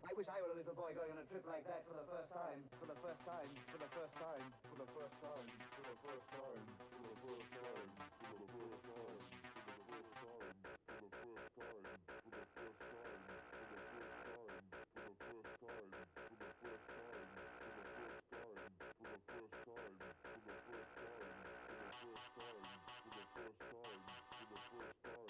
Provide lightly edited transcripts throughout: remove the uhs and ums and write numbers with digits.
I wish I were a little boy going on a trip like that for the first time, for the first time, for the first time, for the first time, for the first time, for the first time, for the first time, for the first time, for the first time, for the first time, for the first time, for the first time, for the first time, for the first time, for the first time, for the first time, for the first time, for the first time.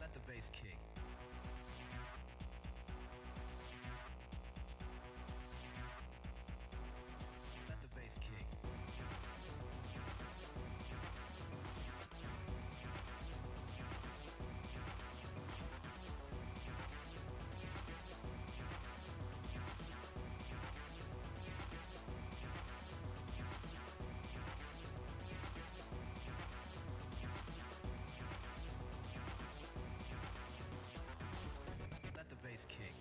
Let the bass kick. Let the bass kick. Let the bass kick.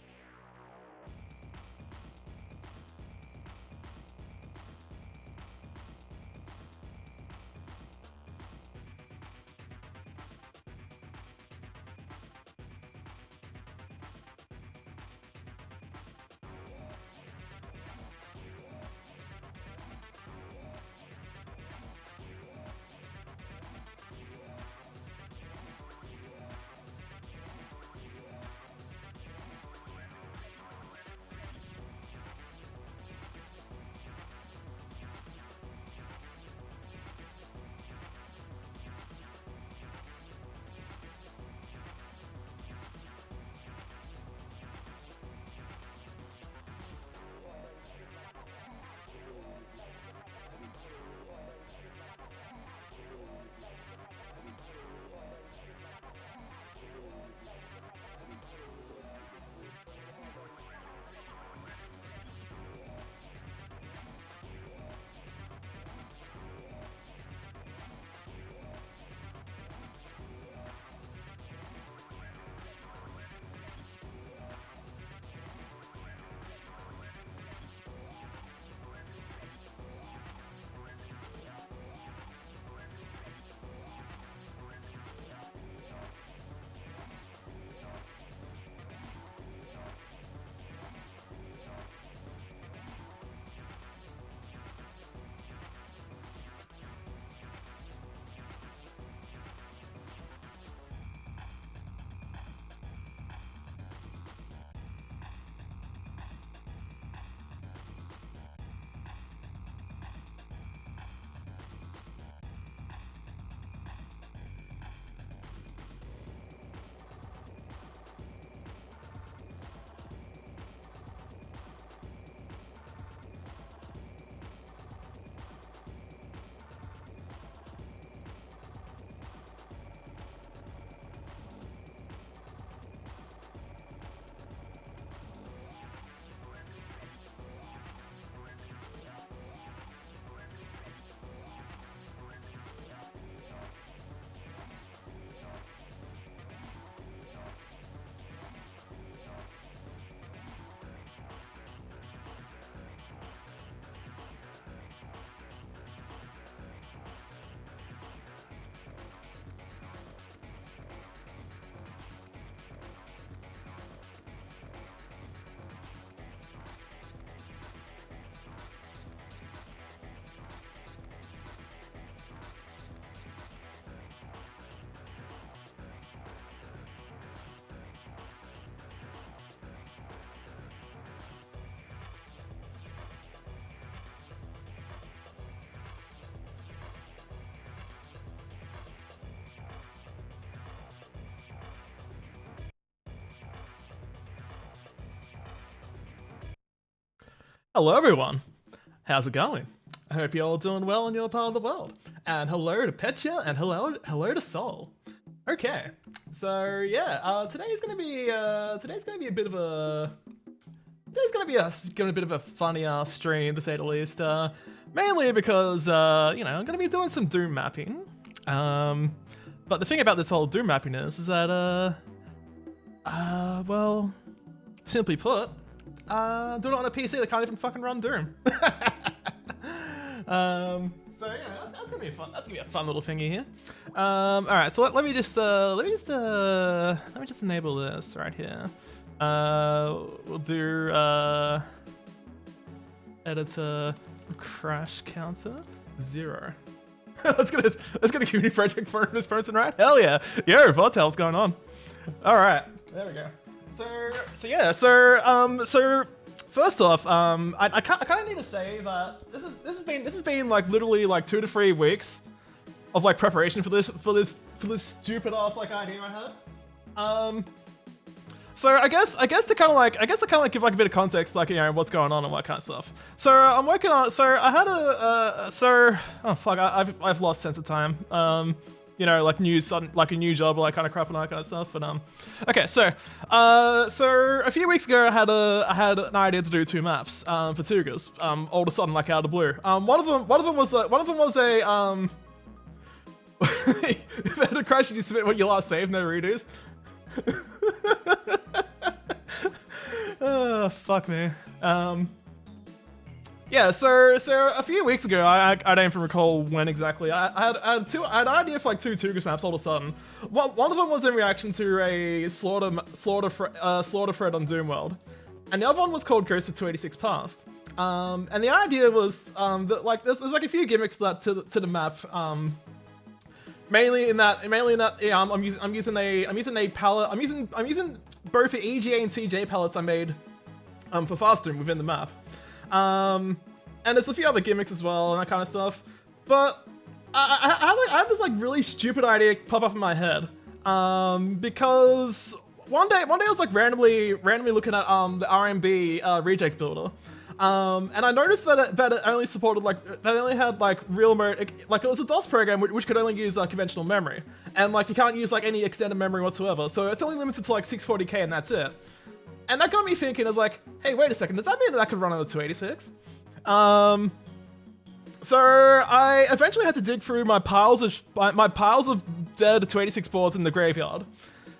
Hello, everyone. How's it going? I hope you're all doing well in your part of the world. And hello to Petya, and hello to Sol. Okay, so yeah, today's gonna be a bit of a today's gonna be a bit of a funny stream to say the least. Mainly because I'm gonna be doing some Doom mapping. But the thing about this whole Doom mapping is that well, simply put, doing it on a PC that can't even fucking run Doom. So that's gonna be fun. That's gonna be a fun little thingy here. All right, so let me just enable this right here. We'll do editor crash counter 0. Let's get a community project for this person, right? Hell yeah! Yo, Votel, what's going on? All right, there we go. So first off, I kind of need to say that this has been like literally like 2 to 3 weeks of like preparation for this stupid ass like idea I had. So I guess to kind of like give like a bit of context, like what's going on and what kind of stuff. So I'm working on. So I had oh fuck, I've lost sense of time. Like like a new job, or like kind of crap and that kind of stuff. But okay, so a few weeks ago, I had an idea to do 2 maps for TWOGERS. All of a sudden, like out of the blue. One of them was a if it had a crash, did you submit what you last saved? No redos. Oh fuck me. Yeah, so a few weeks ago, I don't even recall when exactly. I had an idea for like 2 TWOGERS maps all of a sudden. One of them was in reaction to a slaughter thread on Doom World, and the other one was called Ghost of 286 Past. And the idea was that like there's like a few gimmicks to the map. Mainly in that yeah, I'm using a palette. I'm using both the EGA and CJ palettes I made for Fast Doom within the map. And there's a few other gimmicks as well and that kind of stuff. But I had this like really stupid idea pop up in my head. Because one day I was like randomly looking at the RMB reject builder. And I noticed that it only supported that it only had like real mode, like it was a DOS program which could only use conventional memory, and like you can't use like any extended memory whatsoever. So it's only limited to like 640k and that's it. And that got me thinking. I was like, hey, wait a second, does that mean that I could run on a 286? So I eventually had to dig through my piles of dead 286 boards in the graveyard.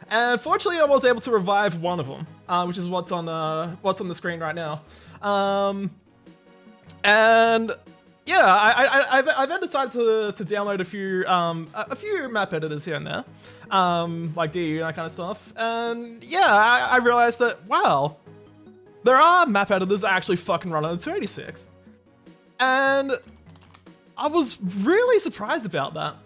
And fortunately, I was able to revive one of them, which is what's on the screen right now. And yeah, I then decided to download a few map editors here and there, like DU and that kind of stuff. And yeah, I realized that wow, there are map editors that actually fucking run on the 286, and I was really surprised about that.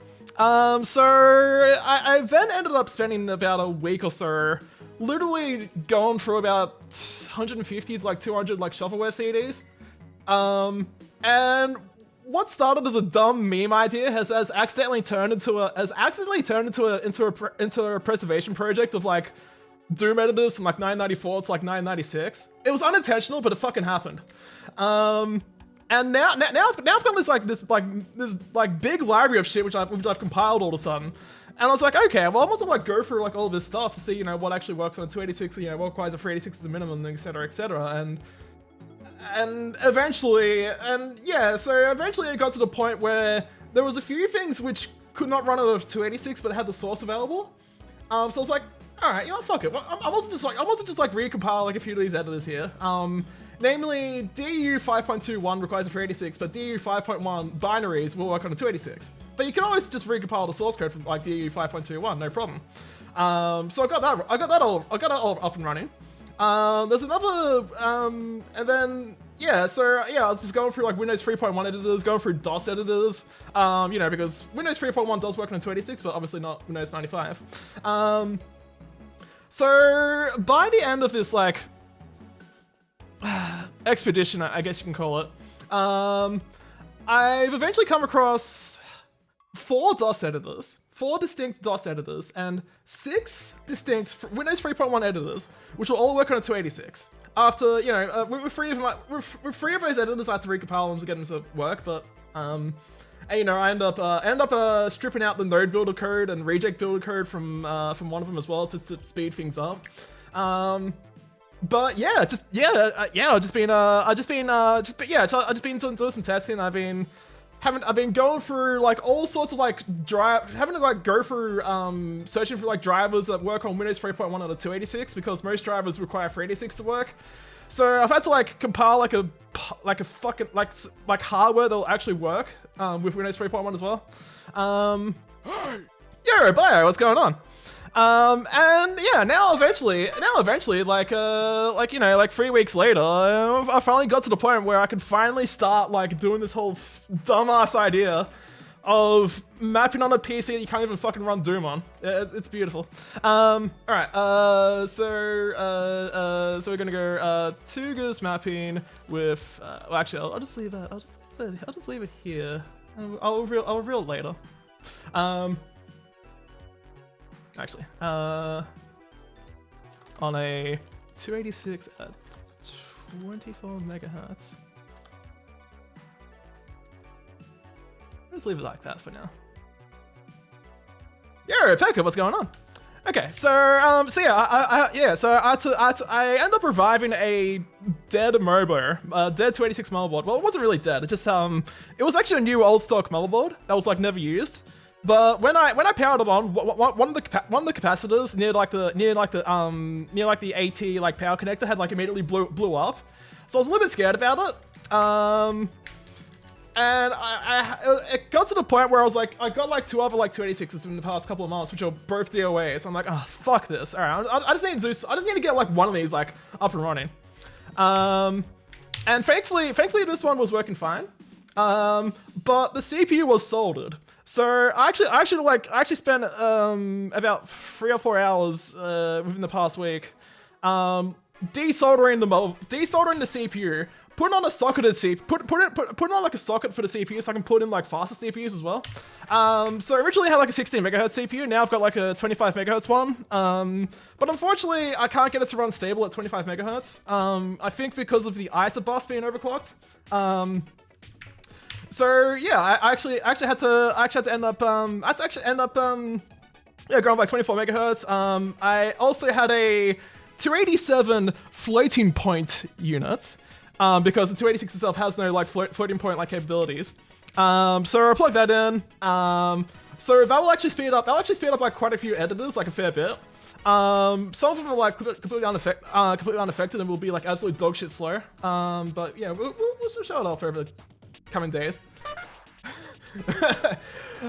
So I then ended up spending about a week or so literally going through about 150 to like 200 like shovelware CDs. And what started as a dumb meme idea has accidentally turned into a preservation project of like Doom editors from like 994 to like 996. It was unintentional, but it fucking happened. And now I've got this big library of shit which I've compiled all of a sudden. And I was like, okay, well, I must like go through like all of this stuff to see, what actually works on a 286, what requires a 386 as a minimum, etc., etc. And eventually it got to the point where there was a few things which could not run out of 286, but had the source available. So I was like, all right, fuck it. I wasn't just like recompile like a few of these editors here. Namely, DU 5.21 requires a 386, but DU 5.1 binaries will work on a 286. But you can always just recompile the source code from like DU 5.21, no problem. So I got that all up and running. There's another, and then so I was just going through like Windows 3.1 editors, going through DOS editors, because Windows 3.1 does work on a 286, but obviously not Windows 95. So by the end of this like expedition, I guess you can call it, I've eventually come across 4 distinct DOS editors, and 6 distinct Windows 3.1 editors, which will all work on a 286. After, with 3 of those editors, I had to recompile them to get them to work, but, I end up stripping out the node builder code and reject builder code from one of them as well to speed things up. But yeah, I've just been doing some testing. I've been going through like all sorts of like having to like go through searching for like drivers that work on Windows 3.1 or the 286 because most drivers require 386 to work. So I've had to like compile like a fucking like hardware that'll actually work with Windows 3.1 as well. Yo, Bio, what's going on? And yeah, now eventually, like 3 weeks later, I finally got to the point where I could finally start like doing this whole dumbass idea of mapping on a PC that you can't even fucking run Doom on. It's beautiful. All right. So we're gonna go TWOGERS mapping with. Well, actually, I'll just leave that. I'll just leave it here. I'll reveal it later. Actually, on a 286 at 24 megahertz. Let's leave it like that for now. Yo, Pekka, what's going on? Okay, so I ended up reviving a dead MOBO, dead 286 motherboard. Well, it wasn't really dead. It just it was actually a new old stock motherboard that was like never used. But when I powered it on, one of the capacitors near the AT like power connector had like immediately blew up, so I was a little bit scared about it. And it got to the point where I was like, I got like 2 other like 286s in the past couple of months, which are both DOA. So I'm like, oh fuck this. All right, I just need to get like one of these like up and running. And thankfully this one was working fine. But the CPU was soldered. So I actually spent about 3 or 4 hours within the past week desoldering the CPU, putting on a socketed CPU, putting on like a socket for the CPU so I can put in like faster CPUs as well. So originally I had like a 16 megahertz CPU. Now I've got like a 25 megahertz one. But unfortunately I can't get it to run stable at 25 megahertz. I think because of the ISA bus being overclocked. So yeah, I actually had to end up going by 24 megahertz. I also had a 287 floating point unit because the 286 itself has no like floating point like capabilities. So I plugged that in. So that will actually speed up. That'll actually speed up like quite a few editors, like a fair bit. Some of them are like completely unaffected and will be like absolute dog shit slow. But yeah, we'll show it off over the coming days.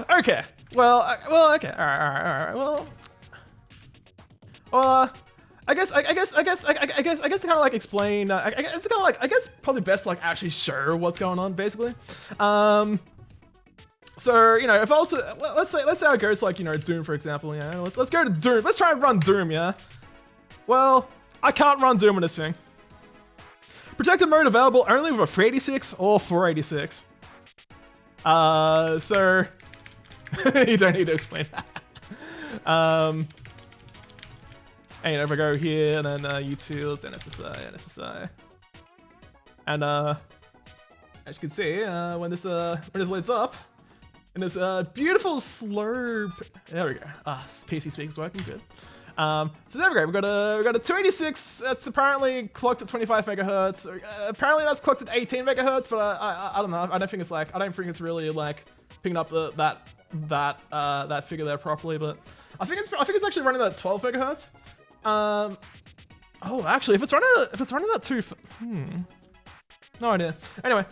Okay. Well, okay. All right. Well, I guess to kind of like explain. It's kind of like I guess probably best to like actually show what's going on basically. So if also let's say I go to like Doom for example. Let's go to Doom. Let's try and run Doom. Yeah. Well, I can't run Doom on this thing. Protected mode available only with a 386 or 486. So you don't need to explain that. And if I go here and then utils, NSSI, and as you can see, when this lights up, and this beautiful slurp, there we go. PC speaker's working good. So there we go. We got a 286 that's apparently clocked at 25 megahertz. Apparently that's clocked at 18 megahertz, but I don't know. I don't think it's really like picking up that figure there properly. But I think it's actually running at 12 megahertz. Oh, actually, if it's running at 2, no idea. Anyway,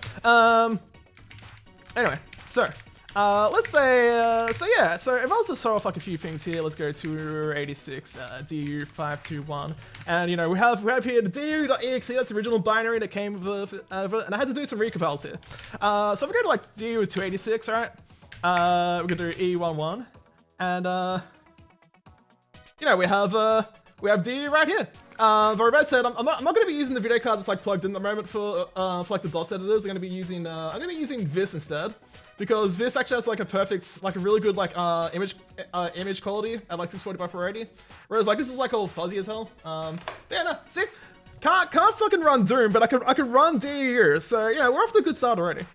so. Let's say, so if I was to show off like a few things here, let's go to 86, DU521, and we have here the DU.exe, that's the original binary that came with it, and I had to do some recompilers here. So if we go to like DU286, alright, we're gonna do E11, and we have DU right here. But said, I'm not going to be using the video card that's like plugged in at the moment for like the DOS editors. I'm going to be using this instead. Because this actually has like a really good like image quality at like 640 by 480, whereas like this is like all fuzzy as hell. Yeah, no, see, can't fucking run Doom, but I could run DU, so we're off to a good start already.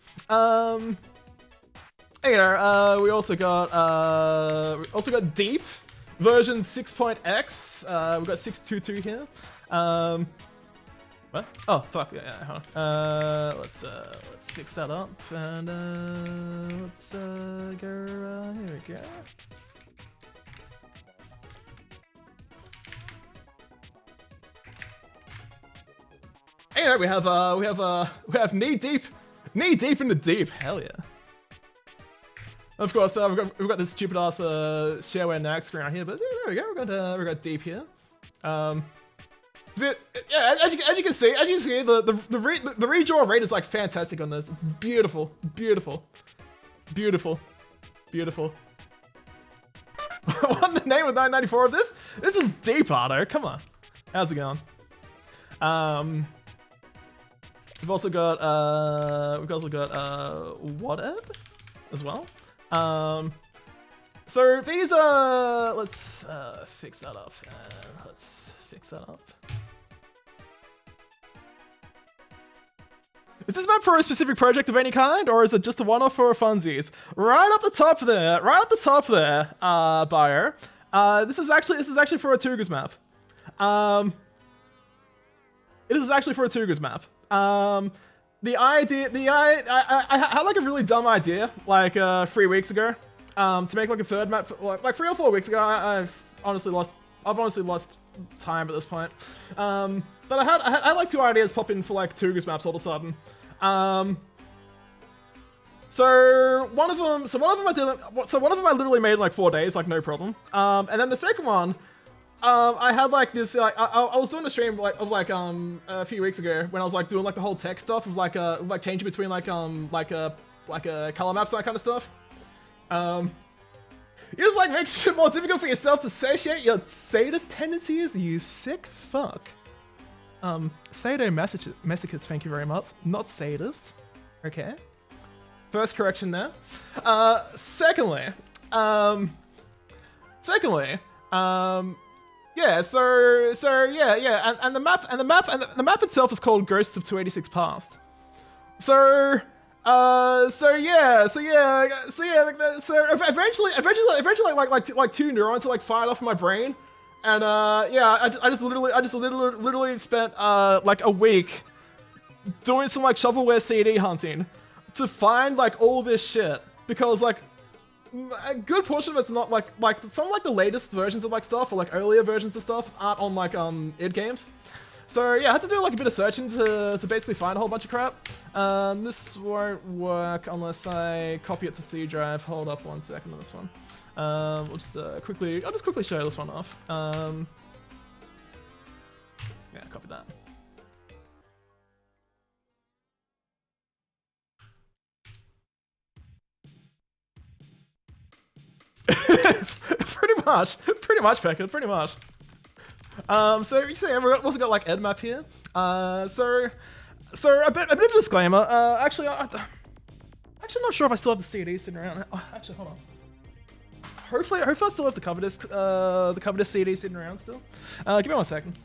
We also got Deep version 6.x. We've got 622 here. What? Oh fuck yeah. Hold on. Let's fix that up and let's go. Here we go. Hey, we have knee deep in the deep. Hell yeah. Of course, we've got this stupid ass shareware nag screen right here, but yeah, there we go. We got deep here. Yeah, as you can see, the redraw rate is like fantastic on this. Beautiful. What the name of 994 of this? This is deep, Otto. Come on. How's it going? We've also got WadAuthor as well. So these are, let's fix that up. Is this meant for a specific project of any kind, or is it just a one-off for funsies? Right up the top there, Bayer. This is actually for a TWOGERS map. It is actually for a TWOGERS map. I had like a really dumb idea like 3 weeks ago to make like a third map for, like 3 or 4 weeks ago. I've honestly lost time at this point. But I had like 2 ideas pop in for like TWOGERS maps all of a sudden. So one of them I literally made in like 4 days, like no problem. And then the second one, I had like this, like I was doing a stream a few weeks ago when I was like doing like the whole tech stuff of like changing between like color maps and that kind of stuff. You just like make shit more difficult for yourself to satiate your sadist tendencies, you sick fuck. Sadomasochist, thank you very much. Not sadist. Okay. First correction there. Secondly, yeah, so yeah, and the map itself is called Ghosts of 286 Past. So eventually like 2 neurons are like fired off in my brain, and yeah, I just literally spent like a week doing some like shovelware CD hunting to find like all this shit, because like a good portion of it's not like some like the latest versions of like stuff or like earlier versions of stuff aren't on like id games. So yeah, I had to do like a bit of searching to basically find a whole bunch of crap. This won't work unless I copy it to C drive. Hold up 1 second on this one. I'll just quickly show this one off. Yeah, copy that. pretty much, Pekka, pretty much. So you see, we've also got like EdMap here. So a bit of a disclaimer. Actually, I'm not sure if I still have the CD sitting around. Oh, actually, hold on. Hopefully I still have the cover disc CD sitting around still. Give me 1 second.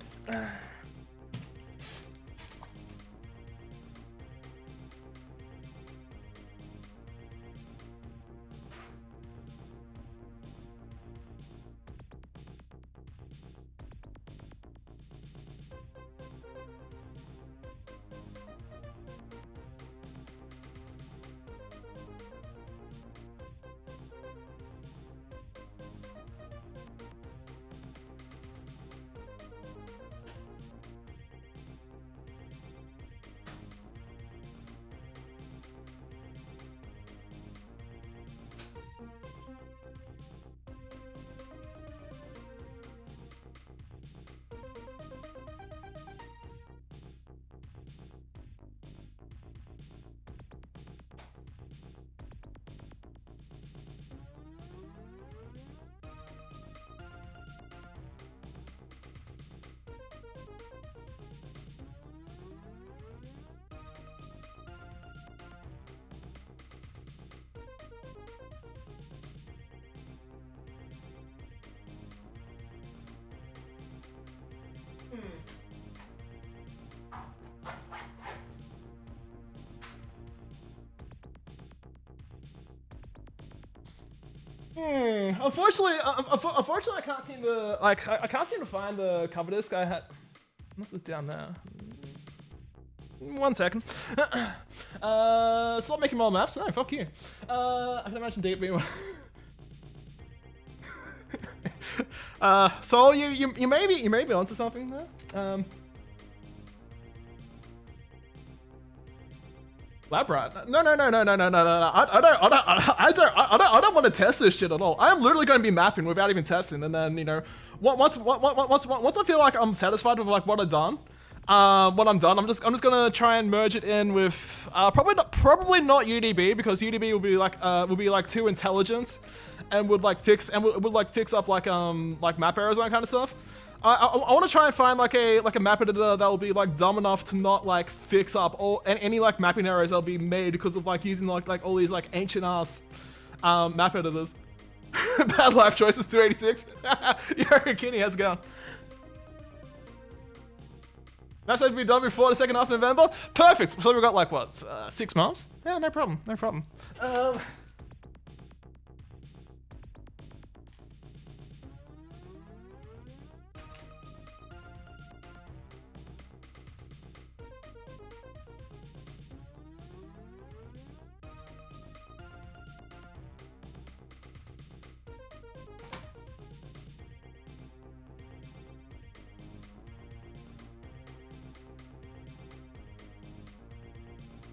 Unfortunately, I can't seem to find the cover disc I had. Unless it's down there. 1 second. Stop making more maps. No, fuck you. I can imagine deep being. So you may be onto something there. Lab rat? No. I don't want to test this shit at all. I am literally going to be mapping without even testing, and then once I feel like I'm satisfied with like what I've done, when I'm done, I'm just gonna try and merge it in with probably not UDB, because UDB will be like too intelligent, and would fix up like map errors and that kind of stuff. I want to try and find like a map editor that will be like dumb enough to not like fix up any like mapping errors that'll be made because of like using like all these like ancient ass map editors. Bad life choices 286. Yo, Kenny, how's it going? That's going to be done before the second half of November. Perfect. So we've got like what 6 months? Yeah, no problem.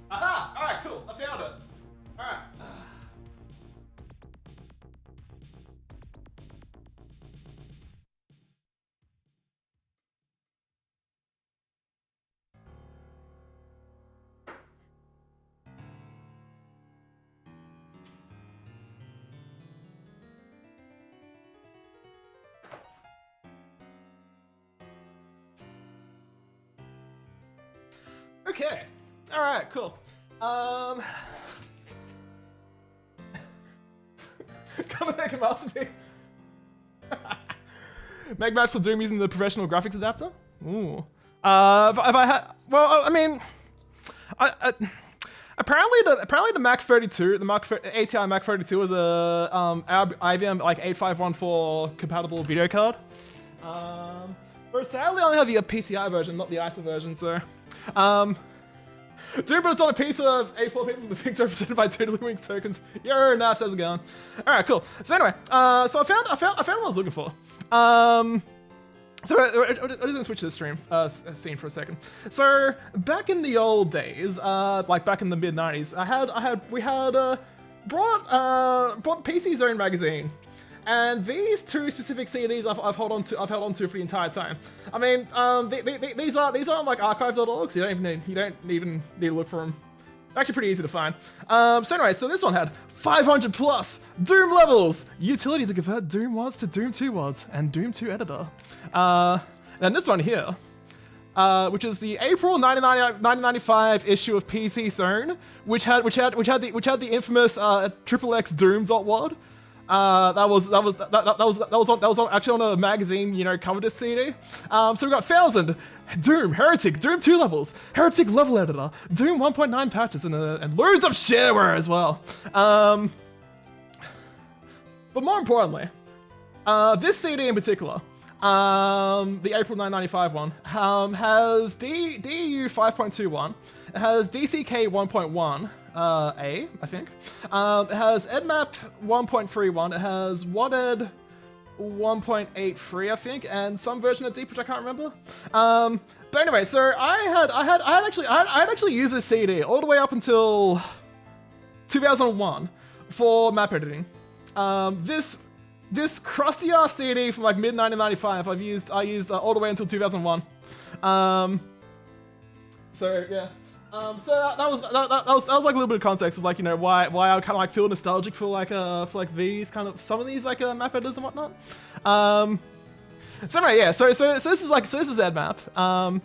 Aha! Alright, cool. I found it. Alright. Okay. Alright, cool. Come and make a masterpiece. Make maps for Doom using the professional graphics adapter? Ooh. If I had, well, I mean, apparently the Mac 32, the ATI Mac 32 is a IBM like 8514 compatible video card. But sadly, I only have the PCI version, not the ISO version. So, Doom, but it's on a piece of A4 paper with the pics represented by 2 Wings tokens. Yo, Naps, how's it going? All right, cool. So anyway, so I found what I was looking for. So we're just gonna switch to the scene for a second. So back in the old days, like back in the mid '90s, we had brought PC Zone magazine, and these 2 specific CDs I've held on to for the entire time. I mean, these aren't like archive.org, so you don't even need to look for them. Actually pretty easy to find. So anyway, so this one had 500 plus Doom levels, utility to convert Doom WADs to Doom 2 WADs, and Doom 2 editor. And this one here, which is the April 1995 issue of PC Zone, which had the infamous XXX Doom.wad. That was actually on a magazine, cover disc CD. So we got 1,000 Doom, Heretic, Doom 2 levels, Heretic level editor, Doom 1.9 patches, and loads of shareware as well. But more importantly, this CD in particular, the April 1995 one, has DU 5.21, it has DCK 1.1. I think. It has EdMap 1.31, it has WadEd 1.83, I think, and some version of Deep, which I can't remember. But anyway, so I had actually used this CD all the way up until 2001 for map editing. This crusty ass CD from like mid 1995 I used all the way until 2001. So yeah. So that was like a little bit of context of like why I kind of like feel nostalgic for like these kind of some of these like map editors and whatnot. So anyway, yeah. So this is EdMap.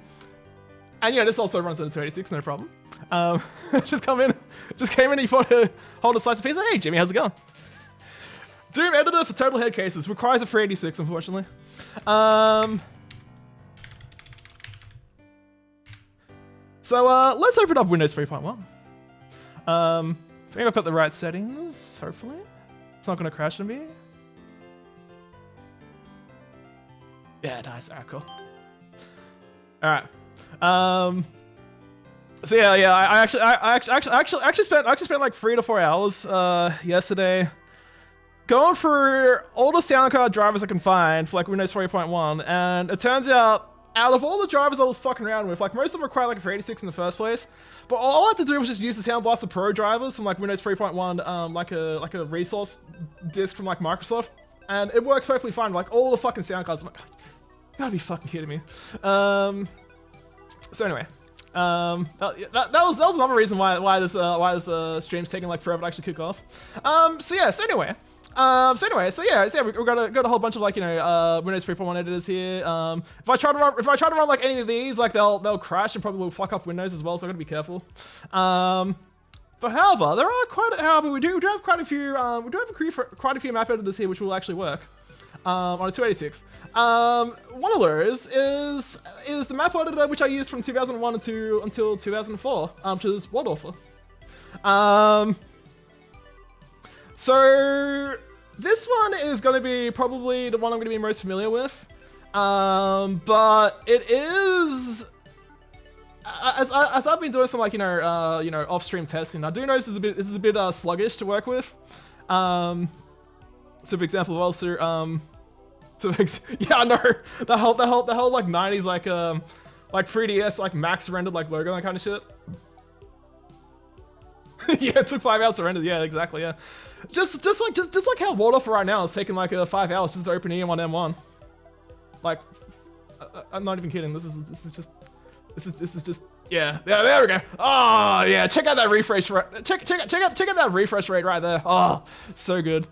And this also runs on the 286, no problem. Just came in. He thought to hold a slice of pizza. Hey Jimmy, how's it going? Doom editor for total head cases requires a 386, unfortunately. So let's open up Windows 3.1. I think I've got the right settings, hopefully. It's not gonna crash on me. Yeah, nice, alright, cool. Alright. So yeah, I actually spent like 3 to 4 hours yesterday going through all the sound card drivers I can find for like Windows 3.1, and it turns out of all the drivers I was fucking around with, like most of them require like a 386 in the first place, but all I had to do was just use the Sound Blaster Pro drivers from like Windows 3.1, like a resource disk from like Microsoft, and it works perfectly fine. Like all the fucking sound cards. I'm like, you gotta be fucking kidding me. So anyway. That was another reason why this stream's taking like forever to actually kick off. So yeah, we got a whole bunch of like, you know, Windows 3.1 editors here. If I try to run like any of these, like they'll crash and probably will fuck up Windows as well, so I gotta be careful. But however, we do have quite a few map editors here which will actually work on a 286. One of those is the map editor which I used from 2001 until 2004, which is WadAuthor. So this one is going to be probably the one I'm going to be most familiar with, but it is, as I've been doing some like off-stream testing, I do notice this is a bit sluggish to work with. So for example, yeah, I know the whole like 90s like 3DS like max rendered like logo, that kind of shit. Yeah, it took 5 hours to render. Yeah, exactly. Yeah, just like how WadAuthor right now is taking like 5 hours just to open EM on M1. Like, I'm not even kidding. This is just yeah. There we go. Oh yeah, check out that refresh rate. Check out that refresh rate right there. Oh, so good.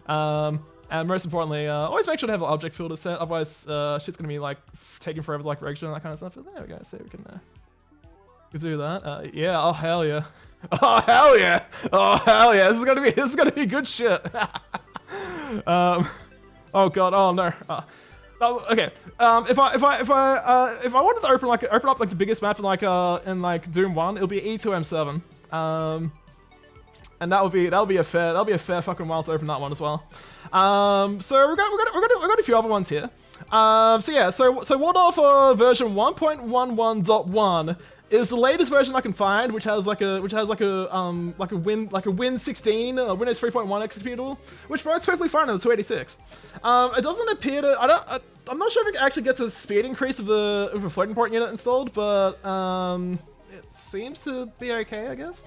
And most importantly, always make sure to have an object filter set. Otherwise, shit's gonna be like taking forever to like register and that kind of stuff. But there we go. So we can do that. Yeah. Oh hell yeah. Oh hell yeah. Oh hell yeah. This is gonna be good shit. Oh god. Oh no. Okay. If I wanted to open up like the biggest map in Doom 1, it'll be E2M7. And that'll be a fair fucking while to open that one as well. So we've got a few other ones here. So WadAuthor version 1.11.1 is the latest version I can find, which has like a Win 16 Windows 3.1 executable, which works perfectly fine on the 286. It doesn't appear to. I'm not sure if it actually gets a speed increase of a floating point unit installed, but it seems to be okay, I guess.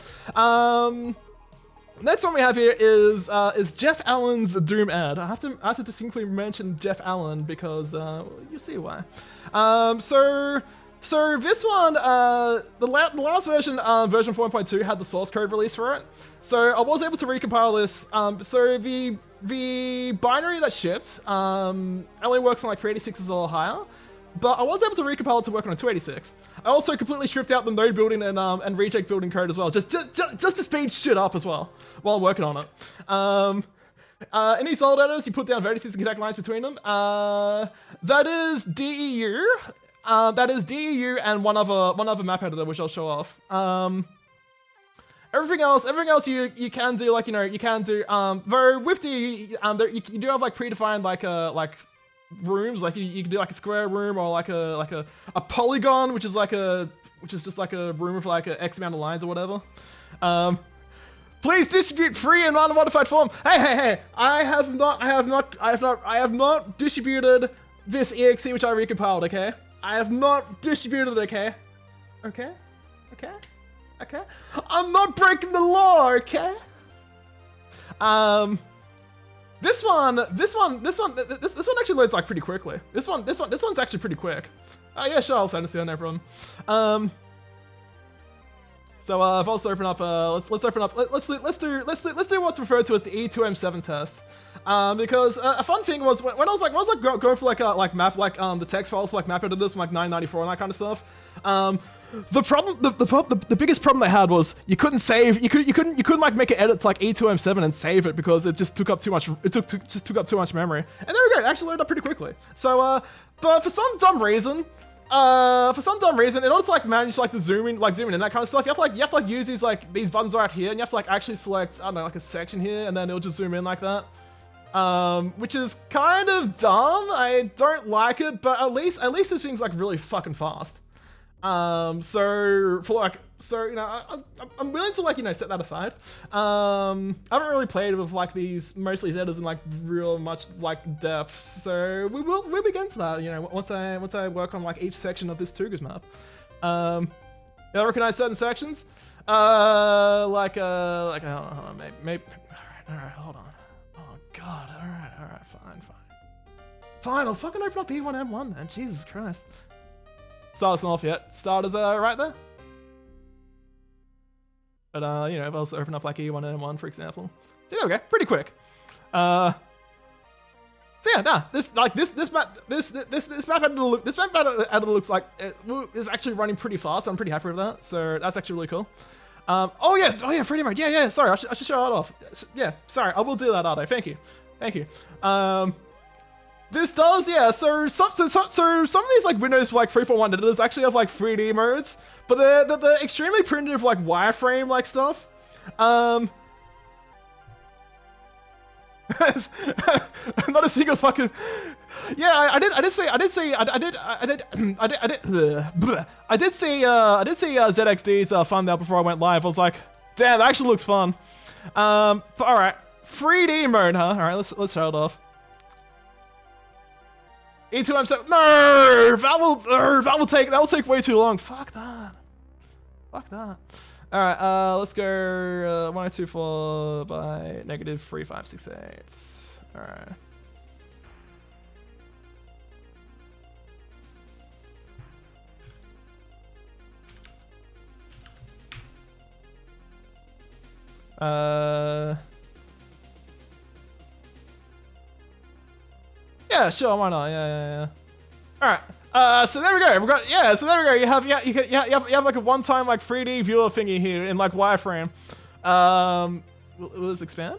Next one we have here is Jeff Allen's Doom ad. I have to distinctly mention Jeff Allen because you see why. So this one, the last version, version 4.2, had the source code release for it. So I was able to recompile this. So the binary that shipped only works on like 386s or higher, but I was able to recompile it to work on a 286. I also completely stripped out the node building and reject building code as well, just to speed shit up as well while working on it. In these solid editors, you put down vertices and connect lines between them. That is DEU. That is DEU and one other map editor, which I'll show off. Everything else you can do, like, you can do, though with DEU, you do have like predefined like rooms, like you can do like a square room or like a polygon, which is just like a room with like a X amount of lines or whatever. Please distribute free and unmodified form. Hey! I have not distributed this exe which I recompiled. Okay, I have not distributed it. Okay. I'm not breaking the law. Okay. This one actually loads like pretty quickly. This one's actually pretty quick. Oh yeah, sure, I'll send it to you, no problem. So if I was to open up, let's do what's referred to as the E2M7 test. Because a fun thing was when I was going for the text files for like map editors from like 994 and that kind of stuff. The biggest problem they had was you couldn't save. You couldn't like make an edit to like E2M7 and save it because it just took up too much. It took up too much memory. And there we go. It actually loaded up pretty quickly. So but for some dumb reason, in order to like manage like the zoom in and that kind of stuff, you have to use these buttons right here, and you have to like actually select, I don't know, like a section here, and then it'll just zoom in like that. Which is kind of dumb. I don't like it, but at least this thing's like really fucking fast. So for like, so you know, I'm willing to like, you know, set that aside. I haven't really played with like these mostly Zetas in like real much like depth, so we'll begin to that. You know, once I work on like each section of this TWOGERS map. I recognize certain sections. Hold on, maybe. All right, hold on. Oh God, all right, fine. I'll fucking open up v1.11.1 then. Jesus Christ. Start us off yet? Starters right there. But you know, if I was to open up like e1.11.1 for example. So there we go, pretty quick. So yeah, nah, this map editor looks like it is actually running pretty fast. I'm pretty happy with that. So that's actually really cool. Oh yes, oh yeah, 3D mode. Yeah. Sorry, I should show that off. Yeah, sorry, I will do that, Ardo. Thank you. This does, yeah. So some of these like Windows like 3.1 editors actually have like 3D modes, but they're extremely primitive like wireframe like stuff. Not a single fucking. Yeah, I did see ZXD's thumbnail before I went live. I was like, damn, that actually looks fun. But all right, 3D mode, huh? All right, let's show it off. E2M7. No, that will take way too long. Fuck that. All right, let's go 1024 by -3568. All right. Yeah, sure, why not? Yeah. All right. So there we go. So there we go. You have like a one-time like 3D viewer thingy here in like wireframe. Will this expand?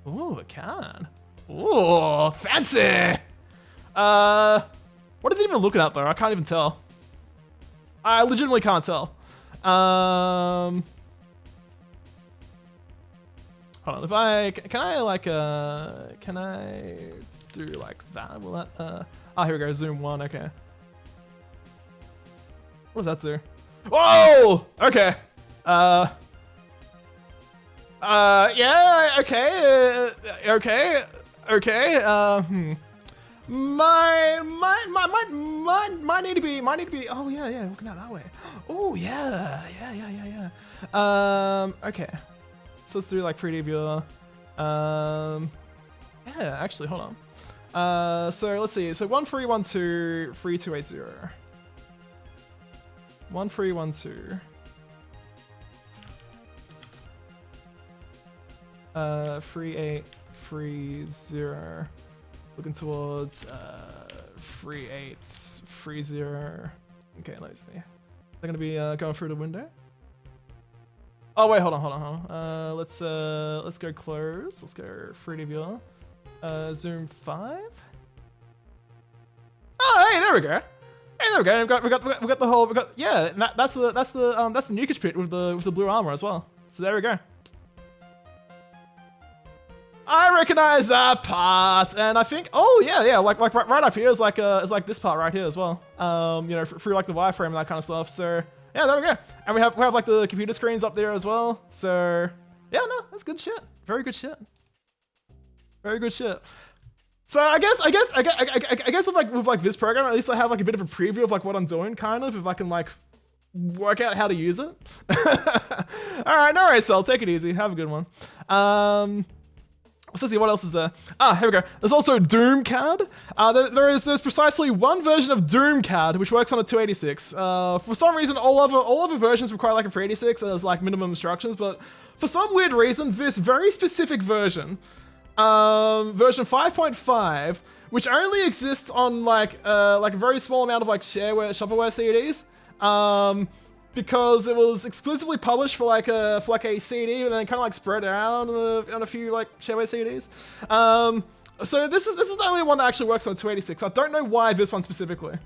Ooh, it can. Ooh, fancy. What is it even looking at though? I can't even tell. I legitimately can't tell. Hold on. If I can I do like that? Will that? Oh, here we go. Zoom 1. Okay. What does that do? Whoa! Okay. Yeah. Okay. Okay. Might need to be. Oh yeah. Looking out that way. Oh yeah. Okay. So let's do like 3D viewer. Yeah. Actually, hold on. So let's see. So 1312 3280. 1312. 3830. Looking towards 3830. Okay, let me see. They're gonna be going through the window. Oh wait, hold on. Let's go close. Let's go 3D viewer. Zoom 5. Oh, hey, there we go. We got the whole. Yeah. That's the nukage pit with the blue armor as well. So there we go. I recognize that part, and I think, oh yeah, like right up here is like this part right here as well. You know, through like the wireframe and that kind of stuff. So yeah, there we go. And we have like the computer screens up there as well. So yeah, no, that's good shit. Very good shit. So I guess with like this program, at least I have like a bit of a preview of like what I'm doing, kind of, if I can like work out how to use it. All right, no worries, Cell. Take it easy. Have a good one. Let's see what else is there. Here we go. There's also DoomCAD. There's precisely one version of DoomCAD which works on a 286. For some reason, all other versions require like a 386 as like minimum instructions, but for some weird reason, this very specific version, version 5.5, which only exists on like a very small amount of like shovelware CDs, because it was exclusively published for like a CD and then kind of like spread around on a few like shareware CDs. So this is the only one that actually works on a 286. I don't know why this one specifically.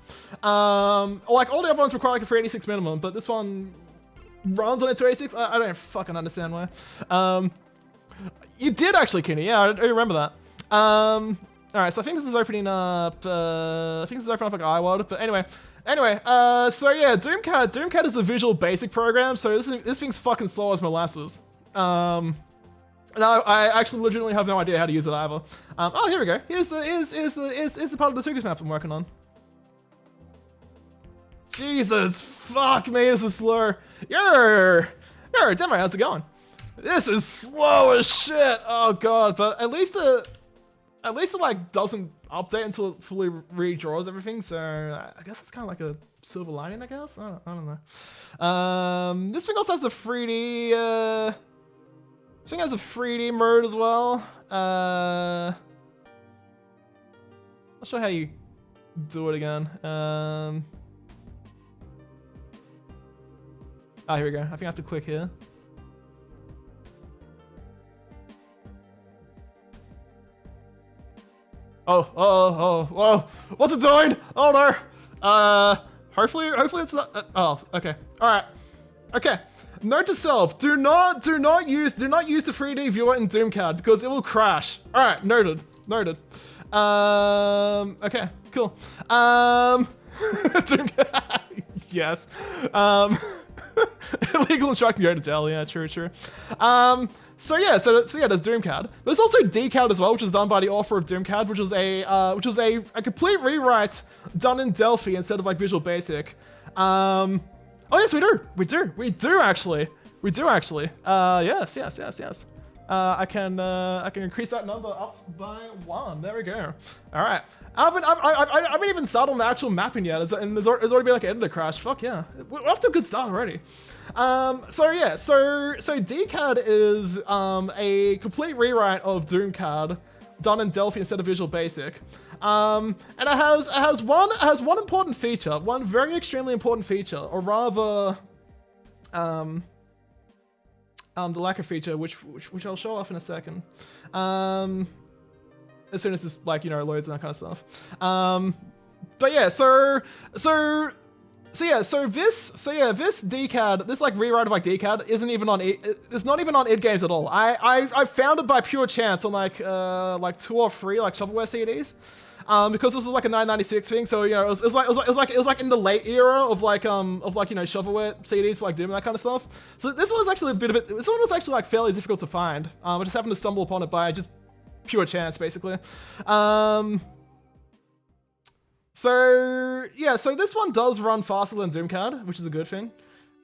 Like all the other ones require like a 386 minimum, but this one runs on a 286. I don't fucking understand why. You did actually, Kenny. Yeah, I remember that. All right, so I think this is opening up. I think this is opening up like iWorld, but anyway. Anyway, so yeah, Doomcat is a Visual Basic program, so this thing's fucking slow as molasses. And I actually legitimately have no idea how to use it either. Oh, here we go. Here's the part of the TWOGERS map I'm working on. Jesus, fuck me, this is slow. Yo, Demo, how's it going? This is slow as shit. Oh god, but at least it like doesn't update until it fully redraws everything. So I guess it's kind of like a silver lining, I guess. I don't know. This thing also has a 3D. This thing has a 3D mode as well. I'll show how you do it again. Here we go. I think I have to click here. Oh, what's it doing? Oh no. Hopefully it's not, okay. All right. Okay. Note to self, do not use the 3D viewer in Doomcat because it will crash. All right, noted. Okay, cool. Doomcat, yes. Illegal instructing go to jail. Yeah, true. So there's Doomcat. There's also DCAD as well, which is done by the author of Doomcat, which was a complete rewrite done in Delphi instead of like Visual Basic. Oh yes, we do actually. Yes. I can increase that number up by 1. There we go. All right. I haven't even started on the actual mapping yet, and there's already been like an editor crash. Fuck yeah, we're off to a good start already. So DCAD is a complete rewrite of Doomcat done in Delphi instead of Visual Basic. And it has one important feature, one very extremely important feature, or rather, the lack of feature, which I'll show off in a second. As soon as this loads and that kind of stuff. But yeah, so this DCAD, this like rewrite of like DCAD isn't even on it's not even on id Games at all. I found it by pure chance on like 2 or 3 like shovelware CDs. Because this was like a 996 thing, so it was like in the late era of shovelware CDs like Doom and that kind of stuff. So this one was actually this one was actually like fairly difficult to find. I just happened to stumble upon it by just pure chance, basically. So this one does run faster than Doomcat, which is a good thing.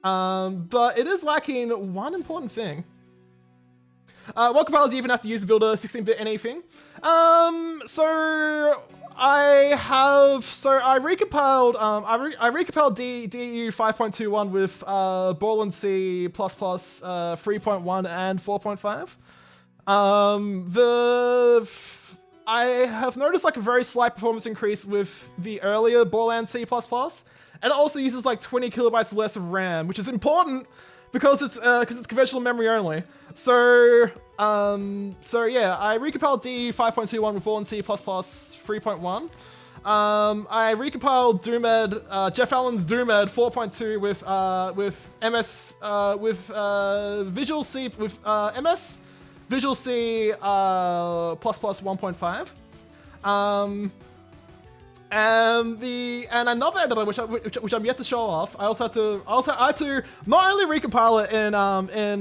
But it is lacking one important thing. What compilers do you even have to use to build a 16-bit NA thing? So I recompiled DU 5.21 with Borland C++, 3.1 and 4.5. I have noticed like a very slight performance increase with the earlier Borland C++, and it also uses like 20 kilobytes less of RAM, which is important because it's conventional memory only. So yeah, I recompiled DE 5.21 with Borland C++ 3.1. I recompiled Doomed, Jeff Allen's Doomed 4.2 with MS Visual C with MS Visual C plus 1.5. And another editor which I'm yet to show off. I had to not only recompile it in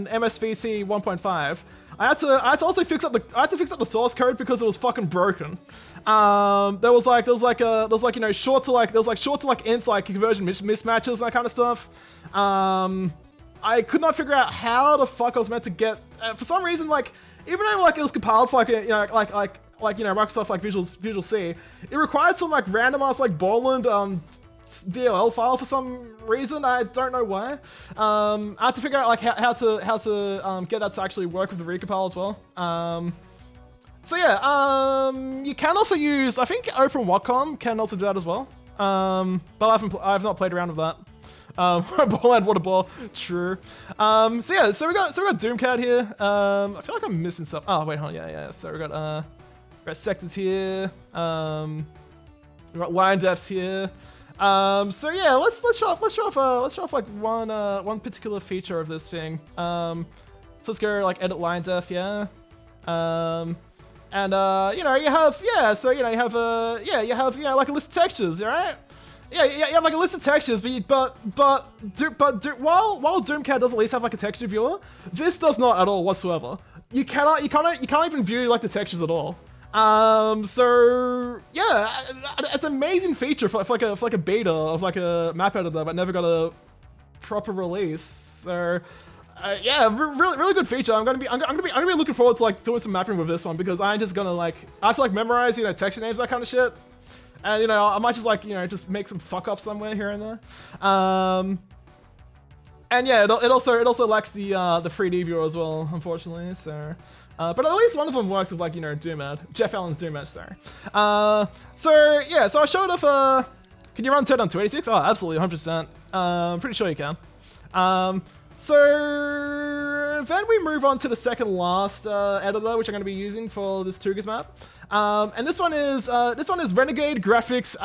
MSVC 1.5. I had to also fix up the source code because it was fucking broken. There was short to int like conversion mismatches and that kind of stuff. I could not figure out how the fuck I was meant to get for some reason even though it was compiled for Microsoft Visual C, it required some random ass Borland DLL file for some reason. I don't know why. I had to figure out how to get that to actually work with the recompile as well. So yeah, you can also use, I think Open.com can also do that as well. But I've not played around with that. Borland, what a ball. True. So yeah, so we got Doomcat here. I feel like I'm missing stuff. Oh wait, hold on. Yeah. So we got sectors here. We got line depths here. So yeah, let's show off one particular feature of this thing. So let's go edit line depth, yeah. You have a list of textures, right? you have like a list of textures, while Doomcat does at least have like a texture viewer, this does not at all whatsoever. You can't even view like the textures at all. So yeah, it's an amazing feature for like a beta of like a map editor, but never got a proper release. So yeah, really good feature. I'm gonna be looking forward to like doing some mapping with this one, because I'm just gonna like, I have to like memorize, you know, texture names, that kind of shit. And, you know, I might just, like, you know, just make some fuck-ups somewhere here and there. And, yeah, it also lacks the 3D viewer as well, unfortunately, so... but at least one of them works with, like, you know, Doomad. Jeff Allen's Doomad, sorry. So, yeah, so I showed off, can you run Turd on 286? Oh, absolutely, 100%. Pretty sure you can. So then we move on to the second last editor, which I'm going to be using for this TWOGERS map. And this one is Renegade Graphics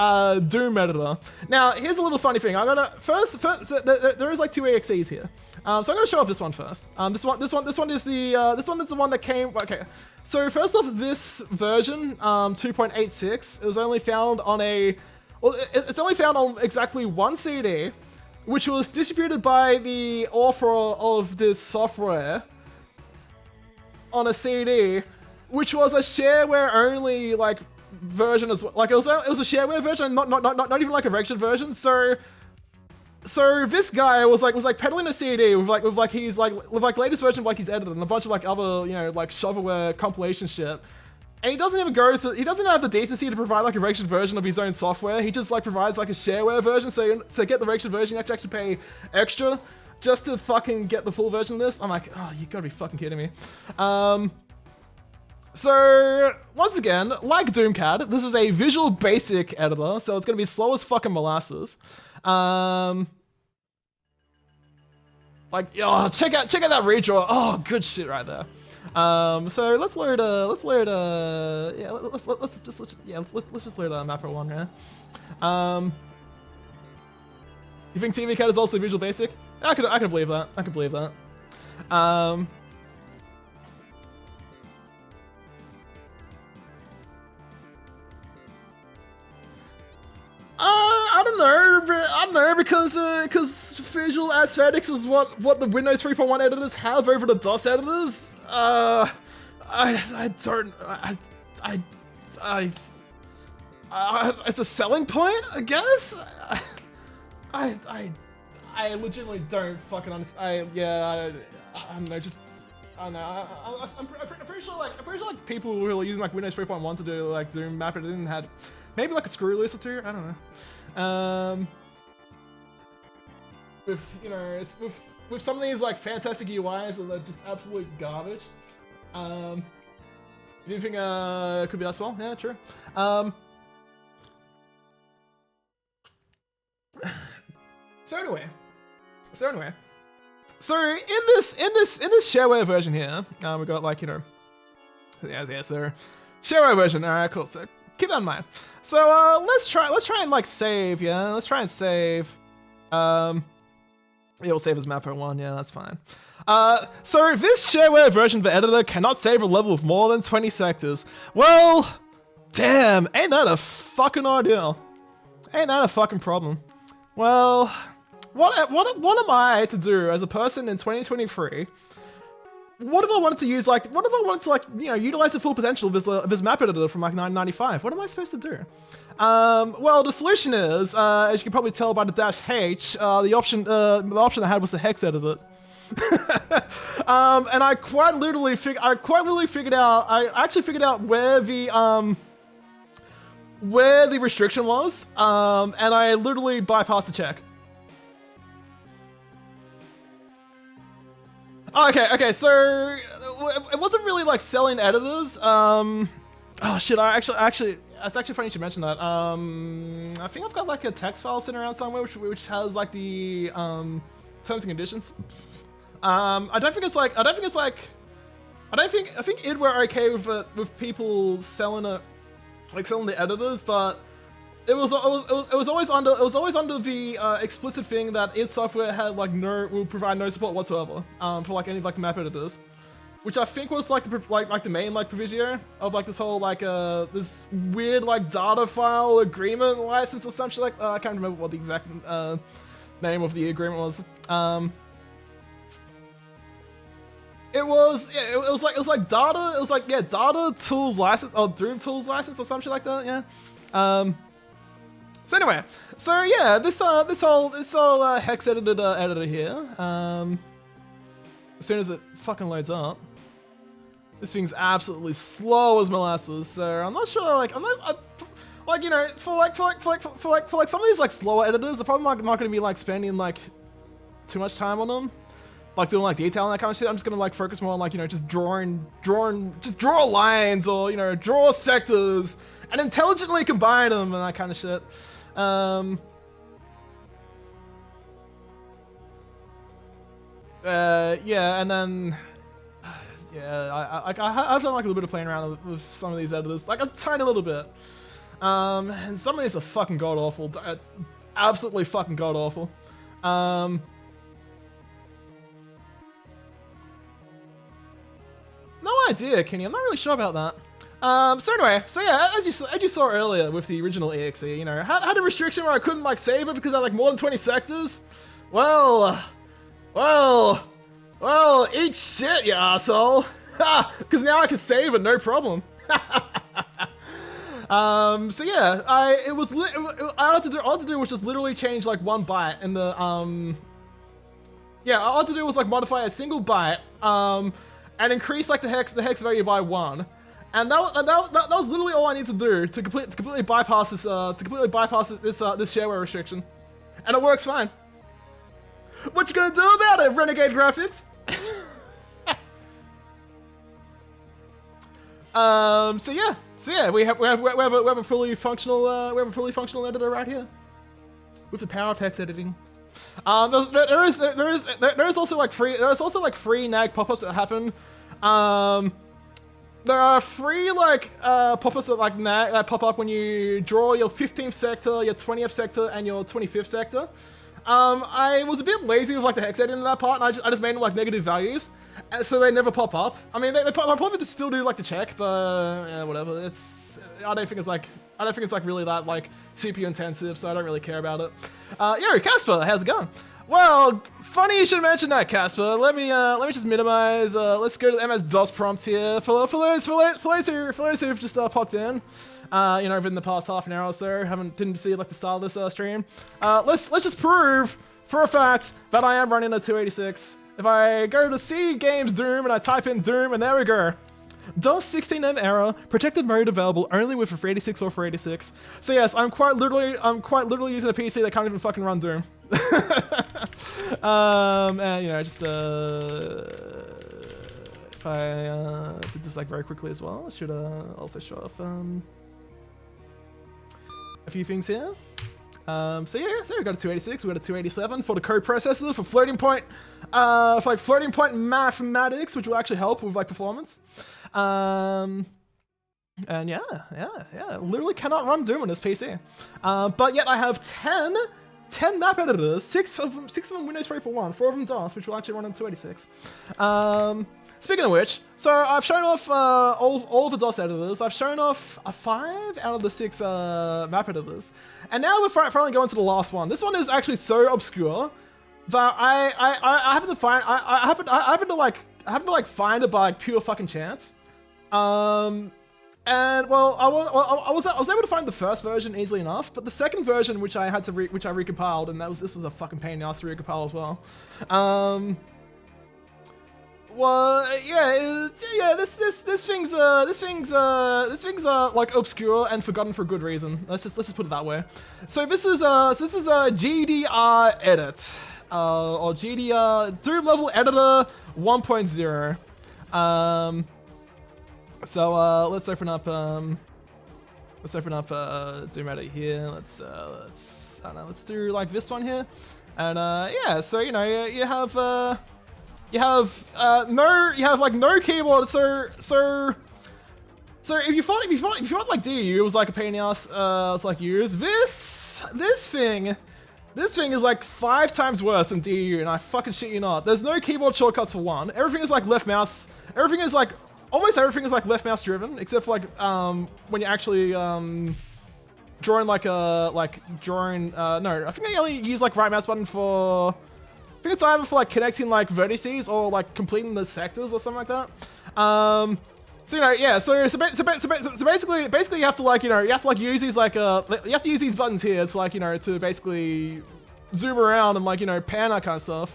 Doom editor. Now, here's a little funny thing. I'm gonna first there is like two AXEs here. So I'm gonna show off this one first. This one is the one that came. Okay, so first off, this version 2.86, it was only found on it's only found on exactly one CD, which was distributed by the author of this software on a CD, which was a shareware only like version as well. Like it was a shareware version, not even like a registered version. So this guy was like peddling a CD with his latest version of like his editor and a bunch of like other, you know, like shovelware compilation shit. And he doesn't even have the decency to provide like a registered version of his own software. He just like provides like a shareware version. So to get the registered version, you have to actually pay extra just to fucking get the full version of this. I'm like, oh, you gotta be fucking kidding me. So once again, like Doomcat, this is a Visual Basic editor, so it's gonna be slow as fucking molasses. Like, oh, check out that redraw. Oh, good shit right there. So let's load let's just load Mapper 1 here. You think TV Cat is also Visual Basic? I could believe that. I could believe that. I don't know, because visual aesthetics is what the Windows 3.1 editors have over the DOS editors. It's a selling point, I guess. I legitimately don't fucking understand. I don't know. Just I don't know. I'm pretty sure like people who are using like Windows 3.1 to do like Doom map editing had maybe like a screw loose or two. I don't know. With, you know, with some of these like fantastic UIs that are just absolute garbage. Do you think it could be us? Well, yeah, true. So anyway, so in this shareware version here, we got like, you know, yeah, so shareware version. All right, cool. So keep that in mind. So let's try and like save. Yeah, let's try and save. Yeah, we'll save as Mapper 1. Yeah, that's fine. So this shareware version of the editor cannot save a level with more than 20 sectors. Well, damn, ain't that a fucking ordeal? Ain't that a fucking problem? Well, what am I to do as a person in 2023? What if I wanted to use like, you know, utilize the full potential of this map editor from like 1995? What am I supposed to do? Well, the solution is, as you can probably tell by the -H, the option I had was the hex editor. And I actually figured out where the restriction was, and I literally bypassed the check. Okay, so it wasn't really like selling editors. Oh shit, it's actually funny you should mention that. I think I've got like a text file sitting around somewhere which has like the terms and conditions. I think id were okay with people selling it, like selling the editors, but it was always under the explicit thing that id Software had like will provide no support whatsoever for like any of like the map editors. which I think was like the main like proviso of like this whole like this weird like data file agreement license or something like I can't remember what the exact name of the agreement was. It was like data tools license or Doom tools license or something like that. Yeah. So anyway, so yeah, this whole hex edited editor here. As soon as it fucking loads up, this thing's absolutely slow as molasses. So I'm not sure. Like I'm not. Like, you know, for some of these like slower editors, I'm probably not going to be like spending like too much time on them, like doing like detail and that kind of shit. I'm just going to like focus more on like, you know, just just draw lines or, you know, draw sectors and intelligently combine them and that kind of shit. Yeah, and then yeah, I've done like a little bit of playing around with some of these editors, like a tiny little bit. And some of these are fucking god awful, absolutely fucking god awful. No idea, Kenny. I'm not really sure about that. So anyway, so yeah, as you saw earlier with the original EXE, you know, had a restriction where I couldn't like save it because I had like more than 20 sectors. Well, eat shit, you asshole. Because now I can save it, no problem. So yeah, all I had to do was just literally change like one byte in the yeah, all I had to do was like modify a single byte and increase like the hex value by 1. And that was literally all I need to do to completely bypass this this shareware restriction, and it works fine. What you gonna do about it, Renegade Graphics? So yeah, we have a fully functional editor right here with the power of hex editing. There is also like free nag pop-ups that happen. There are free like pop-ups that pop up when you draw your 15th sector, your 20th sector, and your 25th sector. I was a bit lazy with like the hex editing in that part, and I just made them like negative values, so they never pop up. I mean, they probably still do like the check, but yeah, whatever. I don't think it's like really that like CPU intensive, so I don't really care about it. Yo, Casper, how's it going? Well, funny you should mention that, Casper. Let me just minimize. Let's go to the MS-DOS prompt here for those who've just popped in. You know, within the past half an hour or so, didn't see like the start of this stream. Let's just prove for a fact that I am running a 286. If I go to C Games Doom and I type in Doom, and there we go. DOS 16M error, protected mode available only with 386 or 486. So yes, I'm quite literally using a PC that can't even fucking run Doom. And you know, just if I did this like very quickly as well, I should also show off a few things here. So we got a 286, we got a 287 for the code processor for floating point, floating point mathematics, which will actually help with like performance. And yeah, literally cannot run Doom on this PC. But yet I have 10 map editors, six of them Windows 3.1, 4 of them DOS, which will actually run on 286. Speaking of which, so I've shown off all of the DOS editors. I've shown off 5 out of the 6 map editors, and now we're finally going to the last one. This one is actually so obscure that I happen to find I happen to like find it by like pure fucking chance. And well, I was able to find the first version easily enough, but the second version, which I recompiled, and this was a fucking pain in the ass to recompile as well. Well, yeah, this thing's like obscure and forgotten for good reason. Let's just put it that way. So this is a GDR edit, or GDR Doom level editor 1.0. So let's open up Doom edit here. Let's I don't know, let's do like this one here, and yeah. So you know you have no keyboard. So if you thought like DU was like a pain in the ass to like use, this thing This thing is like 5 times worse than DU, and I fucking shit you not. There's no keyboard shortcuts for one. Everything is like left mouse. Everything is like, almost everything is like left mouse driven, except for like when you're actually drawing like no, I think I only use like right mouse button for, I think it's either for like connecting like vertices or like completing the sectors or something like that. So, you know, yeah, so basically you have to like, you know, you have to like use these like, you have to use these buttons here. It's like, you know, to basically zoom around and like, you know, pan that kind of stuff.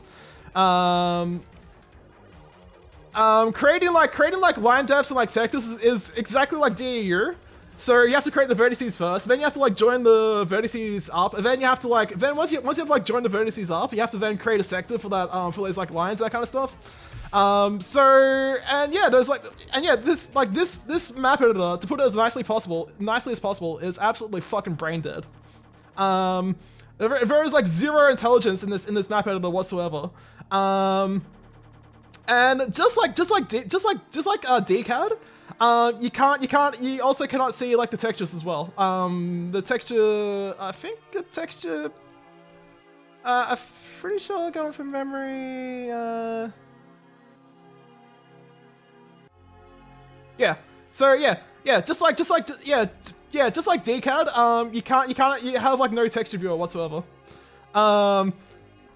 Creating like line depths and like sectors is exactly like DAU. So you have to create the vertices first, then you have to like join the vertices up, and then you have to like, then once you have like joined the vertices up, you have to then create a sector for that, for those like lines, that kind of stuff. And yeah, there's like, and yeah, this map editor, to put it as nicely as possible, is absolutely fucking brain dead. There is like zero intelligence in this map editor whatsoever. And just like DCAD, you also cannot see like the textures as well. The texture, I think the texture, I'm pretty sure going from memory, yeah. So yeah, just like DCAD, you have like no texture viewer whatsoever.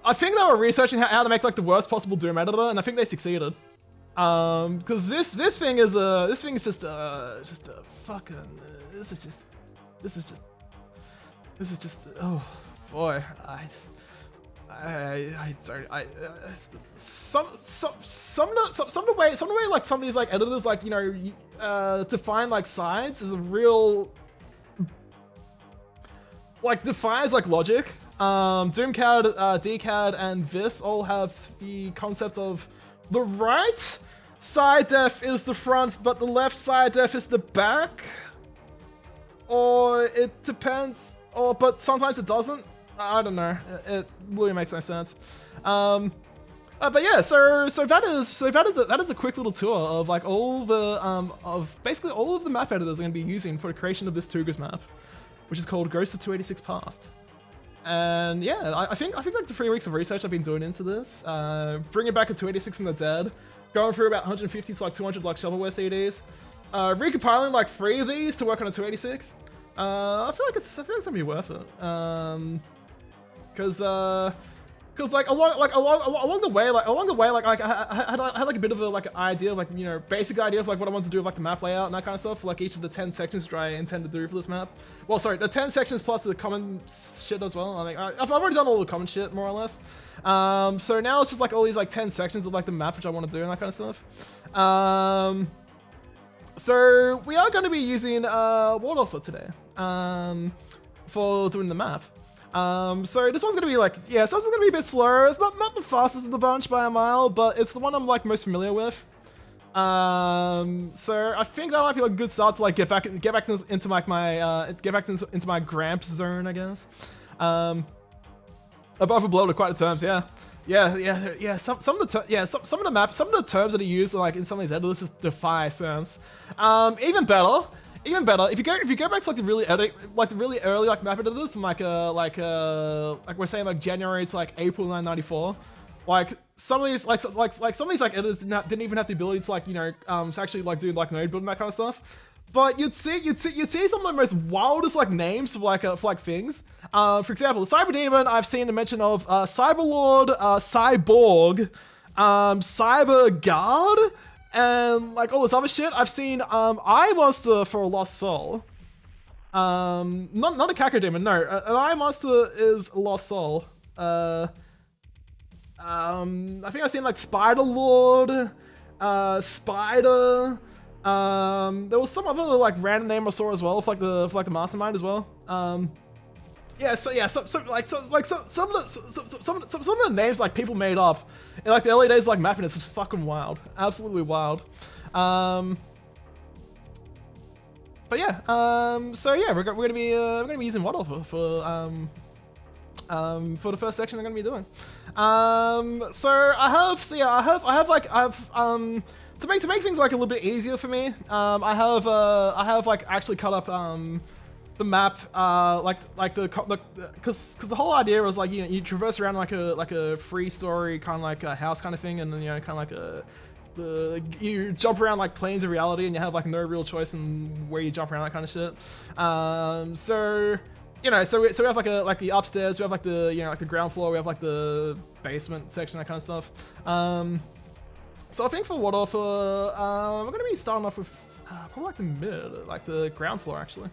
I think they were researching how to make like the worst possible Doom editor, and I think they succeeded. Because this thing is just a fucking, this is just oh boy, some of the way like some of these like editors like, you know, define like sides is a real, like, defies like logic. Doomcad, DCAD, and Vis all have the concept of the right side def is the front, but the left side def is the back, or it depends, or but sometimes it doesn't. I don't know. It really makes no sense. But yeah, so that is a quick little tour of like all the of basically all of the map editors I'm going to be using for the creation of this TWOGERS map, which is called Ghost of 286 Past. And yeah, I think like the 3 weeks of research I've been doing into this, bringing back a 286 from the dead, going through about 150 to like 200 like shovelware CDs, recompiling like 3 of these to work on a 286. I feel like it's gonna be worth it. Cause like along the way, I had like a bit of a like idea, like, you know, basic idea of like what I want to do with like the map layout and that kind of stuff for like each of the 10 sections that I intend to do for this map. Well, sorry, the 10 sections plus the common shit as well. I mean, I've already done all the common shit more or less. So now it's just like all these like 10 sections of like the map which I want to do and that kind of stuff. So we are going to be using WadAuthor today for doing the map. So this one's gonna be like, yeah, so this is gonna be a bit slower. It's not the fastest of the bunch by a mile, but it's the one I'm like most familiar with. So I think that might be like a good start to like get back into like my into my Gramps zone, I guess. Above and below the quite the terms, yeah. Some of the terms that he used like in some of these editors just defy sense. Even better, if you go back to like the really early like map editors from like we're saying like January to like April 1994, like some of these like editors didn't even have the ability to like, you know, to actually like do like node building, that kind of stuff. But you'd see some of the most wildest like names for like things. For example, the Cyber Demon, I've seen the mention of Cyberlord, Cyborg, Cyber Guard, and like all this other shit. I've seen Eye Monster for a Lost Soul. Not a Caco Demon, no. An Eye Monster is a Lost Soul. I think I've seen like Spider Lord, Spider. There was some other like random name I saw as well for like the Mastermind as well. Some of the names like people made up in like the early days of, like mapping is just fucking wild, absolutely wild. But yeah, so yeah, we're gonna be using WadAuthor for the first section I'm gonna be doing. So I have to make things like a little bit easier for me. I have like actually cut up the map, because the whole idea was like, you traverse around like a free story kind of like a house kind of thing, and then kind of like you jump around like planes of reality, and you have like no real choice in where you jump around, that kind of shit. So we have like the upstairs, we have like the like the ground floor, we have like the basement section, that kind of stuff. So I think for WadAuthor, we're gonna be starting off with probably like the mid, like the ground floor actually.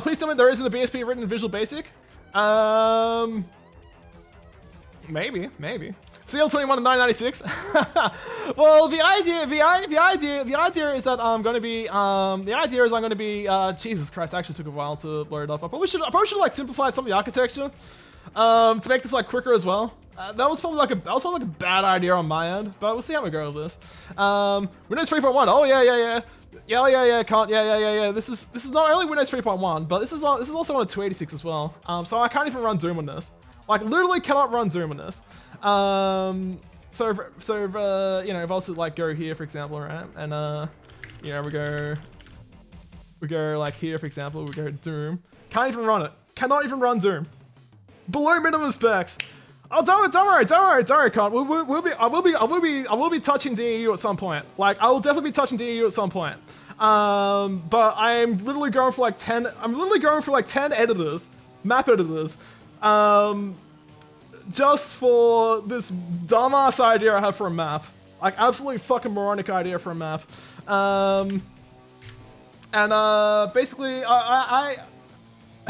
Please tell me there isn't a BSP written in Visual Basic. Maybe. CL21 and 996. Well, the idea is that I'm gonna be. Jesus Christ, actually took a while to load it up. I probably should like simplify some of the architecture, to make this like quicker as well. That was probably like a bad idea on my end, but we'll see how we go with this. Windows 3.1. Oh yeah. Yeah. This is not only Windows 3.1, but this is also on a 286 as well. So I can't even run Doom on this. Like literally cannot run Doom on this. So if I was to like go here for example, right, and we go like here for example, we go Doom. Can't even run it. Cannot even run Doom. Below minimum specs. Oh, don't worry, Con. I will be touching DEU at some point. Like, I will definitely be touching DEU at some point. But I'm literally going for like 10. I'm literally going for like 10 editors, map editors, just for this dumbass idea I have for a map. Like, absolutely fucking moronic idea for a map. Basically,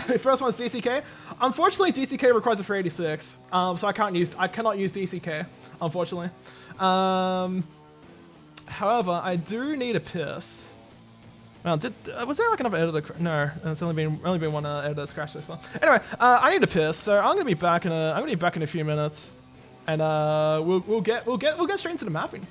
the first one's DCK. Unfortunately, DCK requires a 486, so I cannot use DCK, unfortunately. However, I do need a piss. Well, was there like another editor? No, it's only been one editor that's crashed as well. Anyway, I need a piss, so I'm gonna be back in a few minutes, and we'll get straight into the mapping.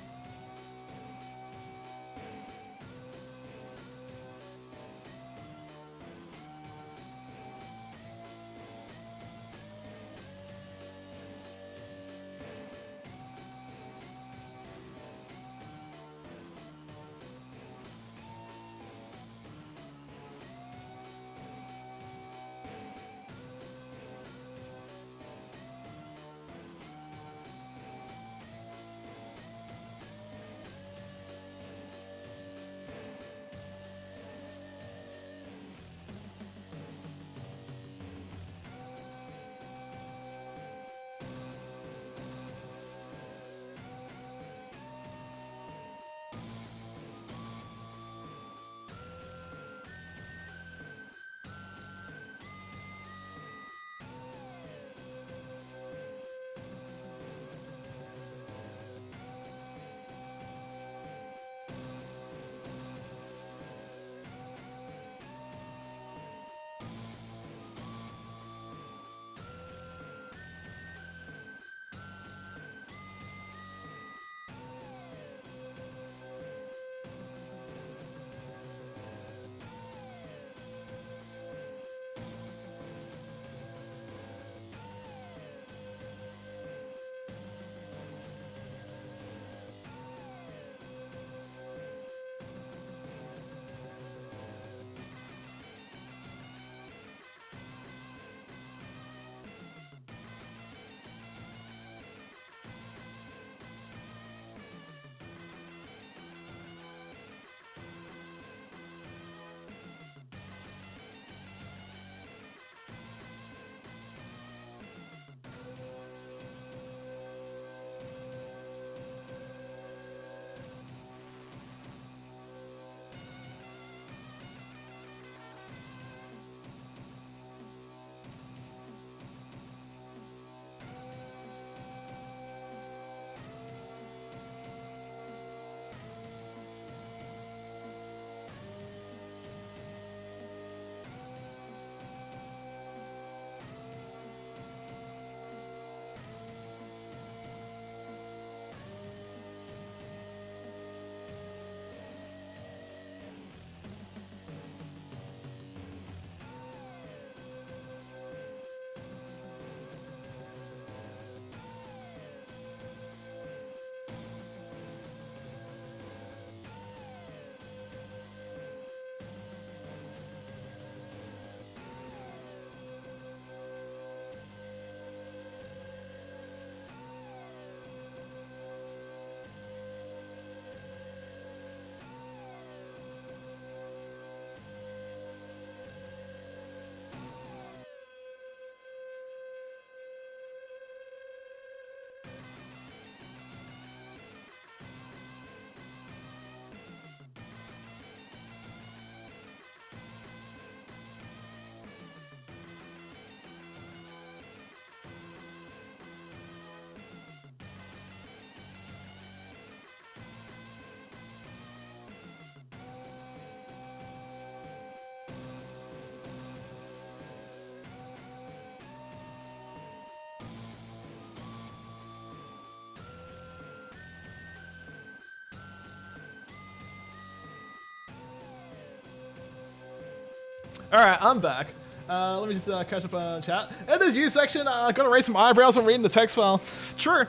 Alright, I'm back. Let me just catch up on chat. In this U section, gotta raise some eyebrows when reading the text file. True.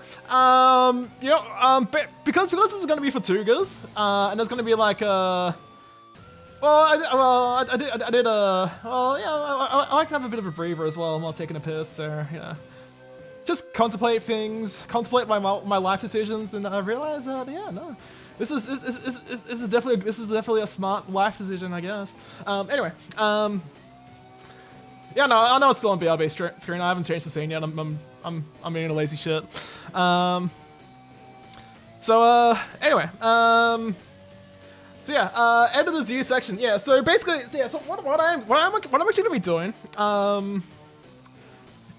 Because this is gonna be for TWOGERS, and there's gonna be like I like to have a bit of a breather as well while taking a piss, so yeah. Just contemplate things, contemplate my life decisions, and I realize this is definitely a smart life decision, I guess. Anyway, yeah, no, I know it's still on BRB screen. I haven't changed the scene yet. I'm being a lazy shit. Anyway, so yeah, end of this U section. Yeah, so basically, so what I'm actually gonna be doing,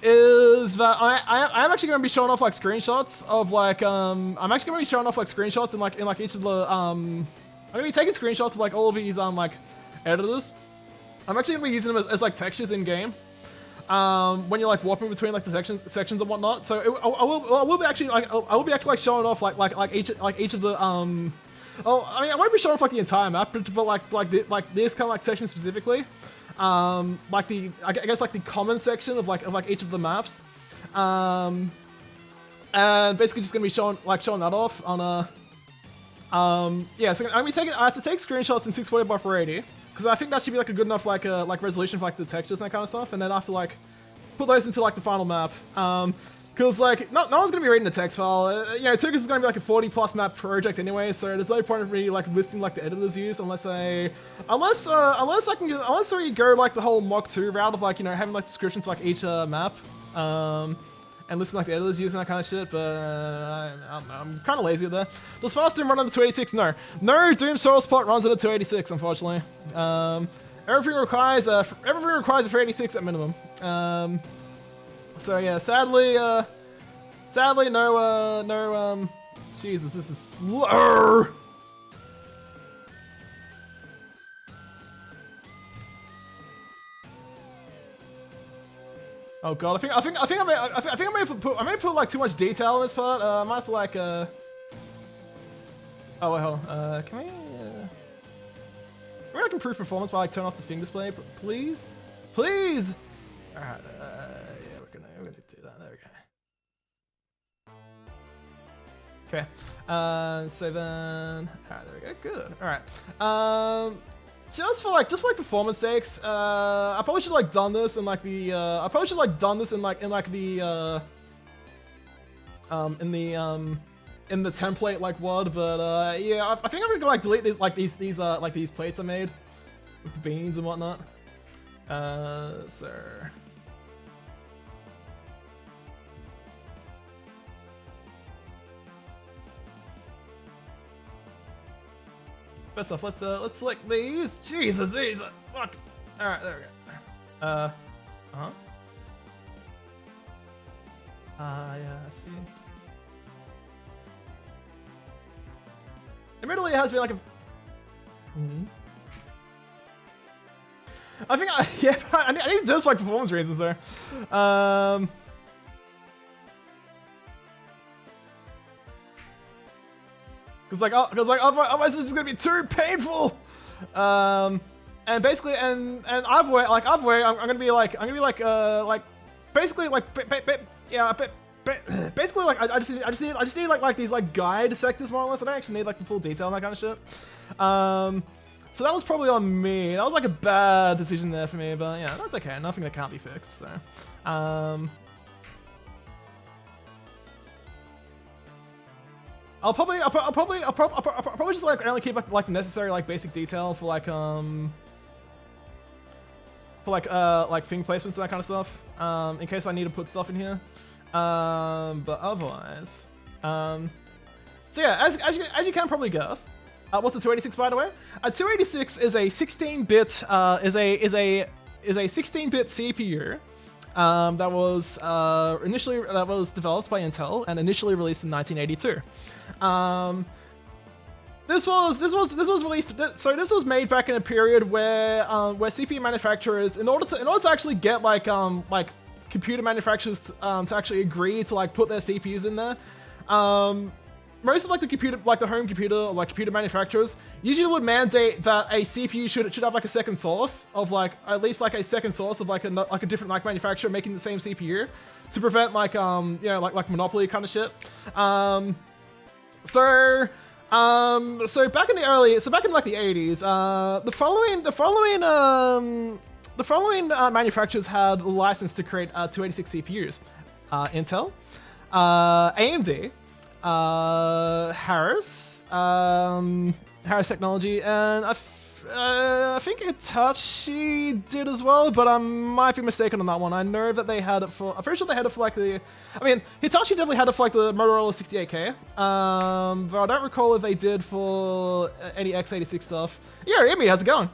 is that I'm actually gonna be showing off like screenshots of like I'm actually gonna be showing off like screenshots in like each of the I'm gonna be taking screenshots of like all of these like editors. I'm actually gonna be using them as like textures in game. When you're like warping between like the sections and whatnot. So I will be actually like showing off like each of the I mean, I won't be showing off like the entire map, but like this kind of like section specifically. Like I guess like the common section of like each of the maps. And basically just gonna be showing that off on yeah. So I have to take screenshots in 640 by 480. Because I think that should be like a good enough like resolution for like the textures and that kind of stuff, and then I have to like put those into like the final map. Because like no one's gonna be reading the text file. You know, TWOGERS is gonna be like a 40+ map project anyway, so there's no point in really like listing like the editors used unless we go like the whole Mach 2 route of like, you know, having like descriptions for like each map. And listing like the editors using that kind of shit, but I'm kind of lazy at that. Does Fast Doom run on the 286? No Doom Source Plot runs on the 286, unfortunately. Everything requires a 386 at minimum. So yeah, sadly no Jesus, this is slow. Oh god, I think I may have put like too much detail in this part. I might have to like oh wait, hold on. Can we maybe I can improve performance by like turn off the thing display, please? Please! Alright, yeah, we're gonna do that. There we go. Okay. So then alright, there we go, good. Alright. Just for performance sakes, I probably should like done this in like the in the template like WAD, but yeah, I think I'm gonna like delete these these plates I made with the beans and whatnot. So first off, let's select these. Jesus, these are fuck. All right, there we go. Yeah, I see. Admittedly, it has been like a. I think yeah, I need to do this for like performance reasons though. Cause otherwise it's just gonna be too painful. And basically, and either way, I'm gonna be like basically like basically like I just need like these like guide sectors more or less. I don't actually need like the full detail and that kind of shit. So that was probably on me. That was like a bad decision there for me, but yeah, that's okay. Nothing that can't be fixed. So. I'll probably just like only keep like the necessary like basic detail for like thing placements and that kind of stuff, in case I need to put stuff in here. But otherwise, so yeah, as you can probably guess, what's a 286 by the way? A 286 is a 16-bit is a 16-bit CPU. That was developed by Intel and initially released in 1982. This was released. So this was made back in a period where CPU manufacturers, in order to actually get like computer manufacturers to actually agree to like put their CPUs in there, most of like the computer, like the home computer, or like computer manufacturers, usually would mandate that a CPU should have like a second source of like at least like a second source of like a different like manufacturer making the same CPU to prevent like you know like monopoly kind of shit. So back in like the 80s, the following manufacturers had a license to create 286 CPUs: Intel, AMD, Harris Technology, and I think Hitachi did as well, but I might be mistaken on that one. I know that they had it for, I'm pretty sure they had it for like Hitachi definitely had it for like the Motorola 68K, but I don't recall if they did for any x86 stuff. Yeah, Amy, how's it going?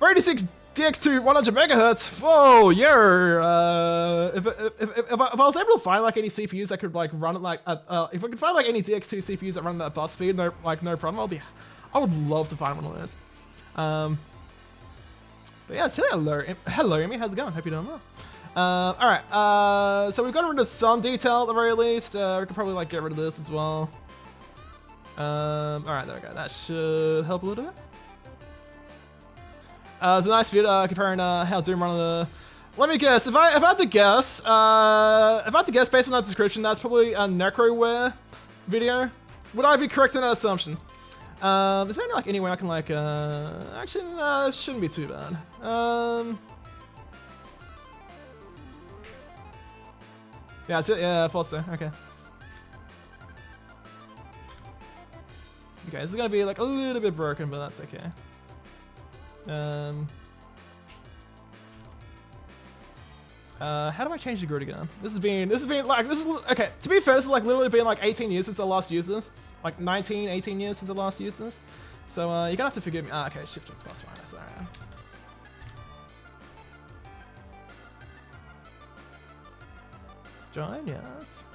86 DX2 100 megahertz. Whoa, yeah. If I was able to find like any CPUs that could like run it like if I could find like any DX2 CPUs that run that bus speed, no problem. I would love to find one of those. But yeah, hello, Amy. How's it going? Hope you're doing well. All right. So we've gotten rid of some detail at the very least. We could probably like get rid of this as well. All right, there we go. That should help a little bit. It's a nice video comparing how Doom run the. Let me guess. If I had to guess, based on that description, that's probably a Necroware video. Would I be correct in that assumption? Is there like any way I can like actually it shouldn't be too bad. Yeah, that's it. Yeah, I thought so. Okay. Okay, this is gonna be like a little bit broken, but that's okay. How do I change the grid again? This has been okay, to be fair, this has like literally been like 18 years since I last used this. Like 18 years since I last used this. So you're gonna have to forgive me. Okay, shift to plus minus, alright. Join, yes.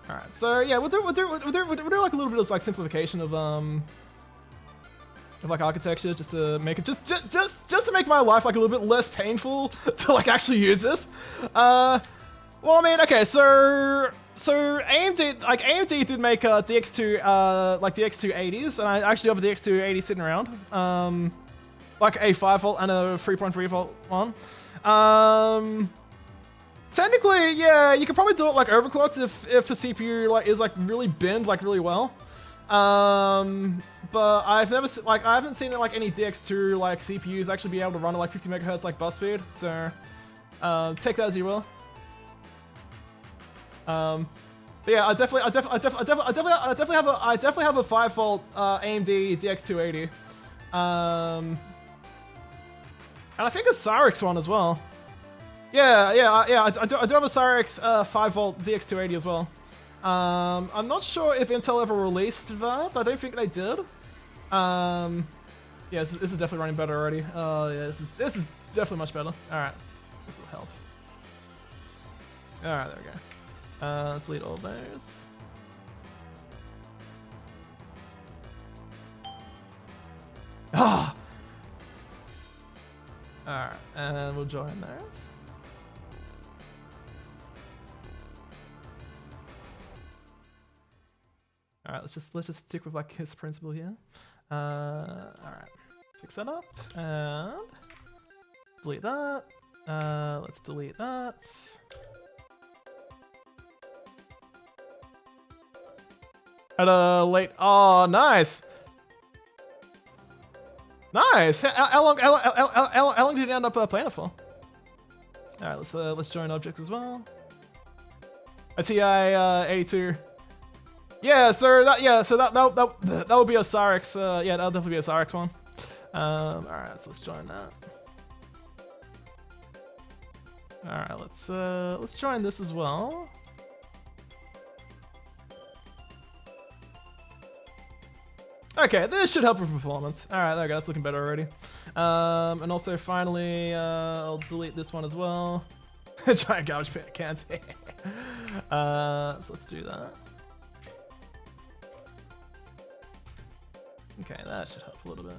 All right, so yeah, we'll do like a little bit of like simplification of like architecture just to make it just to make my life like a little bit less painful to like actually use this. Well, I mean, okay, so AMD did make DX2 like DX280s, and I actually have a DX280 sitting around, like a 5-volt and a 3.3-volt one. Technically, yeah, you could probably do it like overclocked if the CPU like is like really binned like really well. But I haven't seen like any DX2 like CPUs actually be able to run at like 50 megahertz like bus speed. So take that as you will. But yeah, I definitely have a 5-volt AMD DX280. And I think a Cyrix one as well. Yeah, I do have a Cyrix 5-volt DX280 as well. I'm not sure if Intel ever released that. I don't think they did. Yeah, this is definitely running better already. Yeah, this is definitely much better. All right, this will help. All right, there we go. Let's delete all those. Ah. All right, and we'll join those. All right, let's just stick with like his principle here. All right, fix that up and delete that. Let's delete that. At a late. Oh, nice. Nice. How long did you end up playing it for? All right, let's join objects as well. A TI 82. Yeah, so that would be a Cyrix. Yeah, that'll definitely be a Cyrix one. All right, so let's join that. All right, let's join this as well. Okay, this should help with performance. All right, there we go. That's looking better already. And also, finally, I'll delete this one as well. Giant garbage cans. So let's do that. Okay, that should help a little bit.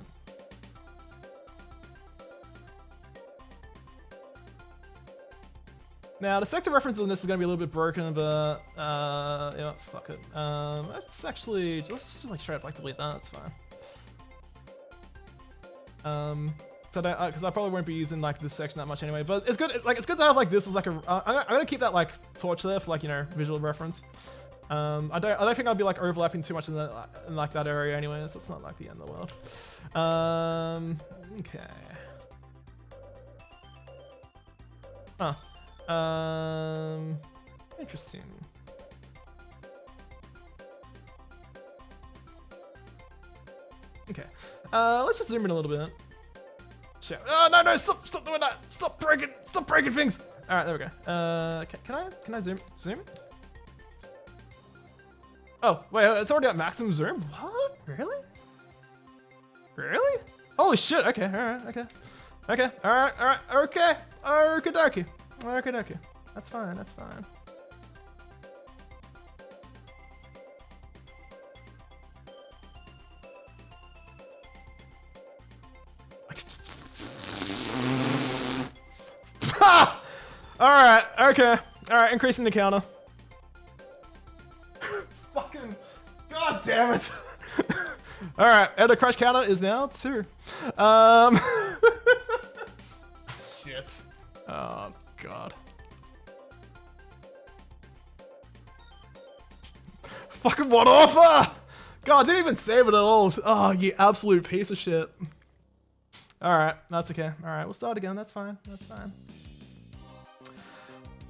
Now the sector reference on this is gonna be a little bit broken, but yeah, fuck it. Let's just like straight up like delete that. That's fine. So because I probably won't be using like this section that much anyway. But it's good. It's good to have like this as like a. I'm gonna keep that like torch there for like, you know, visual reference. I don't think I'll be like overlapping too much in like that area anyway. So it's not like the end of the world. Okay. Huh. Interesting. Okay. Let's just zoom in a little bit. Shit. Oh no, stop doing that. Stop breaking things. All right, there we go. Can I zoom? Oh, wait, it's already at maximum zoom? What? Really? Really? Holy shit, okay, alright, okay. Okay, alright, okay. Okie dokie. That's fine. Alright, okay. Alright, increasing the counter. Fucking. God damn it. Alright, and the crush counter is now 2. Shit. Oh, God. Fucking WadAuthor! God, I didn't even save it at all. Oh, you absolute piece of shit. Alright, that's okay. Alright, we'll start again. That's fine.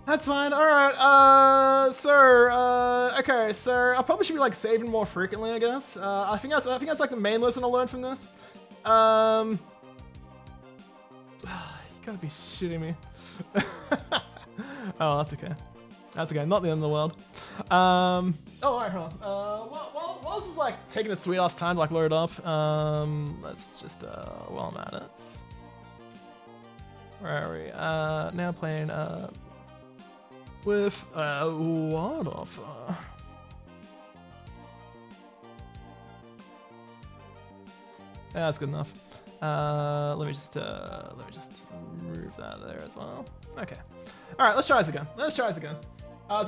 Alright, okay, so I probably should be like saving more frequently, I guess. I think that's like the main lesson I learned from this. You gotta be shitting me. Oh, that's okay. Not the end of the world. Oh, alright, hold on. While this is like taking a sweet ass time to like load up, let's just, while I'm at it. Where are we? Now playing, with WadAuthor. Yeah, that's good enough. Let me just move that there as well. Okay. All right, let's try this again. Do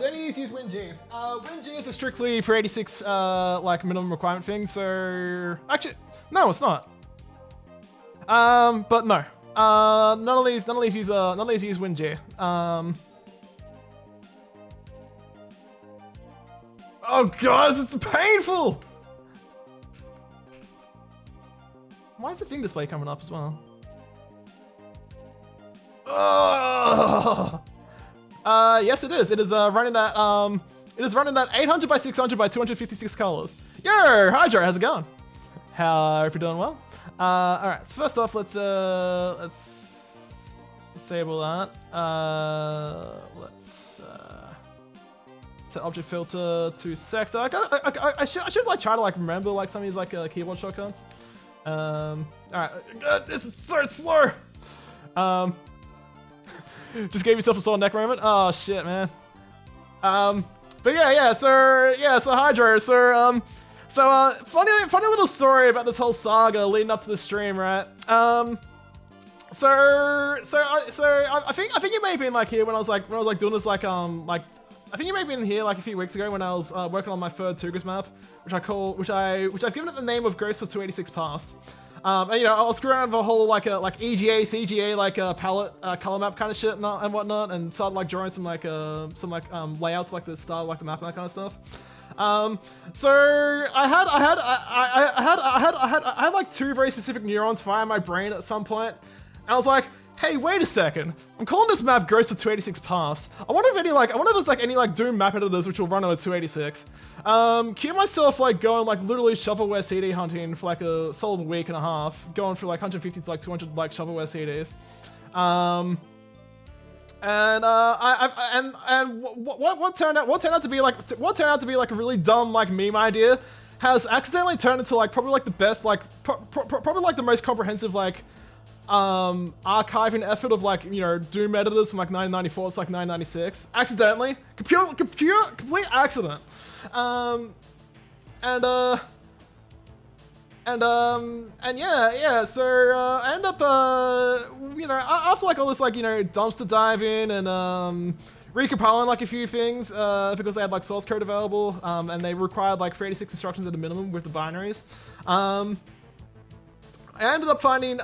any of these use WinG? WinG is a strictly for 86 like minimum requirement thing. So actually, no, it's not. But no. None of these use WinG. Oh god, this is painful! Why is the thing display coming up as well? Yes it is. It is running that 800 by 600 by 256 colors. Yo, Hydra, how's it going? Hope you're doing well. Alright, so first off let's disable that. Let's set object filter to sector. I should like try to like remember like some of these like keyboard shortcuts. Alright, this is so slow. Just gave yourself a sore neck moment. Oh shit, man. But yeah. So Hydro. So funny little story about this whole saga leading up to the stream, right? So I think you may have been like here when I was doing this like I think you may have been here like a few weeks ago when I was working on my third TWOGERS map, which I've given it the name of Ghosts of 286 Past. And you know, I was screwing around with a whole like EGA, CGA like palette color map kind of shit and whatnot, and started like drawing some layouts like the style like the map and that kind of stuff. So I had like 2 very specific neurons fire in my brain at some point, and I was like, hey, wait a second. I'm calling this map Ghost of 286 Past. I wonder if there's like any like Doom map editors which will run on a 286. Cue myself like going like literally shovelware CD hunting for like a solid week and a half, going through like 150 to like 200 like shovelware CDs. What turned out to be like a really dumb like meme idea has accidentally turned into like probably like the best like probably like the most comprehensive like archiving effort of like, you know, Doom editors from like 1994 to like 1996. Accidentally. Complete accident. And yeah, so I end up, you you know, after like all this like, you know, dumpster diving and recompiling like a few things because they had like source code available and they required like 386 instructions at a minimum with the binaries. I ended up finding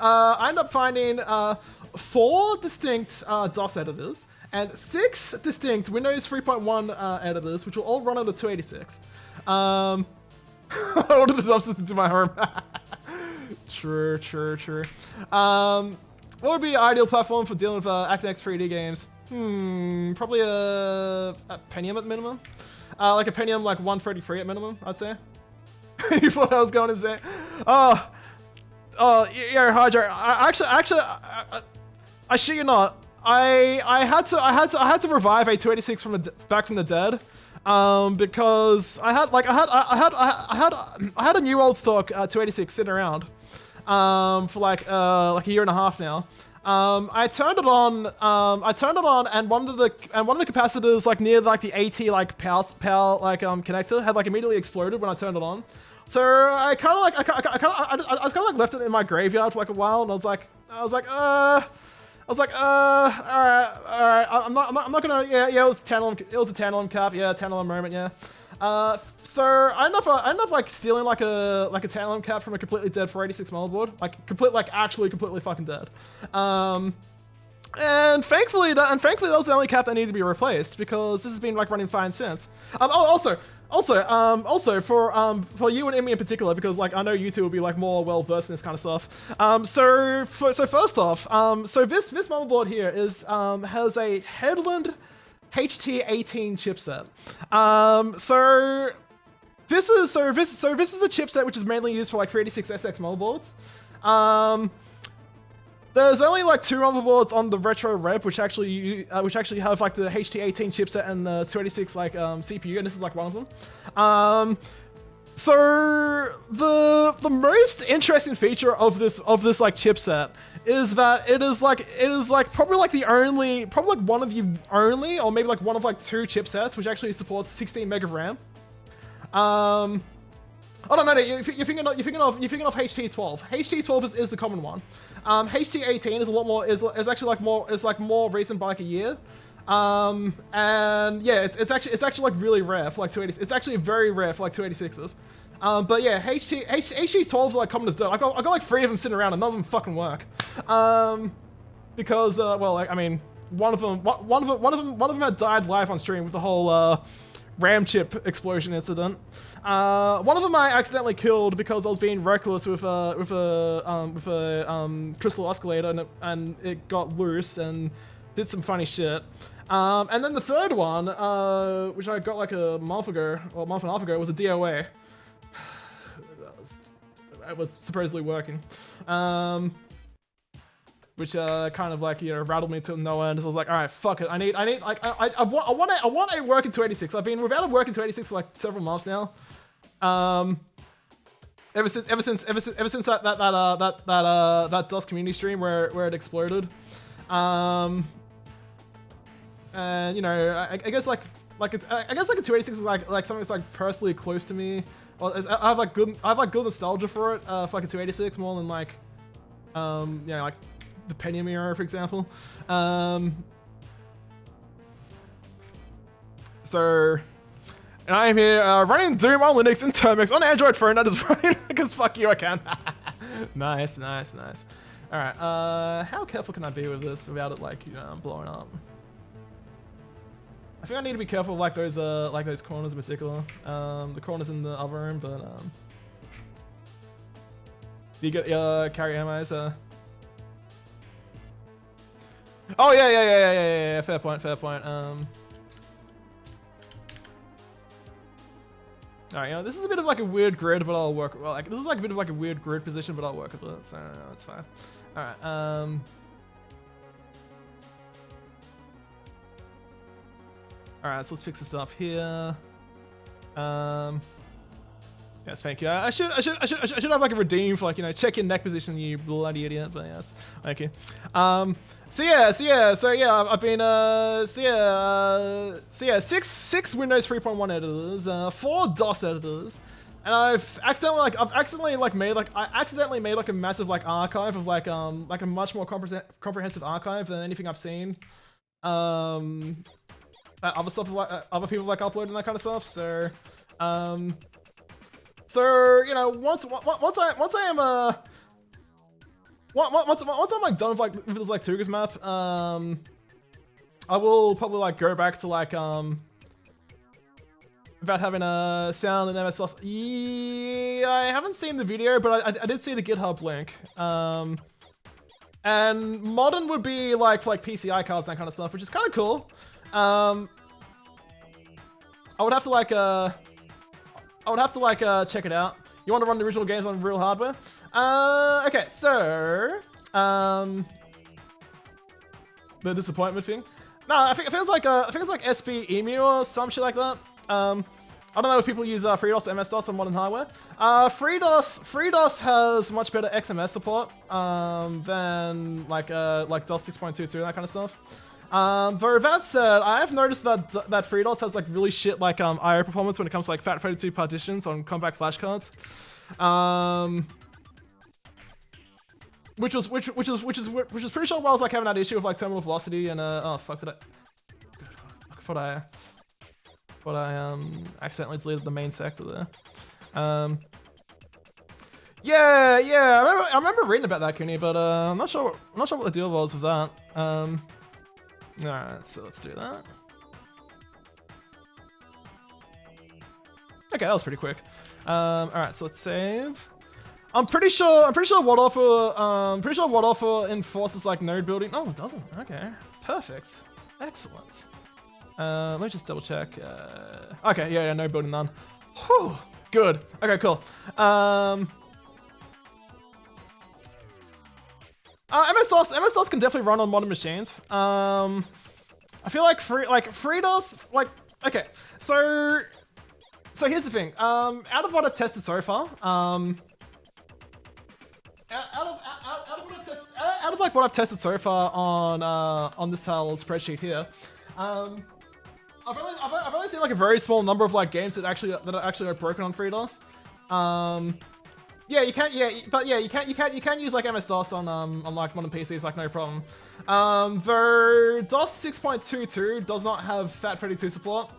4 distinct DOS editors and 6 distinct Windows 3.1 editors, which will all run under 286. I ordered the dumpsters into my home. True. What would be an ideal platform for dealing with ActX 3D games? Probably a Pentium at minimum. Like a Pentium like 133 at minimum, I'd say. You thought I was going to say? Oh, yeah, Hydra. I shit you not. I had to revive a 286 back from the dead, because I had a new old stock 286 sitting around, for like a year and a half now. I turned it on, and one of the capacitors like near like the AT like power like connector had like immediately exploded when I turned it on. So I kind of like I was kind of like left it in my graveyard for like a while, and I was like, all right, I'm not gonna, yeah, it was a tantalum cap, yeah, tantalum moment, yeah. So I ended up like stealing like a tantalum cap from a completely dead 486 motherboard, actually completely fucking dead. And thankfully that was the only cap that needed to be replaced, because this has been like running fine since. Also for you and Emmy in particular, because like I know you two will be like more well versed in this kind of stuff. So first off, so this motherboard here is has a Headland HT18 chipset. So this is a chipset which is mainly used for like 386SX motherboards. There's only like 2 motherboards on the retro rep which actually have like the HT18 chipset and the 286 like CPU, and this is like one of them. So the most interesting feature of this like chipset is that it is like probably like one of the only, or maybe like one of like 2 chipsets which actually supports 16 meg of RAM. Oh no, you're thinking of HT12. HT12 is the common one. HT18 is a lot more, is actually more recent by like a year. And yeah, it's actually like really rare for like 286. It's actually very rare for like 286s. But yeah, HT12s are like common as dirt. I got like 3 of them sitting around and none of them fucking work. Because well, like, I mean, one of them had died live on stream with the whole RAM chip explosion incident. One of them I accidentally killed because I was being reckless with a crystal oscillator, and it got loose and did some funny shit. And then the third one, which I got like a month and a half ago, was a DOA. It was supposedly working. Which kind of like, you know, rattled me to no end. So I was like, all right, fuck it. I need like I want a working 286. I've been without a working 286 for like several months now. Ever since that DOS community stream where it exploded. And you know, I guess like a 286 is like something that's like personally close to me. Well, I have like good nostalgia for it, for like a 286 more than like you know, like the Pentium era, for example. So, and I am here running Doom on Linux and Termux on Android phone. That is running because fuck you, I can. Nice. All right. How careful can I be with this without it like, you know, blowing up? I think I need to be careful of like those corners in particular. The corners in the other room, but do you get carry MIs? Oh yeah. Fair point. Alright, you know, this is a bit of like a weird grid, but I'll work. Well, like this is like a bit of like a weird grid position, but I'll work with it. So that's fine. All right. All right. So let's fix this up here. Yes, thank you. I should have like a redeem for like, you know, check your neck position, you bloody idiot. But yes, thank you. So yeah, I've been six Windows 3.1 editors, 4 DOS editors, And I've accidentally made like a massive like archive of like a much more comprehensive archive than anything I've seen. Other stuff like other people like upload and that kind of stuff. So, you know, once I'm like done with this like TWOGERS map, I will probably like go back to like about having a sound and MS-DOS. Yeah, I haven't seen the video, but I did see the GitHub link. And modern would be like for like PCI cards and that kind of stuff, which is kind of cool. I would have to like check it out. You want to run the original games on real hardware? Okay, so the disappointment thing. No, I think it feels like SP Emu or some shit like that. I don't know if people use FreeDOS or MS-DOS on modern hardware. FreeDOS has much better XMS support than like DOS 6.22 and that kind of stuff. Though that said, I have noticed that FreeDOS has like really shit like IO performance when it comes to like FAT32 partitions on compact flash cards. Which is pretty sure I was like having that issue with like terminal velocity and oh fuck, did I thought I accidentally deleted the main sector there. Yeah, I remember reading about that, Cooney, but I'm not sure what the deal was with that. Alright, so let's do that. Okay, that was pretty quick. Alright, so let's save. I'm pretty sure WadAuthor enforces like node building. Oh, it doesn't. Okay, perfect, excellent. Let me just double check. Okay, yeah, no building none. Whew, good. Okay, cool. MS-DOS can definitely run on modern machines. I feel like FreeDOS, like, okay, so here's the thing. Out of what I've tested so far, out of like what I've tested so far on this whole spreadsheet here, I've only seen like a very small number of like games that are actually like broken on FreeDOS. Yeah, you can use like MS-DOS on like modern PCs, like no problem. Though DOS 6.22 does not have FAT32 support.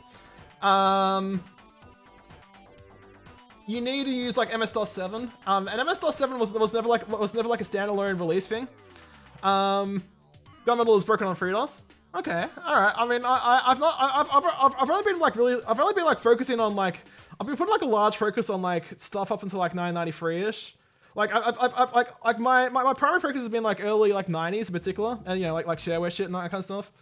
You need to use like MS-DOS 7. And MS-DOS 7 was never like a standalone release thing. Gunmetal is broken on FreeDOS. Okay, all right. I mean, I've only been like focusing on like, I've been putting like a large focus on like stuff up until like 993-ish. Like my primary focus has been like early like 90s in particular, and you know like shareware shit and that kind of stuff.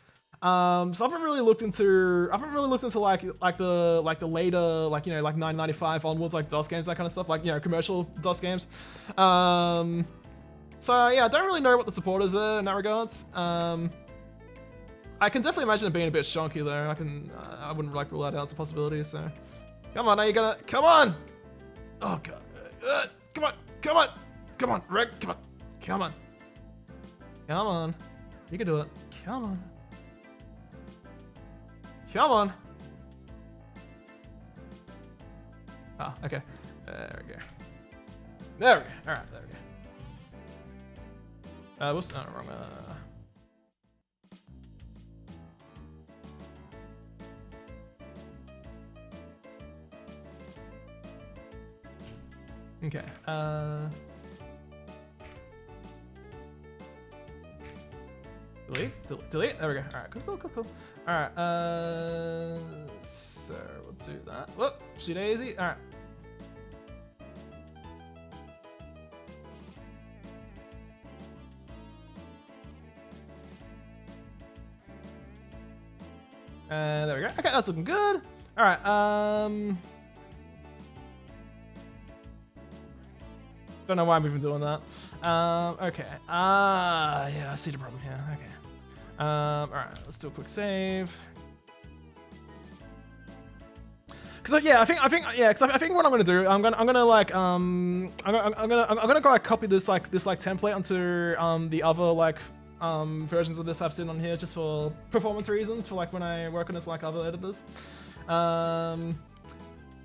So I haven't really looked into like the later like, you know, like 995 onwards like DOS games, that kind of stuff, like, you know, commercial DOS games. So yeah, I don't really know what the support is there in that regards. I can definitely imagine it being a bit shonky though. I wouldn't like rule that out as a possibility. So, come on, are you gonna? Come on! Oh god! Come on, Rick! Come on! You can do it! Come on! Ah, okay. There we go. All right, there we go. Whoops! No, wrong. Okay, delete, there we go. Alright, cool. Alright, so we'll do that. Whoop, she daisy, alright. And there we go. Okay, that's looking good. Alright, don't know why I'm even doing that. Okay. Yeah, I see the problem here. Okay. All right, let's do a quick save. Cause yeah, I think what I'm gonna do, I'm gonna like copy this template onto the other like versions of this I've seen on here just for performance reasons, for like when I work on this like other editors.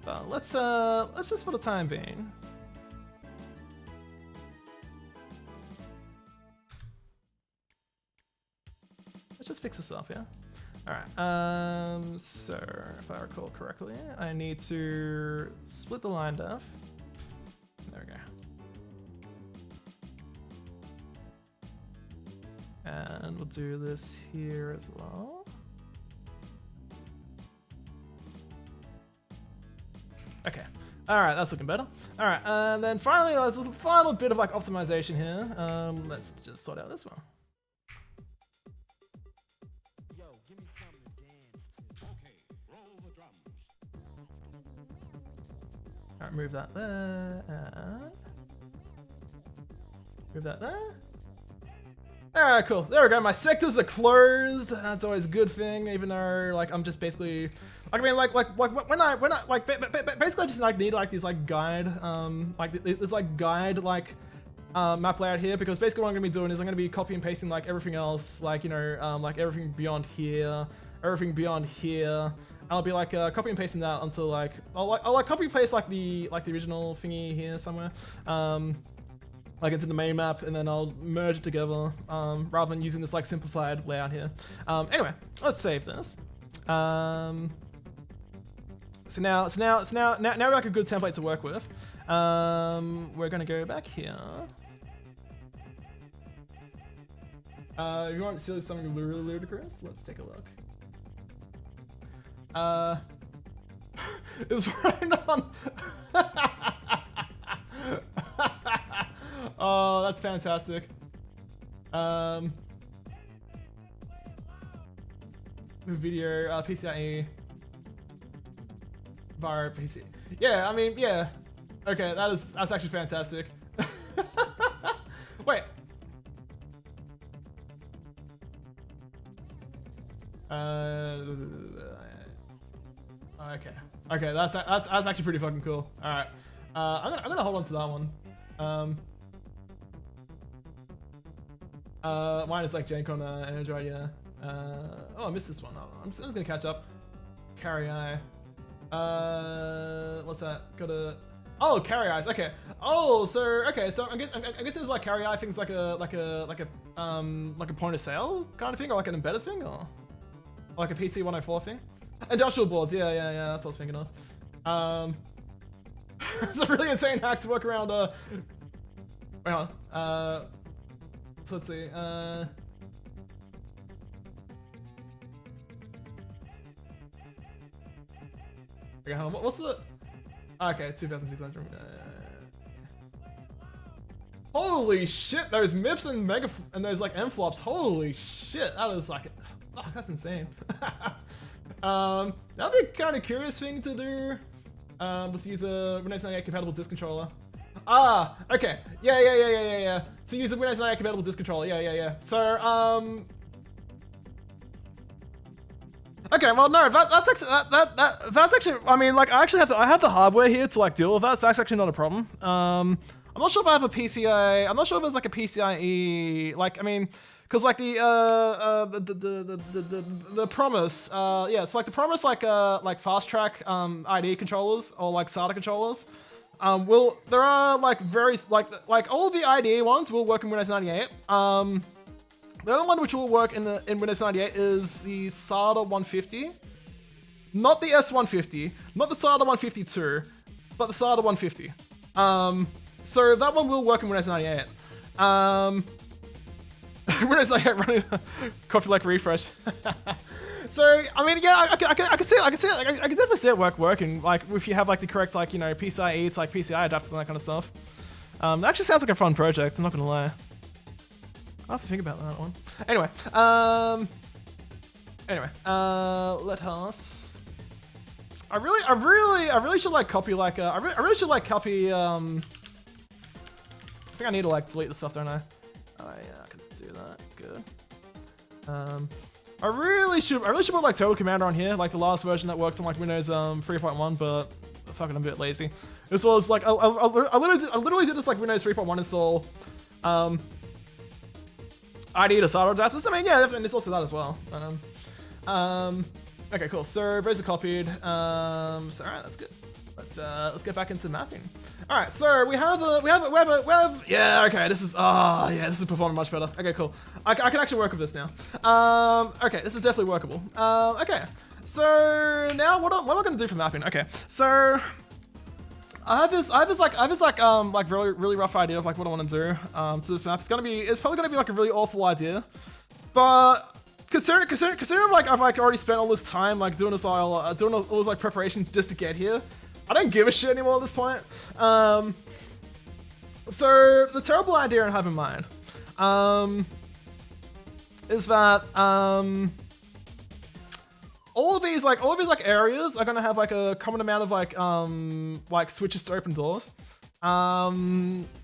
But let's just for the time being. Let's just fix this up, yeah? Alright, so if I recall correctly, I need to split the line def. There we go. And we'll do this here as well. Okay. Alright, that's looking better. Alright, and then finally, there's a final bit of like optimization here. Let's just sort out this one. Alright, move that there, and move that there. Alright, cool. There we go. My sectors are closed. That's always a good thing, even though like I'm just basically like I mean like when I like basically I just like need like these like guide like this like guide like map layout here, because basically what I'm gonna be doing is I'm gonna be copy and pasting like everything else, like you know like everything beyond here, everything beyond here. I'll be like copy and pasting that until like I'll like copy and paste like the original thingy here somewhere, like into the main map, and then I'll merge it together rather than using this like simplified layout here. Anyway, let's save this. So now we have like a good template to work with. We're gonna go back here. If you want to see something really ludicrous, let's take a look. It's right on. Oh, that's fantastic. Video, PCIe, via PC. Yeah, I mean, yeah. Okay, that's actually fantastic. Wait. Okay, that's actually pretty fucking cool. All right, I'm gonna hold on to that one. Mine is like Jank on Android, yeah. Oh, I missed this one. I'm just gonna catch up. Carry eye. What's that? Oh, carry eyes. Okay. Oh, so I guess there's like carry eye things like a point of sale kind of thing, or like an embedded thing, or like a PC 104 thing. Industrial boards. Yeah. That's what I was thinking of. It's a really insane hack to work around. Wait on. So let's see. Okay, hold on. What's the? Okay, 2,600. Holy shit! Those MIPS and those like M flops. Holy shit! That is like, oh, that's insane. That'd be a kind of curious thing to do. Let's use a Windows 98 compatible disk controller. Ah, okay. Yeah. To use a Windows 98 compatible disk controller. Yeah. So, okay, well, no, that's actually. I mean, like, I have the hardware here to like deal with that. So that's actually not a problem. I'm not sure if I have a PCI. I'm not sure if there's like a PCIe. Like, I mean, because like the Promise. Yeah, it's like the Promise like fast track IDE controllers or like SATA controllers. There are like various like all of the IDE ones will work in Windows 98. The only one which will work in Windows 98 is the SATA 150, not the S150, not the SATA 152, but the SATA 150. So that one will work in Windows 98. Windows 98 running coffee like refresh. So I mean, yeah, I can see it. I can definitely see it working. Like if you have like the correct like PCIe to like PCI adapters and that kind of stuff. That actually sounds like a fun project. I'm not gonna lie. I'll have to think about that one. Anyway, let us. I really should like copy like I really should like copy. I think I need to like delete the stuff, don't I? Oh yeah, I can do that. Good. I really should put like Total Commander on here, like the last version that works on like Windows 3.1, but fucking I'm a bit lazy. This was like I literally did this like Windows 3.1 install. IDE to SATA adapters. I mean, yeah, definitely this also that as well. Okay, cool. So those are copied. So alright, that's good. let's get back into mapping. All right, so we have yeah, okay, this is performing much better. Okay, cool. I can actually work with this now. Okay, this is definitely workable. Okay, so now what am I gonna do for mapping? Okay, so I have this really rough idea of like what I want to do to this map. It's probably gonna be like a really awful idea, but considering like I've like already spent all this time like doing all this like preparations just to get here, I don't give a shit anymore at this point. So the terrible idea I have in mind is that all of these areas are gonna have like a common amount of like switches to open doors. I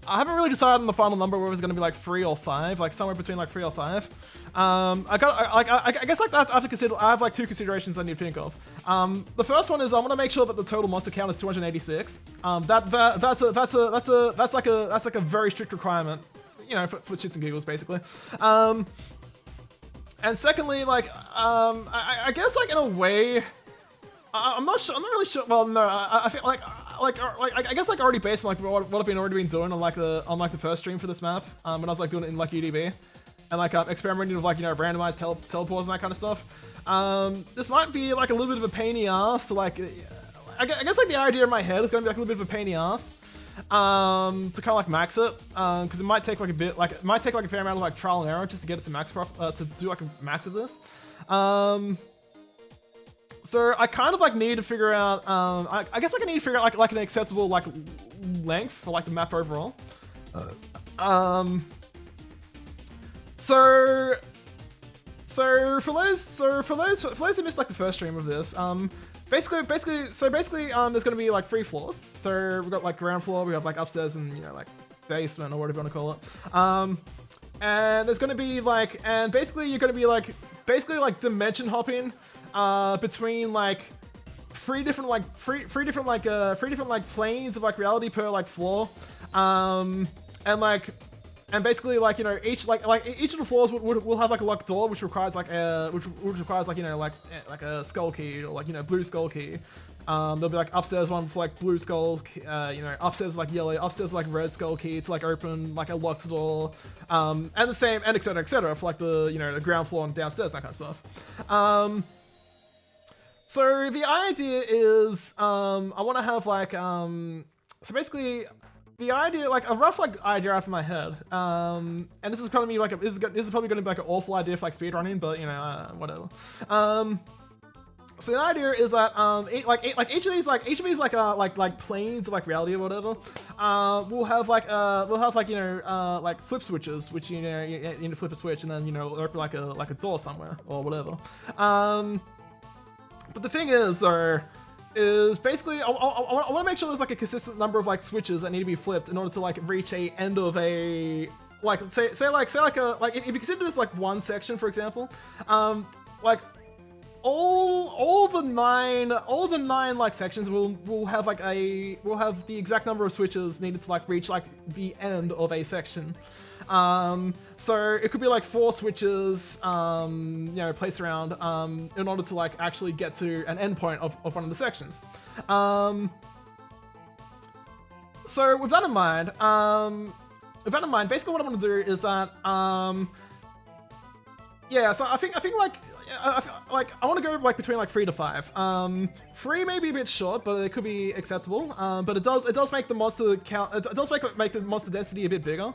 haven't really decided on the final number whether it's gonna be like 3 or 5, like somewhere between like 3 or 5. I guess like I have to consider. I have like 2 considerations I need to think of. The first one is I want to make sure that the total monster count is 286. That's like a very strict requirement, you know, for shits and giggles basically. And secondly, like I guess like in a way, I'm not really sure. Well, no, I feel like I guess like already based on like what I've already been doing on the first stream for this map, when I was like doing it in like UDB, and like experimenting with like, you know, randomized teleports and that kind of stuff. This might be like a little bit of a pain in the ass to like. I guess like the idea in my head is going to be like a little bit of a pain in the ass to kind of like max it, because it might take like a fair amount of like trial and error just to get it to max to do like a max of this. So I kind of like need to figure out. I guess like I need to figure out like an acceptable like length for like the map overall. So for those who missed like the first stream of this, basically there's gonna be like 3 floors. So we've got like ground floor, we have like upstairs, and, you know, like basement or whatever you want to call it. And there's gonna be like, and basically you're gonna be like dimension hopping between like three different planes of like reality per like floor, and basically like, you know, each of the floors will have like a locked door which requires like you know like a skull key, or like, you know, blue skull key. There'll be like upstairs one for like blue skull, you know, upstairs like yellow, upstairs like red skull key to like open like a locked door, and the same, and etc for like the, you know, the ground floor and downstairs, that kind of stuff. So the idea is I want to have like so basically the idea, like a rough like idea out of my head, and this is probably like this is probably going to be like an awful idea for like speedrunning, but, you know, whatever. So the idea is that each of these planes of like reality or whatever, we'll have you know like flip switches, which, you know, you need to flip a switch and then, you know, open like a door somewhere or whatever. But the thing is basically I want to make sure there's like a consistent number of like switches that need to be flipped in order to like reach a end of a, like say if you consider this like one section, for example, like all the nine like sections will have the exact number of switches needed to like reach like the end of a section. So it could be like 4 switches, you know, placed around, in order to like actually get to an endpoint of one of the sections. So with that in mind, basically what I want to do is that, yeah, so I think like I want to go like between like 3 to 5. 3 may be a bit short, but it could be acceptable. But it does make the monster count. It does make the monster density a bit bigger.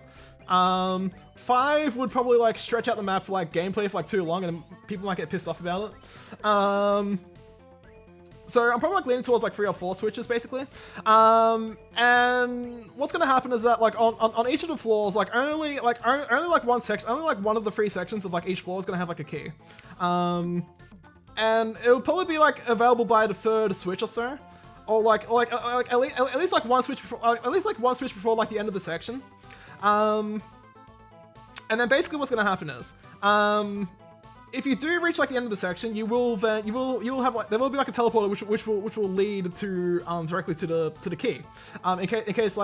5 would probably like stretch out the map for like gameplay for like too long, and people might get pissed off about it. So I'm probably like leaning towards like 3 or 4 switches basically. And what's gonna happen is that like on each of the floors, like only one section, only like one of the 3 sections of like each floor is gonna have like a key. And it'll probably be like available by the 3rd switch or so, or at least like one switch before like the end of the section. And then basically what's gonna happen is, if you do reach like the end of the section, you will have like, there will be like a teleporter which will lead to directly to the key, in case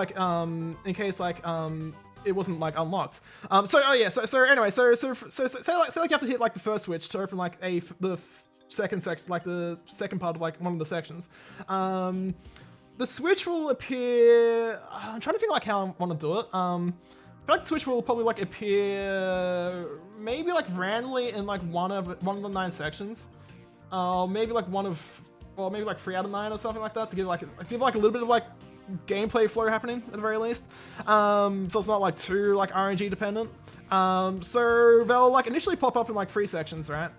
it wasn't like unlocked. So anyway, so say like you have to hit like the first switch to open like the second section, like the second part of like one of the sections. the switch will appear. I'm trying to think like how I want to do it. I feel like the switch will probably like appear maybe like randomly in like one of the 9 sections. Maybe like maybe like 3 out of 9 or something like that to give like a little bit of like gameplay flow happening at the very least. So it's not like too like RNG dependent. So they'll like initially pop up in like 3 sections, right?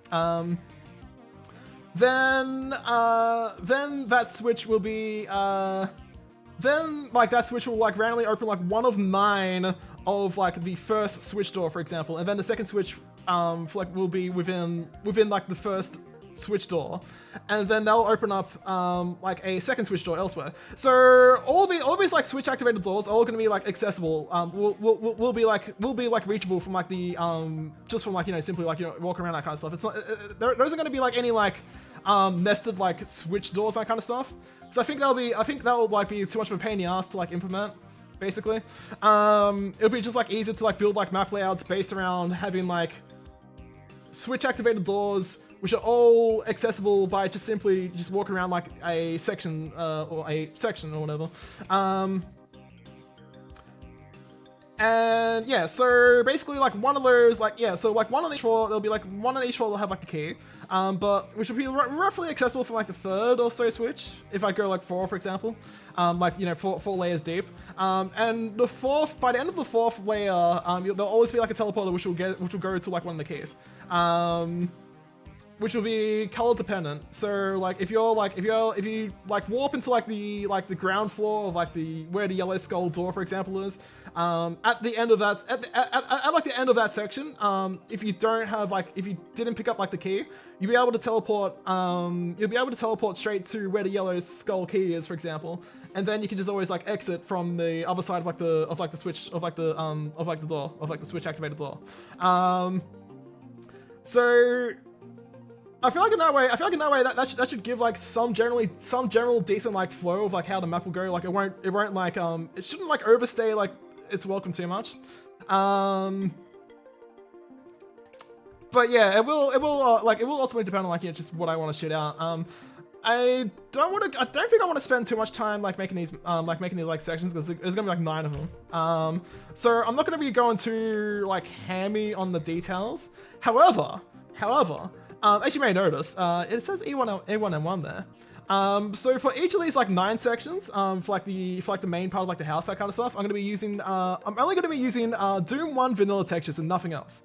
Then that switch will be then like that switch will like randomly open like one of 9 of like the first switch door, for example, and then the second switch will be within like the first switch door, and then they'll open up like a second switch door elsewhere. So all these like switch activated doors are all going to be like accessible. Will be like reachable from like the just from like, you know, simply like, you know, walking around, that kind of stuff. It's not there isn't going to be like any like nested like switch doors, that kind of stuff. So I think that will like be too much of a pain in the ass to like implement. Basically, it'll be just like easier to like build like map layouts based around having like switch activated doors, which are all accessible by just simply walking around like a section or whatever. And yeah, so basically like one of those, like, yeah, so like one on each floor, there'll be like one on each floor will have like a key, but which will be roughly accessible from like the 3rd or so switch, if I go like 4, for example, like, you know, 4 layers deep. And the 4th, by the end of the 4th layer, there'll always be like a teleporter which will go to like one of the keys. Which will be color dependent. So like if you like warp into like the ground floor of like where the yellow skull door, for example, is, at the end of that at like the end of that section, if you didn't pick up like the key, you'll be able to teleport straight to where the yellow skull key is, for example, and then you can just always like exit from the other side of the switch of the switch activated door. So I feel like in that way that should give like some general decent like flow of like how the map will go. Like it won't like it shouldn't like overstay like its welcome too much. But yeah, it will ultimately depend on like, you know, just what I want to shit out. I don't think I want to spend too much time like making these like sections, because there's gonna be like 9 of them. So I'm not gonna be going too like hammy on the details. However, as you may notice, it says E1.11.1 there. So for each of these like 9 sections, for like the main part of like the house, that kind of stuff, I'm only gonna be using Doom 1 vanilla textures and nothing else.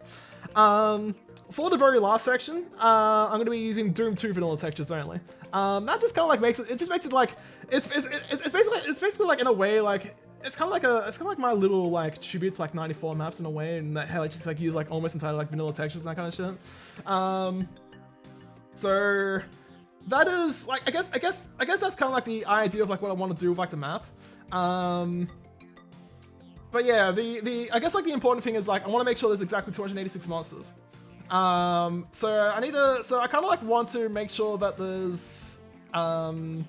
For the very last section, I'm gonna be using Doom 2 vanilla textures only. That just kind of like makes it like it's basically like, in a way, like it's kind of like my little like tribute to like 94 maps in a way, and that how I just like use like almost entirely like vanilla textures and that kind of shit. So that is like, I guess that's kind of like the idea of like what I want to do with like the map. But yeah, I guess like the important thing is like I want to make sure there's exactly 286 monsters. So I kind of like want to make sure that there's and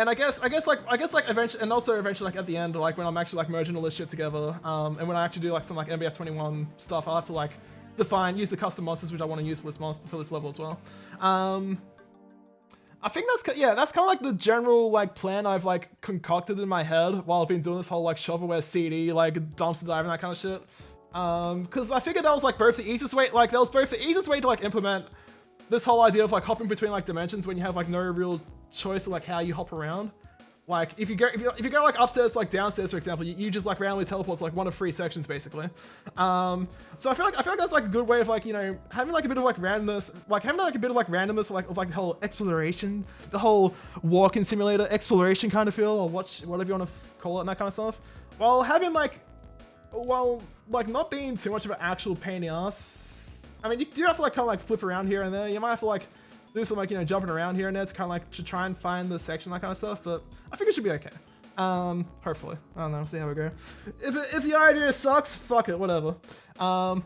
I guess eventually, and also eventually like at the end, like when I'm actually like merging all this shit together, and when I actually do like some like MBF 21 stuff, I'll have to like use the custom monsters which I want to use for this level as well. I think that's kind of like the general like plan I've like concocted in my head while I've been doing this whole like shovelware CD like dumpster dive and that kind of shit. Because I figured that was both the easiest way to like implement this whole idea of like hopping between like dimensions when you have like no real choice of like how you hop around. Like if you go like upstairs to like downstairs, for example, you just like randomly teleport to like one of 3 sections basically. So I feel like that's like a good way of like, you know, having like a bit of like randomness, of like the whole exploration, the whole walking simulator exploration kind of feel, or whatever you want to call it, and that kind of stuff, while not being too much of an actual pain in the ass. I mean, you do have to like kind of like flip around here and there. You might have to like do some like, you know, jumping around here and there to kind of like to try and find the section, that kind of stuff, but I think it should be okay. Hopefully. I don't know, see how we go. If the idea sucks, fuck it, whatever. Alright,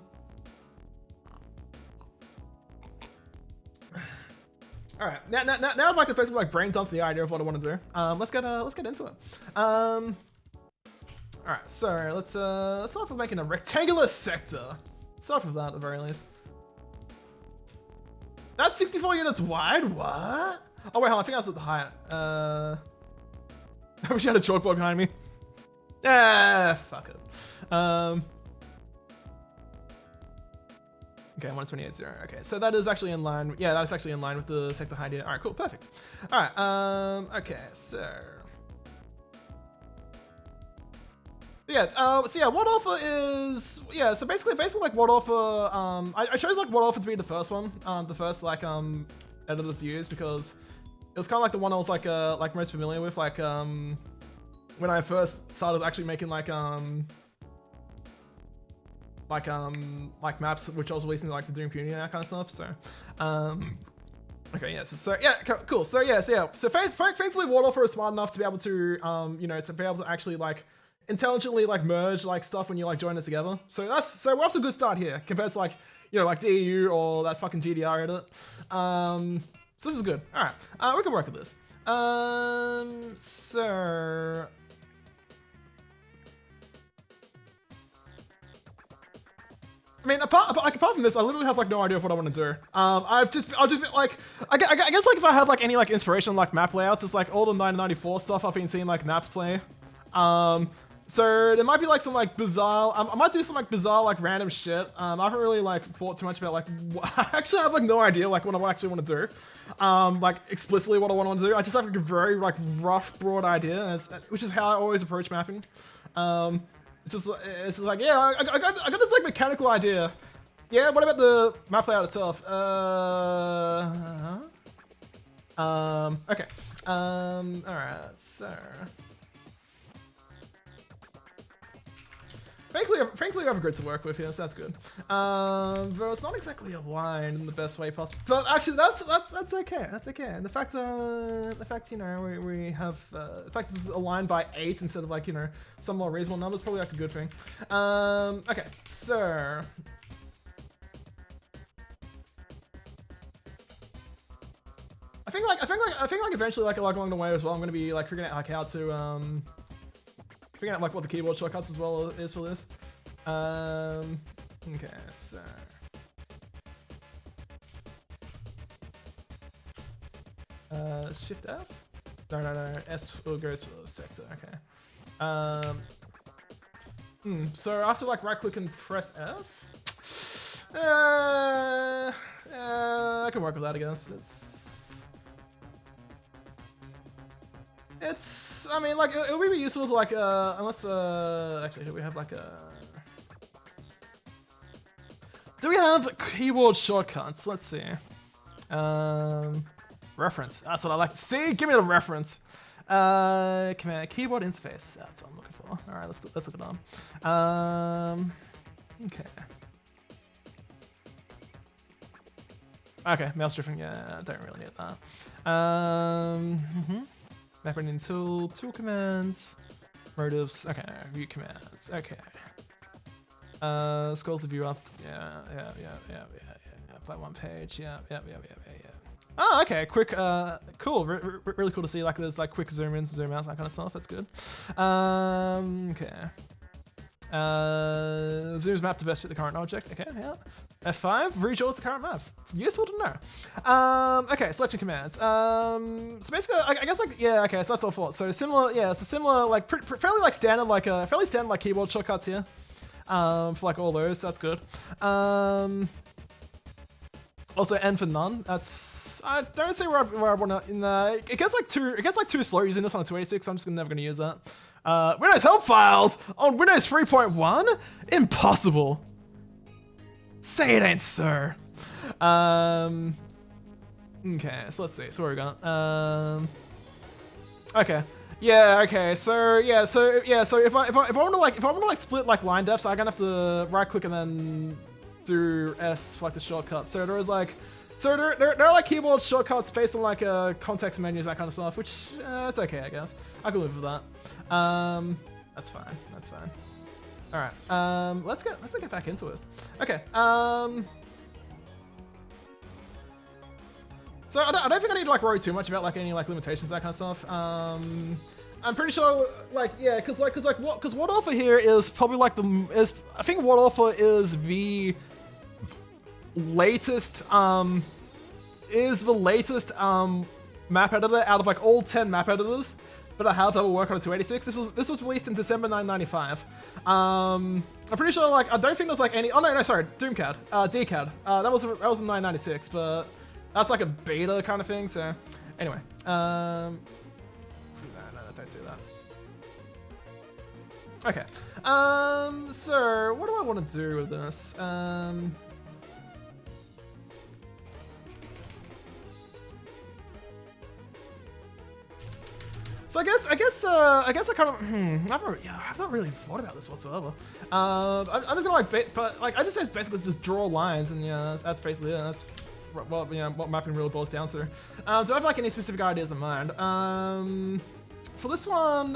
now I'd like to first like brain dump the idea of what I want to do. Let's get into it. Alright, so let's start with making a rectangular sector. Start with that at the very least. That's 64 units wide? What? Oh wait, hold on, I think I was at the height. I wish you had a chalkboard behind me. Ah, fuck it. Okay, 128.0. Okay, so that is actually in line. Yeah, that's actually in line with the sector height here. All right, cool, perfect. All right. Okay, so. Yeah, WadAuthor is, yeah, so basically like WadAuthor, I chose like WadAuthor to be the first one, the first like, editor to use because it was kind of like the one I was like most familiar with, like, when I first started actually making like maps, which I was releasing like the Doom community and that kind of stuff, so, okay, yeah, so yeah, cool, so thankfully WadAuthor is smart enough to be able to, you know, to be able to actually like, intelligently like merge like stuff when you like join it together. So we're off to a good start here compared to like, you know, like DEU or that fucking GDR edit. So this is good. All right, we can work with this. So I mean, apart from this, I literally have like no idea of what I want to do. I'll just be like, I guess like if I have like any like inspiration like map layouts, it's like all the 1994 stuff I've been seeing like maps play. So there might be like some like bizarre, I might do some like bizarre like random shit. I haven't really like thought too much about like, actually I have like no idea like what I actually want to do. Like explicitly what I want to do. I just have like a very like rough, broad idea, which is how I always approach mapping. It's just like, yeah, I got this like mechanical idea. Yeah, what about the map layout itself? Okay. Alright, so. Frankly, we have a grid to work with here, so that's good. Though it's not exactly aligned in the best way possible. But actually, that's okay. That's okay. And the fact, you know, we have the fact it's aligned by 8 instead of like, you know, some more reasonable numbers, probably like a good thing. Okay, so. I think eventually like along the way as well, I'm gonna be like figuring out like how to figuring out like what the keyboard shortcuts as well is for this. Okay, so Shift S? No. S goes for the sector. Okay. So after like right click and press S, I can work with that, I guess. I mean, like, it would be useful to, like, unless, actually, do we have, like, do we have keyboard shortcuts? Let's see. Reference. That's what I like to see. Give me the reference. Command, keyboard interface. That's what I'm looking for. All right, let's look it up. Okay. Okay, mouse drifting. Yeah, I don't really need that. Macro tool commands, motives, okay, view commands, okay. Scrolls the view up, yeah. By one page, yeah. Oh, okay, quick, cool, really cool to see, like, there's, like, quick zoom ins, zoom outs, that kind of stuff, that's good. Okay. Zooms map to best fit the current object, okay, yeah. F5 redraws the current map. Useful to know. Okay, selection commands. So basically, I guess like, yeah, okay, so that's all for it. So similar, yeah, so similar, like fairly like standard, like fairly standard like keyboard shortcuts here. For like all those, so that's good. Also N for none. That's, I don't see where I wanna, it gets like too slow using this on a 286, so I'm just never gonna use that. Windows help files on Windows 3.1? Impossible. Say it ain't, sir. Okay, so let's see. So where we got? Okay. Yeah. Okay. So yeah. So if I want to like split like line depths, I'm gonna have to right click and then do S for like the shortcut. So there are like keyboard shortcuts based on like context menus, that kind of stuff, which it's okay, I guess. I can live with that. That's fine. That's fine. All right, let's get back into this. Okay, so I don't think I need to like worry too much about like any like limitations, that kind of stuff. I'm pretty sure, like, yeah, because WadAuthor here is probably like I think WadAuthor is the latest map editor out of like all 10 map editors that I have that will work on a 286. This was released in December 1995. I'm pretty sure like I don't think there's like any. Oh no, sorry, Doomcad, DCAD. That was in 1996, but that's like a beta kind of thing. So anyway, no, don't do that. Okay. So what do I want to do with this? So I guess I kind of I've not really thought about this whatsoever. I'm just gonna I just basically just draw lines, and yeah, that's basically it. That's what mapping really boils down to. Do I have like any specific ideas in mind? For this one,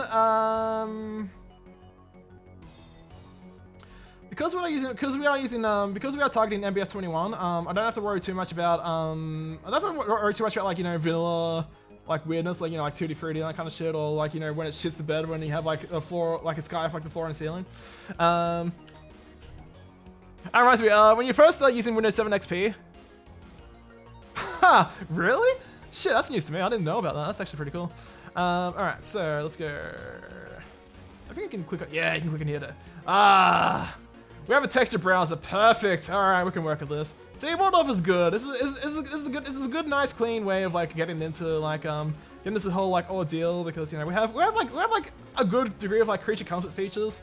because we are targeting MBF 21, I don't have to worry too much about like vanilla like weirdness, like like 2D, 3D, that kind of shit, or like when it shits the bed when you have like a floor, like a sky off like the floor and ceiling. That reminds me, when you first start using Windows 7 XP. Ha! Really? Shit, that's news to me. I didn't know about that. That's actually pretty cool. All right, so let's go. I think I can click on. Yeah, you can click on here. We have a texture browser. Perfect. All right, we can work with this. See, WadAuthor is good. This is a good, nice, clean way of like getting into like getting this whole like ordeal, because we have like a good degree of like creature comfort features.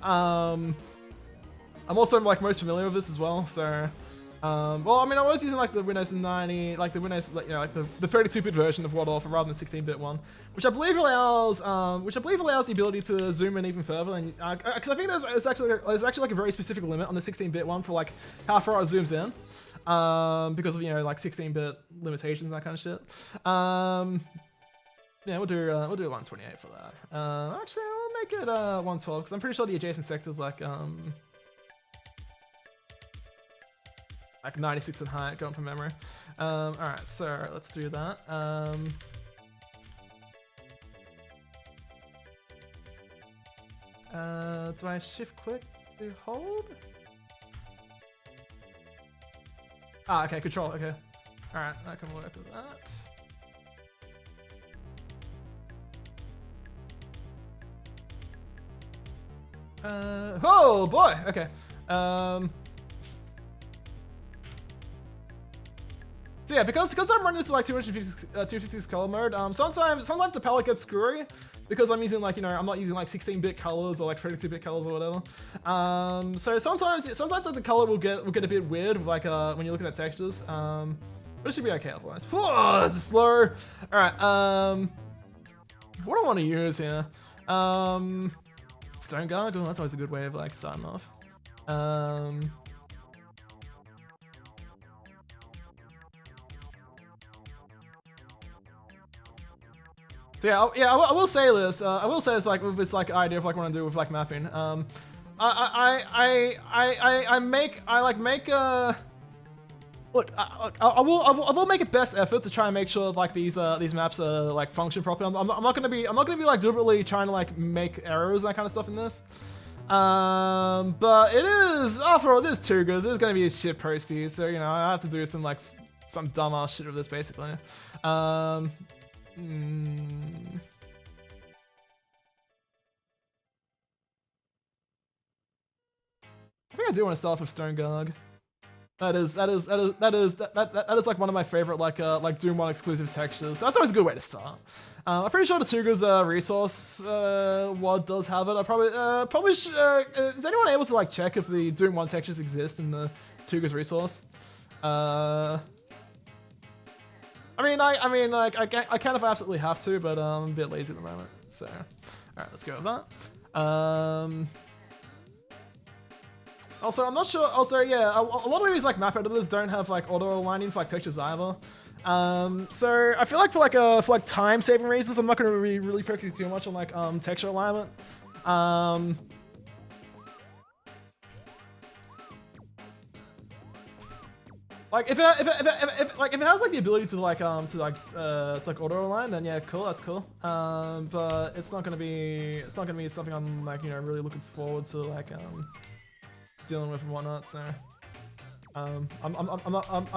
I'm also like most familiar with this as well. So, well, I mean, I was using like the Windows 90, like the Windows, like the 32-bit version of WadAuthor rather than 16-bit one, which I believe allows the ability to zoom in even further. And because I think there's actually like a very specific limit on the 16-bit one for like how far it zooms in, because of like 16-bit limitations and that kind of shit. Yeah, we'll do 128 for that. Actually, I'll make it 112 because I'm pretty sure the adjacent sector's like 96 in height, going from memory. All right, so let's do that. Do I shift click to hold? Ah, okay, control, okay. All right, I can work with that. Oh boy, okay. So yeah, because I'm running this like 256 color mode, sometimes the palette gets screwy because I'm using like I'm not using like 16-bit colors or like 32-bit colors or whatever. So sometimes like the color will get a bit weird with, like when you're looking at textures. But it should be okay otherwise. Whoa, this is slow. All right. What do I want to use here? Stone Gargoyle. That's always a good way of like starting off. So yeah, I will say this. I will say this like with this like idea of like what I do with like mapping. Look, I will make a best effort to try and make sure like these maps like function properly. I'm not gonna be like deliberately trying to like make errors and that kind of stuff in this. But it is, after all, this TWOGERS. There's gonna be a shit postie, so I have to do some dumbass shit with this basically. I think I do want to start off with Stone Garg. That is like one of my favorite like Doom 1 exclusive textures. So that's always a good way to start. I'm pretty sure the TWOGERS resource WAD does have it. I probably is anyone able to like check if the Doom 1 textures exist in the TWOGERS resource? I mean, I kind of absolutely have to, but I'm a bit lazy at the moment. So, all right, let's go with that. Also, I'm not sure. Also, yeah, a lot of these like map editors don't have like auto aligning for like textures either. So I feel like for like time saving reasons, I'm not going to be really focusing too much on like texture alignment. Like if it has like the ability to like auto align, then yeah, cool, that's cool. But it's not gonna be something I'm like really looking forward to like dealing with and whatnot. So I'm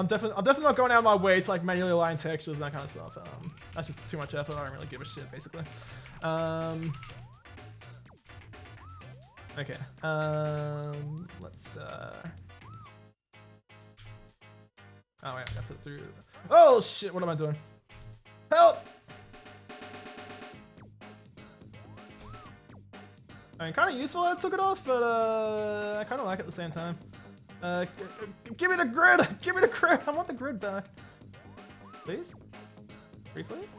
definitely not going out of my way to like manually align textures and that kind of stuff. That's just too much effort. I don't really give a shit, basically. Okay. Let's. Oh wait, I have to through. Oh shit! What am I doing? Help! I mean, kind of useful I took it off, but I kind of like it at the same time. Give me the grid! Give me the grid! I want the grid back. Please? Free, please?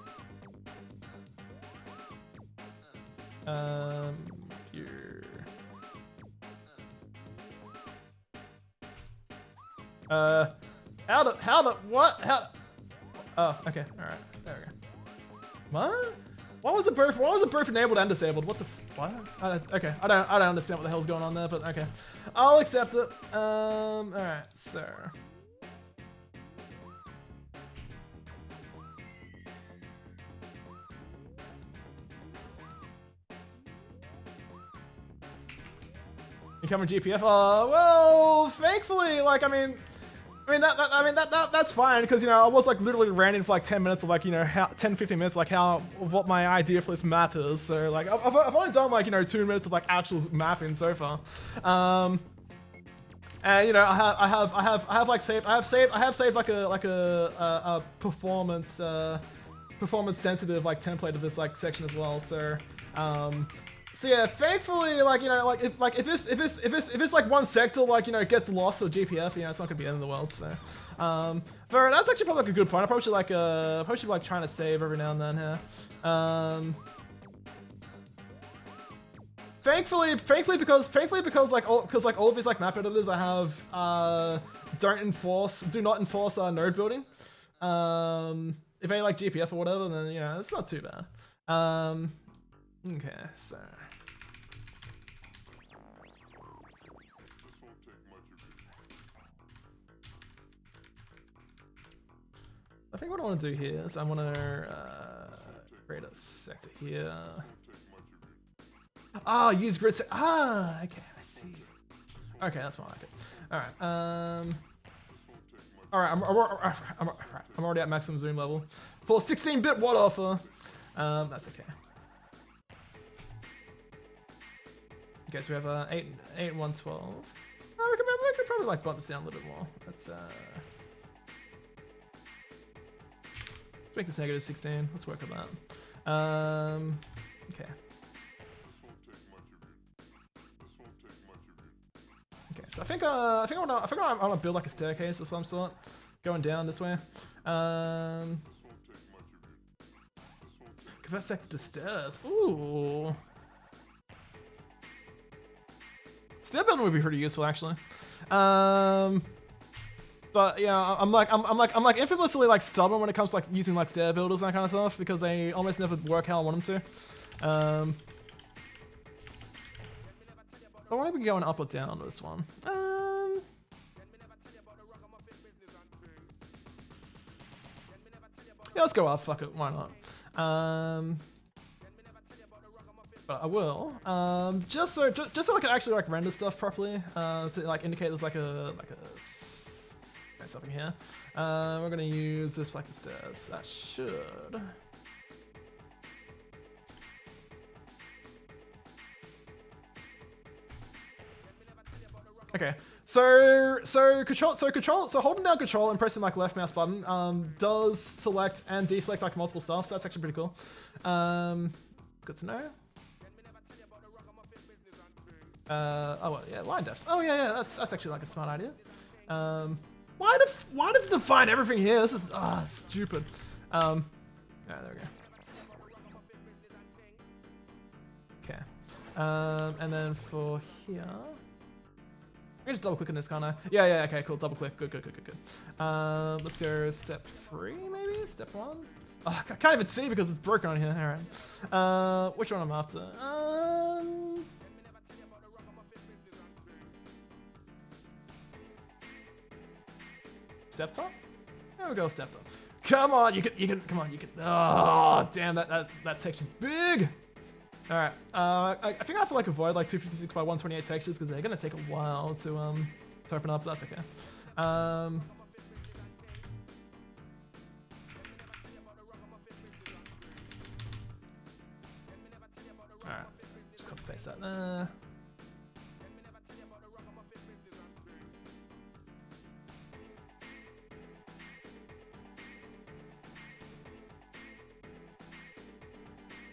Here. What? How? Oh, okay, alright. There we go. What? Why was it both enabled and disabled? What the what? Okay, I don't understand what the hell's going on there, but okay. I'll accept it. Alright, so. Become a GPF? Well, thankfully, like, that's fine because, you know, I was like literally ranting for like 10 minutes of like, you know, 10-15 minutes like of what my idea for this map is. So like I've only done like, you know, 2 minutes of like actual mapping so far. And you know, I have saved like a performance sensitive like template of this like section as well. So so yeah, thankfully, like, you know, like if this like one sector like, you know, gets lost or GPF, you know, it's not gonna be the end of the world. So, that's actually probably like a good point. I probably should like trying to save every now and then here. Thankfully because like all of these like map editors I have do not enforce node building. If they like GPF or whatever, then you know it's not too bad. Okay, so. I think what I want to do here is I want to create a sector here. Ah, use grid set. Ah, okay, I see. Okay, that's more like it. All right, I'm already at maximum zoom level for 16-bit WadAuthor. That's okay. Okay, so we have 8 and 112. We could probably like bump this down a little bit more. Let's make this negative 16. Let's work on that. Okay. Okay, so I think I want to build like a staircase of some sort, going down this way. Convert sector to stairs. Ooh. Stair building would be pretty useful actually. But yeah, I'm like infamously like stubborn when it comes to like using like stair builders and that kind of stuff because they almost never work how I want them to. I wonder if we can go an up or down on this one. Yeah, let's go up. Fuck it, why not? But I will. Just so I can actually like render stuff properly. To like indicate there's like a something here. We're gonna use this like the stairs. That should. Okay, so holding down control and pressing like left mouse button does select and deselect like multiple stuff, so that's actually pretty cool. Good to know. Oh well, yeah, line depths. Oh yeah, that's actually like a smart idea. Why does it define everything here? This is stupid. Yeah, there we go. Okay. And then for here. I can just double click on this, can't I? Yeah, okay, cool. Double click. Good. Let's go step 3, maybe? Step 1? Oh, I can't even see because it's broken on here. Alright. Which one I'm after? Step top? There we go, step top. Come on, you can, come on, you can. Oh, damn, that texture's big. All right, I think I have to like avoid like 256 by 128 textures because they're gonna take a while to open up. But that's okay. Alright, just copy paste that there.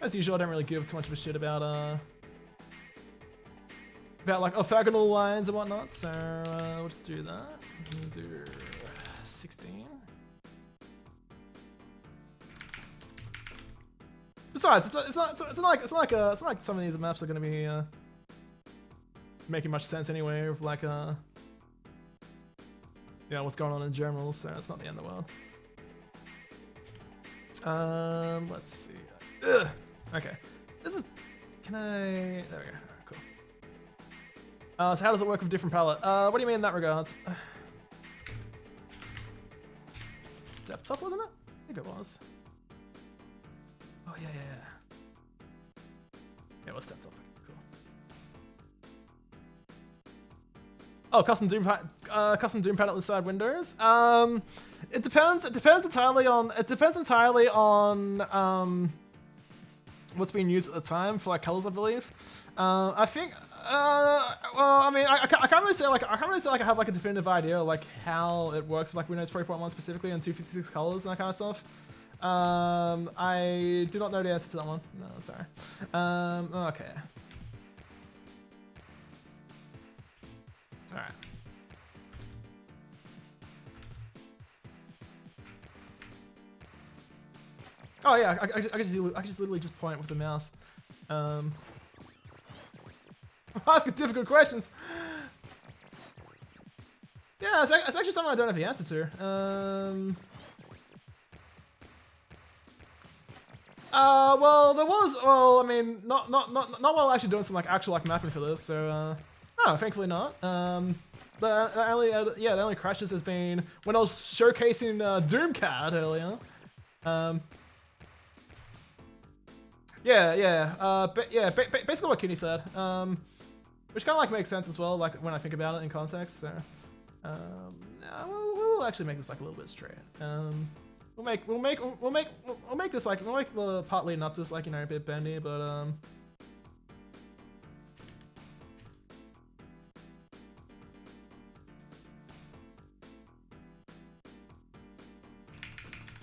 As usual, I don't really give too much of a shit about like orthogonal lines and whatnot, so we'll just do that. We'll do 16. Besides, it's not like some of these maps are gonna be making much sense anyway, with like what's going on in general, so it's not the end of the world. Let's see. Ugh. Okay, this is. Can I? There we go. Alright, cool. So how does it work with different palette? What do you mean in that regards? Stepped up, wasn't it? I think it was. Oh yeah. Yeah, it was stepped up. Cool. Oh, custom Doom palette with side windows. It depends. It depends entirely on what's being used at the time for like colors, I believe. I think. Well, I mean, I can't really say like I have like a definitive idea of, like how it works with like Windows 3.1 specifically and 256 colors and that kind of stuff. I do not know the answer to that one. No, sorry. Okay. All right. Oh yeah, I can just literally just point with the mouse. Asking difficult questions. Yeah, it's actually something I don't have the answer to. Well, there was. Well, I mean, not while actually doing some like actual like mapping for this. So, no, thankfully not. The only crashes has been when I was showcasing Doomcat earlier. Basically what Kenny said, which kind of like makes sense as well, like when I think about it in context. So, we'll actually make this like a little bit straight. We'll make this like we'll make the part leading up to this like a bit bendy, but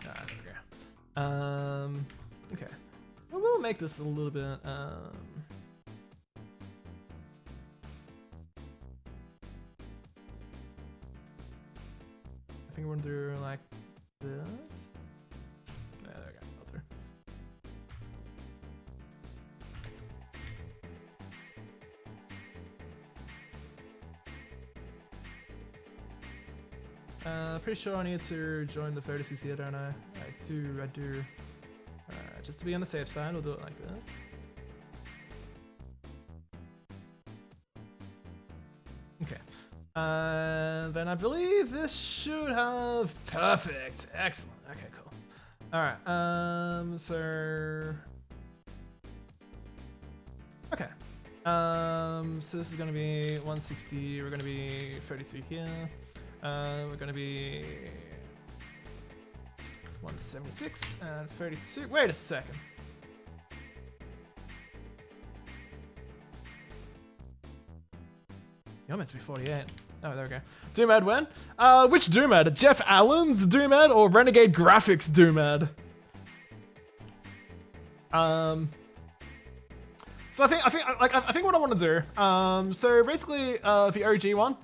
there we go. Okay. We'll make this a little bit, I think we're gonna do like this. Yeah, there we go. Pretty sure I need to join the 30cc here, don't I? I do. Just to be on the safe side, we'll do it like this. Okay. Then I believe this should have perfect. Excellent. Okay, cool. All right. So. Okay. So this is gonna be 160. We're gonna be 33 here. We're gonna be 176 and 32. Wait a second. You're meant to be 48. Oh, there we go. Doomad when? Which Doomad? Jeff Allen's Doomad or Renegade Graphics Doomad? So I think what I want to do. So basically, the OG one,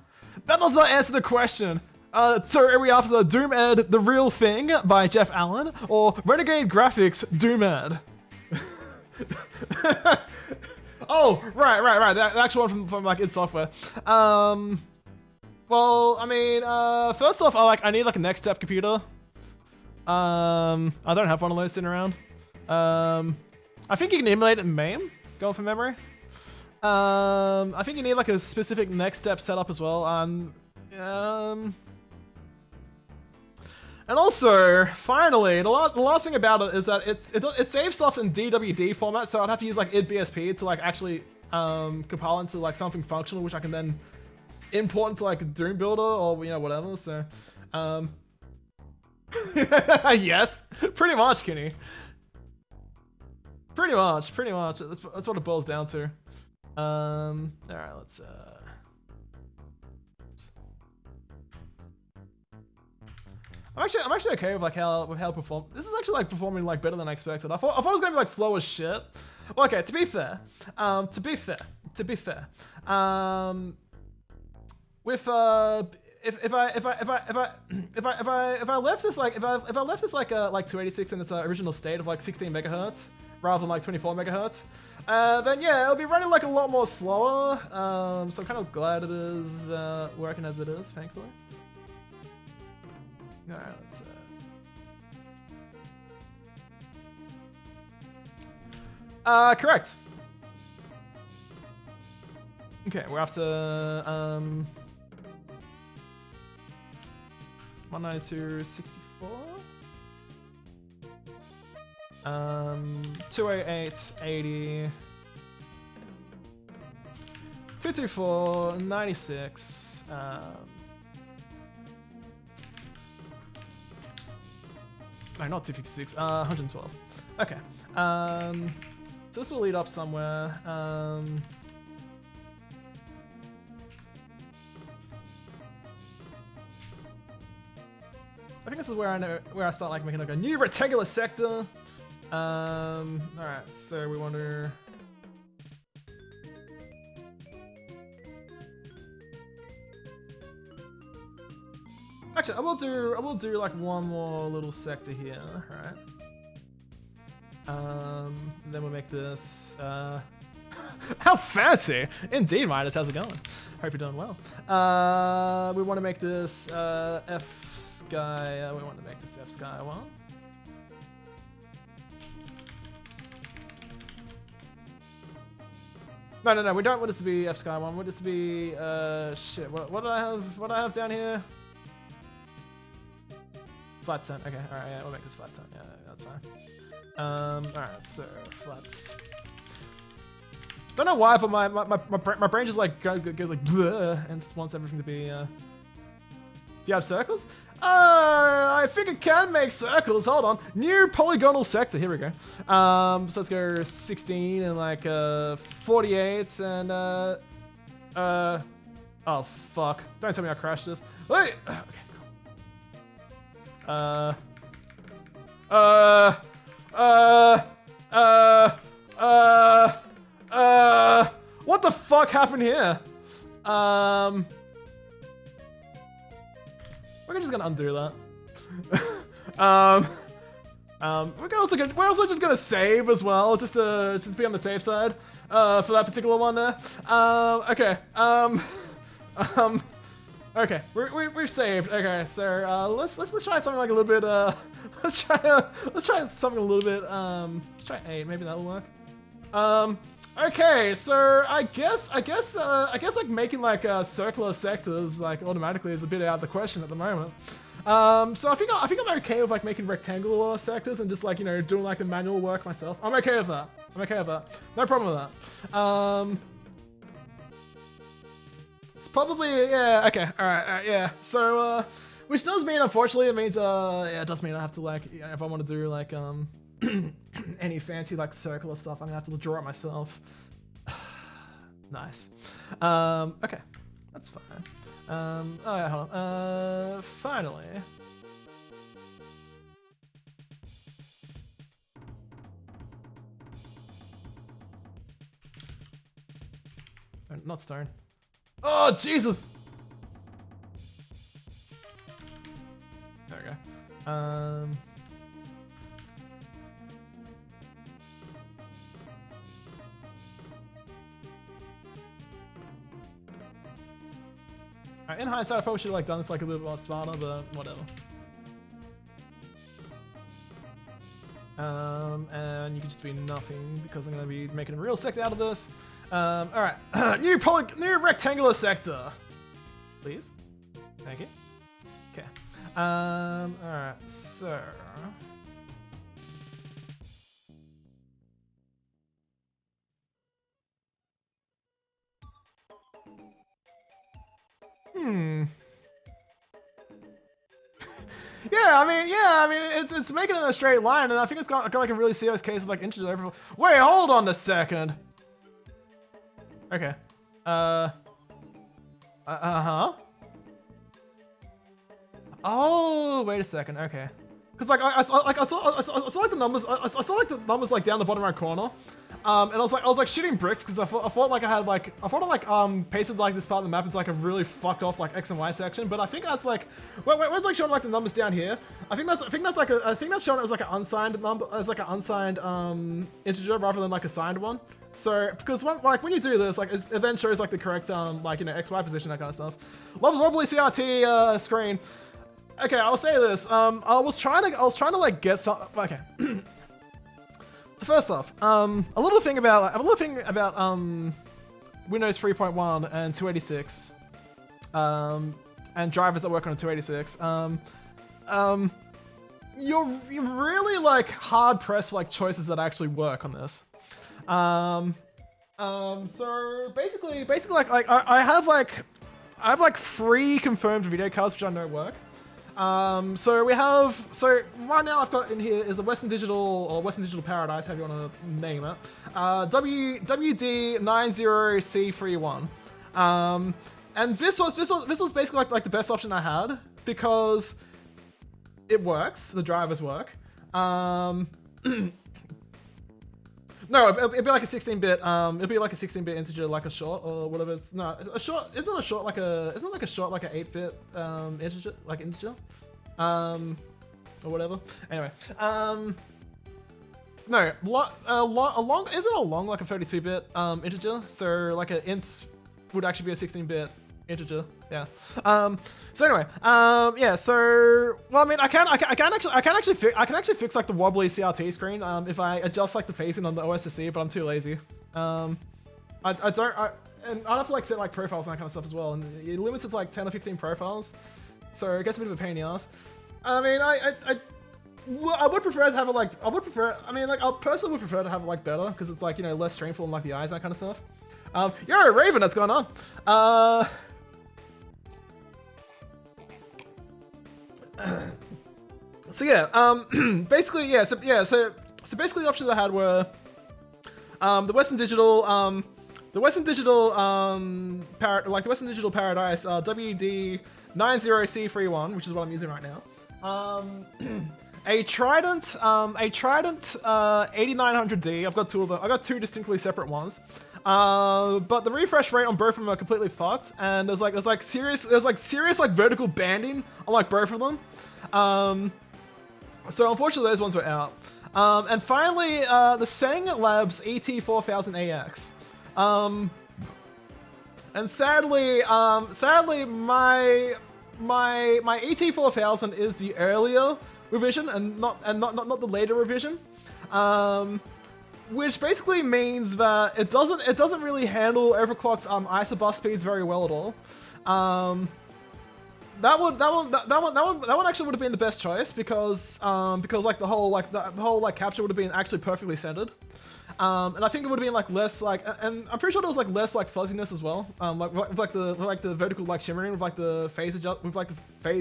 that does not answer the question. So are we after the Doomad The Real Thing by Jeff Allen or Renegade Graphics Doomad? Oh, right. The actual one from like id Software. Well, I mean, first off, I need like a next step computer. I don't have one of those sitting around. I think you can emulate it in MAME, going from memory. I think you need like a specific next step setup as well. And also, finally, the last thing about it is that it saves stuff in DWD format, so I'd have to use like idBSP to like actually compile into like something functional, which I can then important to like Doom Builder or you know whatever. So, yes, pretty much, Kenny. Pretty much. That's what it boils down to. All right, let's. I'm actually okay with like how it performed. This is actually like performing like better than I expected. I thought it was gonna be like slow as shit. Well, okay, to be fair, with if I left this like if I left this like 286 in its original state of like 16 megahertz rather than like 24 megahertz, then yeah, it'll be running like a lot more slower. So I'm kind of glad it is working as it is, thankfully. All right, let's. Correct. Okay, we're after 192.64. 288.80. 224.96. No, not 256. 112. Okay. So this will lead up somewhere. I think this is where I start like making like a new rectangular sector. All right. So we want to. Actually, I will do like one more little sector here, right? And then we'll make this. How fancy! Indeed, Midas. How's it going? Hope you're doing well. We want to make this F sky. We want to make this F sky 1. No. We don't want this to be F sky 1. We want this to be shit. What do I have? What do I have down here? Flat 10. Okay, alright, yeah, we'll make this flat 10. Yeah, that's fine. Alright, so flats. Don't know why, but my brain just like goes like bleh and just wants everything to be. Do you have circles? I think it can make circles. Hold on. New polygonal sector. Here we go. So let's go 16 and like 48 and oh fuck! Don't tell me I crashed this. Wait. Okay. What the fuck happened here? We're just gonna undo that. We're also just gonna save as well, just to be on the safe side, for that particular one there. Okay. Okay, we've saved. Okay, so let's try something like a little bit. Let's try something a little bit. Let's try 8. Maybe that will work. Okay, so I guess like making like circular sectors like automatically is a bit out of the question at the moment. So I think I'm okay with like making rectangular sectors and just like, you know, doing like the manual work myself. I'm okay with that. No problem with that. It's probably, yeah, okay, alright, yeah. So, which does mean, unfortunately, it means, yeah, it does mean I have to, like, you know, if I want to do, like, any fancy, like, circular stuff, I'm gonna have to draw it myself. Nice. Okay, that's fine. Oh, yeah, hold on. Finally. Not stone. Oh, Jesus! There we go. Alright, in hindsight, I probably should have like done this like a little more smarter, but whatever. And you can just be nothing because I'm gonna be making a real sector out of this. Alright, new rectangular sector, please. Thank you. Okay. Alright, so. I mean, it's making it in a straight line, and I think it's got like a really serious case of like integer over. Wait, hold on a second. Okay. Uh-huh. Oh, wait a second. Okay. Because like I saw like the numbers. I saw like the numbers like down the bottom right corner. And I was like shooting bricks because I thought like I pasted like this part of the map into like a really fucked off like X and Y section. But I think that's like where's like showing like the numbers down here. I think that's showing as like an unsigned number, as like an unsigned integer rather than like a signed one. So because when you do this, like it then shows like the correct like X Y position, that kind of stuff. Love the wobbly CRT screen. Okay, I'll say this. I was trying to like get some. Okay. First off, a little thing about Windows 3.1 and 286, and drivers that work on a 286. You're really like hard pressed for like choices that actually work on this. So basically like I have like 3 confirmed video cards which I know work. So right now I've got in here is the Western Digital or Western Digital Paradise, however you want to name it, WD90C31. And this was basically like the best option I had because it works, the drivers work. No, it'd be like a 16-bit. It'd be like a 16-bit integer, like a short or whatever. It's no a short. Isn't a short like a? Isn't like a short like an 8-bit integer, like integer, or whatever. Anyway, no, a long isn't a long like a 32-bit integer. So like an int would actually be a 16-bit integer. Yeah. So anyway, yeah. So well, I mean, I can actually fix like the wobbly CRT screen if I adjust like the facing on the OSSC, but I'm too lazy. And I'd have to like set like profiles and that kind of stuff as well, and it limits it to like 10 or 15 profiles, so it gets a bit of a pain in the ass. I mean, I would prefer to have it like I personally would prefer to have it like better because it's like less strainful on like the eyes and that kind of stuff. Yo, Raven, what's going on? So yeah, basically yeah, so basically the options I had were the Western Digital Paradise WD90C31, which is what I'm using right now. A Trident 8900D. I've got 2 of them. I got 2 distinctly separate ones. But the refresh rate on both of them are completely fucked, and there's serious like vertical banding on like both of them. So unfortunately those ones were out. And finally, the Sang Labs ET4000AX. And sadly my ET4000 is the earlier revision and not the later revision. Which basically means that it doesn't really handle overclocked isobus speeds very well at all. That one actually would have been the best choice because like the whole capture would have been actually perfectly centered. And I think it would have been like less like, and I'm pretty sure there was like less like fuzziness as well. Like the vertical like shimmering with like the phase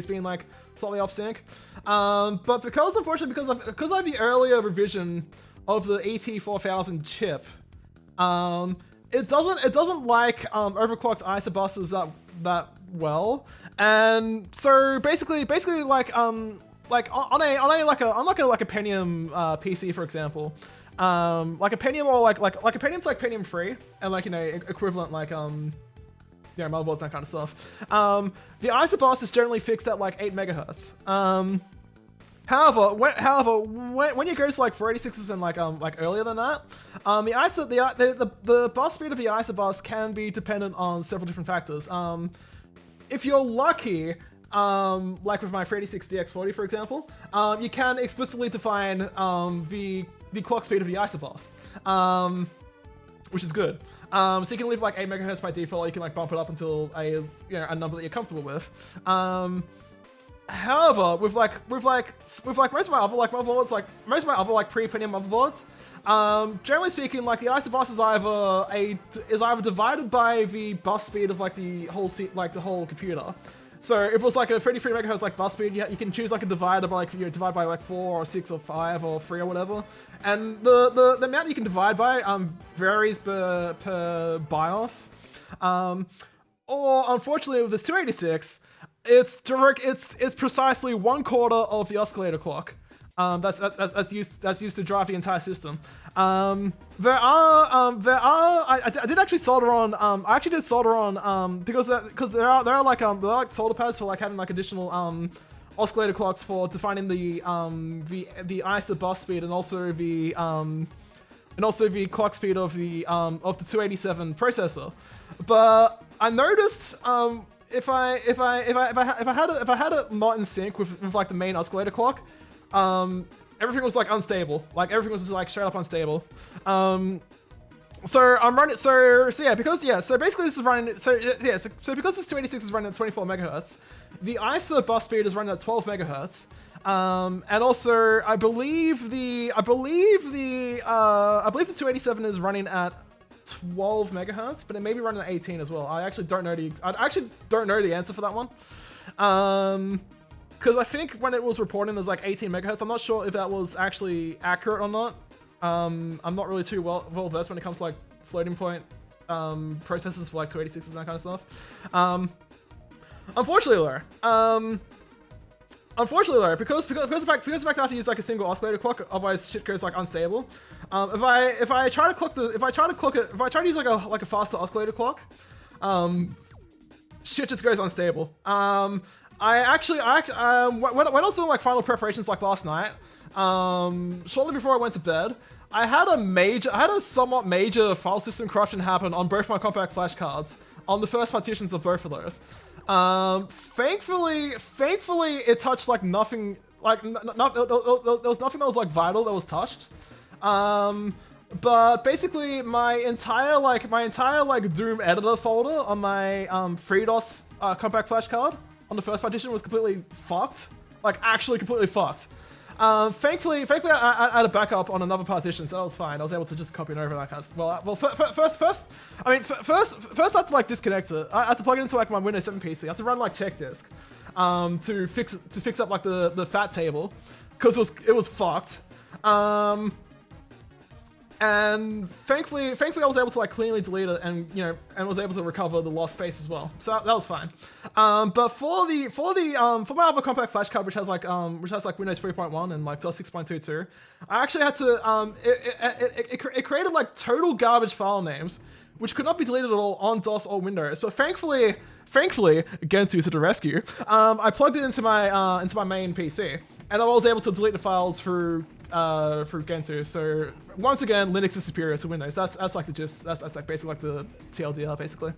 being like slightly off sync. But unfortunately because of the earlier revision of the ET4000 chip, it doesn't like overclocked isobuses that well, and so basically like on a Pentium PC, for example, like a Pentium or like a Pentium's like Pentium 3 and like equivalent like motherboards, that kind of stuff. The isobus is generally fixed at like 8 megahertz. However, when you go to like 486s and like earlier than that, the bus speed of the isobus can be dependent on several different factors. If you're lucky, like with my 386DX40 for example, you can explicitly define the clock speed of the isobus, which is good. So you can leave like 8 megahertz by default. You can like bump it up until a number that you're comfortable with. However, with most of my other motherboards, most of my other pre-Pentium motherboards, generally speaking, like the isobus is either divided by the bus speed of like the whole computer, So if it was like a 33 megahertz like bus speed, you can choose like a divider by like divide by like 4 or 6 or 5 or 3 or whatever, and the amount you can divide by varies per BIOS. Or unfortunately with this 286, it's precisely 1/4 of the oscillator clock. That's used to drive the entire system. I did actually solder on. I actually did solder on because there are like solder pads for like having like additional oscillator clocks for defining the ISA bus speed and also the clock speed of the 287 processor. But I noticed if I had it not in sync with like the main oscillator clock, everything was like unstable. Like everything was just like straight up unstable. So I'm running. So basically this is running. So because this 286 is running at 24 megahertz, the ISA bus speed is running at 12 megahertz. And also I believe the 287 is running at 12 megahertz, but it may be running at 18 as well. I actually don't know the answer for that one. Because I think when it was reporting as like 18 megahertz, I'm not sure if that was actually accurate or not. I'm not really too well versed when it comes to like floating point processors for like 286s and that kind of stuff. Unfortunately though, because of the fact I have to use like a single oscillator clock, otherwise shit goes like unstable. If I try to use like a faster oscillator clock, shit just goes unstable. When I was doing like final preparations like last night, shortly before I went to bed, I had a somewhat major file system corruption happen on both my compact flash cards on the first partitions of both of those. Thankfully it touched like nothing, like there was nothing that was like vital that was touched. But basically my entire Doom editor folder on my FreeDOS compact flash card on the first partition was completely fucked. Like actually completely fucked. Thankfully I had a backup on another partition, so that was fine. I was able to just copy it over that kind of first I had to like disconnect it. I had to plug it into like my Windows 7 PC. I had to run like check disk to fix up like the fat table because it was fucked. And thankfully I was able to like cleanly delete it and was able to recover the lost space as well. So that was fine. But for my other compact flash card, which has like Windows 3.1 and like DOS 6.22, I actually had to it created like total garbage file names which could not be deleted at all on DOS or Windows. But thankfully, Gentoo to the rescue. I plugged it into my main PC, and I was able to delete the files through Gentoo. So once again, Linux is superior to Windows. That's like the gist. That's like basically like the TLDR basically.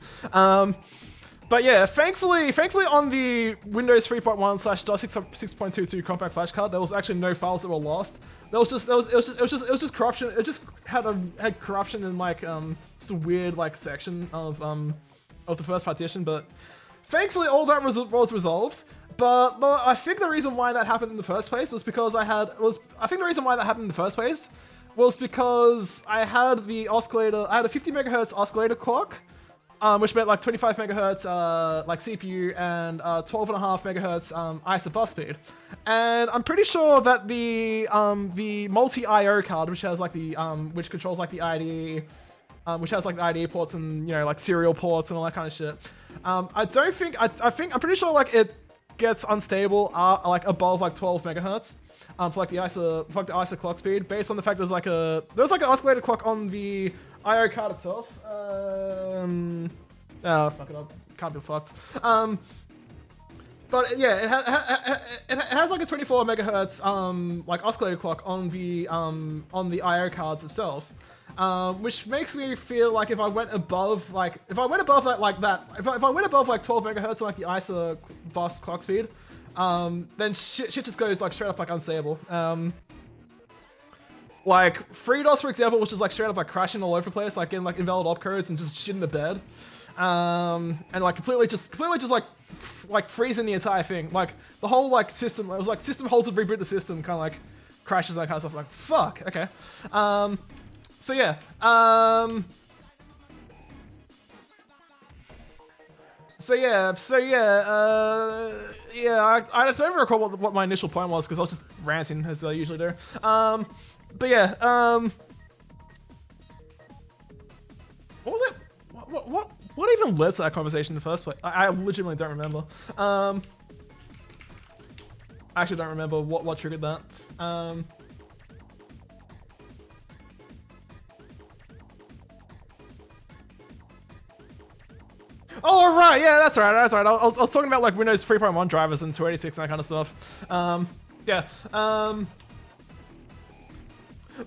But yeah, thankfully on the Windows 3.1/DOS 6.22 compact flash card, there was actually no files that were lost. It was just corruption. It just had corruption in like just a weird like section of the first partition. But thankfully all that was resolved. But I think the reason why that happened in the first place was because I had the oscillator. I had a 50 megahertz oscillator clock, which meant like 25 megahertz like CPU and 12.5 megahertz ISA bus speed. And I'm pretty sure that the multi IO card, which has like the which controls like the IDE, which has like the IDE ports and like serial ports and all that kind of shit. I'm pretty sure like it gets unstable like above like 12 megahertz for like the ISA clock speed, based on the fact there's like an oscillator clock on the IO card itself. Fuck it up, can't be fucked. But yeah, it has like a 24 megahertz like oscillator clock on the IO cards themselves. Which makes me feel like if I went above like 12 megahertz on like the ISA bus clock speed, then shit just goes like straight up like unstable. Like FreeDOS, for example, was just like straight up like crashing all over the place, like getting like invalid opcodes and just shit in the bed, and like completely just like freezing the entire thing. Like the whole like system, it was like system holds to reboot the system, kind of like crashes and that kind of stuff. Like fuck, okay. So yeah, I don't even recall what my initial point was because I was just ranting as I usually do. But yeah, what was it? What even led to that conversation in the first place? I legitimately don't remember. I actually don't remember what triggered that. Oh right, yeah, that's right. I was talking about like Windows 3.1 drivers and 286 and that kind of stuff.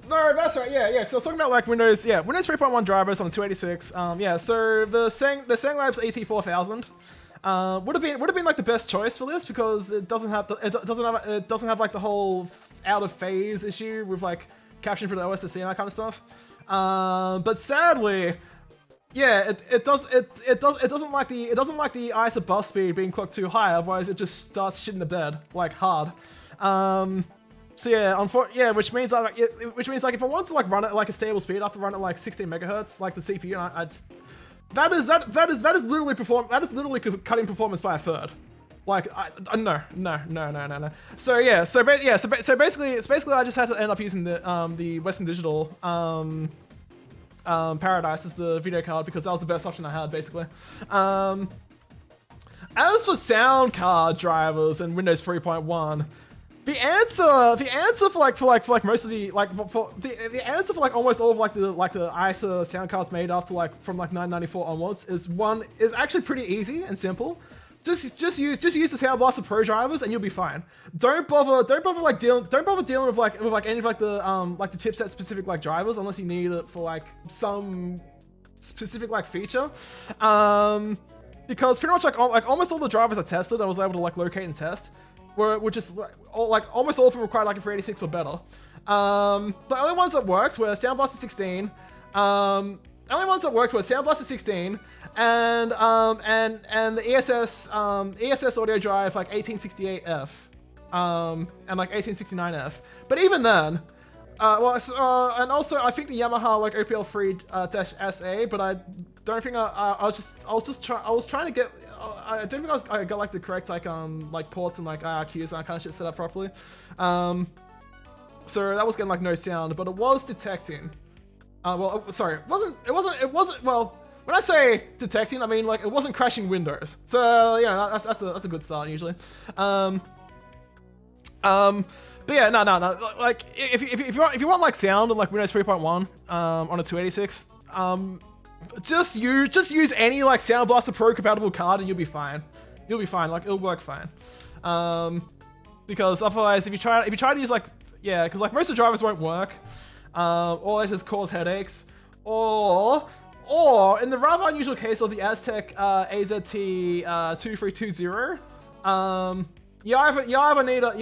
No, that's right. Yeah. Because I was talking about like Windows 3.1 drivers on 286. So the Sanglabs AT4000 would have been like the best choice for this because it doesn't have like the whole out of phase issue with like captioning for the OSSC and that kind of stuff. But sadly, yeah, it doesn't like the ISO bus speed being clocked too high. Otherwise, it just starts shitting the bed like hard. So yeah, which means like if I want to like run it at like a stable speed, I have to run it like 16 megahertz, like the CPU. That is literally cutting performance by a third. Like no. So basically I just had to end up using the Western Digital Paradise as the video card because that was the best option I had basically. As for sound card drivers and Windows 3.1. The answer for most of the the answer for like almost all of like the ISA sound cards made after like from like 994 onwards is actually pretty easy and simple. Just use the Sound Blaster Pro drivers and you'll be fine. Don't bother dealing with any of like the chipset specific like drivers unless you need it for like some specific like feature. Because pretty much like almost all the drivers I tested I was able to like locate and test. Were just almost all of them required like a 386 or better. The only ones that worked were Sound Blaster 16. The only ones that worked were Sound Blaster 16 and the ESS audio drive like 1868F and like 1869F. But even then, and also I think the Yamaha like OPL 3-SA, but I don't think I was trying to get. I don't think I got like the correct like ports and like IRQs and that kind of shit set up properly. So that was getting like no sound, but it was detecting. Sorry, it wasn't. Well, when I say detecting, I mean like it wasn't crashing Windows. So yeah, that's a good start usually. But yeah, no. Like if you want like sound on like Windows 3.1 on a 286, just use any like Sound Blaster Pro compatible card and you'll be fine. Like it'll work fine. Because otherwise, if you try to use like because like most of the drivers won't work, or they just cause headaches, or in the rather unusual case of the Aztec AZT 2320, you either need a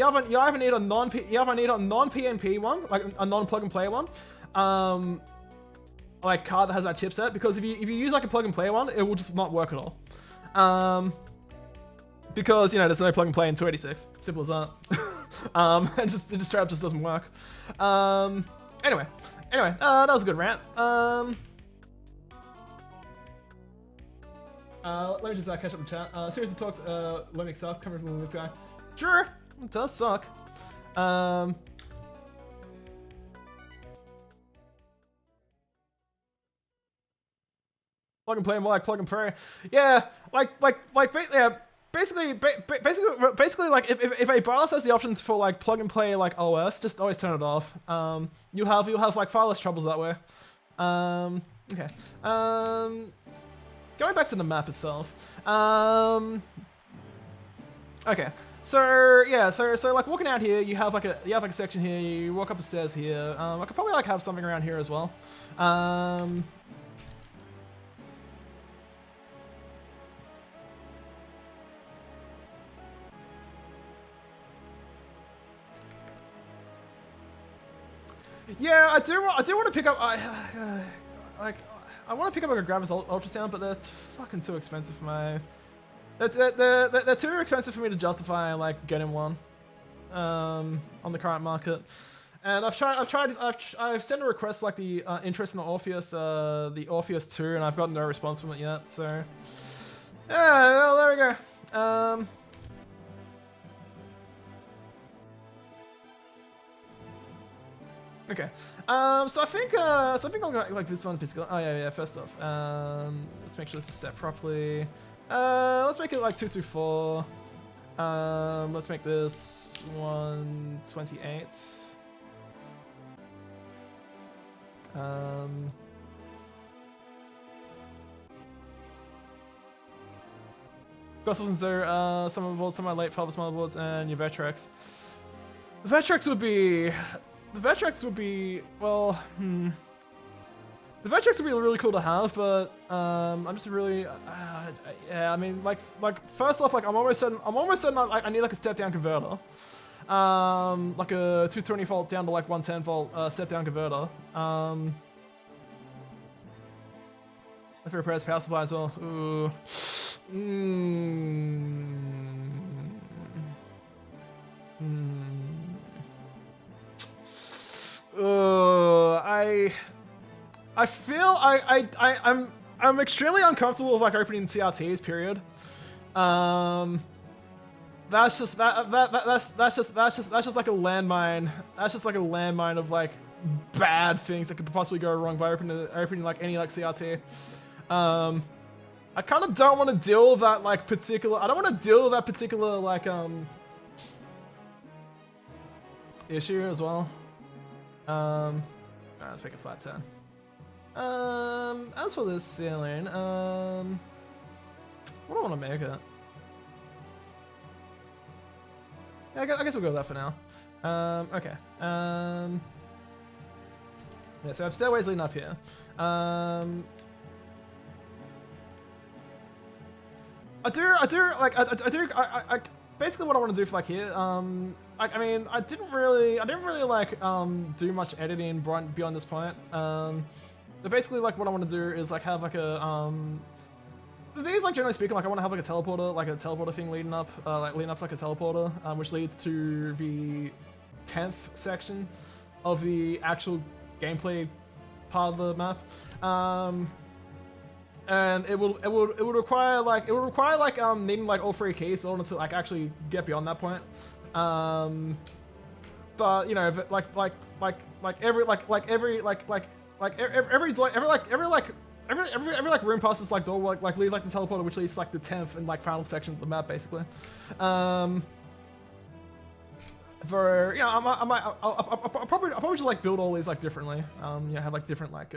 non-PNP one, like a non-plug and play one, like card that has that chipset, because if you use like a plug and play one, it will just not work at all. Because there's no plug and play in 286. Simple as that. It just straight up just doesn't work. Anyway, that was a good rant. Let me just catch up in chat. Series of talks, Linux sucks, coming from this guy. Sure, it does suck. Plug and play more like plug and pray. Yeah, basically, like if a BIOS has the options for like plug and play like OS, just always turn it off. You'll have like far less troubles that way. Okay. Going back to the map itself. Okay. So like walking out here, you have like a section here. You walk up the stairs here. I could probably like have something around here as well. Yeah, I do want to pick up. I want to pick up like a Gravis ultrasound, but that's fucking too expensive for my. They're too expensive for me to justify like getting one, on the current market. And I've sent a request like the interest in the Orpheus 2, and I've got no response from it yet. So Yeah, well, there we go. Okay. So I think I'll go like this one in particular. Oh yeah. First off, let's make sure this is set properly. Let's make it like 224. Let's make this 128. Gospels and Zero, some of my late father's motherboards, and your Vectrex. The Vectrex would be, well, the Vectrex would be really cool to have, but I'm just really, yeah. I mean, like first off, like I'm almost certain I need like a step down converter, like a 220 volt down to like 110 volt step down converter. If it repairs power supply as well. Ooh. I feel I'm extremely uncomfortable with like opening CRTs. Period. That's just like a landmine. That's just like a landmine of like bad things that could possibly go wrong by opening like any like CRT. I kind of don't want to deal with that like particular. I don't want to deal with that particular like issue as well. Alright, let's make it flat 10. As for this ceiling, what do I want to make it? Yeah, I guess we'll go with that for now. Okay. Yeah, so I have stairways leading up here. Basically what I want to do for like here, I mean, I didn't really like do much editing beyond this point. But basically like what I want to do is like have like a these like generally speaking, like I want to have like a teleporter thing leading up to like a teleporter, which leads to the 10th section of the actual gameplay part of the map. And it would require needing like all 3 keys in order to like actually get beyond that point. But you know, if it, every room past this like door like lead like the teleporter, which leads to like the 10th and like final section of the map basically. For yeah, I'll probably just like build all these like differently. Yeah, have like different like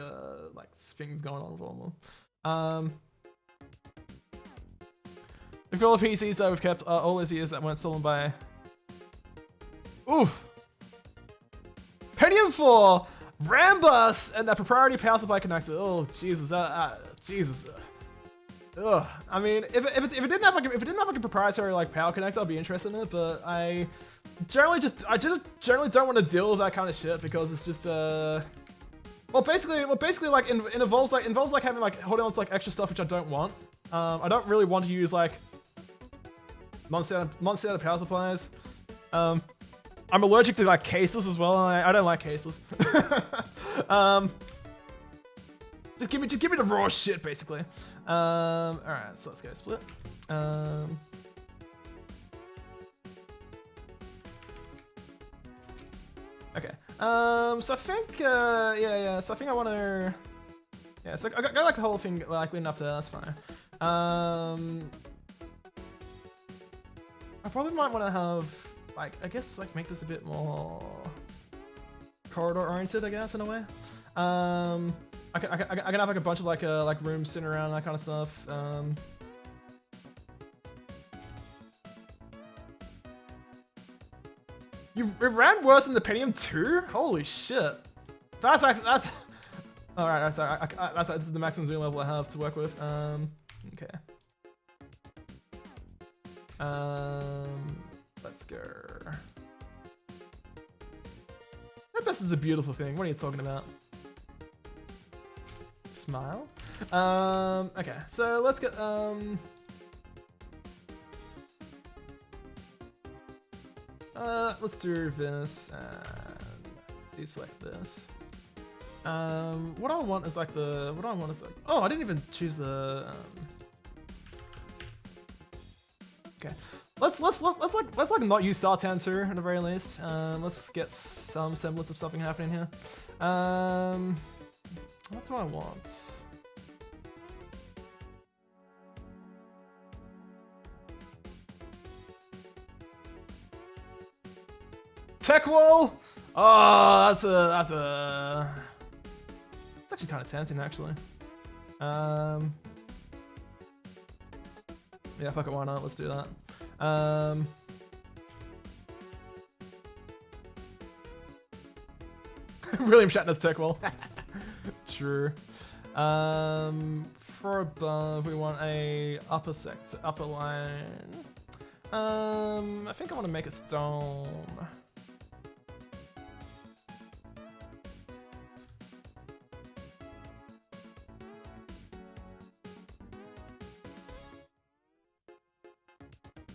things going on with all of them. If all the PCs that we've kept all these years that weren't stolen by. Ooh. Pentium 4, Rambus, and that proprietary power supply connector. Oh Jesus, Jesus. Ugh. I mean, if it didn't have like a proprietary like power connector, I'd be interested in it. But I generally don't want to deal with that kind of shit because it's just well, basically, like it involves like having like holding on to like extra stuff which I don't want. I don't really want to use like monster power supplies. I'm allergic to like cases as well, and I don't like cases. Just give me the raw shit, basically. All right, so let's go split. Okay. So I think, yeah. So I think I want to, yeah. So I got like the whole thing like leading up there. That's fine. I probably might want to have like, I guess like make this a bit more corridor oriented, I guess, in a way. I can have like a bunch of like rooms sitting around and that kind of stuff. It ran worse than the Pentium 2? Holy shit. That's alright, sorry. This is the maximum zoom level I have to work with. Okay. Let's go. That best is a beautiful thing. What are you talking about? Smile? Okay, so let's get, let's do this and deselect this. What I want is like oh, I didn't even choose the, let's like not use star tensor at the very least. Let's get some semblance of something happening here. What do I want? Tech wall. Oh, that's actually kind of tempting actually. Yeah, fuck it, why not? Let's do that. William Shatner's tech wall. True. For above, we want a upper sector, upper line. I think I want to make a stone.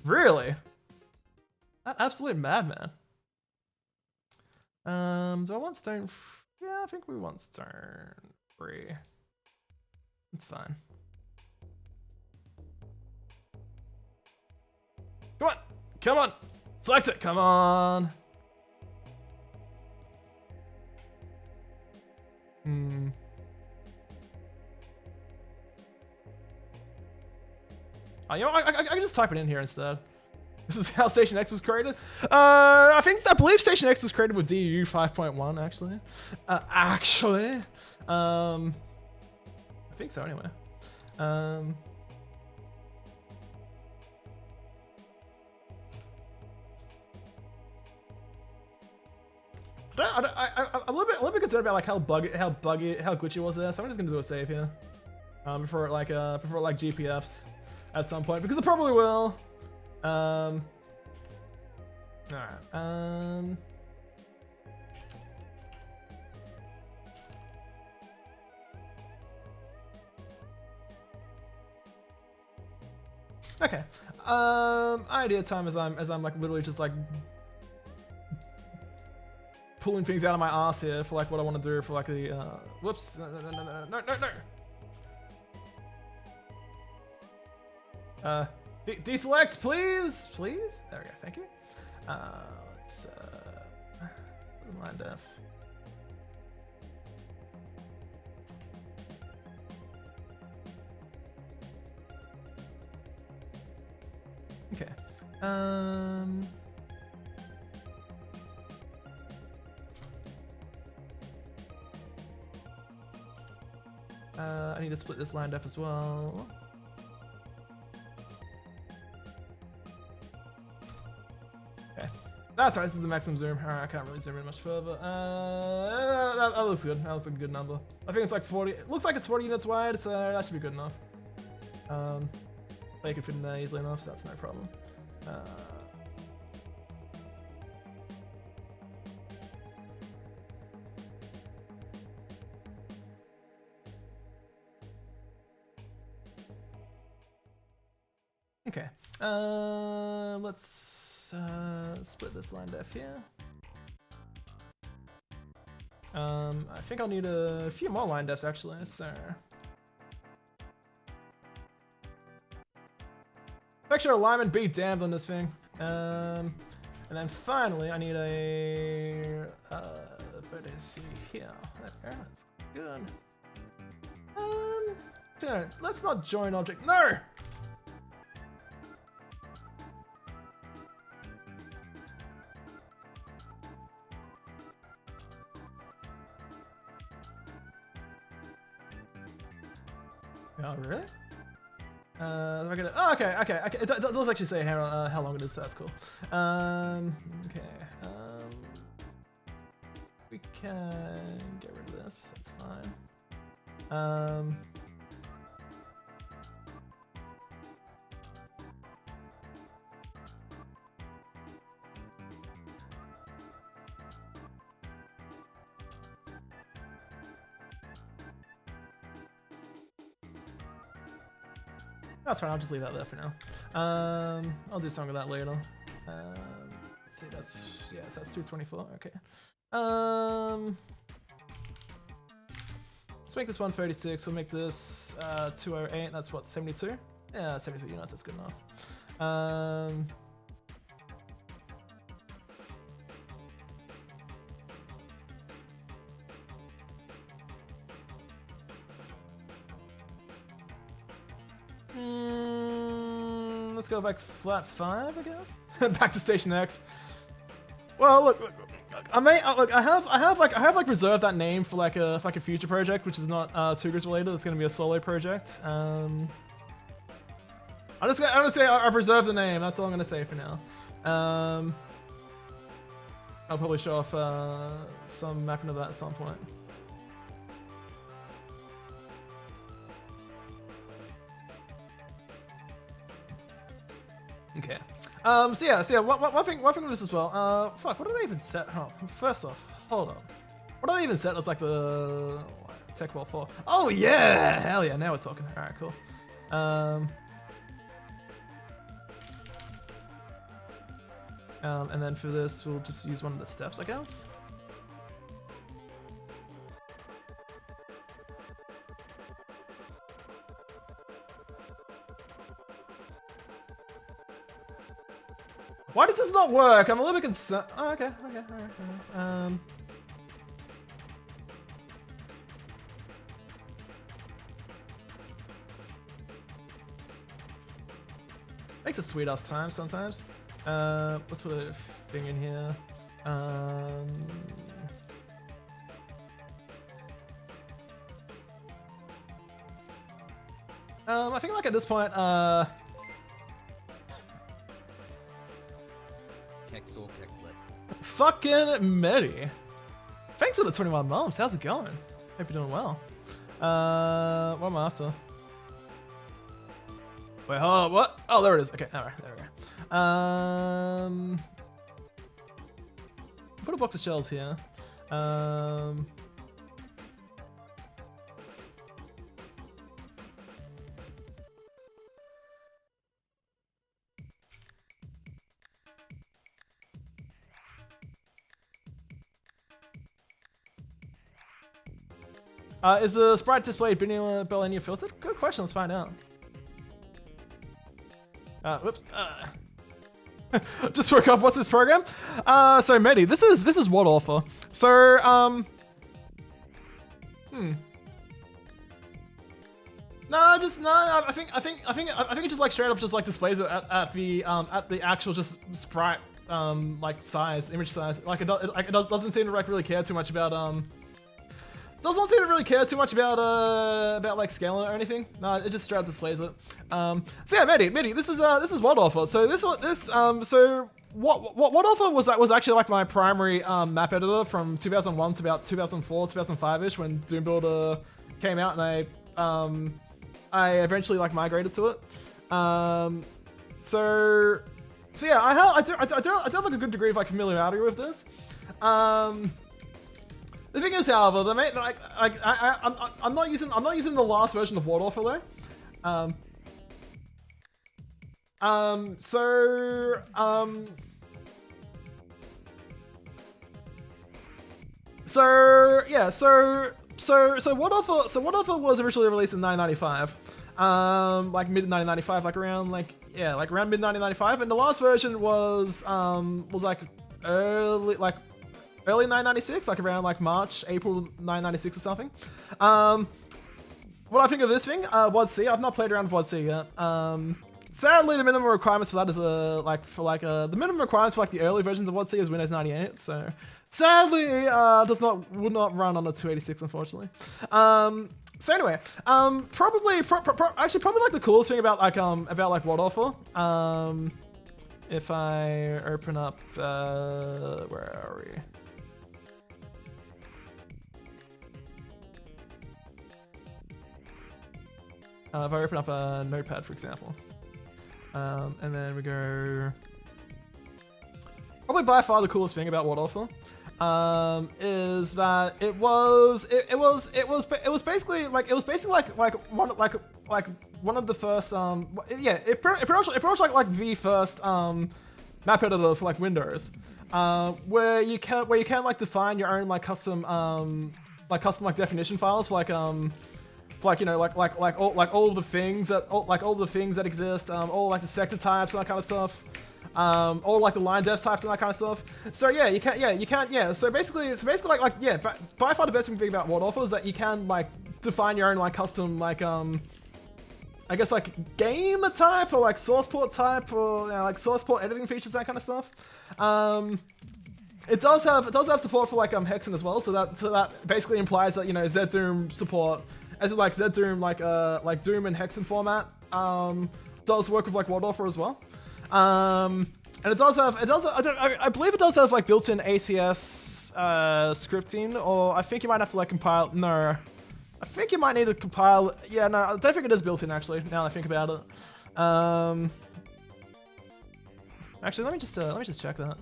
Really? That absolute madman. Do I want stone? Yeah, I think we want stone 3. It's fine. Come on! Come on! Select it! Come on! Oh, you know, I can just type it in here instead. This is how Station X was created. I believe Station X was created with DU 5.1 actually. I think so anyway. I'm a little bit concerned about like how glitchy it was there. So I'm just gonna do a save here. Before it like GPFs at some point because it probably will. Alright. Okay. Idea time as I'm like literally just like pulling things out of my ass here for like what I want to do for like the whoops. No. Deselect, please, please. There we go. Thank you. Let's line def. Okay. I need to split this line def as well. That's right, this is the maximum zoom. Alright, I can't really zoom in much further. That looks good. That looks a good number. I think it's like 40. It looks like it's 40 units wide, so that should be good enough. They can fit in there easily enough, so that's no problem. Okay. Let's split this line def here. I think I'll need a few more line defs actually, so make sure alignment be damned on this thing. And then finally I need a vertex here. That's good. Let's not join object. No! Oh, really? Am I gonna... Oh, okay. It does actually say how long it is, so that's cool. Okay. We can get rid of this. That's fine. That's fine, I'll just leave that there for now. I'll do something with that later. Let's see, that's 224, okay. Let's make this 136, we'll make this 208, that's what, 72? Yeah, 72 units, that's good enough. Let's go with like flat 5, I guess. Back to Station X. Well, look, I have reserved that name for like a future project, which is not TWOGERS related. It's gonna be a solo project. I'm just gonna say I've reserved the name. That's all I'm gonna say for now. I'll probably show off some mapping of that at some point. Okay. So yeah. One thing with this as well. Fuck. What did I even set? Oh, first off, hold on. What did I even set as like the Tech Ball 4? Oh yeah, hell yeah. Now we're talking. All right, cool. And then for this, we'll just use one of the steps, I guess. Why does this not work? I'm a little bit concerned. Oh, okay, alright. Makes a sweet ass time sometimes. Let's put a thing in here. I think like at this point, fucking Medi. Thanks for the 21 months. How's it going? Hope you're doing well. What am I after? Wait, hold on, what? Oh, there it is. Okay, alright, there we go. Put a box of shells here. Is the sprite display Bellania filtered? Good question, let's find out. Whoops. Just woke up. What's this program? So Medi, this is WadAuthor. So No, just no. I think it just like straight up just like displays it at the actual just sprite like size, image size. Like it doesn't seem to like really care too much about doesn't seem to really care too much about like scaling it or anything. No, it just straight up displays it. So yeah, Medi, this is WadAuthor. So so WadAuthor was actually like my primary map editor from 2001 to about 2004, 2005ish when Doom Builder came out, and I eventually like migrated to it. So yeah, I do have like a good degree of like familiarity with this. The thing is, however, I'm not using the last version of WadAuthor though. So WadAuthor was originally released in 1995, like mid 1995, like around mid 1995, and the last version was like early 1996, like around like March, April 1996 or something. What I think of this thing, WAD-C, I've not played around with WAD-C yet. Sadly, the minimum requirements for that is the minimum requirements for like the early versions of WAD-C is Windows 98. So sadly, would not run on a 286, unfortunately. So anyway, probably like the coolest thing about WadAuthor, if I open up, where are we? If I open up a notepad, for example, and then we go, probably by far the coolest thing about WadAuthor is that it was basically like one of the first it pretty much like the first map editor for like Windows, where you can like define your own like custom definition files for like all the things that exist, all like the sector types and that kind of stuff, all like the line def types and that kind of stuff. So yeah, you can. So basically by far the best thing about WadAuthor is that you can like define your own like custom I guess like game type or like source port type or like source port editing features, that kind of stuff. It does have support for like Hexen as well, so that basically implies that ZDoom support, as in like ZDoom like Doom and Hexen format does work with like WadAuthor as well. And I believe it does have like built-in ACS scripting, or I think you might have to like compile. No, I think you might need to compile. Yeah, no, I don't think it is built-in actually. Now that I think about it. Actually, let me just check that.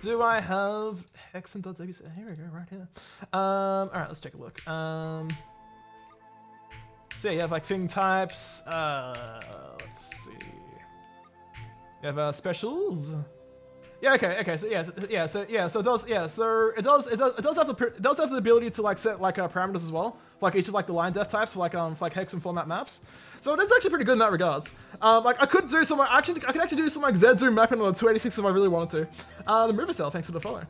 Do I have hexen.wc? Here we go, right here. All right, let's take a look. So yeah, you have like thing types. Let's see. You have specials. Yeah. Okay. So it does have the ability to like set like parameters as well, for, like each of like the line def types for like hex and format maps. So it is actually pretty good in that regards. Like I could do some. I could actually do some like ZDoom mapping on the 286 if I really wanted to. The mover cell, thanks for the follow.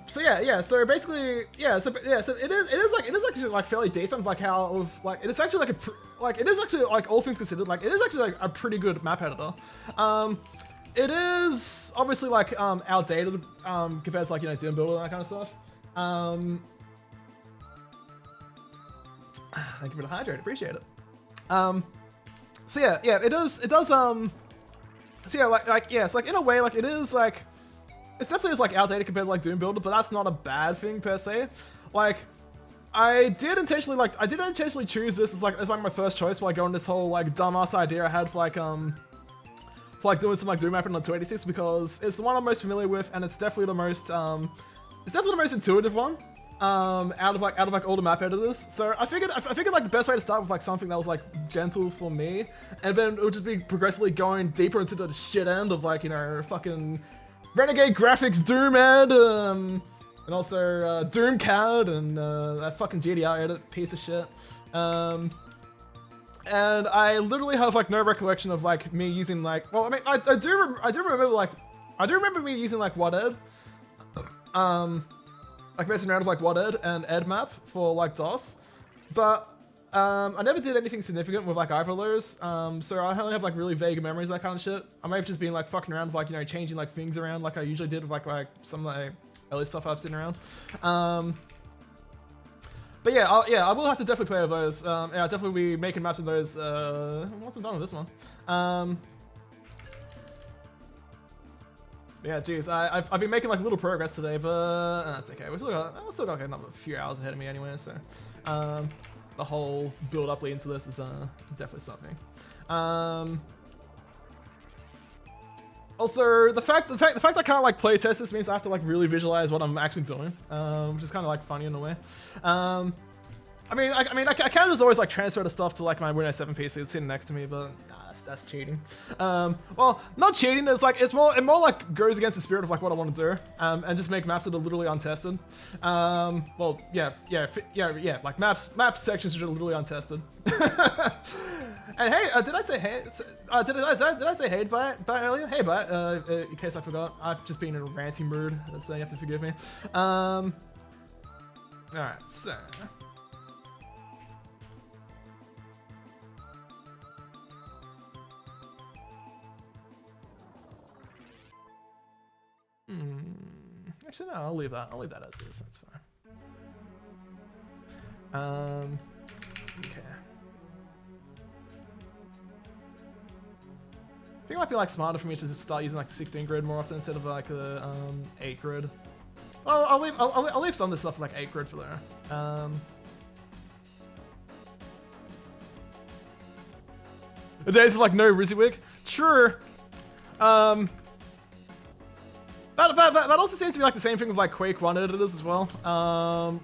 So yeah. So basically, So it is actually like fairly decent. Like how like it is actually like it is actually like all things considered, like it is actually like a pretty good map editor. It is obviously like outdated compared to like Doom Builder and that kind of stuff. Thank you for the hydrate, appreciate it. So yeah, it does. So yeah, so like in a way, like it is like. It's definitely is like outdated compared to like Doom Builder, but that's not a bad thing per se. Like, I did intentionally choose this as like my first choice while going this whole like dumbass idea I had for like doing some like Doom mapping on 286, because it's the one I'm most familiar with, and it's definitely the most intuitive one out of like all the map editors. So I figured like the best way to start with like something that was like gentle for me, and then it would just be progressively going deeper into the shit end of like fucking Renegade Graphics Doom Ed, and also Doom CAD and that fucking GDR edit piece of shit. And I literally have like no recollection of like me using like, well, I mean, I do remember me using like WadEd, like messing around with like WadEd and EdMap for like DOS, but I never did anything significant with like either of those, so I only have like really vague memories of that kind of shit. I may have just been like fucking around with like changing like things around like I usually did with like some of the early stuff I've seen around. But yeah, I will have to definitely play with those. Yeah, I'll definitely be making maps of those once I'm done with this one. Yeah, geez, I've been making like little progress today, but that's okay. I've still got like another few hours ahead of me anyway, so the whole build up leading to this is definitely something. Also, the fact I can't like play test this means I have to like really visualize what I'm actually doing, which is kind of like funny in a way. I can just always like transfer the stuff to like my Windows 7 PC that's sitting next to me, but that's cheating. Well, not cheating. It more like goes against the spirit of like what I want to do, and just make maps that are literally untested. Well, yeah. Like map sections that are literally untested. And hey, did I say hey? Did I say hey by earlier? Hey by in case I forgot. I've just been in a ranty mood, so you have to forgive me. All right, so. Actually, no, I'll leave that as is. That's fine. Okay. I think it might be like smarter for me to just start using like the 16 grid more often instead of like the 8 grid. Well, I'll leave some of this stuff like 8 grid for there. The days of like no Rizzywig. True. That also seems to be like the same thing with like Quake 1 editors as well.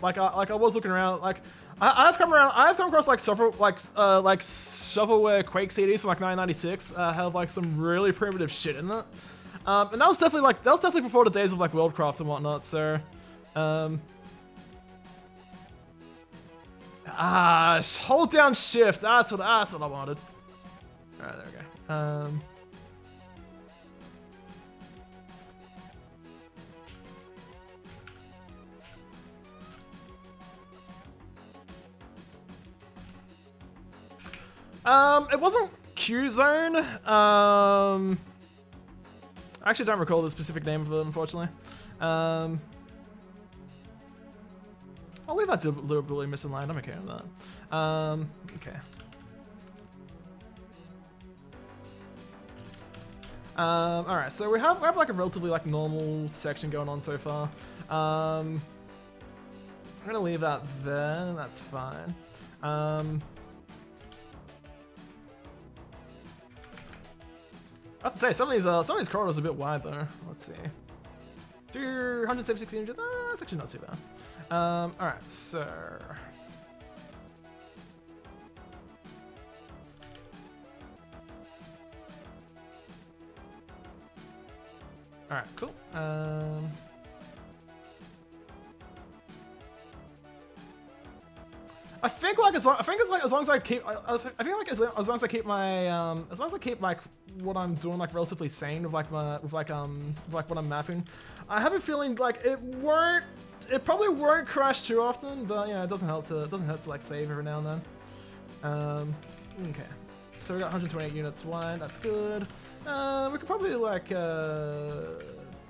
Like I was looking around, like I've come across like several shovelware Quake CDs from like 1996 have like some really primitive shit in it. And that was definitely before the days of like Worldcraft and whatnot. So, hold down shift. That's what I wanted. All right, there we go. It wasn't Q-Zone. I actually don't recall the specific name of it, unfortunately. I'll leave that deliberately misaligned. I'm okay with that. Okay. Alright, so we have like a relatively like normal section going on so far. I'm gonna leave that there, that's fine. I have to say, some of these corridors are a bit wide though. Let's see. 176 units, that's actually not too bad. Alright, so... Alright, cool. I think like as long as I keep like what I'm doing like relatively sane with like what I'm mapping, I have a feeling like it probably won't crash too often, but yeah, it doesn't hurt to like save every now and then. Okay, so we got 128 units wide. That's good. We could probably like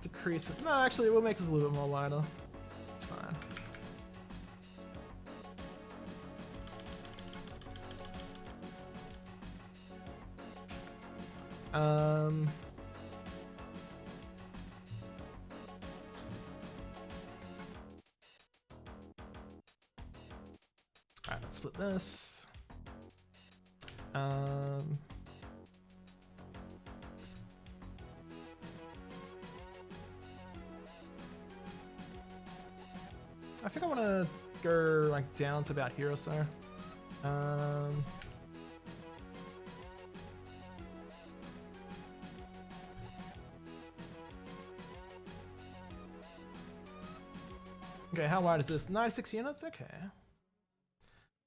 decrease it. No, actually, we'll make this a little bit more wider. It's fine. Alright, let's split this. I think I want to go like down to about here or so. Okay, how wide is this? 96 units? Okay.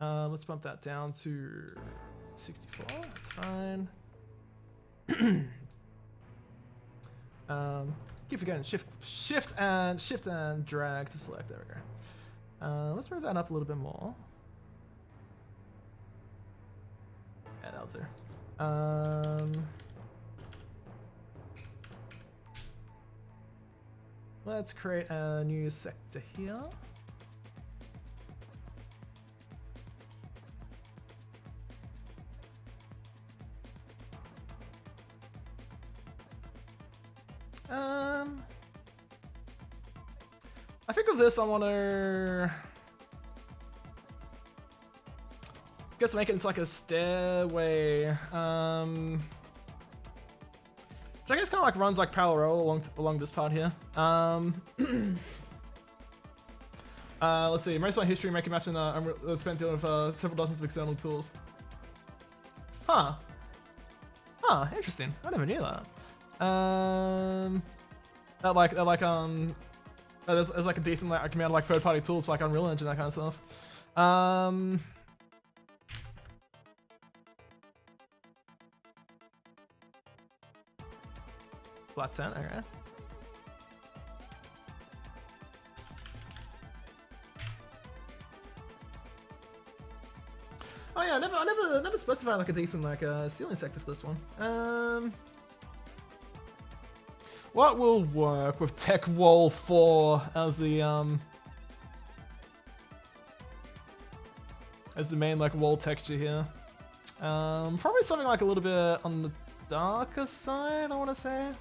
Let's bump that down to 64. That's fine. Keep forgetting shift and drag to select. There we go. Let's move that up a little bit more. Yeah, that'll do. Let's create a new sector here. I think of this, I want to guess make it into like a stairway. Which I guess kind of like runs like parallel along this part here. Let's see. Most of my history making maps in I'm spent dealing with several dozens of external tools. Huh. Huh. Interesting. I never knew that. There's like a decent like amount of like third-party tools for like Unreal Engine, that kind of stuff. Flat 10, okay. Oh yeah, I never specified like a decent like ceiling sector for this one. What will work with Tech Wall 4 as the main like wall texture here? Probably something like a little bit on the darker side, I want to say.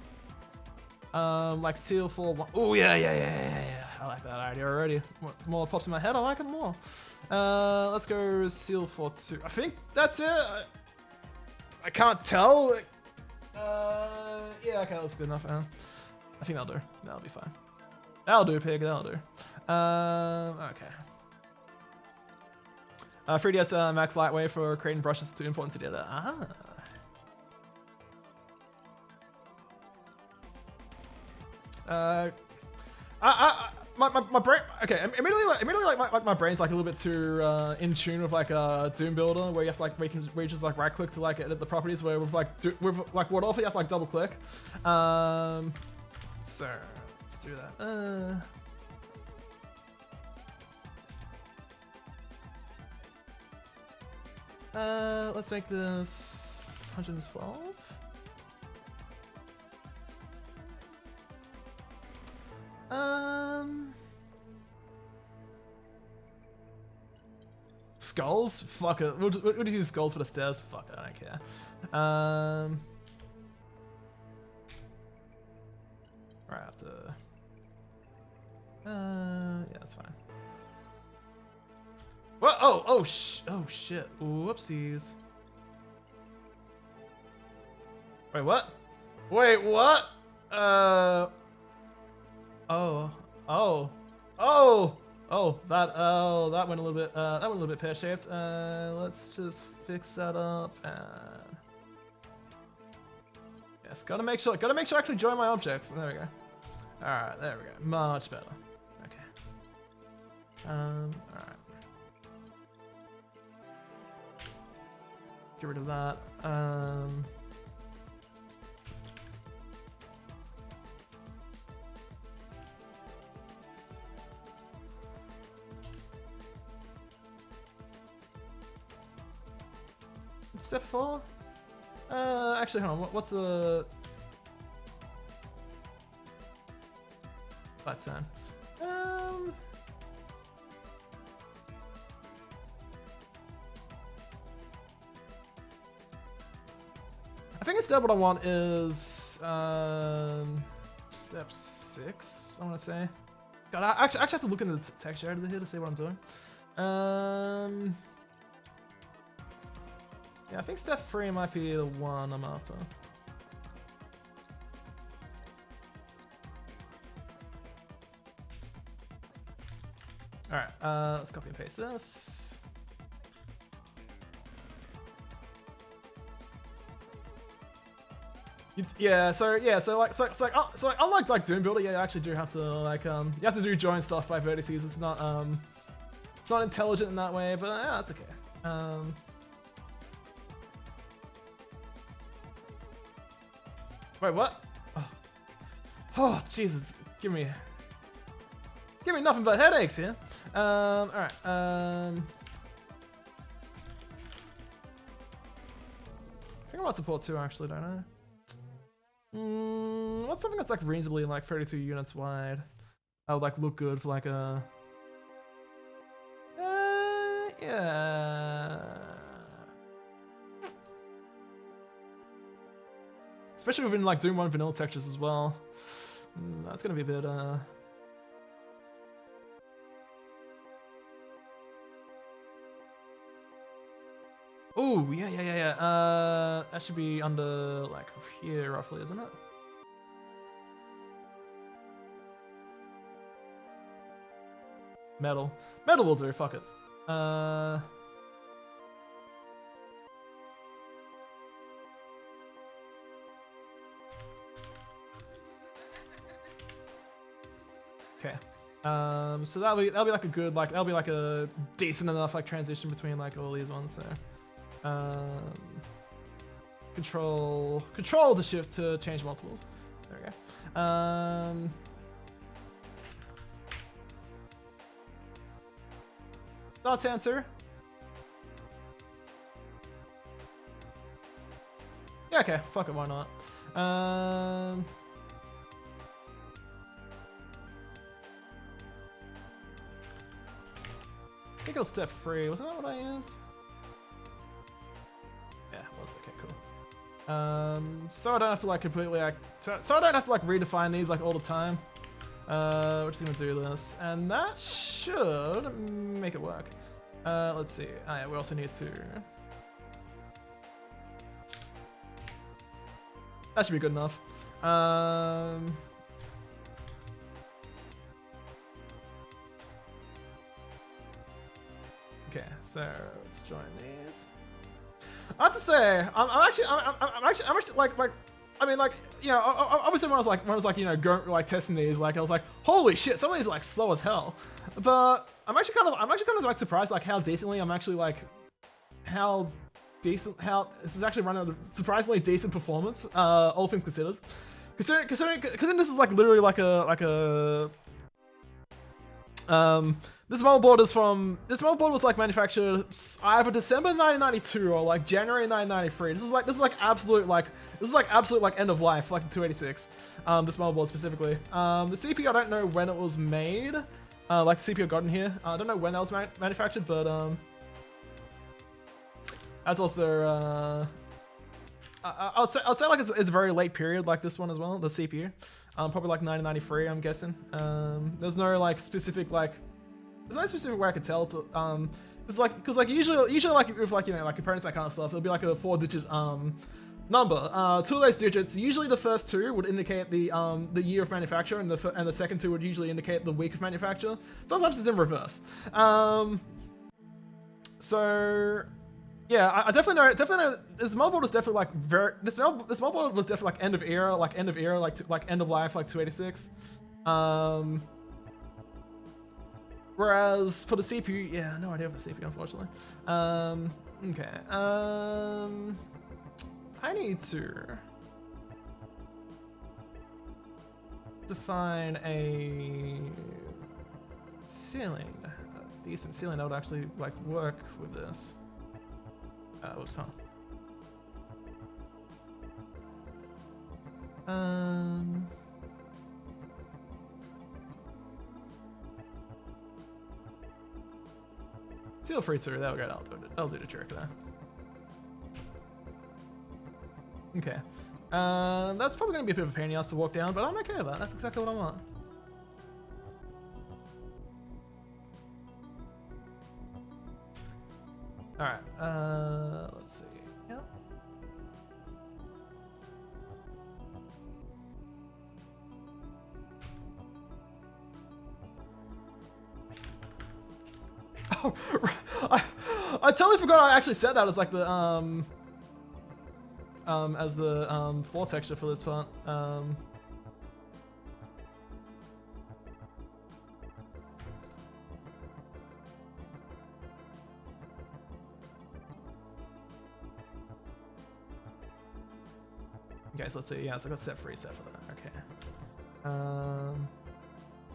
Like Seal 4. Oh yeah. I like that idea already. What more pops in my head? I like it more. Let's go Seal 4-2. I think that's it. I can't tell. Yeah, okay, that looks good enough. I think that'll do. That'll be fine. That'll do, pig. That'll do. Okay. 3ds Max Lightweight for creating brushes to import into data. My brain. Okay, immediately my brain's like a little bit too in tune with like Doom Builder, where you have to like where you just like right click to like edit the properties. Where with like WadAuthor you have to like double click. So let's do that. Let's make this 112. Skulls? Fuck it. We'll just use skulls for the stairs. Fuck it, I don't care. Right after. Yeah, that's fine. What? Oh shit. Whoopsies. Wait, what? Wait, what? That went a little bit pear-shaped. Let's just fix that up and yes, gotta make sure I actually join my objects. There we go. Alright, there we go. Much better. Okay. Alright. Get rid of that. Step 4? Actually, hold on. What's the... Flat 10. I think instead what I want is... step 6, I want to say. God, I actually have to look into the texture editor here to see what I'm doing. Yeah, I think step 3 might be the one I'm after. Alright, let's copy and paste this. Yeah, so unlike Doom Builder, yeah, you actually do have to like you have to do join stuff by vertices. It's not intelligent in that way, but yeah, that's okay. Wait, what? Oh, Jesus! Give me nothing but headaches here. All right. I think I want support 2 actually, don't I? What's something that's like reasonably like 32 units wide? That would like look good for like a. Yeah. Especially within like Doom 1 vanilla textures as well. That's gonna be a bit Oh, yeah. That should be under like here roughly, isn't it? Metal will do, fuck it. Okay. So that'll be like a good that'll be like a decent enough like transition between like all these ones. So, control to shift to change multiples. There we go. Thoughts, answer. Yeah, okay. Fuck it. Why not? I think it was step 3. Wasn't that what I used? Yeah, it was. Okay, cool. So I don't have to like completely like, so I don't have to like redefine these like all the time. We're just gonna do this, and that should make it work. Let's see. Oh yeah, we also need to. That should be good enough. Okay, so let's join these. I have to say, I'm actually like, I mean, like, you know, obviously when I was like, you know, testing these, like, I was like, holy shit, some of these are like slow as hell. But I'm actually kind of like surprised, like, how decently I'm actually like, how this is actually running a surprisingly decent performance, all things considered. Considering this is like literally like a This motherboard was like manufactured either December 1992 or like January 1993. This is like absolute end of life, like the 286. This motherboard specifically. The CPU, I don't know when it was made. Like the CPU I got in here. I don't know when that was manufactured, but that's also I'll say like it's a very late period, like this one as well. The CPU, probably like 1993, I'm guessing. There's no like specific like. There's no specific way I could tell to, because usually like with like, you know, like components, that kind of stuff, it'll be like a 4-digit number. Two of those digits, usually the first two would indicate the year of manufacture, and the second two would usually indicate the week of manufacture. Sometimes it's in reverse. So yeah, I definitely know this motherboard is definitely like this motherboard was definitely like end of era, like end of life, like 286. Whereas for the CPU, yeah, no idea for the CPU, unfortunately. Okay. I need to define a ceiling, a decent ceiling that would actually like work with this. Oops, huh? Feel free to. That'll go. That'll do the trick there. Okay. That's probably gonna be a bit of a pain in the ass to walk down, but I'm okay with that. That's exactly what I want. All right. Let's see. Yep. Oh, I totally forgot I actually said that as like the floor texture for this part. Okay, so let's see. Yeah, so I got step 3 set for that. Okay.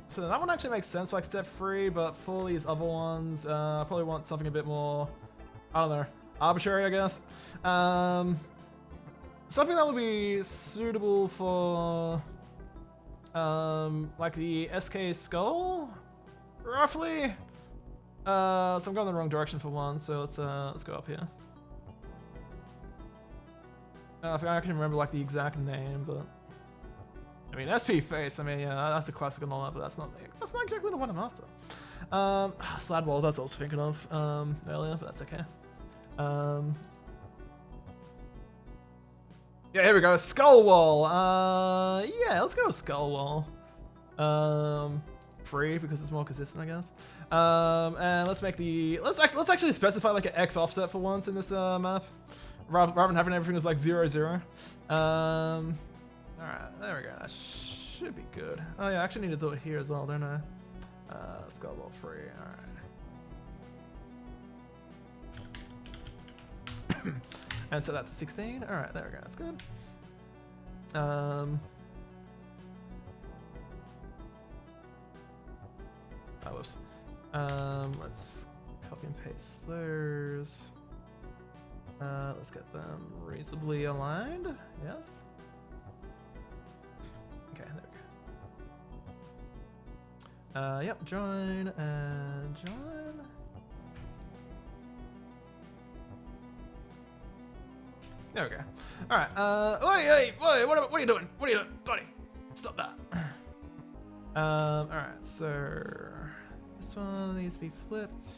So that one actually makes sense for like step 3, but for these other ones, I probably want something a bit more, I don't know, arbitrary, I guess. Something that would be suitable for, like the SK skull, roughly. So I'm going the wrong direction for one. So let's go up here. I can remember like the exact name, but. I mean, SP face, I mean, yeah, that's a classic and all that, but that's not exactly the one I'm after. Slad wall, that's what I was thinking of earlier, but that's okay. Yeah, here we go, skull wall. Yeah, let's go with skull wall. Free because it's more consistent, I guess. And let's make let's actually specify like an X offset for once in this map, rather than having everything as like 0, 0. Alright, there we go. That should be good. Oh yeah, I actually need to do it here as well, don't I? Skull ball free, alright. And so that's 16. Alright, there we go, that's good. Whoops. Let's copy and paste those. Let's get them reasonably aligned. Yes. Okay, there we go. Yep, join and join. There we go. Alright, wait, what are you doing? What are you doing? Buddy, stop that. Alright, so this one needs to be flipped.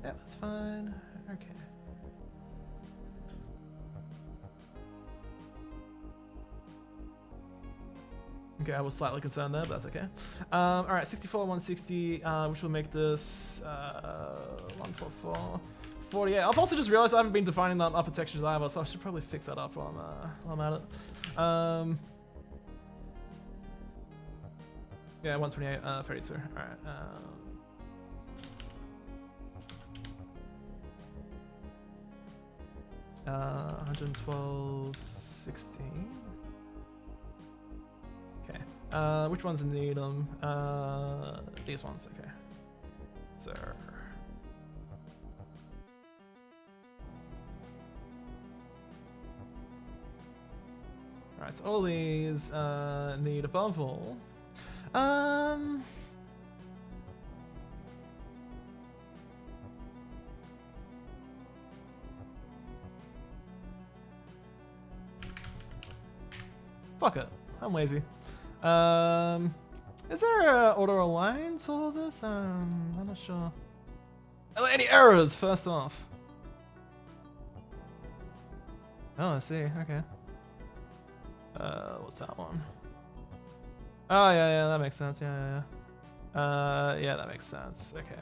Yeah, that's fine. Okay. Okay, I was slightly concerned there, but that's okay. Alright, 64, 160, which will make this 144, 48. I've also just realized I haven't been defining the upper textures either, so I should probably fix that up while I'm at it. Yeah, 128, 32. Alright. 112, 16. Okay. Which ones need them? These ones, okay. sir. Alright, so all these need above all. Fuck it. I'm lazy. Is there a auto align to all this? I'm not sure. Any errors, first off? Oh, I see. Okay. What's that one? Oh, yeah, that makes sense. Yeah. Yeah, that makes sense. Okay.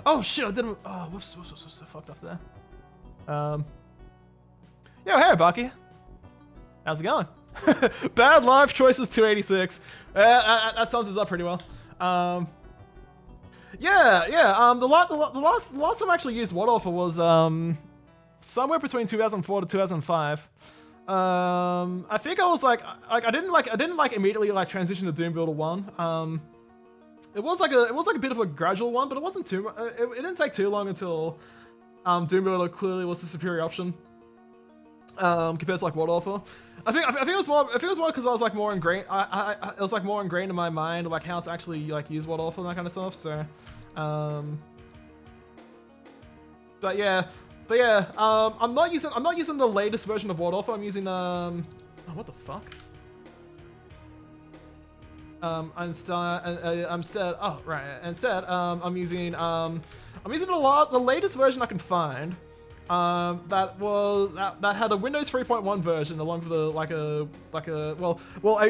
Oh, shit, I didn't... Oh, whoops, I fucked up there. Yo, hey, Bucky. How's it going? Bad life choices 286. That sums us up pretty well. Yeah. The last time I actually used WadAuthor was somewhere between 2004 to 2005. I think I was like I didn't immediately transition to Doom Builder 1. It was like a bit of a gradual one, but it wasn't too. It didn't take too long until Doom Builder clearly was the superior option compared to WadAuthor. I think it was more because I was more ingrained. It was more ingrained in my mind how to actually use WadAuthor and that kind of stuff. So, but yeah. I'm not using the latest version of WadAuthor. I'm using oh, what the fuck? Instead, I'm using the latest version I can find. That had a Windows 3.1 version along with a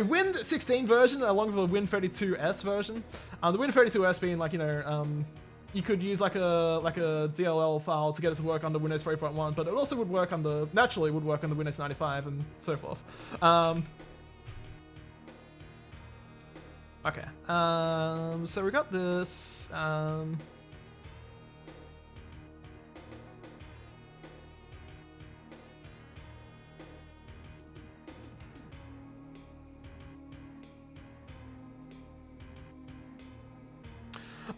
Win 16 version along with a Win 32s version. The Win 32s being you could use a DLL file to get it to work under Windows 3.1, but it also would work naturally would work under Windows 95 and so forth. Okay. So we got this.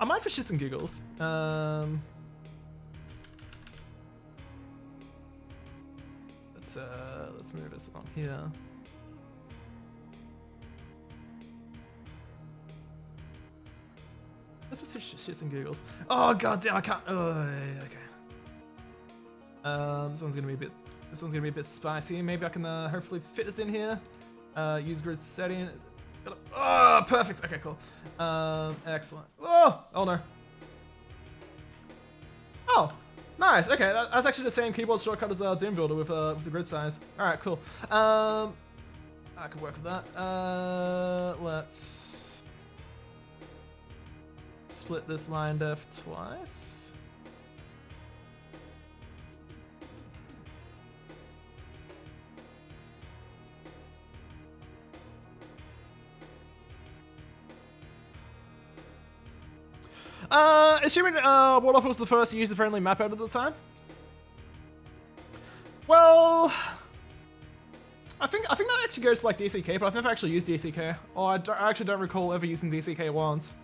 I might for shits and giggles. Let's move this along here. This was shits and giggles. Oh god damn, I can't. Okay. This one's gonna be a bit spicy. Maybe I can hopefully fit this in here. Use grid setting. Oh, perfect. Okay, cool. Excellent. Oh no. Oh, nice. Okay, that's actually the same keyboard shortcut as Doom Builder with the grid size. All right, cool. I could work with that. Let's split this line def twice. Assuming WadAuthor was the first user-friendly map out at the time. Well, I think that actually goes to DCK, but I've never actually used DCK. Or I actually don't recall ever using DCK once.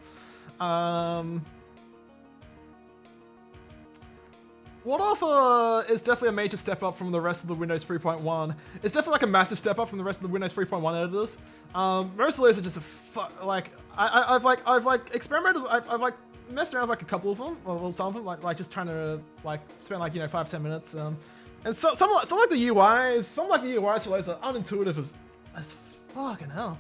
WadAuthor is definitely a major step up from the rest of the Windows 3.1. It's definitely a massive step up from the rest of the Windows 3.1 editors. Most of those are just I've experimented. I've messed around with a couple of them, or some of them, just trying to spend 5-10 minutes. And some like the UIs for those are unintuitive as fucking hell.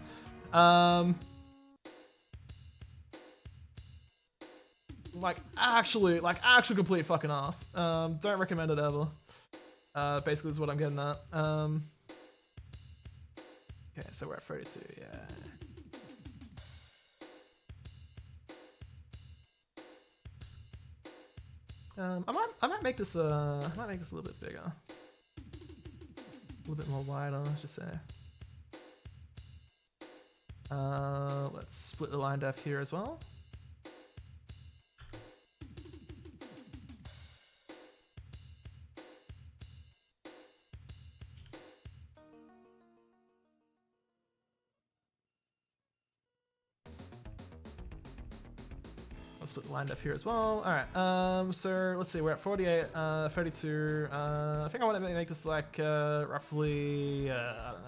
Actually complete fucking ass. Don't recommend it ever. Basically is what I'm getting at. Okay, so we're at 32, yeah. I might make this a little bit bigger. A little bit more wider, I should say. Let's split the line def here as well. split the line depth here as well. All right. So let's see. We're at 48, 32. I think I want to make this like roughly I don't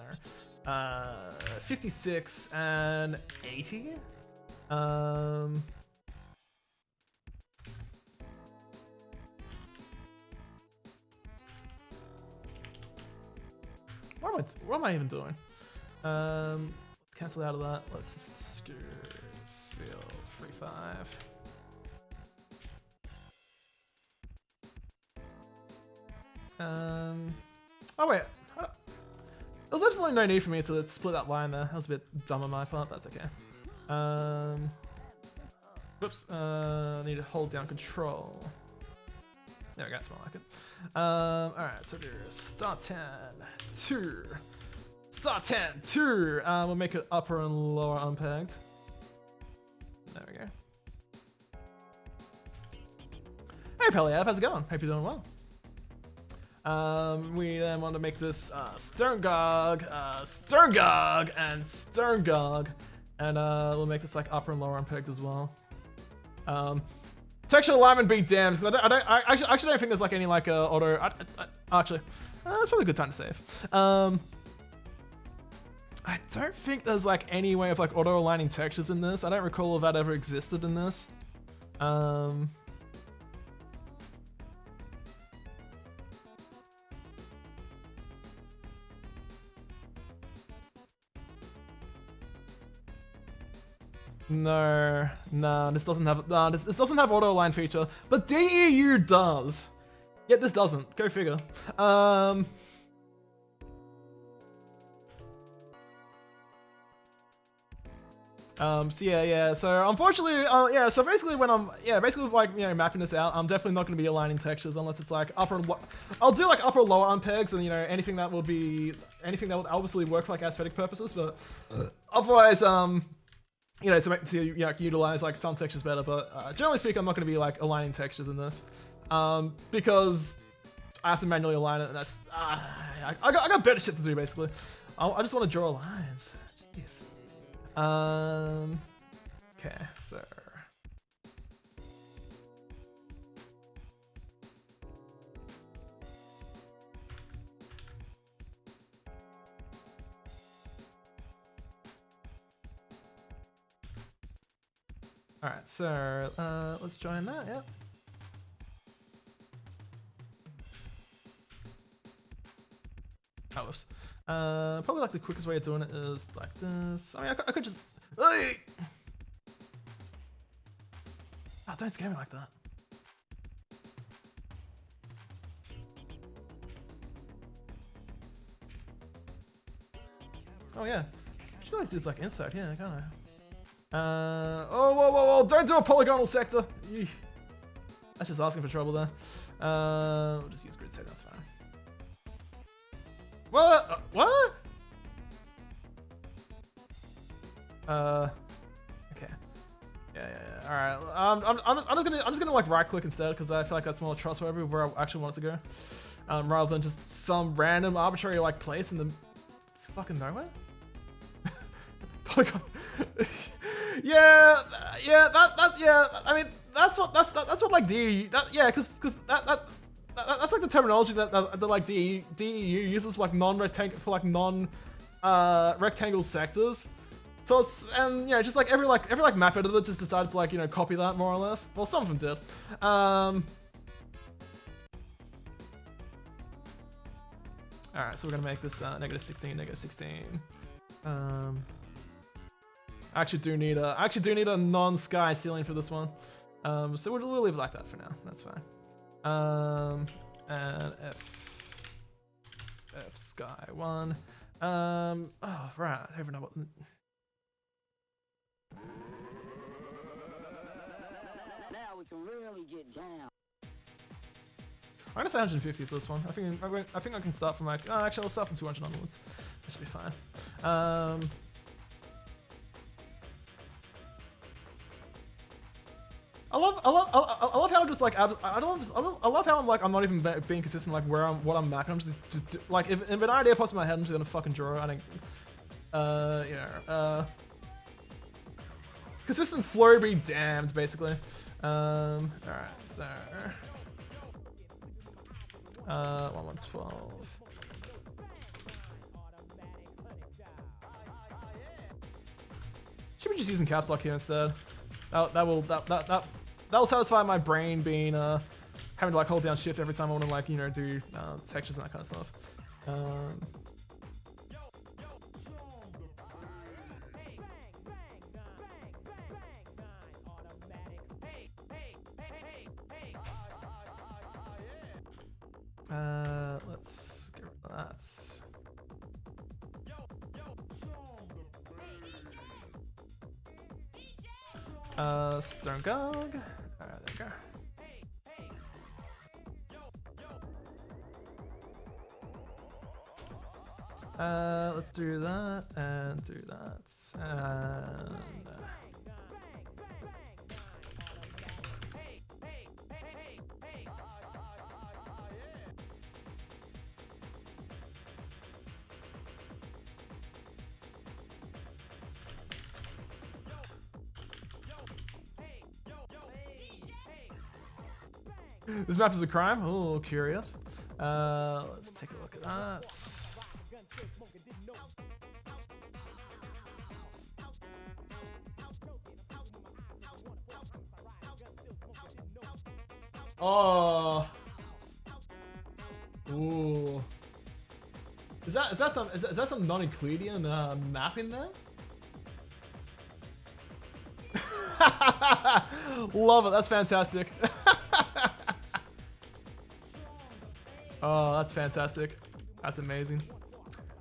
know, 56 and 80. What am I even doing? Let's cancel out of that. Let's just do seal 35. Oh wait. There's absolutely no need for me to split that line there. That was a bit dumb on my part. That's okay. Whoops. Need to hold down control. There we go. It's more like it. Alright, so do start 10, 2. Start 10, 2. We'll make it upper and lower unpegged. There we go. Hey Peliev, how's it going? Hope you're doing well. We then want to make this Sterngog, Sterngog, and Sterngog. And we'll make this like upper and lower unpegged as well. Texture alignment be damned. I actually don't think there's like any like auto. Actually, that's probably a good time to save. I don't think there's like any way of like auto aligning textures in this. I don't recall if that ever existed in this. No, this doesn't have this doesn't have auto align feature, but DEU does. Yet this doesn't. Go figure. So yeah. So unfortunately, yeah. So basically, when I'm basically like mapping this out, I'm definitely not going to be aligning textures unless it's like upper. I'll do like upper lower unpegs and anything that would obviously work for like aesthetic purposes, but otherwise to utilize like some textures better. But generally speaking, I'm not going to be like aligning textures in this because I have to manually align it, and that's I got better shit to do basically. I just want to draw lines. Jeez. Okay, so. Alright, so let's join that, yep. Oh, whoops. Probably like the quickest way of doing it is like this. I mean, I could just. Hey! Oh, don't scare me like that. Oh yeah, you should always do this like inside, yeah, can't I? Oh, whoa! Don't do a polygonal sector. Eesh. That's just asking for trouble there. We'll just use grid set. That's fine. What? What? Okay. Yeah. All right. I'm just gonna like right click instead because I feel like that's more trustworthy where I actually want it to go, rather than just some random arbitrary like place in the fucking nowhere. Polygon. Yeah. I mean, that's what like because that's like the terminology that like DEU uses for like non-rectangle rectangle sectors. So it's just like every map editor just decided to like copy that more or less. Well, some of them did. All right, so we're gonna make this -16, -16. I actually do need a non-sky ceiling for this one. So we'll leave it like that for now. That's fine. And F sky 1. Oh right, I don't even know what. Now we can really get down. I'm gonna say 150 for this one. I think I can start from like. Oh, actually, I'll start from 200 onwards. That should be fine. I love how I'm just like I love how I'm like I'm not even being consistent like what I'm mapping. I'm just like if an idea pops in my head, I'm just gonna fucking draw it. I think consistent flow be damned basically. Alright, so 1.12. Should be just using caps lock here instead. That'll satisfy my brain being having to like hold down shift every time I want to like, you know, do textures and that kind of stuff. Let's get rid of that. Stone Gog. Alright, there we go. Let's do that and do that and this map is a crime? Oh, curious. Let's take a look at that. Oh. Ooh. Is that some non-Euclidean map in there? Love it. That's fantastic. Oh, that's fantastic. That's amazing.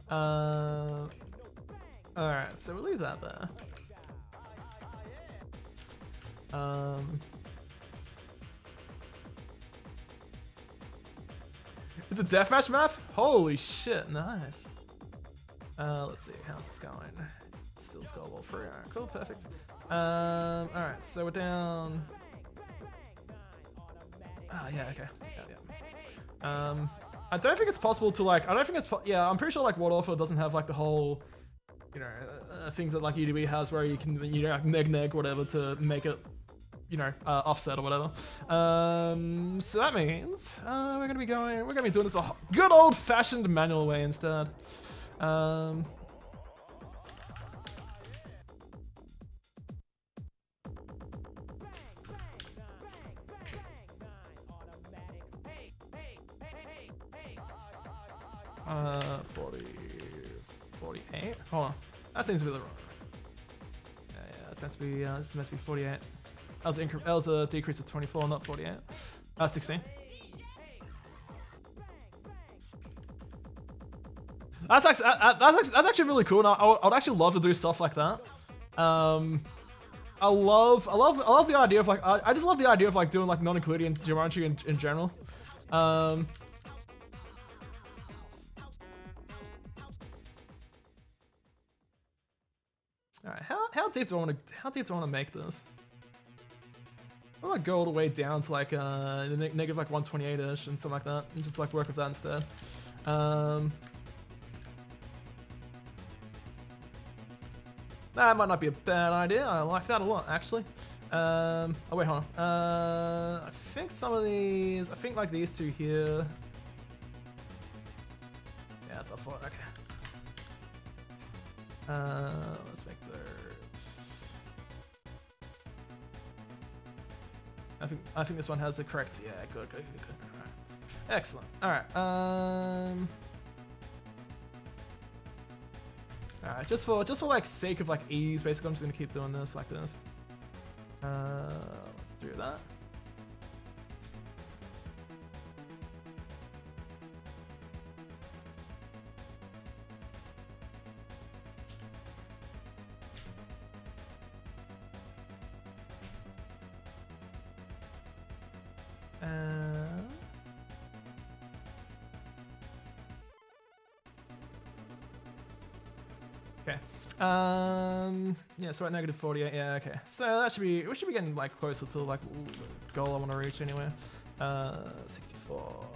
Alright, so we'll leave that there. It's a deathmatch map? Holy shit, nice. Let's see, how's this going? Still skull wall free. Alright, cool, perfect. Alright, so we're down. Ah, yeah, okay. Yeah. I don't think it's possible to like. I don't think it's. Yeah, I'm pretty sure like WadAuthor doesn't have like the whole, you know, things that like UDB has where you can, you know, like neg whatever to make it, you know, offset or whatever. So that means we're gonna be doing this a good old-fashioned manual way instead. Uh, 48. Hold on, that seems to be the wrong. Yeah, that's meant to be. This is meant to be 48. That was a decrease of 24, not 48. 16. That's actually really cool. Now, I would actually love to do stuff like that. I love the idea of like I just love the idea of like doing like non-Euclidean geometry in general. All right, how deep do I want to make this? I want to go all the way down to like negative like 128ish and something like that, and just like work with that instead. That might not be a bad idea. I like that a lot, actually. Oh wait, hold on. I think some of these. I think like these two here. Yeah, that's all for it. Okay. Let's make those. I think this one has the correct. Yeah, good. All right. Excellent. All right. All right. Just for like sake of like ease, basically, I'm just gonna keep doing this like this. Let's do that. Okay. Yeah, so at negative 48, yeah, okay. So we should be getting like closer to like the goal I want to reach anyway. 64.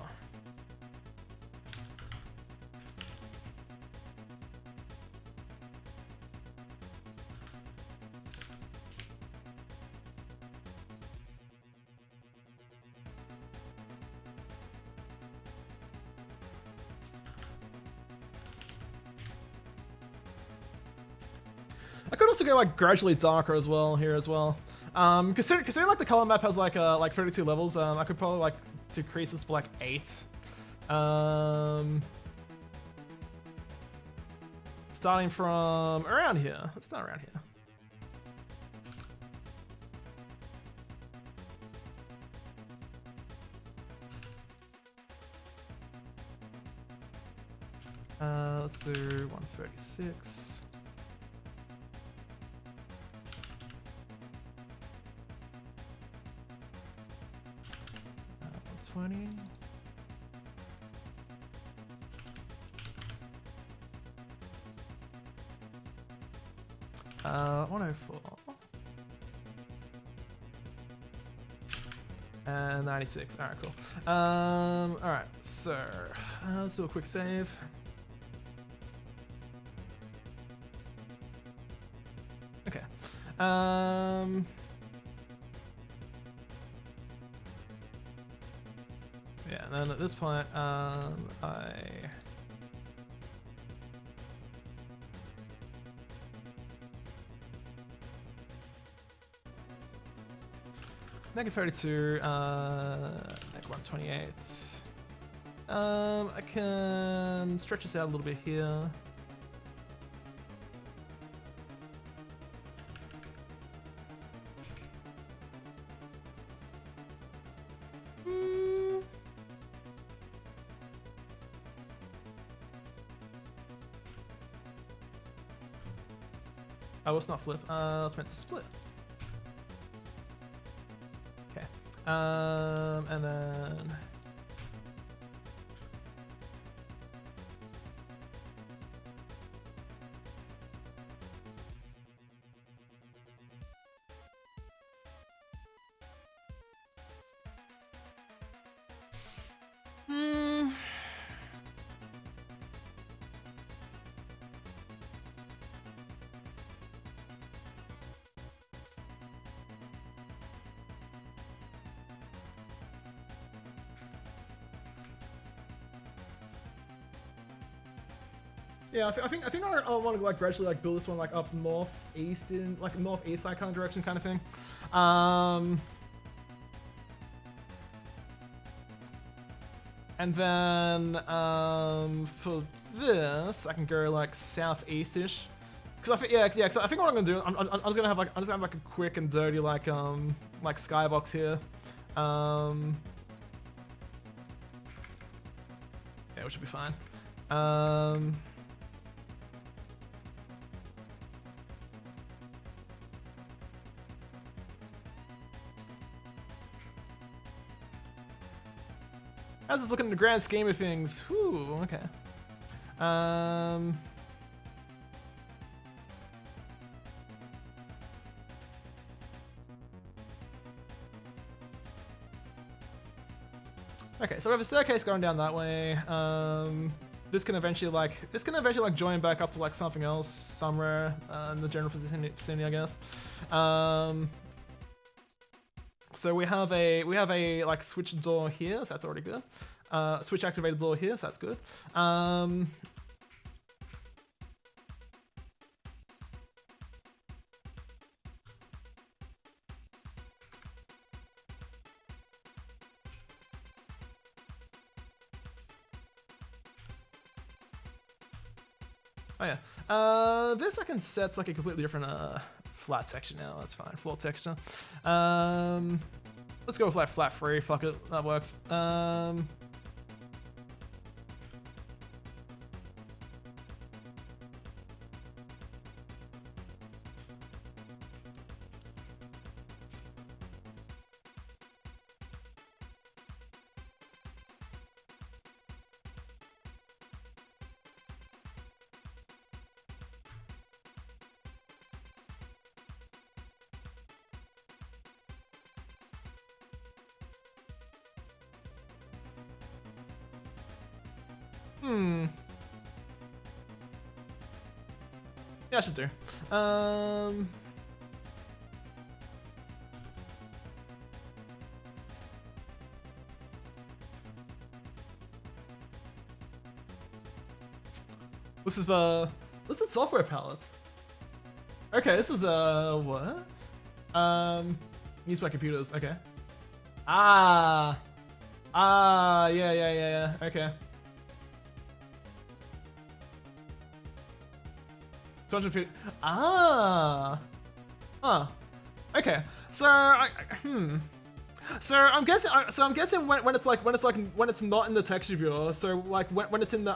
I could also go like gradually darker as well here as well. Considering like the color map has like 32 levels, I could probably like decrease this by like 8. Starting from around here. Let's start around here. Let's do 136. Uh, 120. Uh, 104. And 96. Alright, cool. Alright, so let's do a quick save. Okay. Yeah, and then at this point, Negative 32, negative 128. I can stretch this out a little bit here. Oh, it's not flip. It's meant to split. Okay. And then yeah, I think I want to like gradually like build this one like up northeast in like northeast side kind of direction kind of thing. And then for this I can go like southeast-ish. Cause I think cause I think what I'm gonna do, I'm just gonna have like a quick and dirty like skybox here. Yeah, which should be fine. How's this looking in the grand scheme of things? Whew, okay. Okay, so we have a staircase going down that way. This can eventually like join back up to like something else somewhere in the general vicinity, I guess. So we have a like switch door here, so that's already good. Switch activated door here, so that's good. Oh yeah. This I can set to like a completely different flat texture now. That's fine. Floor texture. Let's go with like flat free. Fuck it, that works. Yeah, I should do. This is software palettes. Okay, this is what? Used by computers. Okay. Yeah. Okay. 250. Okay. So So I'm guessing. So I'm guessing when it's not in the texture viewer. So like when it's in the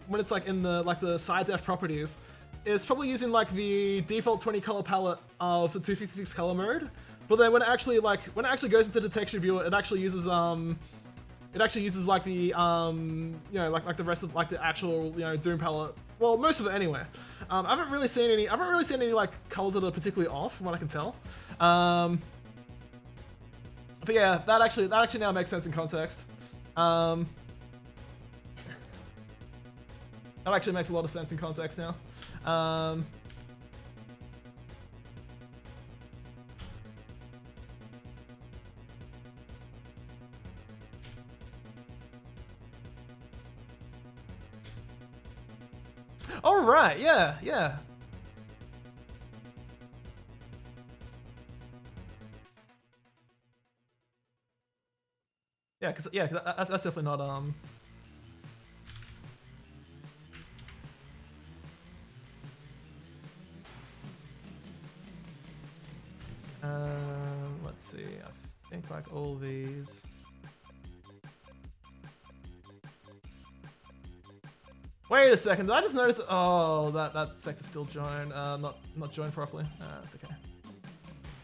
when it's like in the the side def properties, it's probably using like the default 20 color palette of the 256 color mode. But then when it actually goes into the texture viewer, it actually uses like the you know like the rest of like the actual Doom palette. Well, most of it anyway. I haven't really seen any like colors that are particularly off from what I can tell. But yeah, that actually now makes sense in context. That actually makes a lot of sense in context now. All right, yeah. Yeah, because that's definitely not let's see. I think like all these. Wait a second. Did I just notice? Oh, that sector's still joined. Not joined properly. That's okay.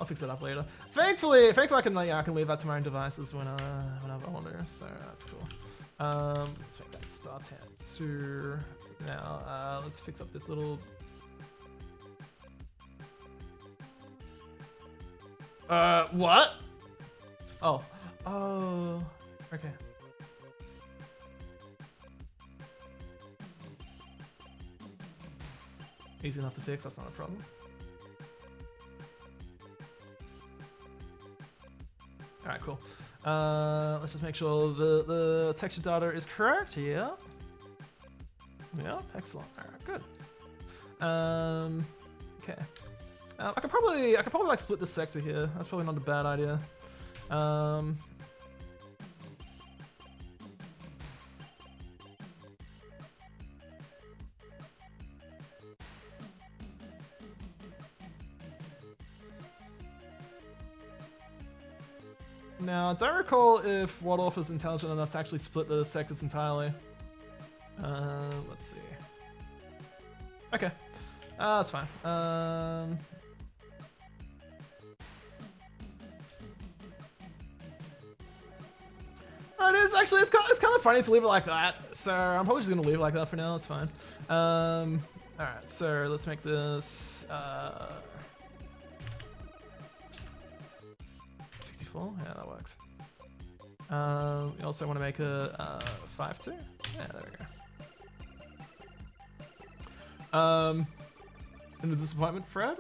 I'll fix it up later. Thankfully I can leave that to my own devices whenever I want to. So that's cool. Let's make that star 10 now. Let's fix up this little. What? Oh, okay. Easy enough to fix. That's not a problem. All right, cool. Let's just make sure the texture data is correct. Yeah. Yeah, excellent. All right, good. Okay. I could probably like split this sector here. That's probably not a bad idea. Now, I don't recall if WadAuthor is intelligent enough to actually split the sectors entirely. Let's see. Okay, that's fine. It is actually, it's kind of funny to leave it like that. So I'm probably just gonna leave it like that for now. It's fine. All right, so let's make this 64. Yeah, that works. We also want to make a 5-2. Yeah, there we go. In the disappointment, Fred.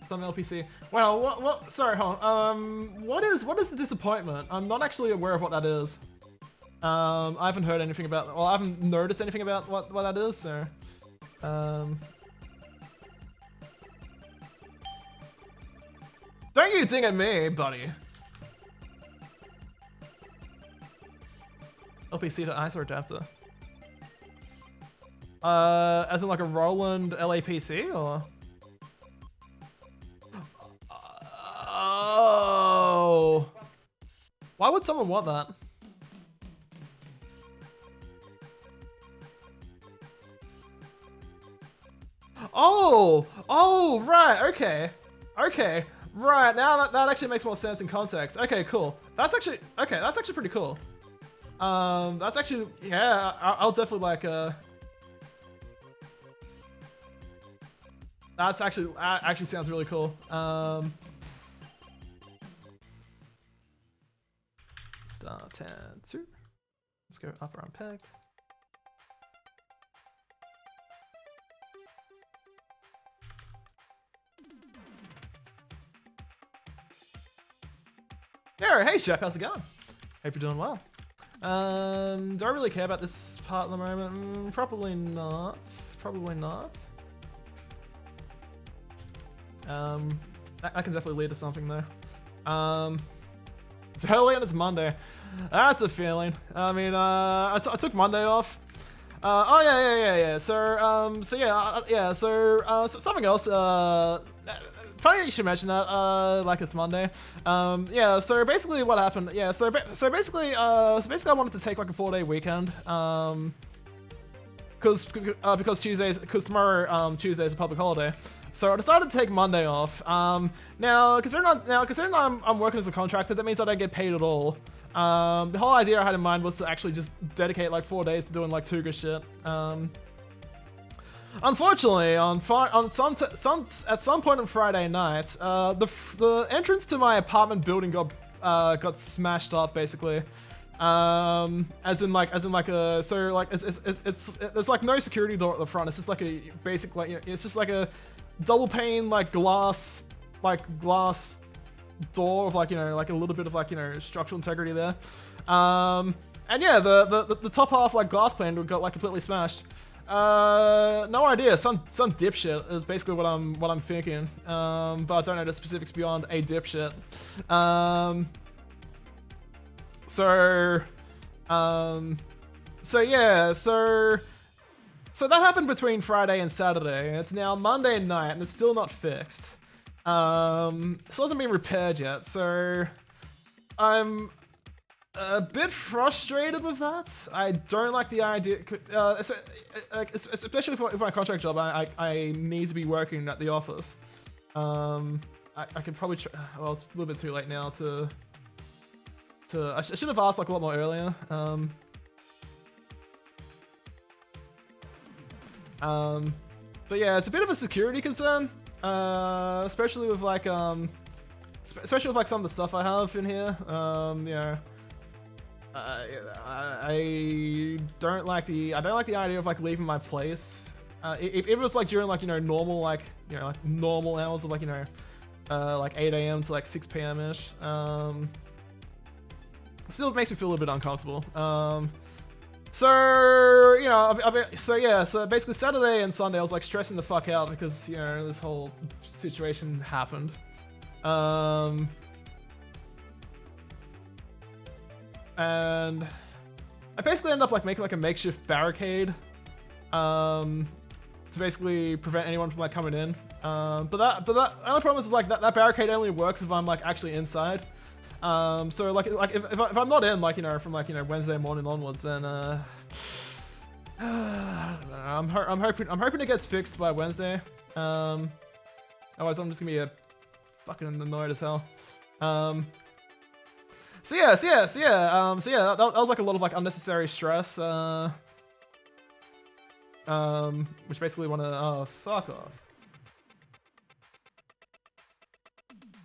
Some LPC. Well, what? Sorry, hold on. What is the disappointment? I'm not actually aware of what that is. I haven't heard anything about. Well, I haven't noticed anything about what that is. So, don't you ding at me, buddy. LPC to ISO adapter. As in like a Roland LAPC or? Oh. Why would someone want that? Oh, right, okay. Right, now that actually makes more sense in context. Okay, cool. That's actually pretty cool. That's actually, yeah, I'll definitely like, that's actually sounds really cool. Star 10, 2. Let's go up around peg. Yeah, hey Chef, how's it going? Hope you're doing well. Do I really care about this part at the moment? Probably not. That can definitely lead to something though. It's early and it's Monday. That's a feeling. I mean, I took Monday off. Oh yeah. So something else. Funny that you should mention that. Like it's Monday. Yeah. So basically, what happened? Yeah. So basically, I wanted to take like a 4-day weekend. Because tomorrow Tuesday is a public holiday. So I decided to take Monday off. Now, considering I'm working as a contractor, that means I don't get paid at all. The whole idea I had in mind was to actually just dedicate like 4 days to doing like Tuga shit. Unfortunately, at some point on Friday night, the entrance to my apartment building got smashed up basically. There's like no security door at the front. It's just like a basic it's just like a double pane glass door of like a little bit of structural integrity there. And yeah, the top half glass pane got completely smashed. No idea. Some dipshit is basically what I'm thinking. But I don't know the specifics beyond a dipshit. So that happened between Friday and Saturday. It's now Monday night and it's still not fixed. It still hasn't been repaired yet, so I'm a bit frustrated with that. I don't like the idea, especially for my contract job. I need to be working at the office. I could probably well, it's a little bit too late now to I should have asked a lot more earlier. But yeah, it's a bit of a security concern, especially with especially with some of the stuff I have in here. I don't like the idea of leaving my place. If it was during normal normal hours of 8 AM to 6 PM ish. Still makes me feel a little bit uncomfortable. So basically Saturday and Sunday I was stressing the fuck out because this whole situation happened. And I basically ended up making a makeshift barricade to basically prevent anyone from coming in. But the only problem is that barricade only works if I'm actually inside. So if I'm not in from Wednesday morning onwards, then I'm hoping it gets fixed by Wednesday. Otherwise I'm just gonna be fucking annoyed as hell. So yeah, that was a lot of unnecessary stress. Which basically fuck off.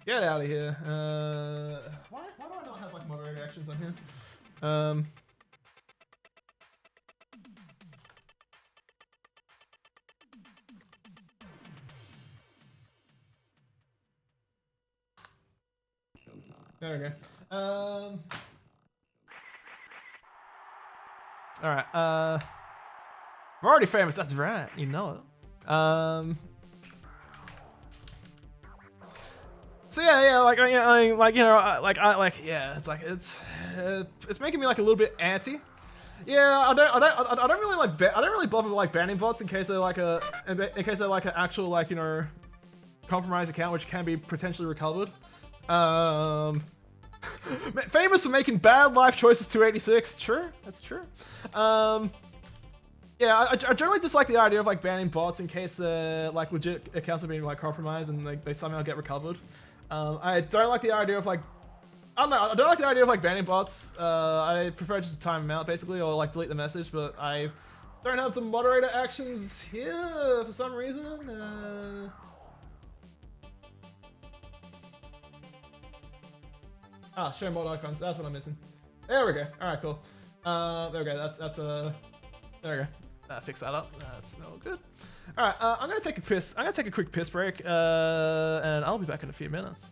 Get out of here. Why do I not have moderator actions on here? There we go. Alright, we're already famous, that's right, you know it. So yeah, it's making me a little bit antsy. Yeah, I don't really bother with banning bots in case they're an actual compromised account which can be potentially recovered. Famous for making bad life choices 286. True, that's true. Yeah, I generally dislike the idea of banning bots in case legit accounts are being compromised and they somehow get recovered. I don't like the idea of I don't know. I don't like the idea of banning bots. I prefer just to time them out basically, or delete the message. But I don't have the moderator actions here for some reason. Show mod icons. That's what I'm missing. There we go. All right, cool. There we go. There we go. Fix that up. That's no good. All right. I'm gonna take a piss. I'm gonna take a quick piss break. And I'll be back in a few minutes.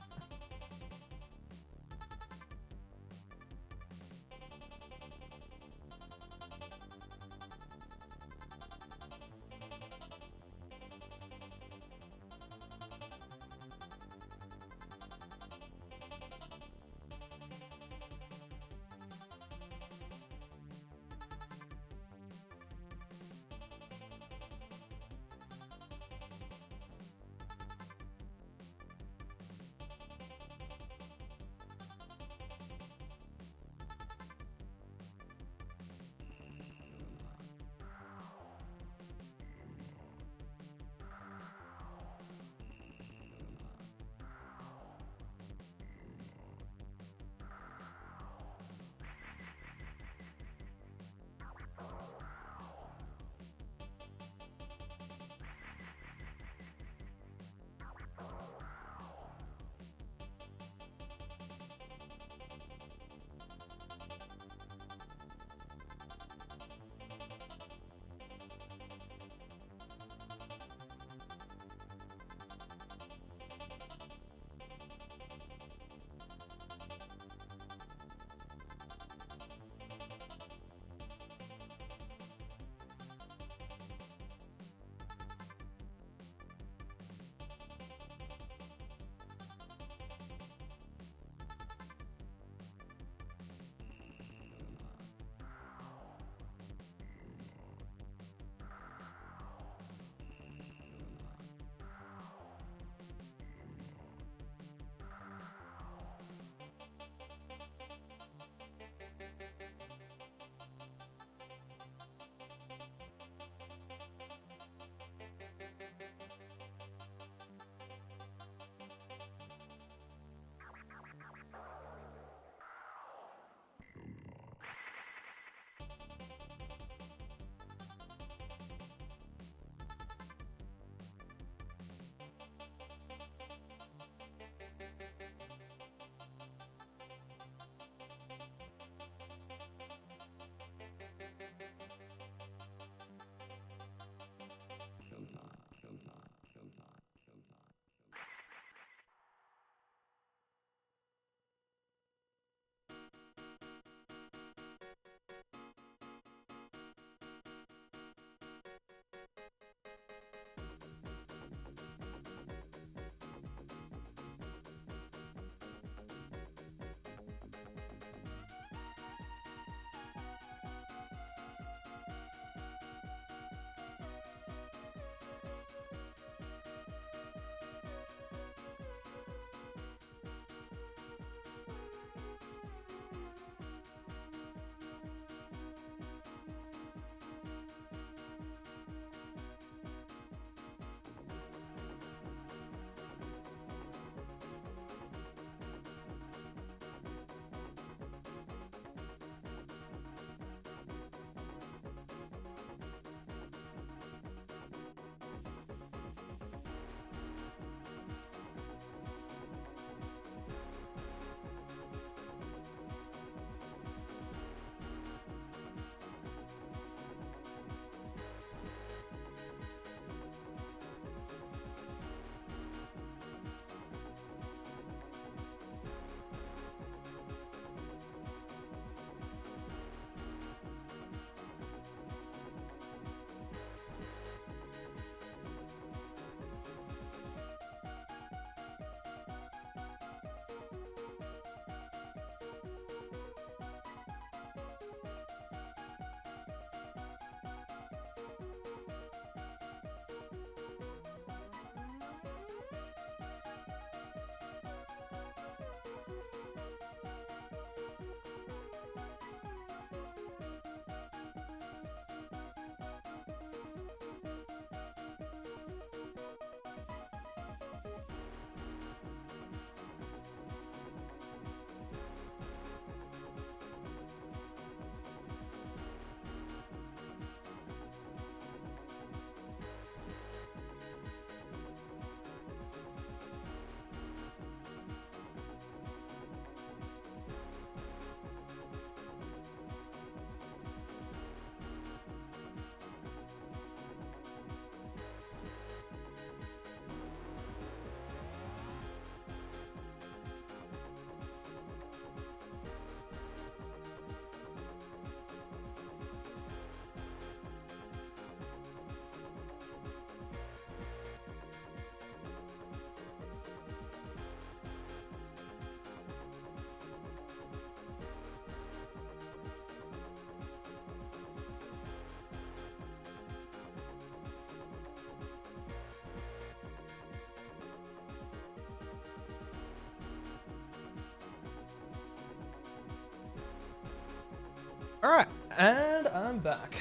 Alright, and I'm back.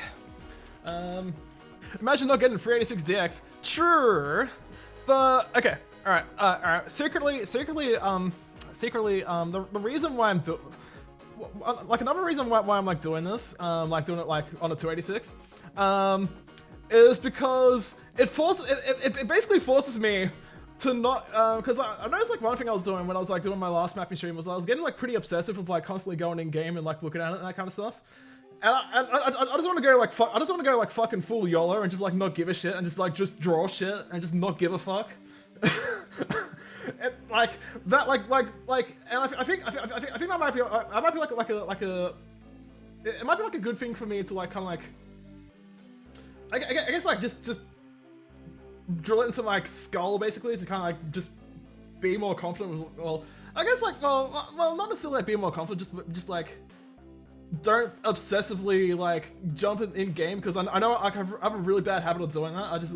Imagine not getting 386DX. True, but okay. Alright. Secretly, the reason why I'm doing, like another reason why I'm like doing this, like doing it like on a 286, is because it basically forces me to not, because I noticed like one thing I was doing when I was like doing my last mapping stream was I was getting like pretty obsessive with like constantly going in game and like looking at it and that kind of stuff. And I just want to go like I just want to go like fucking full YOLO and just like not give a shit and just draw shit and just not give a fuck. And, like that and I think that might be it might be like a good thing for me to like kind of like I guess like just drill it into my skull basically to kind of like just be more confident with, well I guess like well not necessarily like be more confident, just like don't obsessively like jump in game, because I know I have a really bad habit of doing that. I just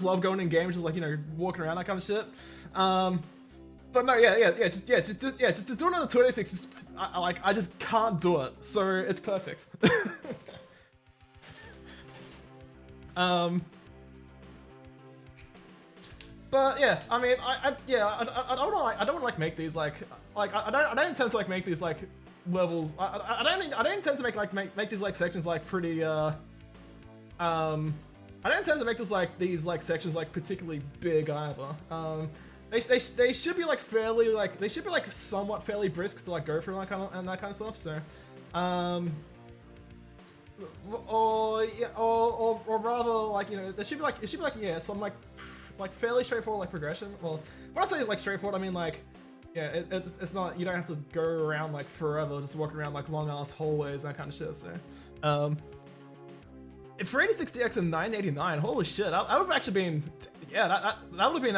love going in game, just like, you know, walking around, that kind of shit. But no, just doing it on the 286. Just I just can't do it, so it's perfect. But yeah, I mean, I don't want to like make these like I don't intend to like make these like levels. I don't intend to make these like sections like pretty I don't intend to make this like these like sections like particularly big either. They should be like fairly like they should be like somewhat fairly brisk to like go through and that kind of stuff. So or rather like, you know, there should be like yeah, some like fairly straightforward like progression. Well, when I say like straightforward, I mean like, yeah, it's not, you don't have to go around like forever just walking around like long ass hallways, that kind of shit. So if 386DX and 989, holy shit, that would have actually been, yeah, that would have been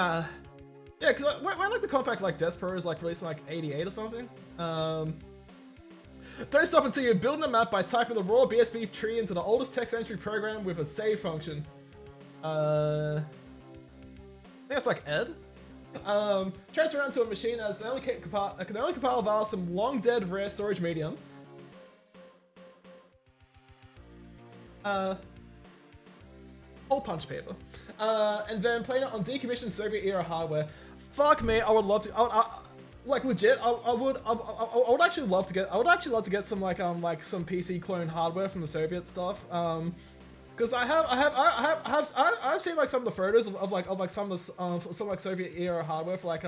yeah, because when like the compact like Death Pro is like released in like 88 or something. Don't stop until you're building a map by typing the raw BSB tree into the oldest text entry program with a save function. I think that's like Ed. Transfer around to a machine as can only compile via some long dead rare storage medium. Hole punch paper. And then playing it on decommissioned Soviet era hardware. Fuck me, I would love to. Like legit, I would actually love to get. I would actually love to get some like some PC clone hardware from the Soviet stuff. Because I've seen like some of the photos of some of the some like Soviet era hardware for like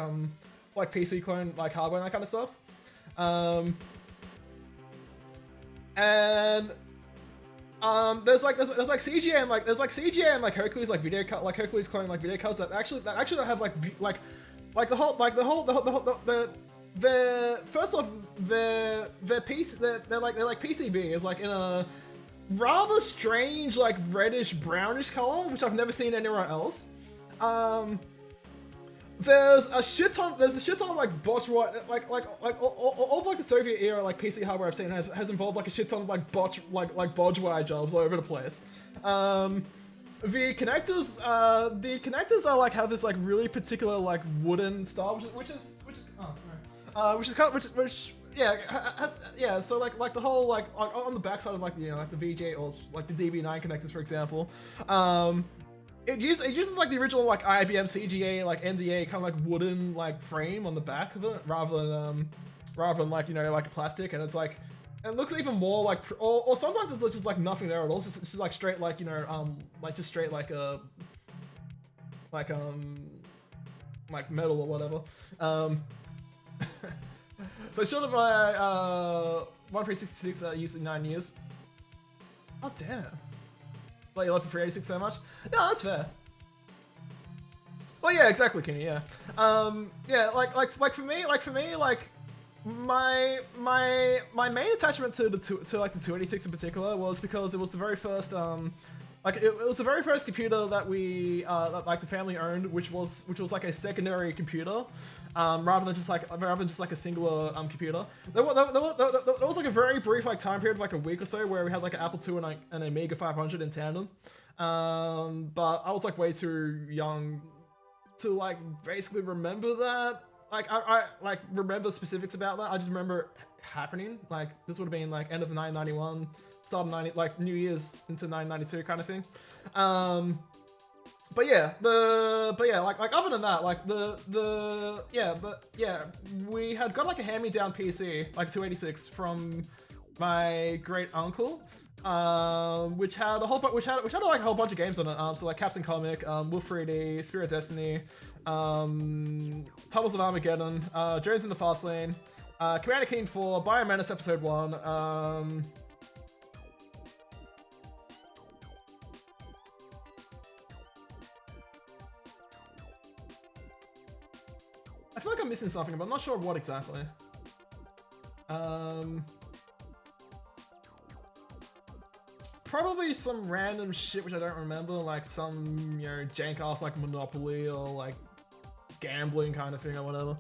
PC clone like hardware and that kind of stuff. And there's CGA and CGA and like Hercules like video cut, like Hercules clone like video cards that actually don't have the first off their piece they're like PCB is like in a rather strange like reddish brownish color, which I've never seen anywhere else. There's a shit ton of like botch all of like the Soviet era like PC hardware I've seen has involved like a shit ton of like bodge wire jobs all over the place. The connectors are like have this like really particular like wooden style, which yeah, so like the whole like on the backside of like, you know, like the VJ or like the DB9 connectors, for example, it uses like the original like IBM CGA like NDA kind of like wooden like frame on the back of it rather than like, you know, like a plastic, and it's like, it looks even more like, or sometimes it's just like nothing there at all. It's just like straight like, you know, like just straight like a like metal or whatever. So short of my 1366 used in 9 years. Oh damn! Like you love for 386 so much? No, that's fair. Well, yeah, exactly, Kenny. Yeah, yeah, like for me, like my main attachment to like the 286 in particular was because it was the very first like it was the very first computer that we that like the family owned, which was like a secondary computer, rather than just like a singular computer. There was like a very brief like time period of like a week or so where we had like an Apple II and an Amiga 500 in tandem, but I was like way too young to like basically remember that. like I like remember specifics about that. I just remember it happening. Like this would have been like end of 1991, start of 90, like New Year's into 1992 kind of thing. But yeah, like other than that, like we had got like a hand-me-down PC, like 286 from my great uncle, which had like a whole bunch of games on it. So like Captain Comic, Wolf 3D, Spirit of Destiny, Tunnels of Armageddon, Jones in the Fast Lane, Commander Keen 4, Biomenace Episode 1, I feel like I'm missing something, but I'm not sure what exactly. Probably some random shit which I don't remember, like some, you know, jank ass like Monopoly or like gambling kind of thing or whatever.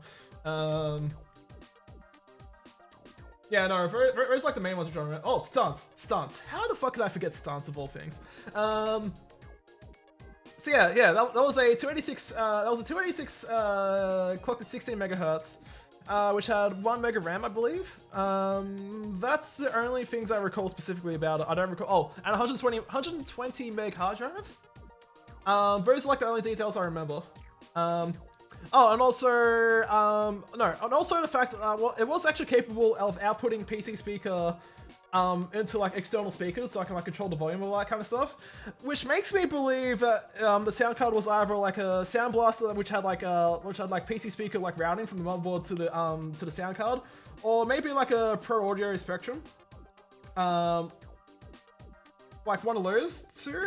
Yeah, no, it's like the main ones which I remember. Oh, stunts. How the fuck did I forget stunts of all things? So yeah, that was a 286. That was a 286 clocked at 16 megahertz, which had 1 mega RAM, I believe. That's the only things I recall specifically about it. I don't recall. Oh, and 120 meg hard drive. Those are like the only details I remember. Oh, and also the fact that well, it was actually capable of outputting PC speaker into like external speakers, so I can like control the volume of all that kind of stuff, which makes me believe that the sound card was either like a sound blaster which had like PC speaker like routing from the motherboard to the sound card, or maybe like a Pro Audio Spectrum, like one of those two.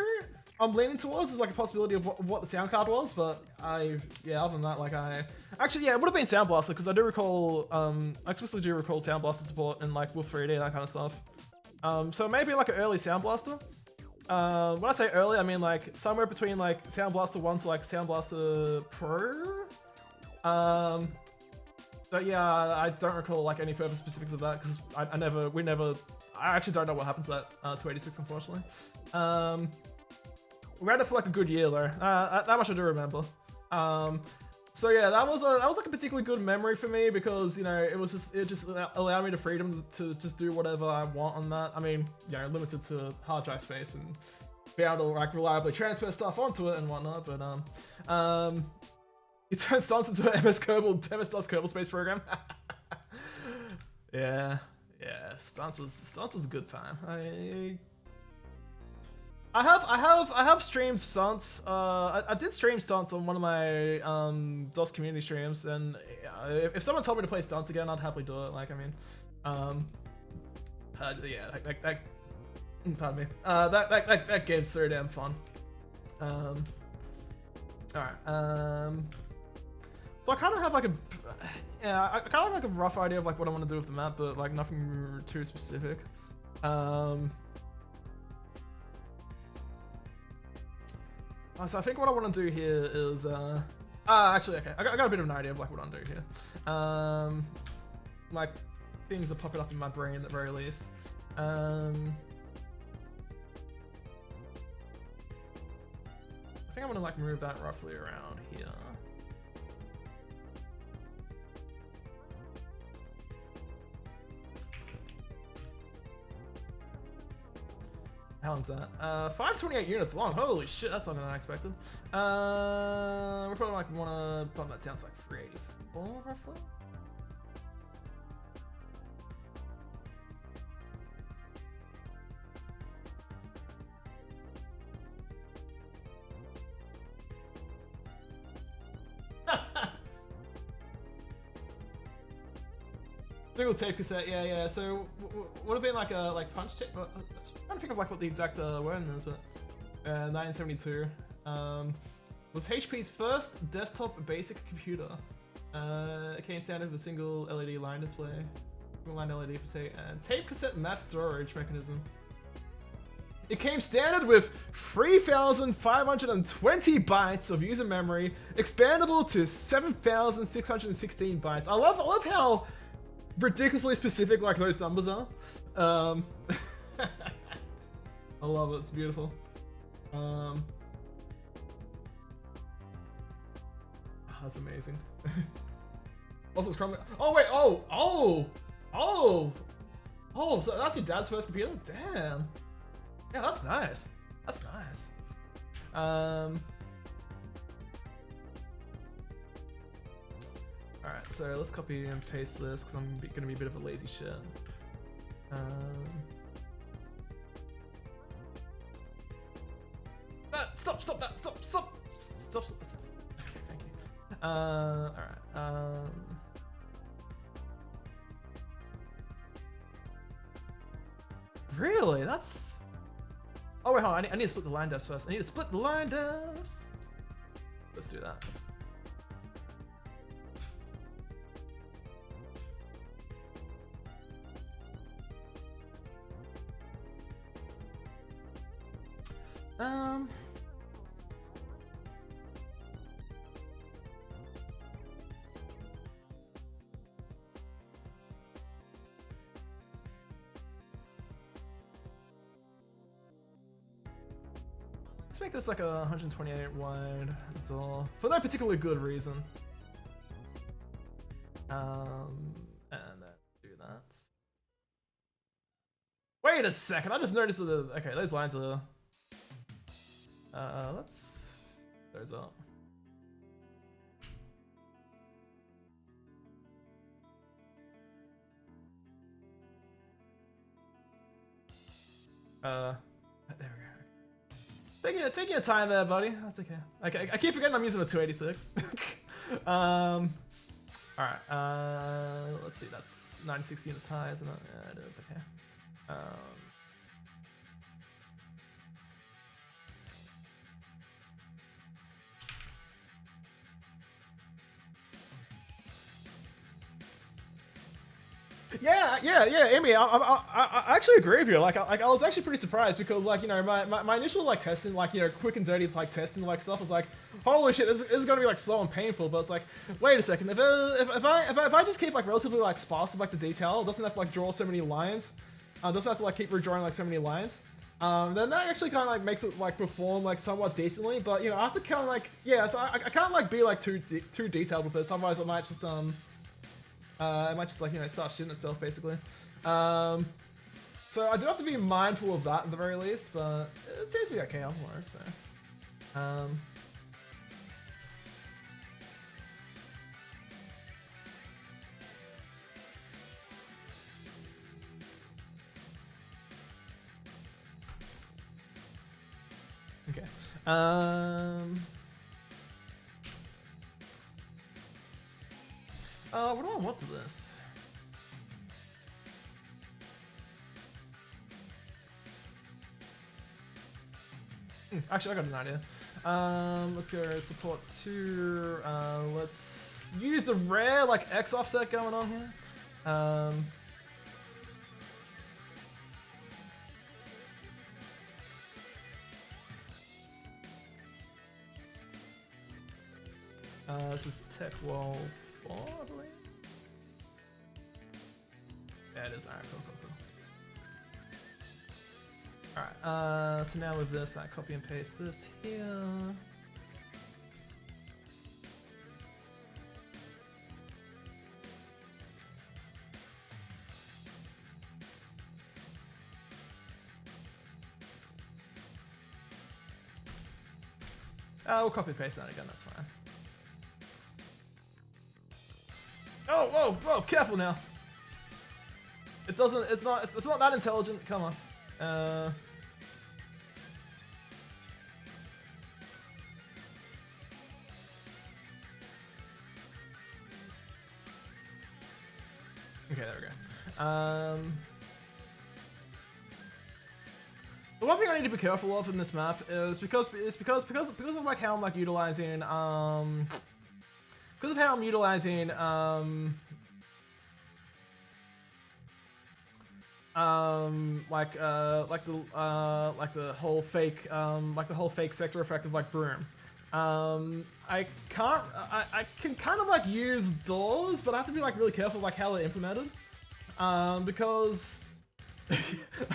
I'm leaning towards is like a possibility of what the sound card was, but other than that, like it would have been Sound Blaster, because I do recall, I explicitly do recall Sound Blaster support in like Wolf 3D and that kind of stuff. So maybe like an early Sound Blaster. When I say early, I mean like somewhere between like Sound Blaster 1 to like Sound Blaster Pro. But yeah, I don't recall like any further specifics of that, because I actually don't know what happened to that 286, unfortunately. We had it for like a good year though. That much I do remember. So yeah, that was like a particularly good memory for me, because you know it just allowed me the freedom to just do whatever I want on that. I mean, you know, limited to hard drive space and be able to like reliably transfer stuff onto it and whatnot. But you turn stunts into an MS-DOS Kerbal Space Program. yeah, stunts was a good time. I have streamed stunts. I did stream stunts on one of my DOS community streams, and if someone told me to play stunts again, I'd happily do it. Like, I mean, pardon me. That game's so damn fun. All right. So I kind of have like I kind of have like a rough idea of like what I want to do with the map, but like nothing too specific. So I think what I want to do here is, actually, okay, I got a bit of an idea of like what I want to do here. Like things are popping up in my brain at the very least. I think I'm gonna like move that roughly around here. How long's that? 528 units long. Holy shit, that's longer than I expected. We're probably like wanna bump that down to like 384 roughly. Single tape cassette, yeah. So would have been like a punch tape. I'm trying to think of like what the exact word is, but 1972 was HP's first desktop basic computer. It came standard with a single LED line display, single line LED cassette, and tape cassette mass storage mechanism. It came standard with 3,520 bytes of user memory, expandable to 7,616 bytes. I love how ridiculously specific like those numbers are. I love it, it's beautiful. That's amazing. Also, Scrum. Oh wait. Oh. So that's your dad's first computer. Damn. Yeah, that's nice. That's nice. Alright, so let's copy and paste this because I'm gonna be a bit of a lazy shit. Stop that! Stop! Okay, thank you. Alright. Really? That's... Oh wait, hold on. I need to split the line devs first. I need to split the line devs. Let's do that. Let's make this like a 128 wide door for no particularly good reason. And then do that. Wait a second, I just noticed that okay, those lines are let's those up. There we go. Taking your time there, buddy. That's okay. Okay, I keep forgetting I'm using a 286. Alright, let's see, that's 96 units high, isn't it? Yeah, it is, okay. Yeah, Amy, I actually agree with you. Like I was actually pretty surprised because, like, you know, my initial like testing, like, you know, quick and dirty like testing like stuff was like, holy shit, this is gonna be like slow and painful. But it's like, wait a second, if I just keep like relatively like sparse with like the detail, it doesn't have to like draw so many lines, doesn't have to like keep redrawing like so many lines, then that actually kind of like makes it like perform like somewhat decently. But you know, I have to kind of like, yeah, so I can't like be like too detailed with this, otherwise it might just it might just like, you know, start shitting itself basically. So I do have to be mindful of that at the very least, but it seems to be okay otherwise. So, okay. What do I want for this? Actually, I got an idea. Let's go support 2. Let's use the rare like X offset going on here. This is Tech Wall 4, I believe. Yeah, it is. Alright, cool. Alright, so now with this, I copy and paste this here. We'll copy and paste that again, that's fine. Oh, whoa, careful now. It doesn't, it's not that intelligent, come on. Okay, there we go. The one thing I need to be careful of in this map is because of like how I'm like utilizing because of how I'm utilizing the whole fake sector effect of like broom. I can kind of like use doors, but I have to be like really careful like how they're implemented. Because I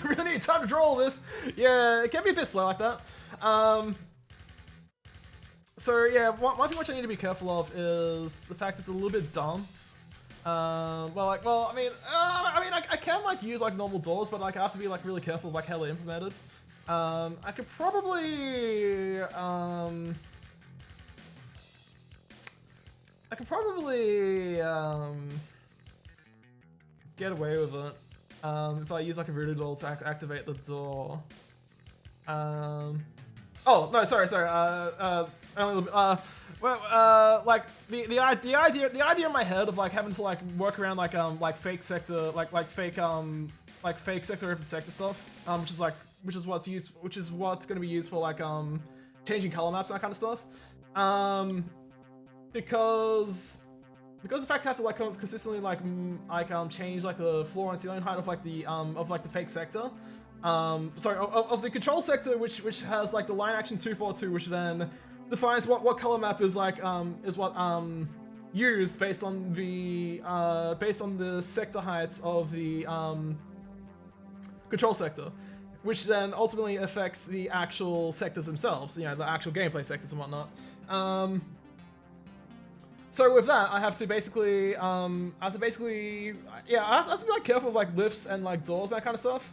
really need time to draw all this. Yeah, it can be a bit slow like that. So yeah, one thing which I need to be careful of is the fact it's a little bit dumb. I can like use like normal doors, but like I have to be like really careful of like how they're implemented. I could probably get away with it if I use like a voodoo doll to activate the door. Oh no, sorry. Like the idea in my head of like having to like work around like fake sector, like fake sector over sector stuff, which is what's going to be used for like changing color maps and that kind of stuff. Because the fact I have to like consistently change like the floor and ceiling height of like the fake sector. Of the control sector, which has like the line action 242, which then defines what color map is like used based on the sector heights of the control sector, which then ultimately affects the actual sectors themselves, you know, the actual gameplay sectors and whatnot. So with that, I have to basically I have to be like careful of like lifts and like doors and that kind of stuff.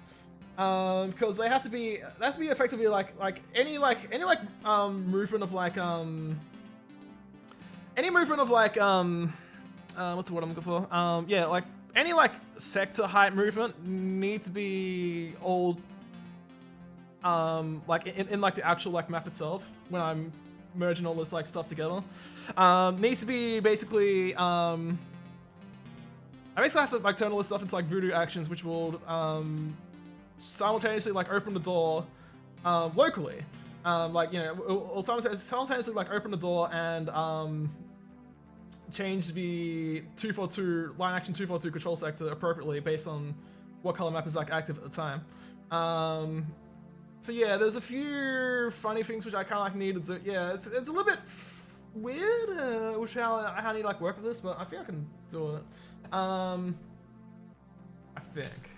Because they have to be effectively like any movement of like what's the word I'm looking for? Yeah, like any like sector height movement needs to be all like in like the actual like map itself when I'm merging all this like stuff together. Needs to be basically I basically have to like turn all this stuff into like voodoo actions, which will simultaneously like open the door locally. Like, you know, it'll simultaneously like open the door and change the 242 line action 242 control sector appropriately based on what color map is like active at the time. So yeah, there's a few funny things which I kind of like need to do. Yeah, it's a little bit weird, which how I need to like work with this, but I think I can do it. I think.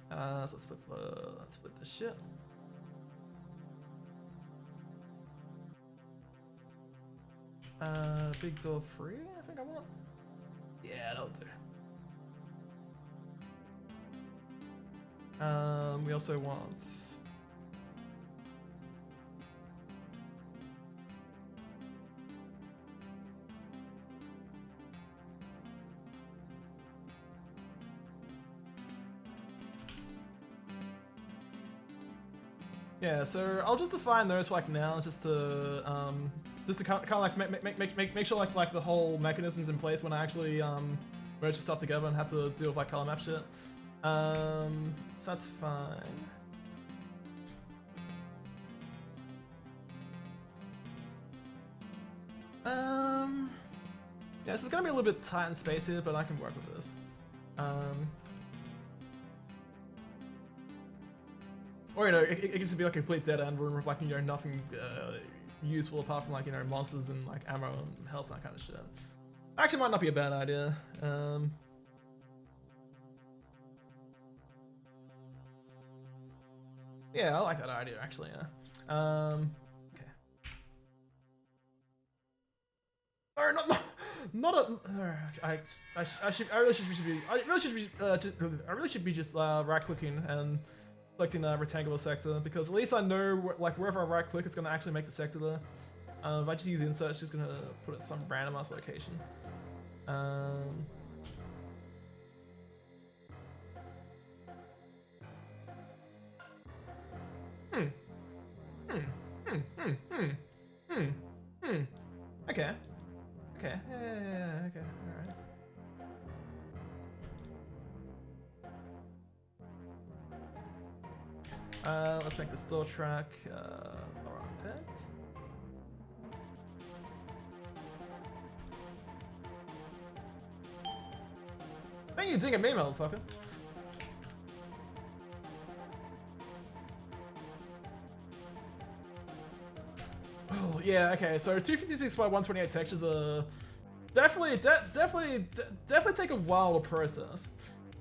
So let's flip the shit. Big door 3, I think I want. Yeah, that'll do. We also want. Yeah, so I'll just define those like now, just to kind of like make sure like the whole mechanism's in place when I actually merge the stuff together and have to deal with like color map shit. So that's fine. Yeah, this is gonna be a little bit tight in space here, but I can work with this. Or, you know, it could just be like a complete dead end room with like, you know, nothing useful apart from like, you know, monsters and like ammo and health and that kind of shit. Actually might not be a bad idea. Yeah, I like that idea actually, yeah. Okay. Or not a. I really should be just right clicking and selecting the rectangular sector, because at least I know like wherever I right click, it's gonna actually make the sector there. If I just use insert, it's just gonna put it in some random ass location. Okay. Okay. Yeah. Okay. All right. Let's make the store track around pets. Man, you dig at me, motherfucker. Oh yeah, okay. So 256 by 128 textures are definitely take a while to process.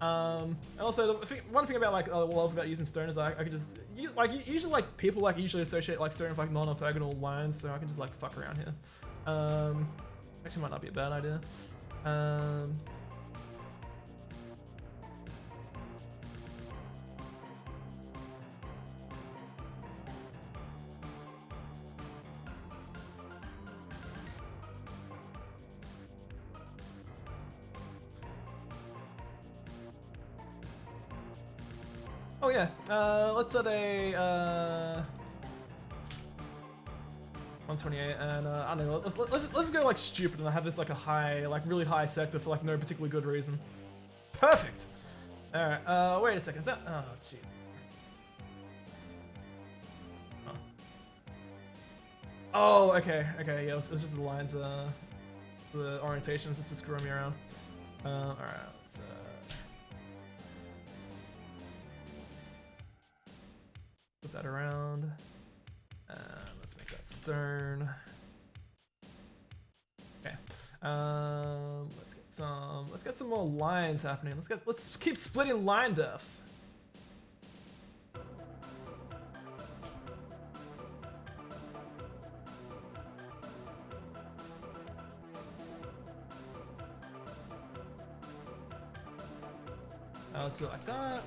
And also, one thing about like love about using stone is I can just usually like people like usually associate like stone with like non-orthogonal lines, so I can just like fuck around here. Actually, might not be a bad idea. Oh yeah, let's set a 128, and I don't know. Let's go like stupid and have this like a high, like really high sector for like no particularly good reason. Perfect. All right. Wait a second. Is that? Oh jeez. Oh, okay. Okay. Yeah, it's just the lines. The orientations. It's just screwing me around. All right. Let's. Put that around. Let's make that stern. Okay. Let's get some more lines happening. Let's keep splitting line defs. Let's do it like that.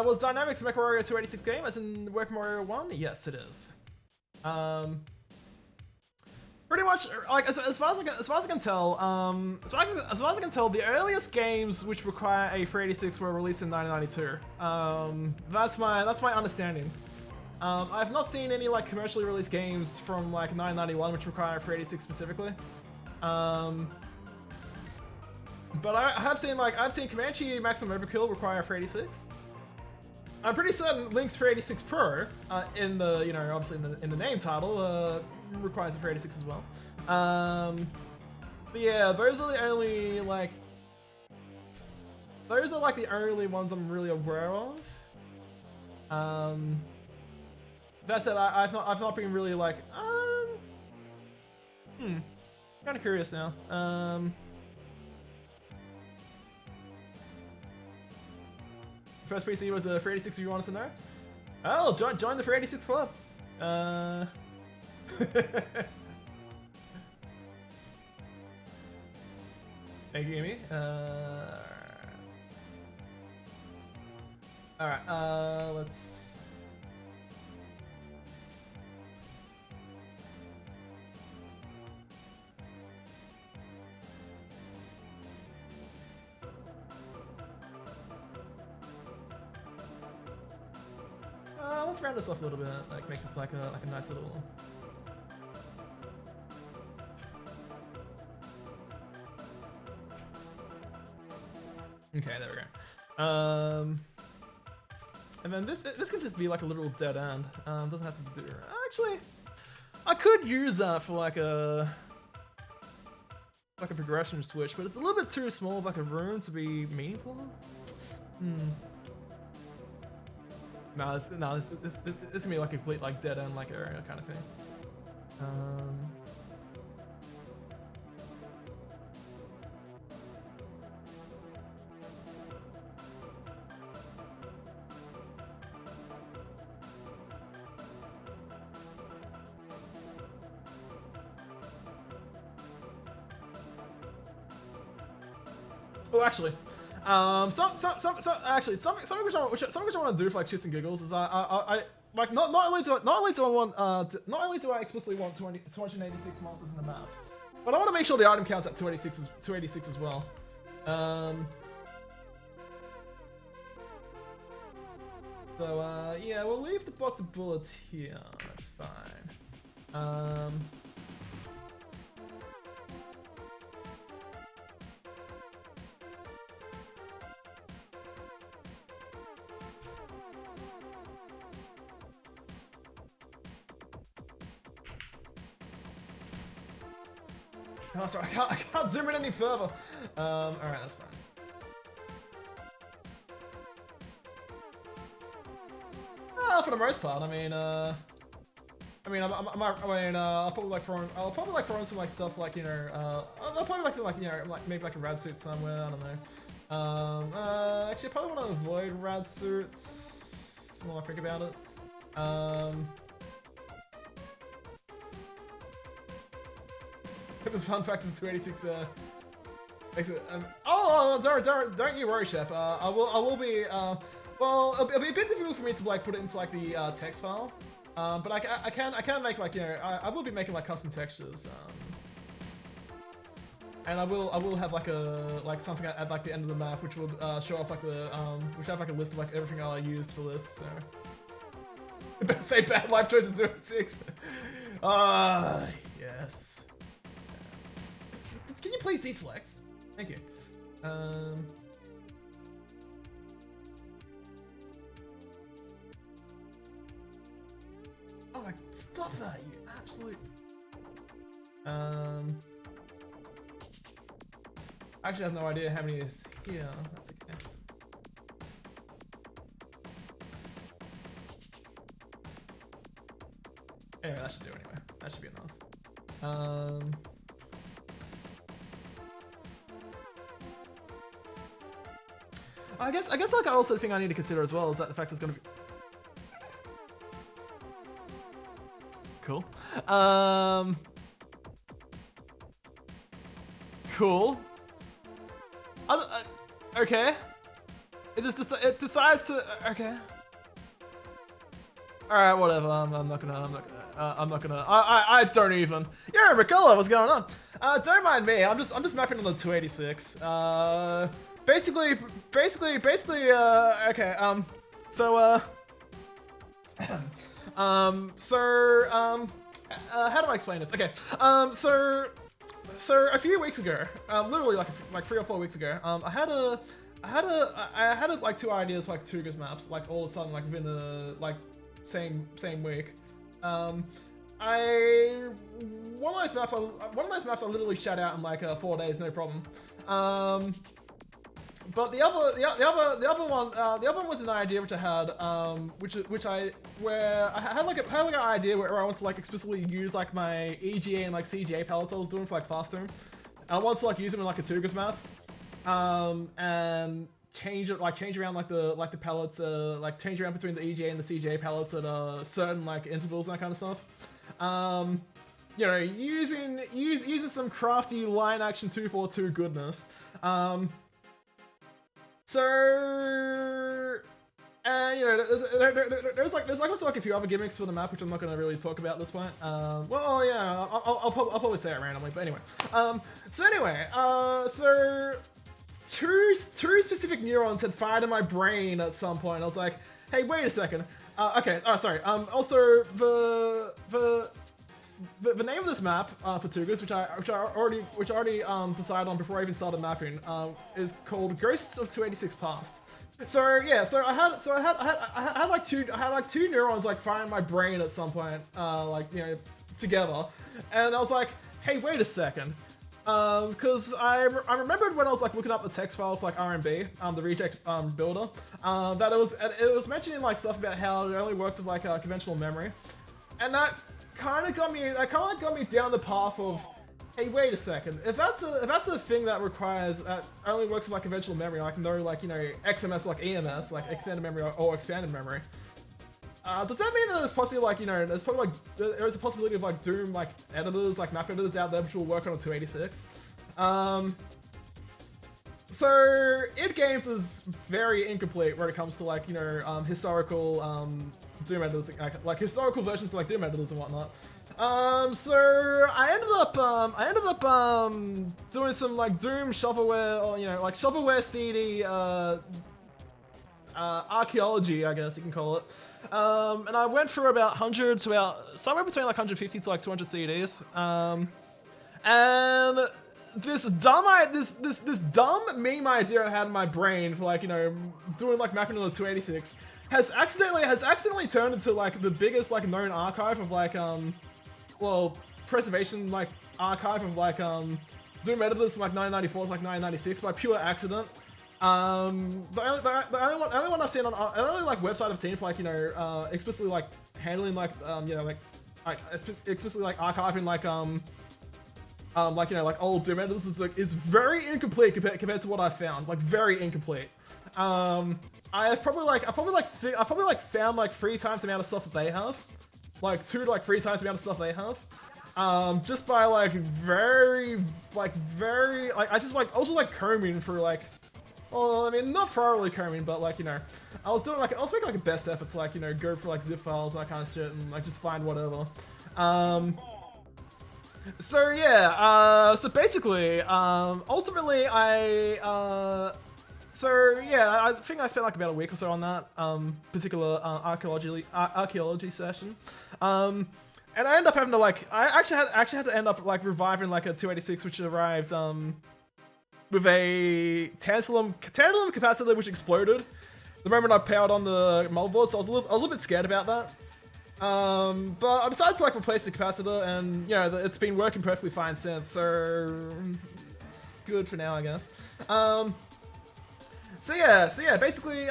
Was Dynamics MechWarrior 286 game as in WarioWare 1? Yes, it is. Pretty much, like as far as I can tell, as far as I can tell, the earliest games which require a 386 were released in 1992. That's my understanding. I've not seen any like commercially released games from like 991 which require 386 specifically. But I've seen Comanche Maximum Overkill require 386. I'm pretty certain Link's 386 Pro, in the obviously in the name title, requires a 386 as well. But yeah, those are the only the only ones I'm really aware of. That said, I've not been really like kind of curious now. First PC was a 386 if you wanted to know. Oh, join the 386 club. Thank you, Amy. Alright, let's... let's round this off a little bit, like make this like a nice little... Okay, there we go. And then this can just be like a literal dead end. Doesn't have to do... Actually, I could use that for like a progression switch, but it's a little bit too small of like a room to be meaningful. No, this gonna be like a complete like dead end like area kind of thing. Oh, actually, something which I want to do for like shits and giggles is I like not only do I explicitly want 286 monsters in the map, but I want to make sure the item counts at 286 as well. So yeah, we'll leave the box of bullets here. That's fine. Oh, sorry, I can't zoom in any further. Alright, that's fine. For the most part, I mean, I'll probably like throw in some like stuff like, you know, I'll probably like to like, you know, like maybe like a rad suit somewhere, I don't know. Actually I probably want to avoid rad suits while I think about it. It was fun fact of 286, don't you worry, Chef. I will be, well, it'll be a bit difficult for me to like put it into like the text file, but I can make like, you know, I will be making like custom textures, and I will have like something at like the end of the map which will show off like the which have like a list of like everything I used for this. So I better say bad life choices 286. Yes. Can you please deselect? Thank you. Oh my, stop that, you absolute. Actually, I have no idea how many is here. That's okay. Anyway, that should do anyway. That should be enough. I guess like also the thing I need to consider as well is that the fact there's gonna be cool. Cool. Okay. It decides to okay. All right, whatever. I don't even. Yeah, Ricola, what's going on? Don't mind me. I'm just mapping on the 286. Basically, okay, how do I explain this? Okay, so a few weeks ago, literally like 3 or 4 weeks ago, I had like 2 ideas for like TWOGERS maps, like all of a sudden, like within the like same week. One of those maps I literally shut out in like 4 days, no problem. But the other one was an idea which I had, where I had like an idea where I want to like explicitly use like my EGA and like CGA palettes I was doing for like fast zoom. I want to like use them in like a TWOGERS map, and change around like the palettes, like change around between the EGA and the CGA palettes at certain like intervals and that kind of stuff. You know, using some crafty line action 242 goodness. So, you know, there's also like a few other gimmicks for the map which I'm not going to really talk about at this point. Well, yeah, I'll probably say it randomly, but anyway. So two specific neurons had fired in my brain at some point. I was like, hey, wait a second. Okay. Oh, sorry. Also, the name of this map for TWOGERS, which I already decided on before I even started mapping, is called Ghosts of 286 Past. So yeah, I had like two neurons like firing in my brain at some point, like, you know, together, and I was like, hey, wait a second, because I remembered when I was like looking up the text file for like RMB, the reject builder, that it was mentioning like stuff about how it only works with like conventional memory, and that kind of got me down the path of, hey, wait a second. If that's a thing that requires only works with like conventional memory, like no like, you know, XMS like EMS, like extended memory or expanded memory, does that mean that there's possibly like, you know, there's probably like there's a possibility of like Doom like editors, like map editors out there which will work on a 286? So id Games is very incomplete when it comes to like, you know, historical Doom editors, like historical versions of like Doom editors and whatnot. So I ended up doing some like Doom shovelware, or, you know, like shovelware CD archaeology, I guess you can call it. And I went through about 100 to about somewhere between like 150 to like 200 CDs. And this dumb meme idea I had in my brain for like, you know, doing like mapping on the 286 has accidentally turned into like the biggest like known archive of like well, preservation like archive of like Doom editors from like 1994 to like 1996 by pure accident. The only one I've seen on the only like website I've seen for like, you know, explicitly like handling like you know, like explicitly like archiving like you know, like old Doom editors is very incomplete compared to what I found. Like very incomplete. I've probably found like 3 times the amount of stuff that they have, like 2 to like 3 times the amount of stuff they have. Just by like very like I just like also like combing through like, well, I mean not thoroughly combing, but like, you know, I was making like a best effort to like, you know, go for like zip files and that kind of shit and like just find whatever. So yeah, so basically, ultimately so yeah, I think I spent like about a week or so on that particular archaeology session, and I ended up having to like, I actually had to end up like reviving like a 286 which arrived with a tantalum capacitor which exploded the moment I powered on the motherboard, so I was a little bit scared about that. But I decided to like replace the capacitor, and you know, it's been working perfectly fine since, so it's good for now, I guess. So yeah, basically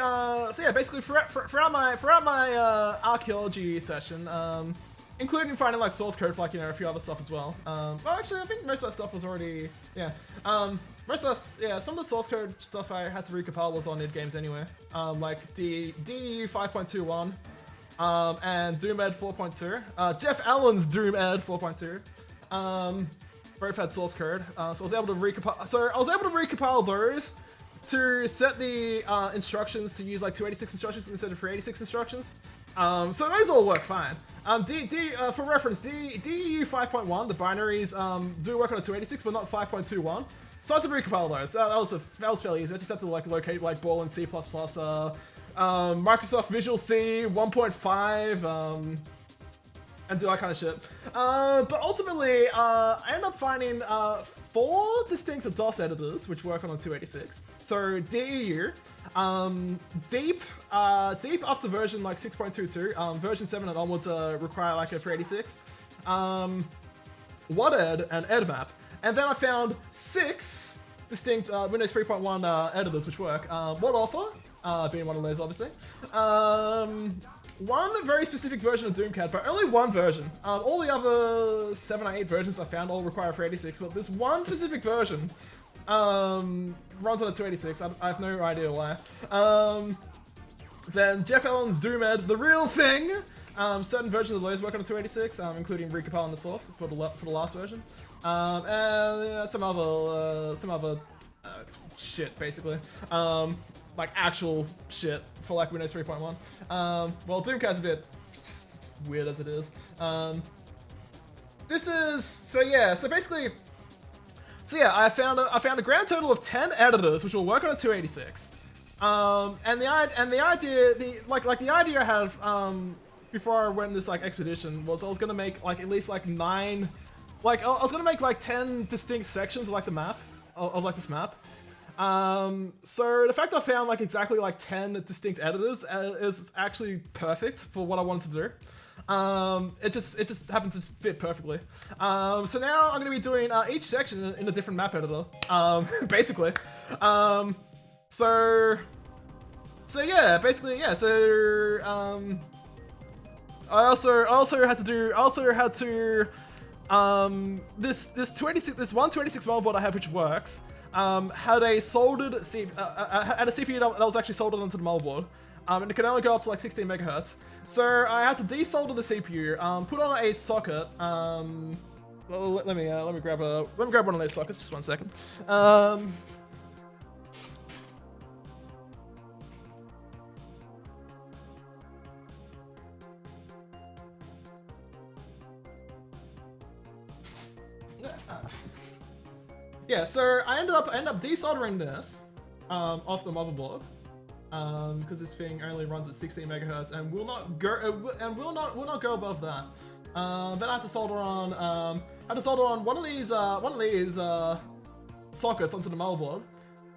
throughout my archaeology session, including finding like source code for like, you know, a few other stuff as well. Well, actually, I think most of that stuff was already, yeah. Some of the source code stuff I had to recompile was on id games anyway. Like DEU 5.21. And Doom Ed 4.2. Jeff Allen's Doom Ed 4.2. Both had source code. So I was able to recompile those to set the instructions to use like 286 instructions instead of 386 instructions. So those all work fine. For reference, DEU 5.1, the binaries do work on a 286, but not 5.21. So I had to recompile those. That was fairly easy. I just have to like locate like ball in C++. Microsoft Visual C 1.5, and do that kind of shit. But ultimately, I ended up finding 4 distinct DOS editors which work on a 286. So DEU, Deep up to version like 6.22, version 7 and onwards require like a 386. WadEd and EdMap, and then I found 6 distinct Windows 3.1 editors which work. WadAuthor, being one of those, obviously. One very specific version of Doomcat, but only one version. All the other 7 or 8 versions I found all require 386, but this one specific version runs on a 286. I have no idea why. Then Jeff Allen's Doom Ed, the real thing. Certain versions of those work on a 286, including recompiling the source for the last version. And some other shit, basically. Like actual shit for like Windows 3.1. Well, Doomcat's a bit weird as it is. I found a grand total of 10 editors which will work on a 286. And the idea I had before I went on this like expedition was I was gonna make like at least like 9, like I was gonna make like 10 distinct sections of like the map of like this map. So the fact I found like exactly like 10 distinct editors is actually perfect for what I wanted to do. It just happens to fit perfectly. So now I'm gonna be doing each section in a different map editor, basically. I also had to this 126 motherboard I have which works. Had a soldered had a CPU that was actually soldered onto the motherboard, and it can only go up to like 16 megahertz. So I had to desolder the CPU, put on a socket. Let me grab one of those sockets. Just 1 second. Yeah, so I ended up desoldering this off the motherboard because this thing only runs at 16 megahertz and will not go above that. Then I had to solder on one of these sockets onto the motherboard.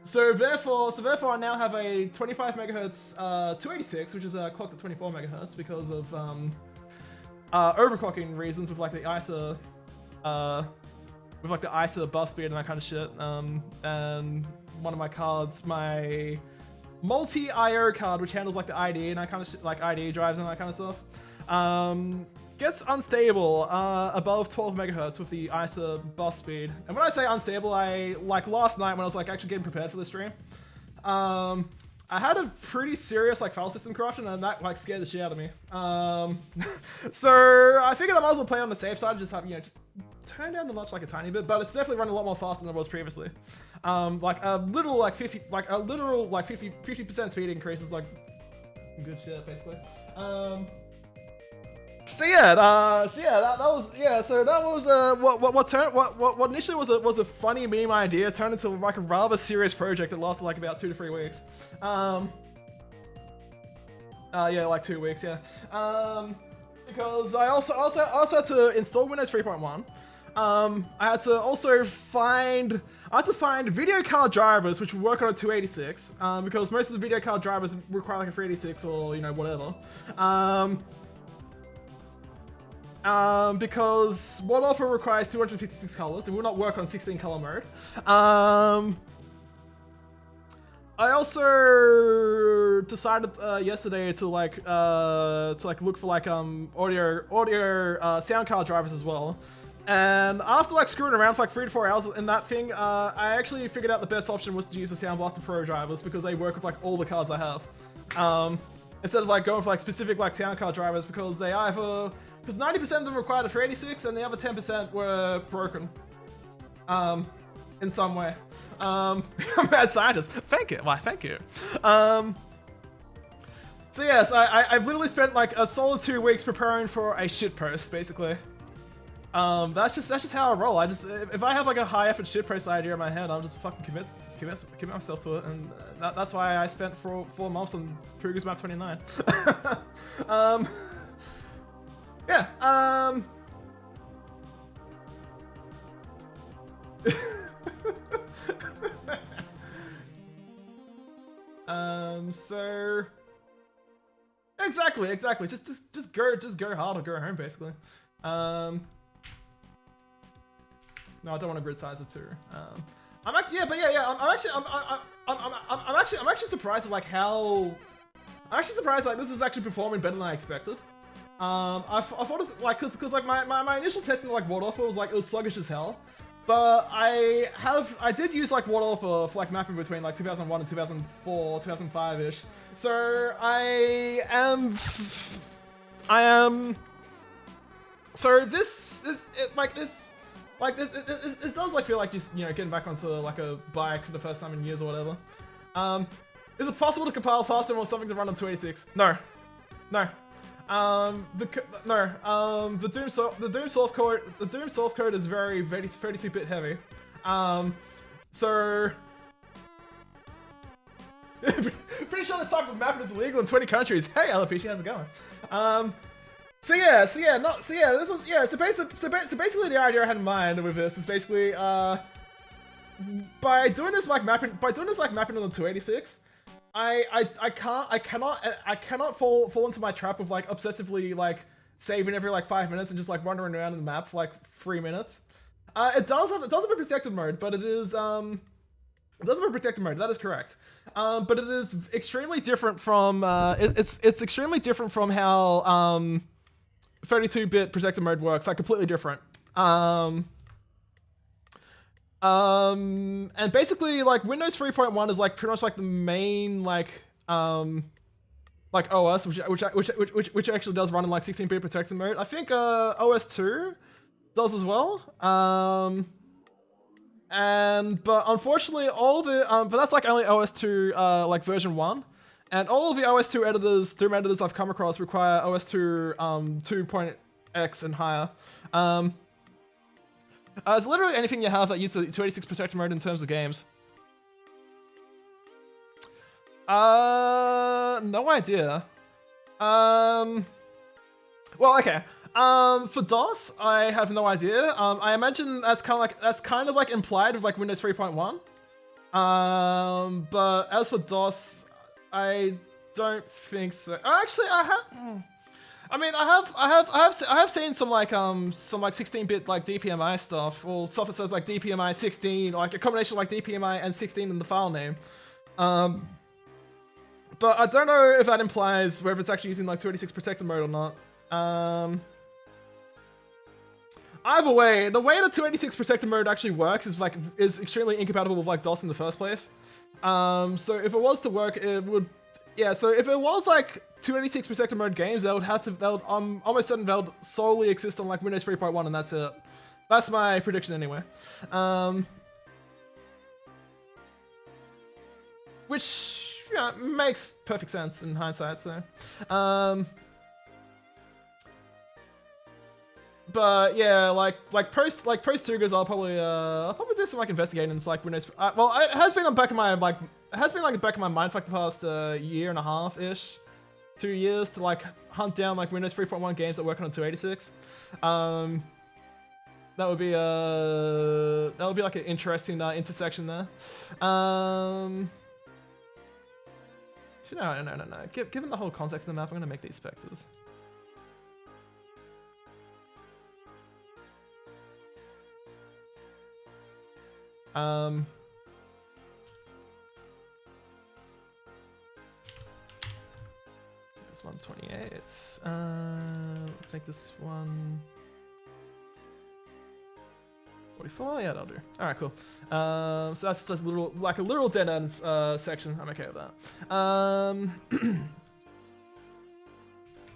So therefore I now have a 25 megahertz 286, which is clocked at 24 megahertz because of overclocking reasons with like the ISA with like the ISA bus speed and that kind of shit. And one of my cards, my multi-IO card, which handles like the ID and that kind of shit, like ID drives and that kind of stuff, gets unstable above 12 megahertz with the ISA bus speed. And when I say unstable, I like last night when I was like actually getting prepared for the stream, I had a pretty serious like file system corruption, and that like scared the shit out of me. So I figured I might as well play on the safe side, just have, you know, just turn down the notch like a tiny bit, but it's definitely running a lot more faster than it was previously. Like a little like 50% speed increase is like good shit basically. So that was what initially was a funny meme idea turned into like a rather serious project that lasted like about 2 to 3 weeks. Yeah, like 2 weeks, yeah. Because I also had to install Windows 3.1. I had to also find video card drivers which would work on a 286, because most of the video card drivers require like a 386 or, you know, whatever. Because WadAuthor requires 256 colors, it will not work on 16 color mode. I also decided yesterday to look for like audio sound card drivers as well. And after like screwing around for like 3 to 4 hours in that thing, I actually figured out the best option was to use the Sound Blaster Pro drivers because they work with like all the cards I have. Instead of like going for like specific like sound card drivers, because they either, because 90% of them required a 386 and the other 10% were broken. In some way. I'm a mad scientist. Thank you. Why, thank you. So yes, I've literally spent like a solid 2 weeks preparing for a shitpost, basically. That's just how I roll. If I have like a high effort shitpost idea in my head, I'll just fucking commit myself to it, and that's why I spent 4 months on TWOGERS Map 29. Yeah. So exactly. Just go hard or go home, basically. No, I don't want to grid size of 2. I'm actually, I'm actually surprised at like how. I'm actually surprised like this is actually performing better than I expected. I thought it was like because like my initial testing of like WadAuthor was like it was sluggish as hell. But I did use like WadAuthor for like mapping between like 2001 and 2004, 2005-ish. So I am. So this does like feel like just, you know, getting back onto like a bike for the first time in years or whatever. Is it possible to compile faster or something to run on 286? No. The Doom source code is very 32-bit heavy. So pretty sure this type of mapping is illegal in 20 countries. Hey, LFP, how's it going? So basically the idea I had in mind with this is basically by doing this like mapping on the 286. I cannot fall into my trap of like obsessively like saving every like 5 minutes and just like wandering around in the map for like 3 minutes. It does have a protected mode, but it is it does have a protected mode. That is correct. But it is extremely different from it's extremely different from how 32-bit protected mode works. Like completely different. And basically like Windows 3.1 is like pretty much like the main like OS which actually does run in like 16-bit protected mode. I think OS 2 does as well. But unfortunately all the but that's like only OS 2 like version 1. And all of the OS 2 editors, Doom editors I've come across require OS 2 2.x and higher. It's literally anything you have that uses the 286 protected mode in terms of games. No idea. Well, okay. For DOS, I have no idea. I imagine that's kind of like implied with like Windows 3.1. But as for DOS, I don't think so. Actually, I mean, I have seen some like 16-bit like DPMI stuff, or stuff that says like DPMI 16, like a combination of like DPMI and 16 in the file name. But I don't know if that implies whether it's actually using like 286 protected mode or not. Either way, the way the 286 protected mode actually works is extremely incompatible with like DOS in the first place. So if it was to work, it would. Yeah, so if it was like 286 protected mode games, I'm almost certain they'll solely exist on like Windows 3.1, and that's it. That's my prediction anyway. Which makes perfect sense in hindsight. So, but yeah, like post TWOGERS, I'll probably do some like investigating into like Windows. Well, it has been on back of my back of my mind for like the past year and a half ish, 2 years to like hunt down like Windows 3.1 games that work on 286. That would be like an interesting intersection there. No. Given the whole context of the map, I'm gonna make these specters. This 128. Let's make this one 44. Yeah, that'll do. All right, cool. So that's just a little dead end section. I'm okay with that.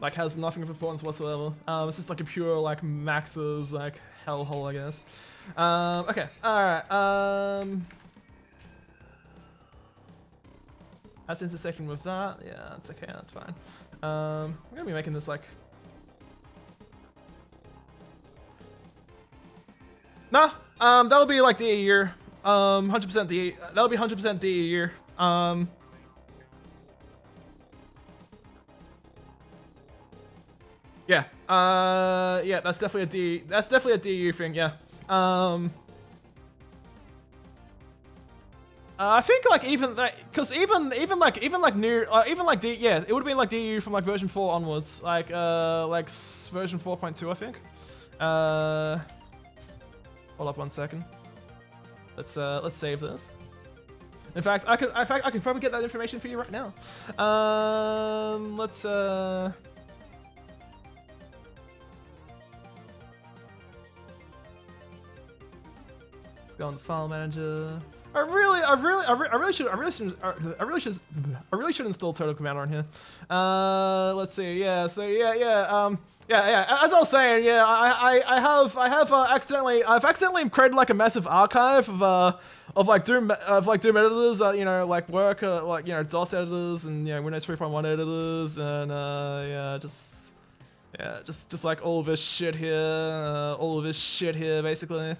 Like has nothing of importance whatsoever. It's just like a pure like maxes like hellhole, I guess. Okay. All right. That's intersecting with that. Yeah, that's okay. That's fine. I'm gonna be making this like. Nah. That'll be like DE year. 100% DE. That'll be 100% DE year. Yeah. Yeah. That's definitely a D. That's definitely a DE thing. Yeah. I think like even that, cause even like new, even like D, yeah, it would have been like DU from like version 4 onwards, like version 4.2, I think. Hold up 1 second. Let's save this. In fact, I could probably get that information for you right now. Let's go on the file manager. I really should install Turtle Commander on here. Let's see. Yeah. So yeah. As I was saying, yeah, I've accidentally created like a massive archive of Doom editors that like work like DOS editors and Windows 3.1 editors and just like all of this shit here, basically.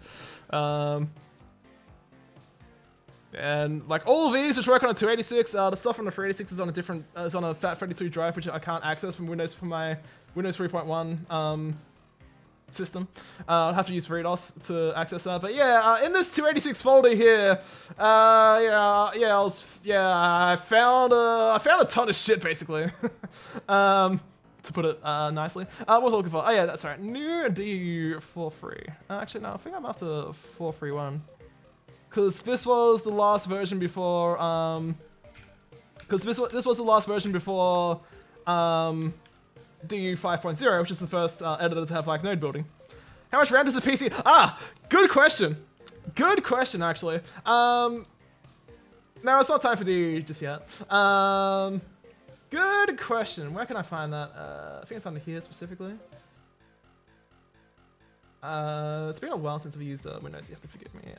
And like all of these which work on a 286, the stuff on the 386 is on a different is on a FAT32 drive, which I can't access from my Windows 3.1 system. I'll have to use VDOS to access that. But yeah, in this 286 folder here, I found a ton of shit basically. To put it nicely. What was I looking for? Oh yeah, that's right. New DU43. Actually, no, I think I'm after 431. Because this was the last version before, this was the last version before DU 5.0, which is the first editor to have like node building. How much RAM does a PC? Ah, good question. Good question, actually. No, it's not time for DU just yet. Good question. Where can I find that? I think it's under here specifically. It's been a while since we've used Windows. You have to forgive me.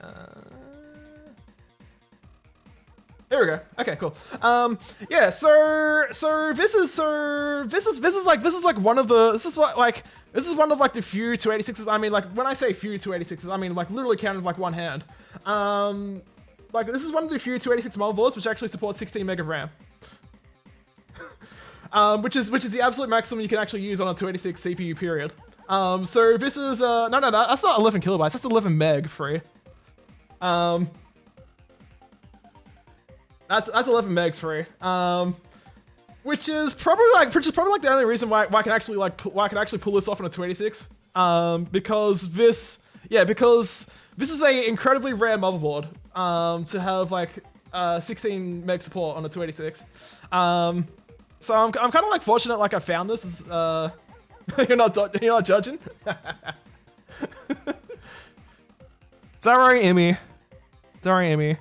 Here we go. Okay, cool. Yeah. So this is one of the few 286s. I mean, like when I say few 286s, I mean like literally counted with like one hand. Like this is one of the few 286 motherboards which actually supports 16 meg of RAM. Which is the absolute maximum you can actually use on a 286 CPU period. So this is no, that's not 11 kilobytes. That's 11 meg free. That's 11 megs free. which is probably like the only reason why I can actually pull this off on a 286. Because this is a incredibly rare motherboard. To have like 16 meg support on a 286. So I'm kind of like fortunate, like I found this. You're not judging. Don't worry, Emmy. Don't worry, Emmy.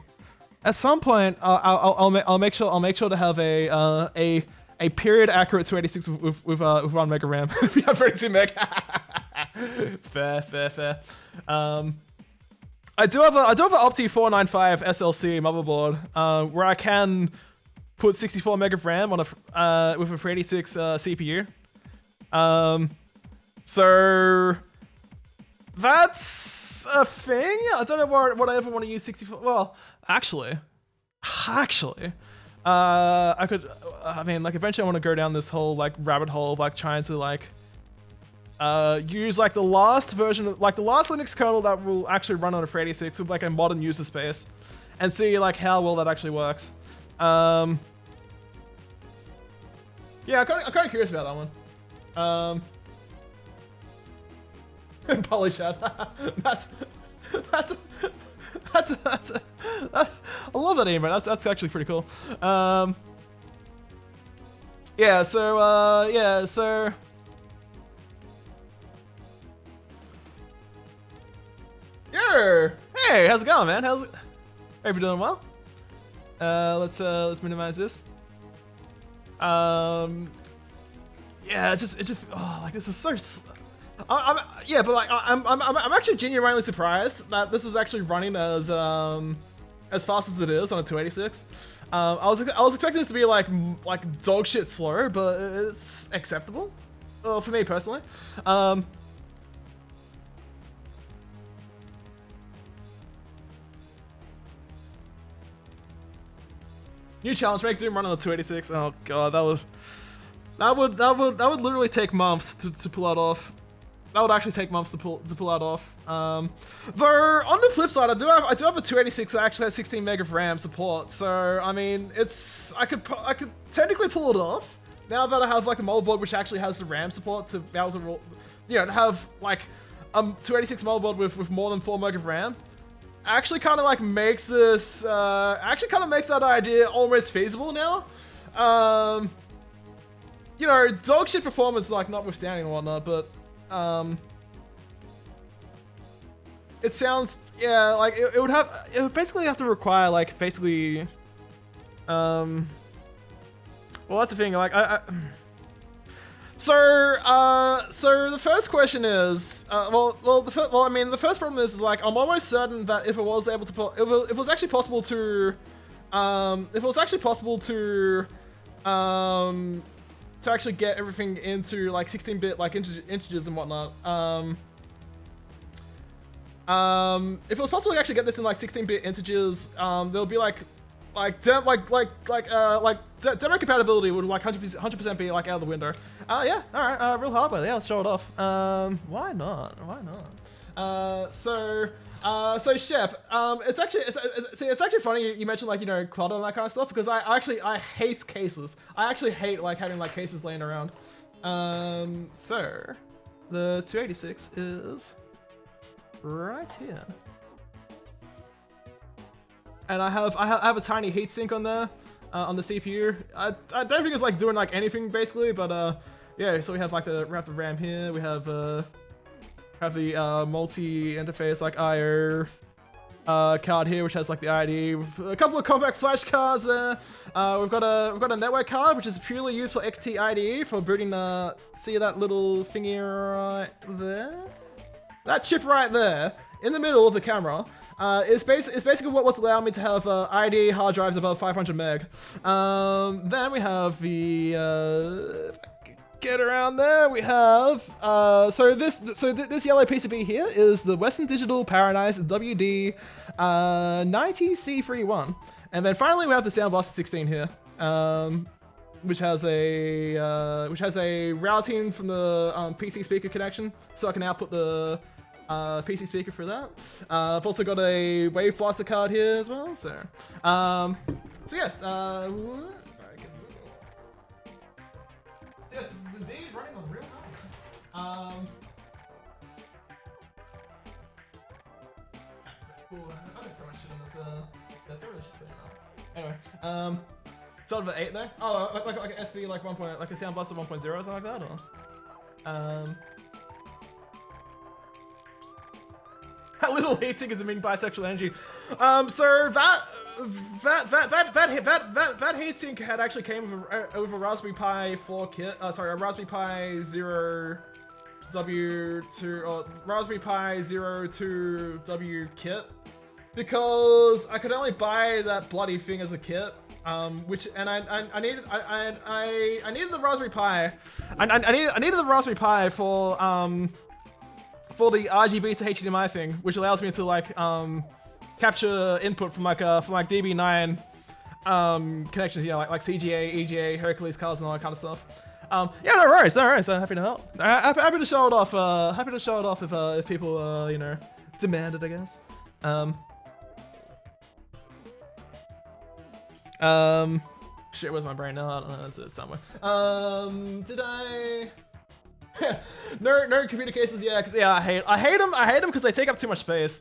At some point, I'll make sure to have a period accurate 286 with 1 meg of RAM. We have 32 meg. Fair. I do have an Opti 495 SLC motherboard where I can put 64 meg of RAM on with a 386 CPU. So that's a thing. I don't know what I ever want to use 64. Well, actually, I could. I mean, like eventually I want to go down this whole like rabbit hole of like trying to like use like the last version of like the last Linux kernel that will actually run on a 386 with like a modern user space, and see like how well that actually works. Yeah, I'm kind of curious about that one. Polychat. That's I love that email. That's actually pretty cool. Yeah. So. Yo! Hey, how's it going, man? Hope you're doing well. Let's minimize this. Yeah, it just oh, like this is so. I'm actually genuinely surprised that this is actually running as fast as it is on a 286. I was expecting this to be like dog shit slow, but it's acceptable. Well, for me personally. New challenge: make Doom run on the 286. Oh god, that would literally take months to pull that off. That would actually take months to pull that off. Though on the flip side, I do have a 286 that actually has 16 meg of RAM support. So I mean, I could technically pull it off now that I have like the motherboard which actually has the RAM support to be able to, to have like 286 motherboard with more than 4 meg of RAM. Actually kind of like makes this that idea almost feasible now. Dog shit performance like notwithstanding and whatnot, but it sounds, yeah, like it would basically have to require like basically well, that's the thing, like So the first question is, the first problem is like I'm almost certain that if it was able to if it was actually possible to actually get everything into like 16-bit like integers and whatnot, if it was possible to actually get this in like 16-bit integers, there'll be demo compatibility would like 100% be like out of the window. Yeah, all right, real hardware. Yeah, let's show it off. Why not? So Shep, it's actually funny you mentioned like clutter and that kind of stuff, because I hate cases. I actually hate like having like cases laying around. So the 286 is right here. And I have a tiny heatsink on there, on the CPU. I don't think it's like doing like anything basically, but yeah. So we have the RAM here. We have the multi-interface like IO card here, which has like the ID. With a couple of compact flash cards there. We've got a network card, which is purely used for XT IDE for booting. See that little thingy right there? That chip right there in the middle of the camera. It's basically what's allowed me to have ID hard drives above 500 meg. Then we have the if I can get around there. We have this yellow PCB here is the Western Digital Paradise WD 90C31, and then finally we have the Sound Blaster 16 here, which has a routing from the PC speaker connection, so I can output the PC speaker for that. I've also got a Wave Blaster card here as well. So yes. Yes, this is indeed running on real time. Ooh, I got so much shit in this. That's really shit put it on. Anyway, sort of an 8 there. Oh, like an SB like 1. Like a Sound Blaster 1.0 or something like that, or that little heatsink is emitting bisexual energy. So that heatsink had actually came with a Raspberry Pi 4 kit. Sorry, a Raspberry Pi 0 W2 or Raspberry Pi 02 W kit, because I could only buy that bloody thing as a kit. I needed the Raspberry Pi. I needed the Raspberry Pi for the RGB to HDMI thing, which allows me to like capture input from like DB9 connections, you know, like CGA, EGA, Hercules cards, and all that kind of stuff. Yeah, no worries. I'm happy to help. Happy to show it off. Happy to show it off if people you know, demand it, I guess. Shit, where's my brain now? I don't know, it's somewhere. Did I? Nerd computer cases, yeah, cause yeah, I hate them because they take up too much space.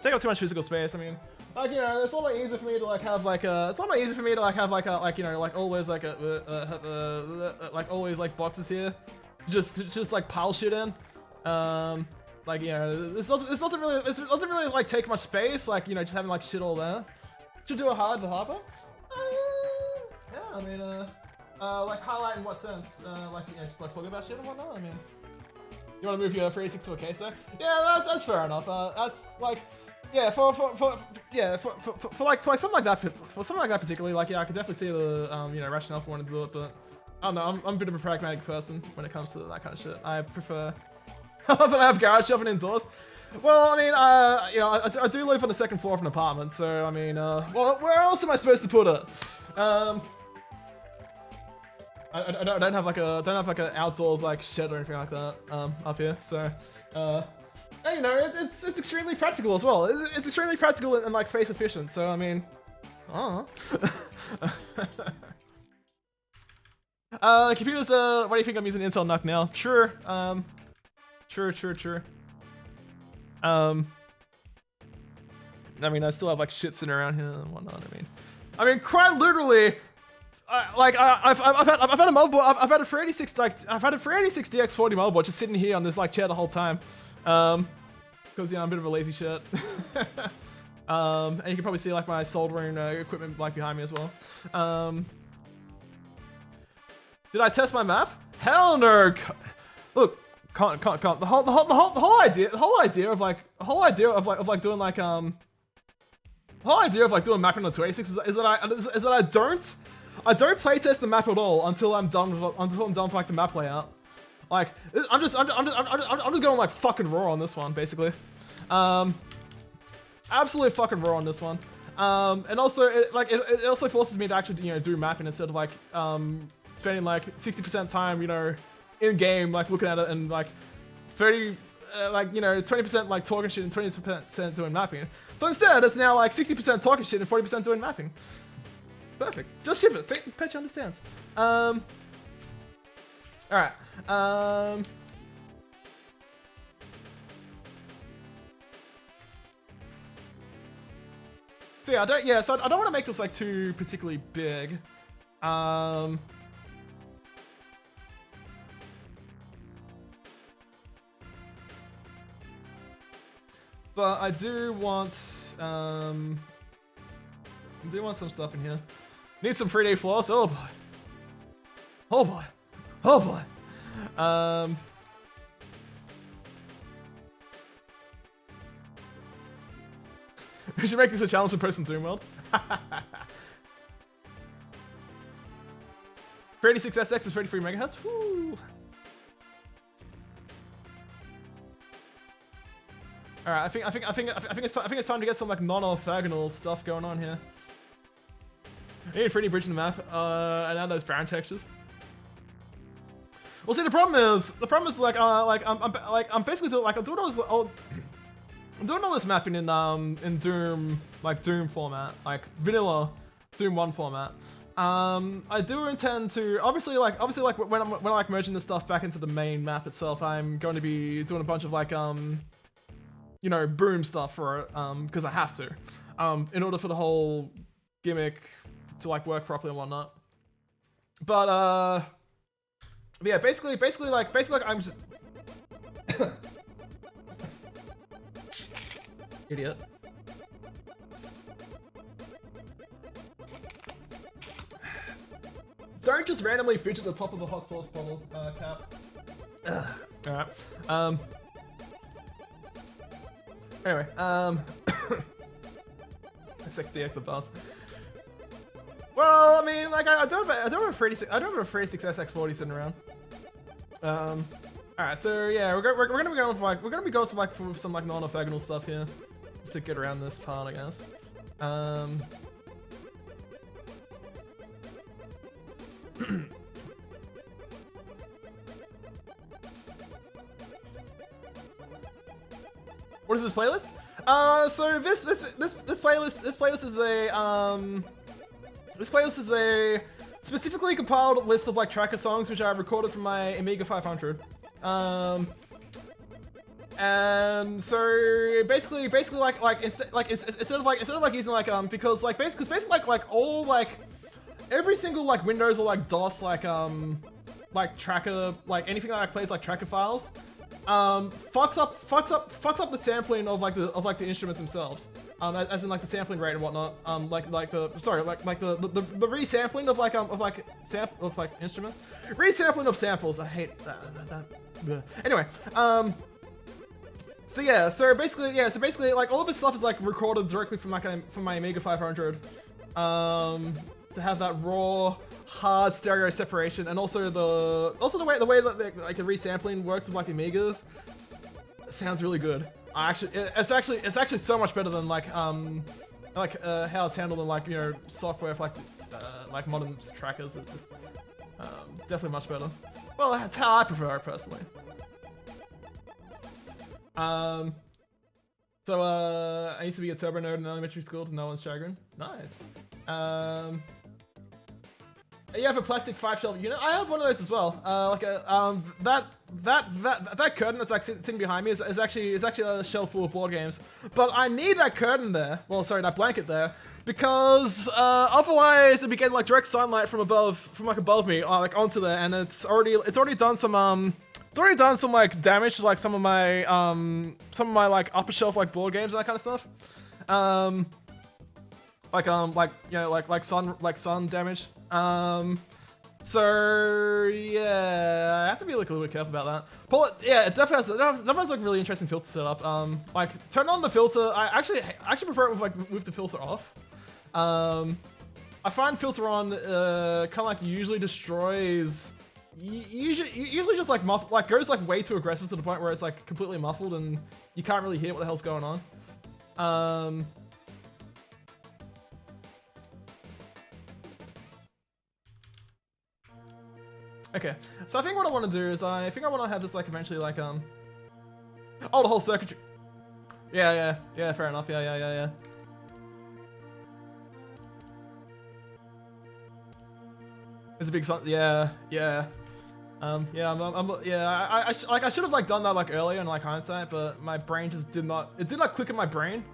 Take up too much physical space. I mean, like, you know, it's a lot easier for me to like have like a, you know, like always like like always like boxes here, just like pile shit in. Like, you know, this doesn't really like take much space. Like, you know, just having like shit all there. Should do a hard for Harper. Yeah, I mean, like highlight in what sense? Like, you know, just like talking about shit and whatnot. I mean, you want to move your 386 to a queso? Yeah, that's fair enough. That's like, yeah, for like something like that, for something like that particularly, like, yeah, I could definitely see the you know, rationale for wanting to do it, but I don't know. I'm a bit of a pragmatic person when it comes to that kind of shit. I prefer. I have garage shoving indoors. Well, I mean, you know, I do live on the second floor of an apartment, so I mean, well, where else am I supposed to put it? I don't have like an outdoors like shed or anything like that up here, so and, you know, it's extremely practical as well. It's extremely practical and like space efficient. So I mean, computers. What do you think I'm using Intel NUC now? Sure. Sure. I mean, I still have like shit sitting around here and whatnot. I mean, quite literally. I've had a motherboard. I've had a 386 DX40 motherboard just sitting here on this like chair the whole time, because, you know, I'm a bit of a lazy shit. And you can probably see like my soldering equipment like behind me as well. Did I test my map? Hell no. Look, can't. The whole idea of doing mapping on 286 is that I don't playtest the map at all until I'm done with like the map layout. Like, I'm just going like fucking raw on this one, basically. Absolutely fucking raw on this one. And also it also forces me to actually, you know, do mapping instead of like spending like 60% time, you know, in game like looking at it, and like 30 like, you know, 20% like talking shit and 20% doing mapping. So instead it's now like 60% talking shit and 40% doing mapping. Perfect. Just ship it. See, Petch understands. Alright. So yeah, I don't want to make this like too particularly big. But I do want some stuff in here. Need some 3D floss. Oh boy. Oh boy. Oh boy. We should make this a challenge in person Doom World. 386SX is 33 megahertz. Woo. All right, I think it's time to get some like non-orthogonal stuff going on here. I need a 3D bridge in the map, and add those brown textures. Well, see, the problem is like I'm basically doing all this mapping in Doom, like Doom format, like vanilla Doom 1 format. I do intend to obviously like when I'm like merging this stuff back into the main map itself, I'm going to be doing a bunch of like you know, boom stuff for it because I have to in order for the whole gimmick to like work properly and whatnot. But yeah, basically like I'm just idiot. Don't just randomly fidget the top of the hot sauce bottle, Cap. Alright. Anyway, XXDX the boss. Well, I mean, like I don't have a 36 SX40 sitting around. Alright, so yeah, we're gonna be going for like for some like non-orthogonal stuff here, just to get around this part, I guess. What is this playlist? So this playlist is a specifically compiled list of like tracker songs which I recorded from my Amiga 500. And so basically like instead of using like because basically like all like every single like Windows or like DOS like tracker, like anything that like plays like tracker files fucks up the sampling of like the instruments themselves, as in like the sampling rate and whatnot, like the resampling of like instruments, resampling of samples. I hate that. Anyway, so basically like all of this stuff is like recorded directly from my Amiga 500, to have that raw, hard stereo separation, and also the way that like the resampling works with like the Amigas sounds really good. It's actually so much better than like how it's handled in like, you know, software for like modern trackers. It's just definitely much better. Well, that's how I prefer it personally. So I used to be a turbo nerd in elementary school to no one's chagrin. Nice. You have a plastic 5-shelf unit. I have one of those as well. Like a that curtain that's like sitting behind me is actually a shelf full of board games. But I need that curtain there. Well, sorry, that blanket there, because otherwise it'd be getting like direct sunlight from above me, like onto there, and it's already done some like damage to like some of my like upper shelf like board games and that kind of stuff. Like sun damage. So yeah, I have to be like a little bit careful about that. It definitely has like really interesting filter setup. Like turn on the filter. I actually prefer it with the filter off. I find filter on kind of like usually destroys. Usually just like goes like way too aggressive to the point where it's like completely muffled and you can't really hear what the hell's going on. Okay, so I think what I want to do is I want to have this like eventually like oh, the whole circuitry. Yeah, fair enough. Yeah. It's a big fun. Yeah. I should have like done that like earlier in like hindsight, but my brain just did not click in my brain.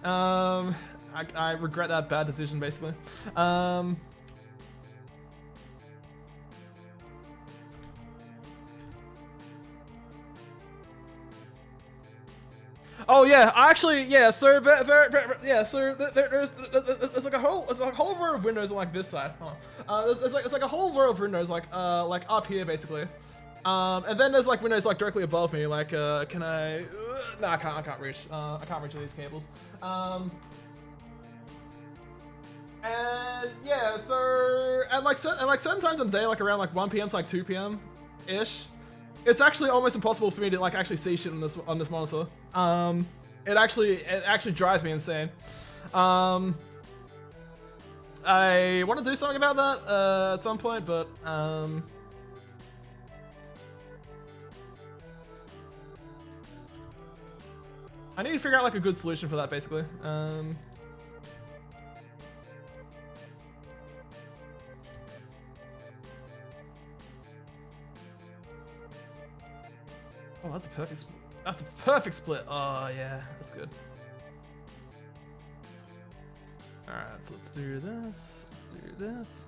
I regret that bad decision basically. Oh yeah, actually yeah. So there's like a whole row of windows on like this side. There's like a whole row of windows like up here basically. And then there's like windows like directly above me. Like can I? No, I can't reach. I can't reach these cables. And yeah, so and like certain times of the day, like around like 1 p.m. to like 2 p.m. ish. It's actually almost impossible for me to like actually see shit on this monitor. It actually drives me insane. I want to do something about that at some point, but I need to figure out like a good solution for that, basically. Oh, that's a perfect. That's a perfect split. Oh yeah, that's good. All right, so let's do this. Let's do this.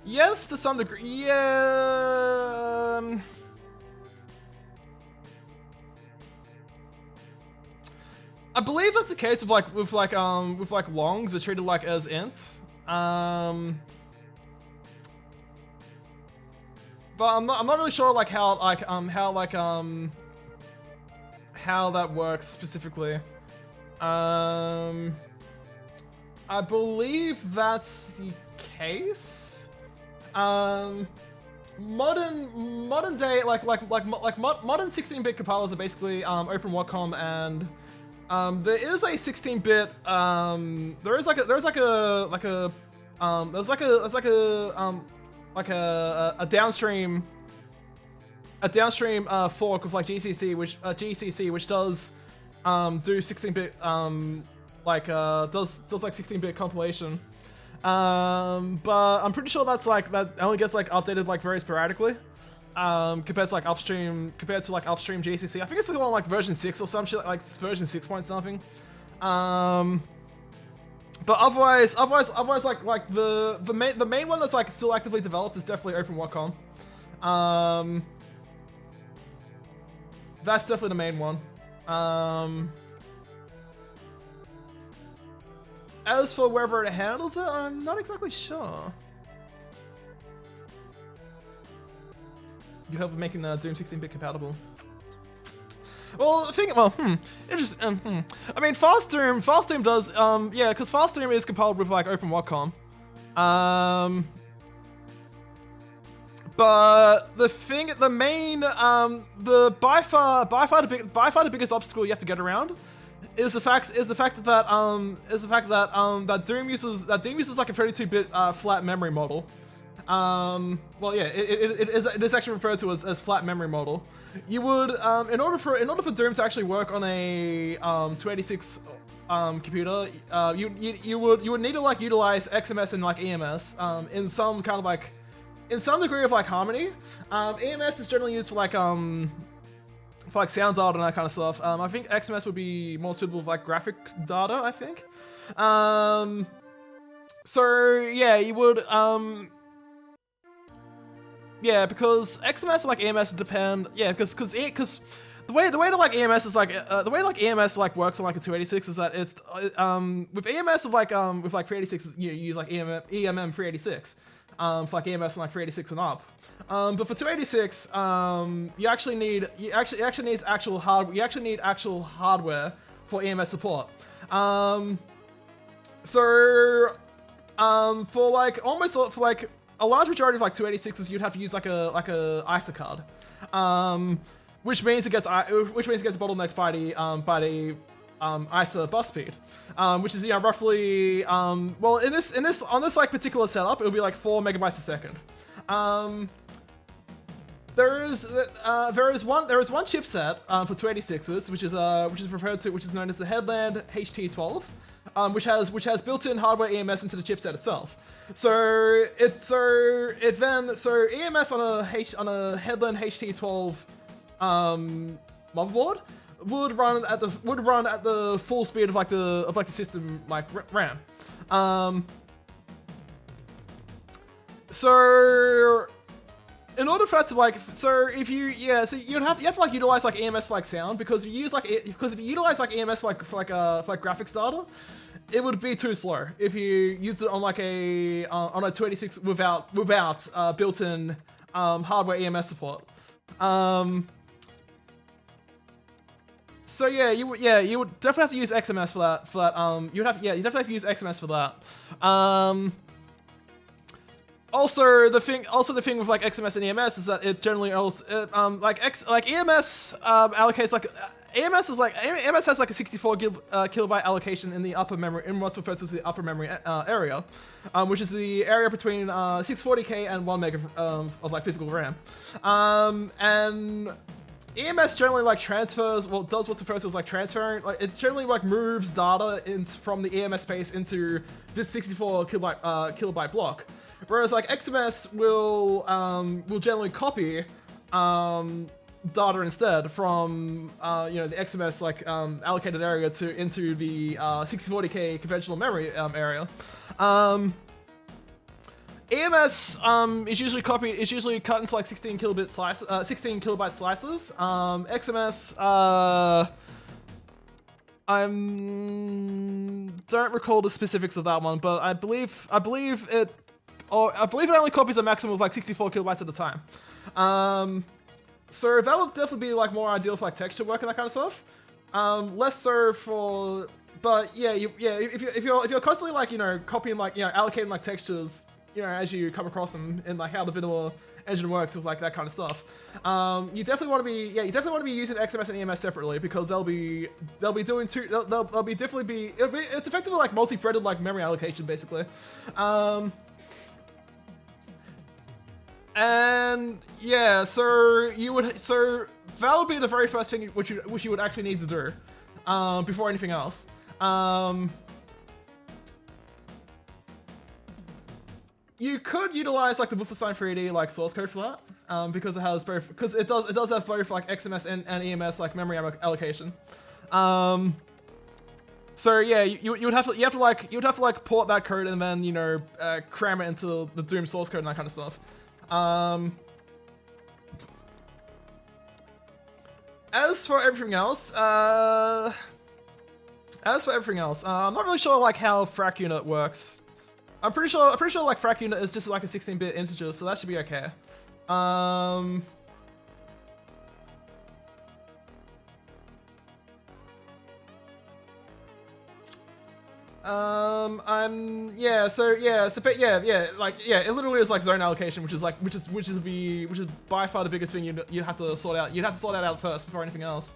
Yes, to some degree. Yeah. I believe that's the case with longs. They're treated like as ints. But I'm not really sure like how that works specifically. I believe that's the case. Modern day modern 16-bit compilers are basically open Wacom, and there is a 16-bit a downstream fork of like GCC which does do 16-bit does like 16-bit compilation. But I'm pretty sure that only gets like updated like very sporadically. Compared to upstream GCC. I think it's on like version 6 or some shit, like version 6 point something. But otherwise like the main one that's like still actively developed is definitely Open Wacom. That's definitely the main one. As for wherever it handles it, I'm not exactly sure. You help with making Doom 16-bit compatible. Well, interesting. I mean, Fast Doom does, yeah, because Fast Doom is compiled with like Open Wacom. But the by far the biggest obstacle you have to get around is the fact that Doom uses like a 32-bit flat memory model. Well, yeah, it is actually referred to as flat memory model. You would in order for Doom to actually work on a 286 computer, you would need to like utilize XMS and like EMS in some degree of like harmony. EMS is generally used for like sound data and that kind of stuff. I think XMS would be more suitable for like graphic data, I think. So yeah, you would yeah, because XMS and like EMS depend. Yeah, because the way that like EMS is like the way like EMS like works on like a 286 is that it's with EMS with like 386 you use like EMM 386 for like EMS and like 386 and up. But for 286 you actually need actual hardware for EMS support. For a large majority of like 286s, you'd have to use like a ISA card, which means it gets bottlenecked by the ISA bus speed, which is well on this like particular setup it would be like 4 megabytes a second. There is one chipset for 286s which is known as the Headland HT12, which has built-in hardware EMS into the chipset itself. So EMS on a Headland HT12 motherboard would run at the full speed of the system like RAM. So in order for that to like, so you have to like utilize like EMS for like sound, because if you utilize like EMS for graphics data, it would be too slow if you used it on like on a 286 without built-in hardware EMS support. So yeah, you would definitely have to use XMS for that. You definitely have to use XMS for that. Also the thing with like XMS and EMS is that it generally EMS allocates like AMS is like AMS has like a 64 kilobyte allocation in the upper memory, in what's referred to as the upper memory area, which is the area between 640k and 1 meg of like physical RAM, and EMS generally like transfers, well, does what's referred to as like transferring, like it generally like moves data from the EMS space into this 64 kilobyte block, whereas like XMS will generally copy data instead from the XMS like allocated area into the 6040k conventional memory area. EMS is usually cut into like 16 kilobyte slices. XMS I don't recall the specifics of that one, but I believe it only copies a maximum of like 64 kilobytes at a time. So that would definitely be like more ideal for like texture work and that kind of stuff. Less so for, but yeah, if you're constantly like copying like allocating like textures as you come across them in like how the vanilla engine works with like that kind of stuff, you definitely want to be using XMS and EMS separately, because they'll be doing two. It's effectively like multi-threaded like memory allocation basically. And yeah, so that would be the very first thing which you would actually need to do before anything else. You could utilize like the Wolfenstein 3D like source code for that, because it does have both like XMS and EMS like memory allocation. So yeah, you would have to like port that code and then cram it into the Doom source code and that kind of stuff. As for everything else, I'm not really sure like how frac unit works. I'm pretty sure like frac unit is just like a 16-bit integer, so that should be okay. It literally is like zone allocation, which is by far the biggest thing you have to sort out. You'd have to sort that out first before anything else.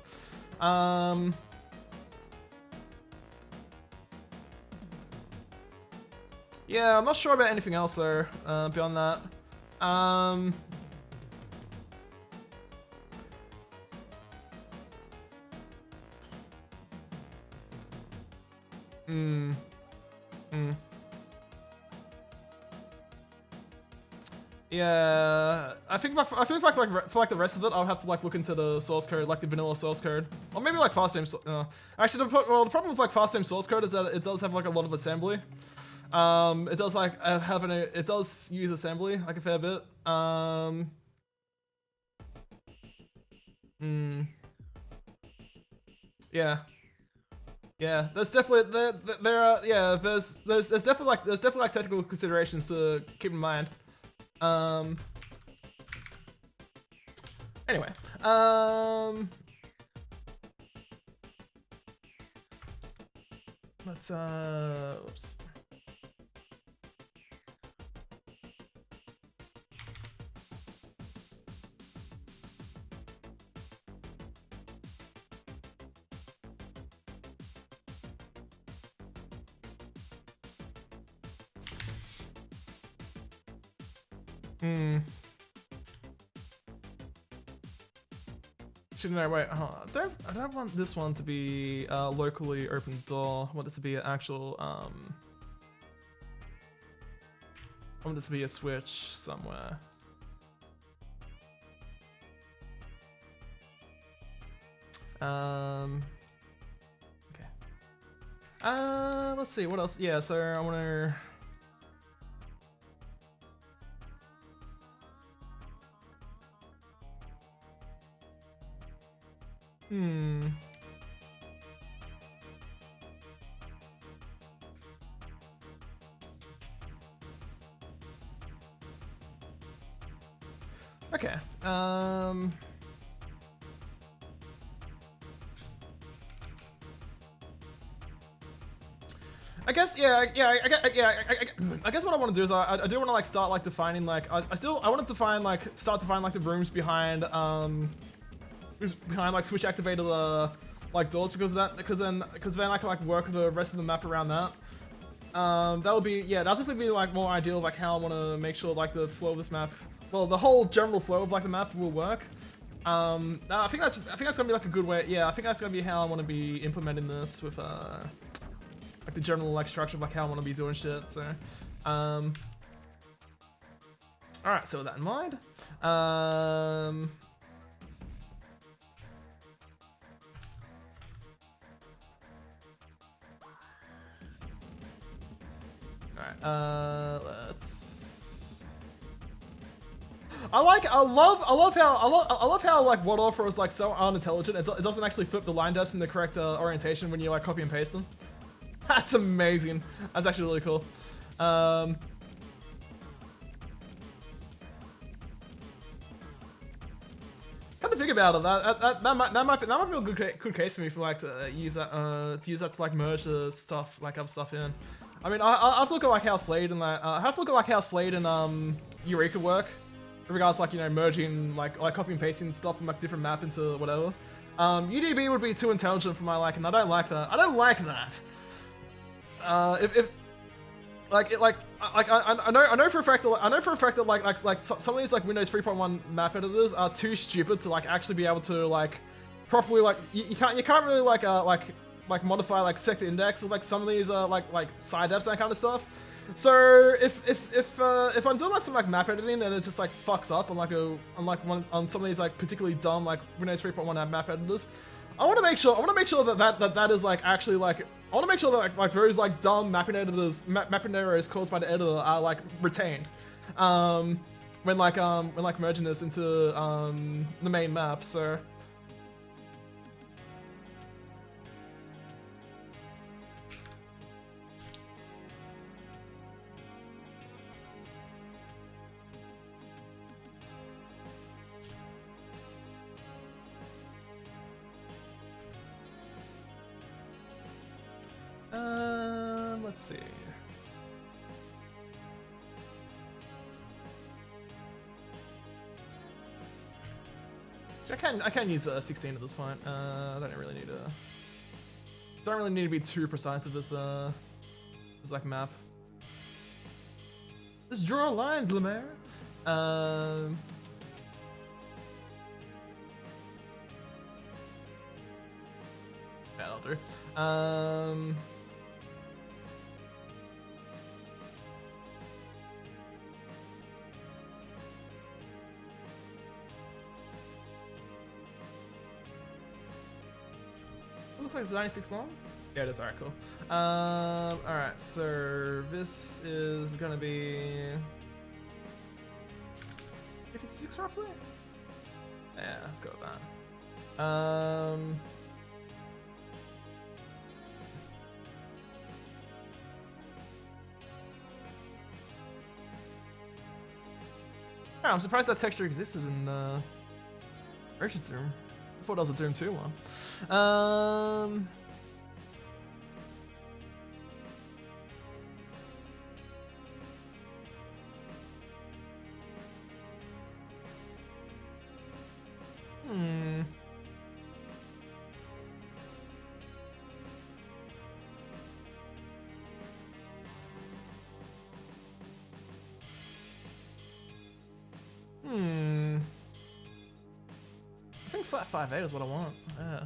Yeah, I'm not sure about anything else though, beyond that. Yeah, I think for the rest of it, I'll have to like look into the source code, like the vanilla source code, or maybe like fast name. Actually, the problem with like fast name source code is that it does have like a lot of assembly. It does like it does use assembly like a fair bit. Yeah, there's definitely there's definitely like technical considerations to keep in mind. Anyway, let's oops. No, wait, I don't want this one to be locally open door. I want this to be an actual I want this to be a switch somewhere. Okay. Let's see what else. Yeah, so I want to. Okay. I guess I guess what I want to do is I do want to like start like defining like I want to define like start defining like the rooms behind like switch activated like doors because of that, because then I can like work the rest of the map around that. That would be, yeah, that'll definitely be like more ideal of like how I want to make sure like the flow of this map, well, the whole general flow of like the map will work. I think that's gonna be like a good way. Yeah, I think that's gonna be how I want to be implementing this with like the general like structure of like how I want to be doing shit. So, all right. So with that in mind, Alright, let's... I love how like WadAuthor is like so unintelligent. It doesn't actually flip the line depths in the correct orientation when you like copy and paste them. That's amazing. That's actually really cool. Come to think about it, that might be a good case for me for like to use that to like merge the stuff, like other stuff in. I mean, I have to look at like how Slade and that I have to look at like how Slade and Eureka work in regards to like, you know, merging like copy and pasting stuff from like different map into whatever. UDB would be too intelligent for my liking. I don't like that. I don't like that. I know for a fact that like some of these like Windows 3.1 map editors are too stupid to like actually be able to like properly like you can't really like modify like sector index or like some of these like side defs and that kind of stuff. So if I'm doing like some like map editing and it just like fucks up on some of these like particularly dumb like Windows 3.1 map editors, I want to make sure that is like actually like I want to make sure that like those like dumb mapping errors caused by the editor are like retained when merging this into the main map. So let's see. I can use 16 at this point. I don't really need to be too precise with this like map. Just draw lines, Lemaire. Yeah, that'll do. Looks like it's 96 long. Yeah, it is. Alright, cool. Alright, so this is gonna be 56 roughly? Yeah, let's go with that. Yeah, I'm surprised that texture existed in Urgent Doom. I thought that was a Doom 2 one. I think flat 5.8 is what I want. Yeah.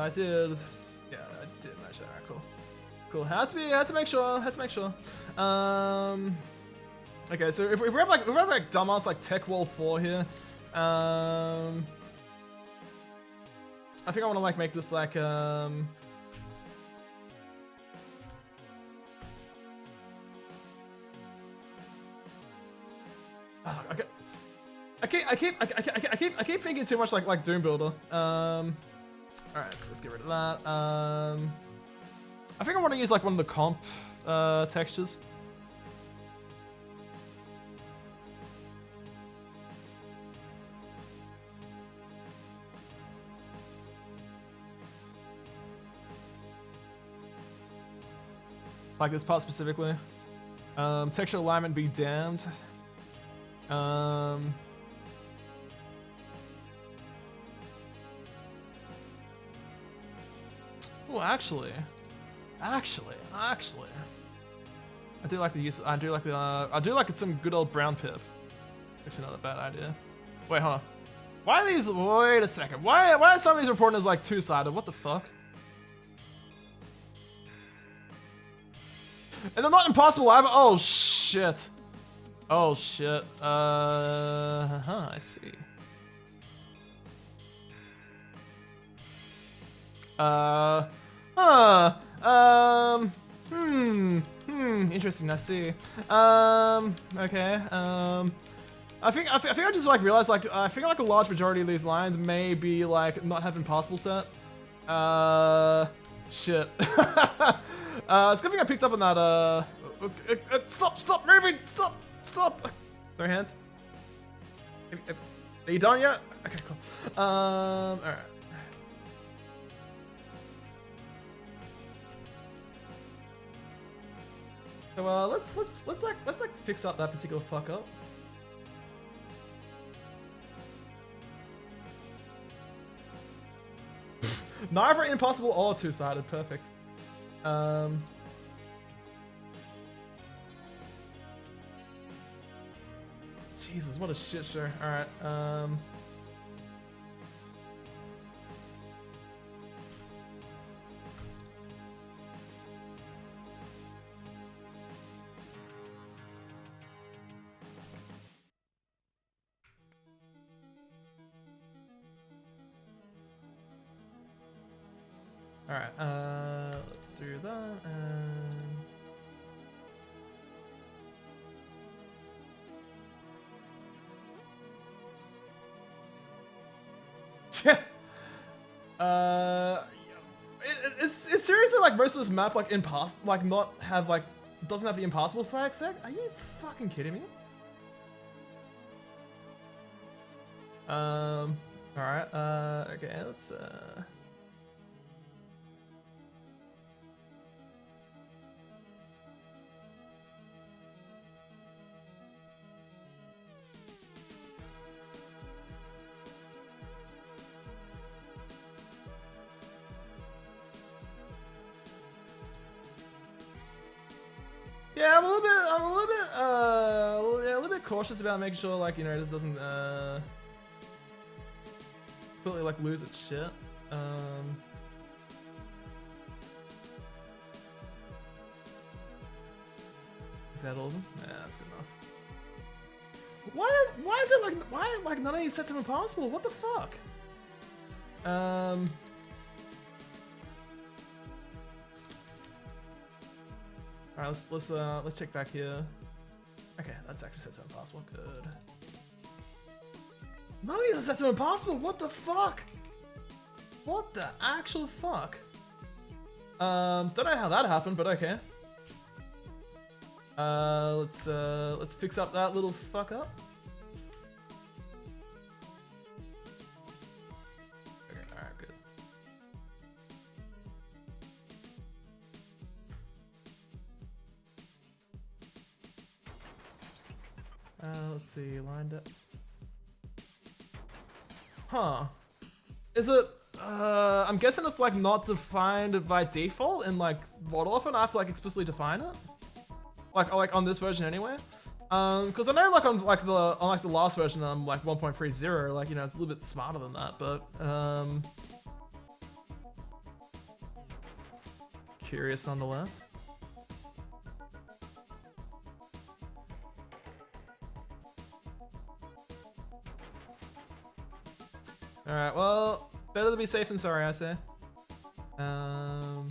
I did. Yeah, I did measure. Alright, cool. Cool. Had to make sure. Okay, so if we have like dumbass like Tech Wall 4 here, I think I want to like make this like okay. I keep thinking too much like Doom Builder. Alright, so let's get rid of that. I think I want to use like one of the comp textures. Like this part specifically. Texture alignment be damned. Oh, actually. I do like the use. I do like some good old brown pip. Actually, not a bad idea. Wait, hold on. Why are these? Wait a second. Why are some of these reporting as like two-sided? What the fuck? And they're not impossible either. Oh shit. Oh shit. I see. Interesting. I see. Okay. I think I just like realized like I think like a large majority of these lines may be like not have impossible set. Shit. It's a good thing I picked up on that. Stop moving! Stop! Throw hands. Are you done yet? Okay, cool. All right. So let's fix up that particular fuck up. Neither impossible or two-sided. Perfect. Jesus, what a shit show. All right. Alright, let's do that, it's seriously like most of this map like impossible, like not have like, doesn't have the impossible flag set? Are you fucking kidding me? Alright, okay, let's, yeah, I'm a little bit cautious about making sure, like, you know, this doesn't, completely, like, lose its shit. Is that all of them? Yeah, that's good enough. Why is it, like, none of these sets are impossible? What the fuck? Alright, let's check back here. Okay, that's actually set to impossible. Good. None of these are set to impossible. What the fuck? What the actual fuck? Don't know how that happened, but okay. Let's fix up that little fuck up. Okay, alright, good. Let's see, lined up. Huh. Is it, I'm guessing it's like not defined by default in like WadAuthor, and I have to like explicitly define it? Like on this version anyway? Cause I know like on the last version, like 1.30, like, you know, it's a little bit smarter than that, but, curious nonetheless. Alright, well, better to be safe than sorry, I say. Oh,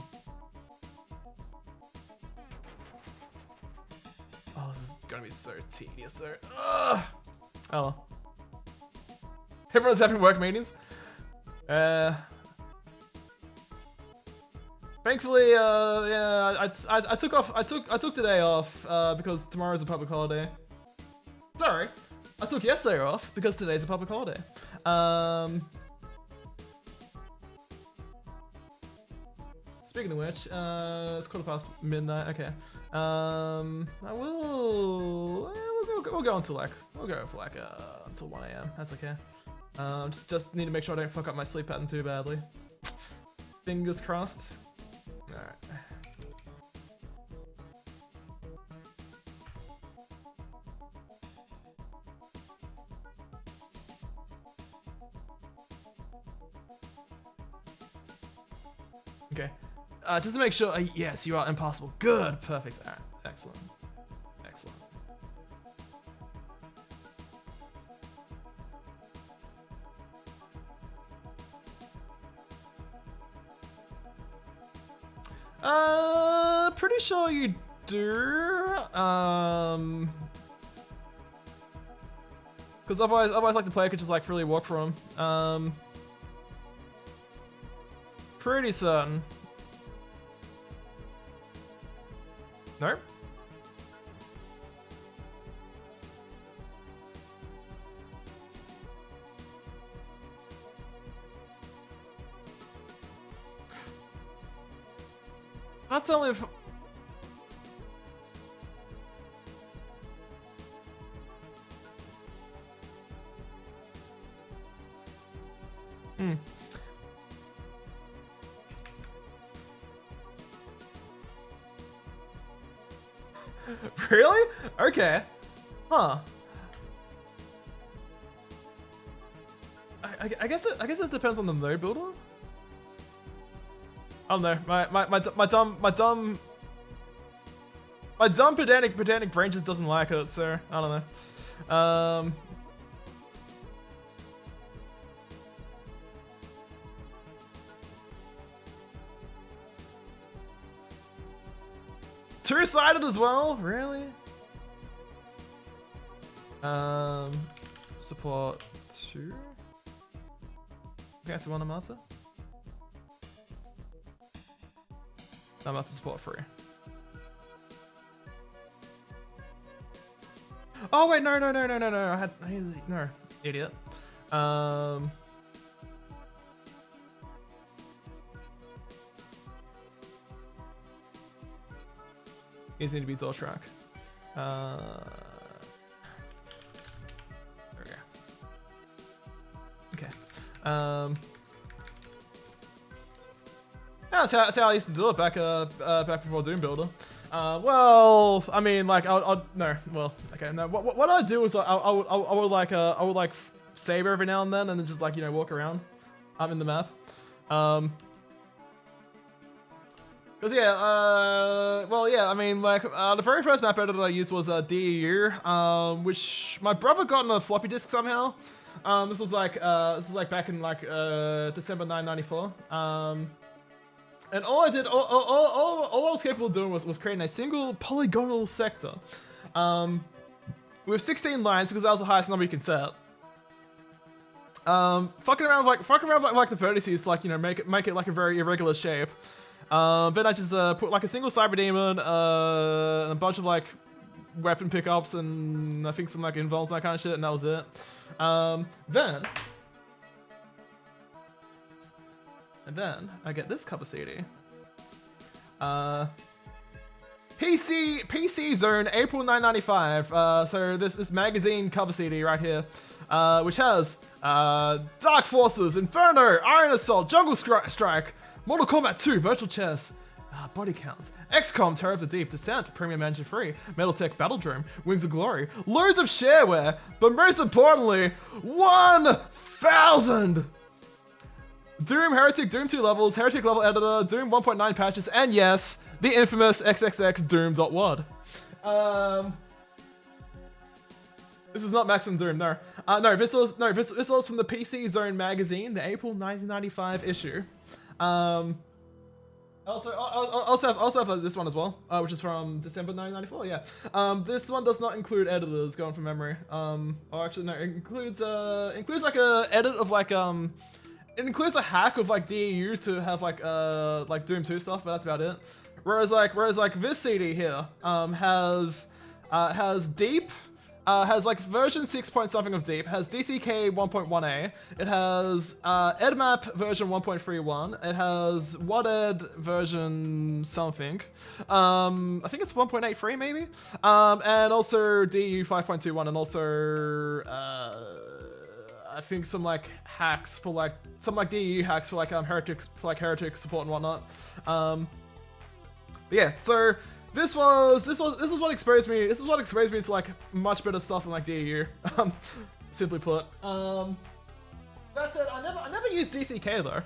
this is gonna be so tedious, so... Ugh! Oh well. Everyone's having work meetings. Thankfully, yeah, I took today off, because tomorrow's a public holiday. Sorry, I took yesterday off because today's a public holiday. Speaking of which, it's midnight. Okay. I will. We'll go until like we'll go for like until 1 a.m. That's okay. Just need to make sure I don't fuck up my sleep pattern too badly. Fingers crossed. All right. Okay. Just to make sure, yes, you are impossible. Good, perfect. All right, excellent, excellent. Pretty sure you do. Because otherwise, like the player could just like freely walk for him. Pretty certain. No? That's only if... Really? Okay. Huh. I guess it depends on the node builder. I don't know. My dumb pedantic brain just doesn't like it, so I don't know. Two-sided as well? Really? Support 2? Okay, so one I'm after? I'm after support 3. Oh wait, no. No, idiot. These need to be dual track. There we go. Okay. Yeah, that's how I used to do it back before Doom Builder. Well, I mean, like, no, well, okay, no. What I'd do is I would like save every now and then just like, you know, walk around in the map. Cause yeah, well yeah, I mean like the very first map editor I used was DEU, which my brother got on a floppy disk somehow. This was like back in like December 1994. And all I did, all I was capable of doing was creating a single polygonal sector, with 16 lines because that was the highest number you can set. Fucking around with like the vertices to like, you know, make it like a very irregular shape. Then I just put like a single cyber demon, and a bunch of like weapon pickups, and I think some like invulns and that kind of shit, and that was it. Then I get this cover CD. PC Zone, April 1995. So this magazine cover CD right here, which has Dark Forces, Inferno, Iron Assault, Jungle Strike, Mortal Kombat 2, Virtual Chess, Body Count, XCOM, Terror of the Deep, Descent, Premium Engine Free, Metaltech Battledrome, Wings of Glory, loads of shareware, but most importantly, 1,000! Doom, Heretic, Doom 2 levels, Heretic level editor, Doom 1.9 patches, and yes, the infamous XXX Doom.wad. This is not Maximum Doom, no. This was from the PC Zone magazine, the April 1995 issue. I also have this one as well, which is from December 1994. Yeah. This one does not include editors, going from memory. Or actually no, it includes like a edit of like it includes a hack of like DEU to have like Doom 2 stuff, but that's about it. Whereas like this CD here has Deep, has like version 6 point something of Deep, has DCK 1.1a, it has EdMap version 1.31, it has WadEd version something, I think it's 1.83 maybe, and also DU 5.21, and also I think some like hacks for like some like DU hacks for like heretic support and whatnot. Yeah, so this was what exposed me. This is what exposed me to like much better stuff than like DU. Simply put. That said, I never used DCK though.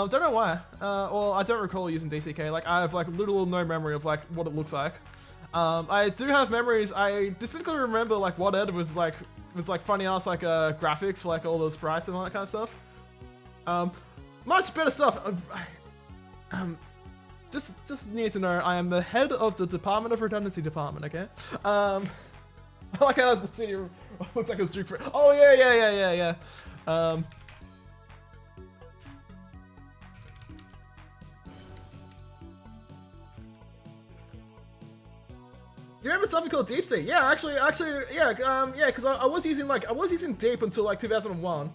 Don't know why. Well, I don't recall using DCK. Like I have like little or no memory of like what it looks like. I do have memories. I distinctly remember like WadEd was like funny ass like graphics for like all those sprites and all that kind of stuff. Much better stuff. Just need to know I am the head of the Department of Redundancy Department, okay? I like how that's the senior looks like it was Duke for. Oh yeah. You remember something called Deep Sea? Yeah, actually, yeah, because I was using Deep until like 2001.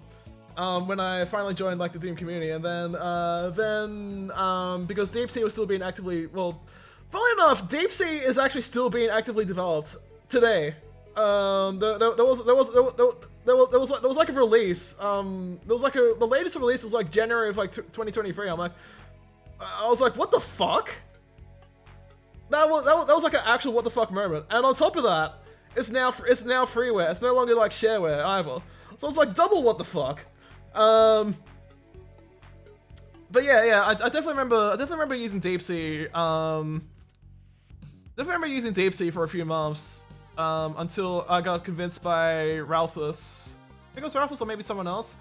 When I finally joined like the Doom community, and then because Deep Sea was still being actively, well, funnily enough, Deep Sea is actually still being actively developed today. There was like a release. The latest release was like January of like 2023. I was like, what the fuck? That was like an actual what the fuck moment. And on top of that, it's now freeware. It's no longer like shareware either. So it's like double what the fuck. But yeah, I definitely remember using Deep Sea. Definitely remember using Deep Sea for a few months until I got convinced by Ralphus. I think it was Ralphus or maybe someone else.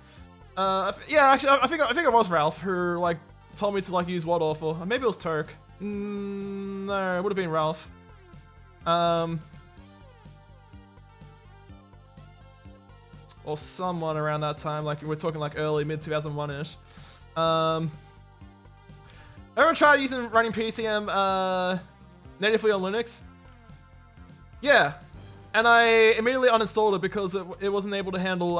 Yeah, actually, I think it was Ralph who like told me to like use WadAuthor. Or maybe it was Turk. No, it would have been Ralph. Or someone around that time, like we're talking like early mid 2001ish. Everyone tried running PCM natively on Linux? Yeah, and I immediately uninstalled it because it wasn't able to handle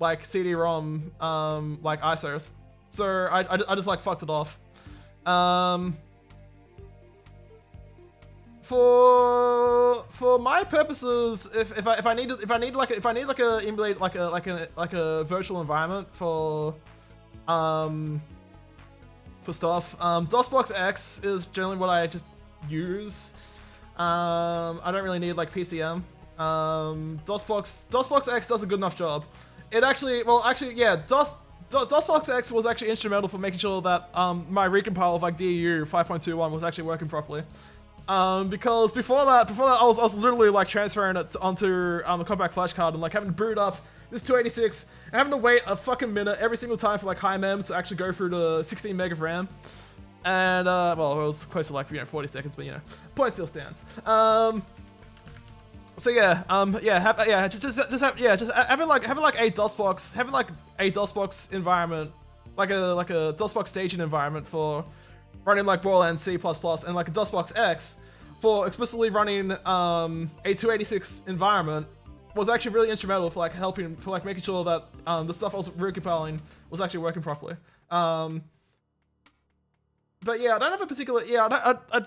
like CD-ROM like ISOs. So I just like fucked it off. For my purposes, if I need to emulate like a virtual environment for stuff, DOSBox X is generally what I just use. I don't really need like PCM. DOSBox X does a good enough job. It actually, yeah, DOSBox X was actually instrumental for making sure that my recompile of like DU 5.21 was actually working properly. Because before that I was literally like transferring it onto a compact flash card and like having to boot up this 286 and having to wait a fucking minute every single time for like high mem to actually go through the 16 meg of RAM. And well, it was close to like 40 seconds, but point still stands. So yeah, just having like a DOSBox environment, like a DOSBox staging environment for running like Borderlands C++ and like a DOSBox X for explicitly running a 286 environment was actually really instrumental for like making sure that the stuff I was recompiling was actually working properly. But yeah, I don't have a particular, I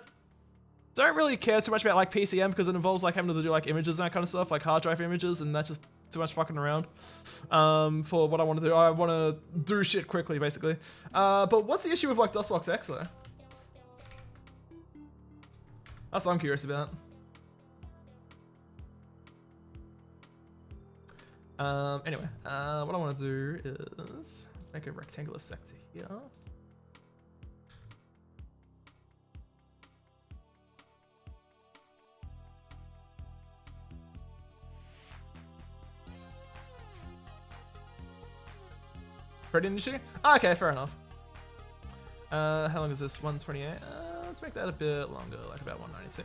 don't really care too much about like PCM because it involves like having to do like images and that kind of stuff, like hard drive images, and that's just too much fucking around for what I want to do. I want to do shit quickly, basically. But what's the issue with like DOSBox X though? That's what I'm curious about. Anyway, what I want to do is let's make a rectangular sector here. Pretty initiative? Okay, fair enough. How long is this? 128? Let's make that a bit longer, like about 192.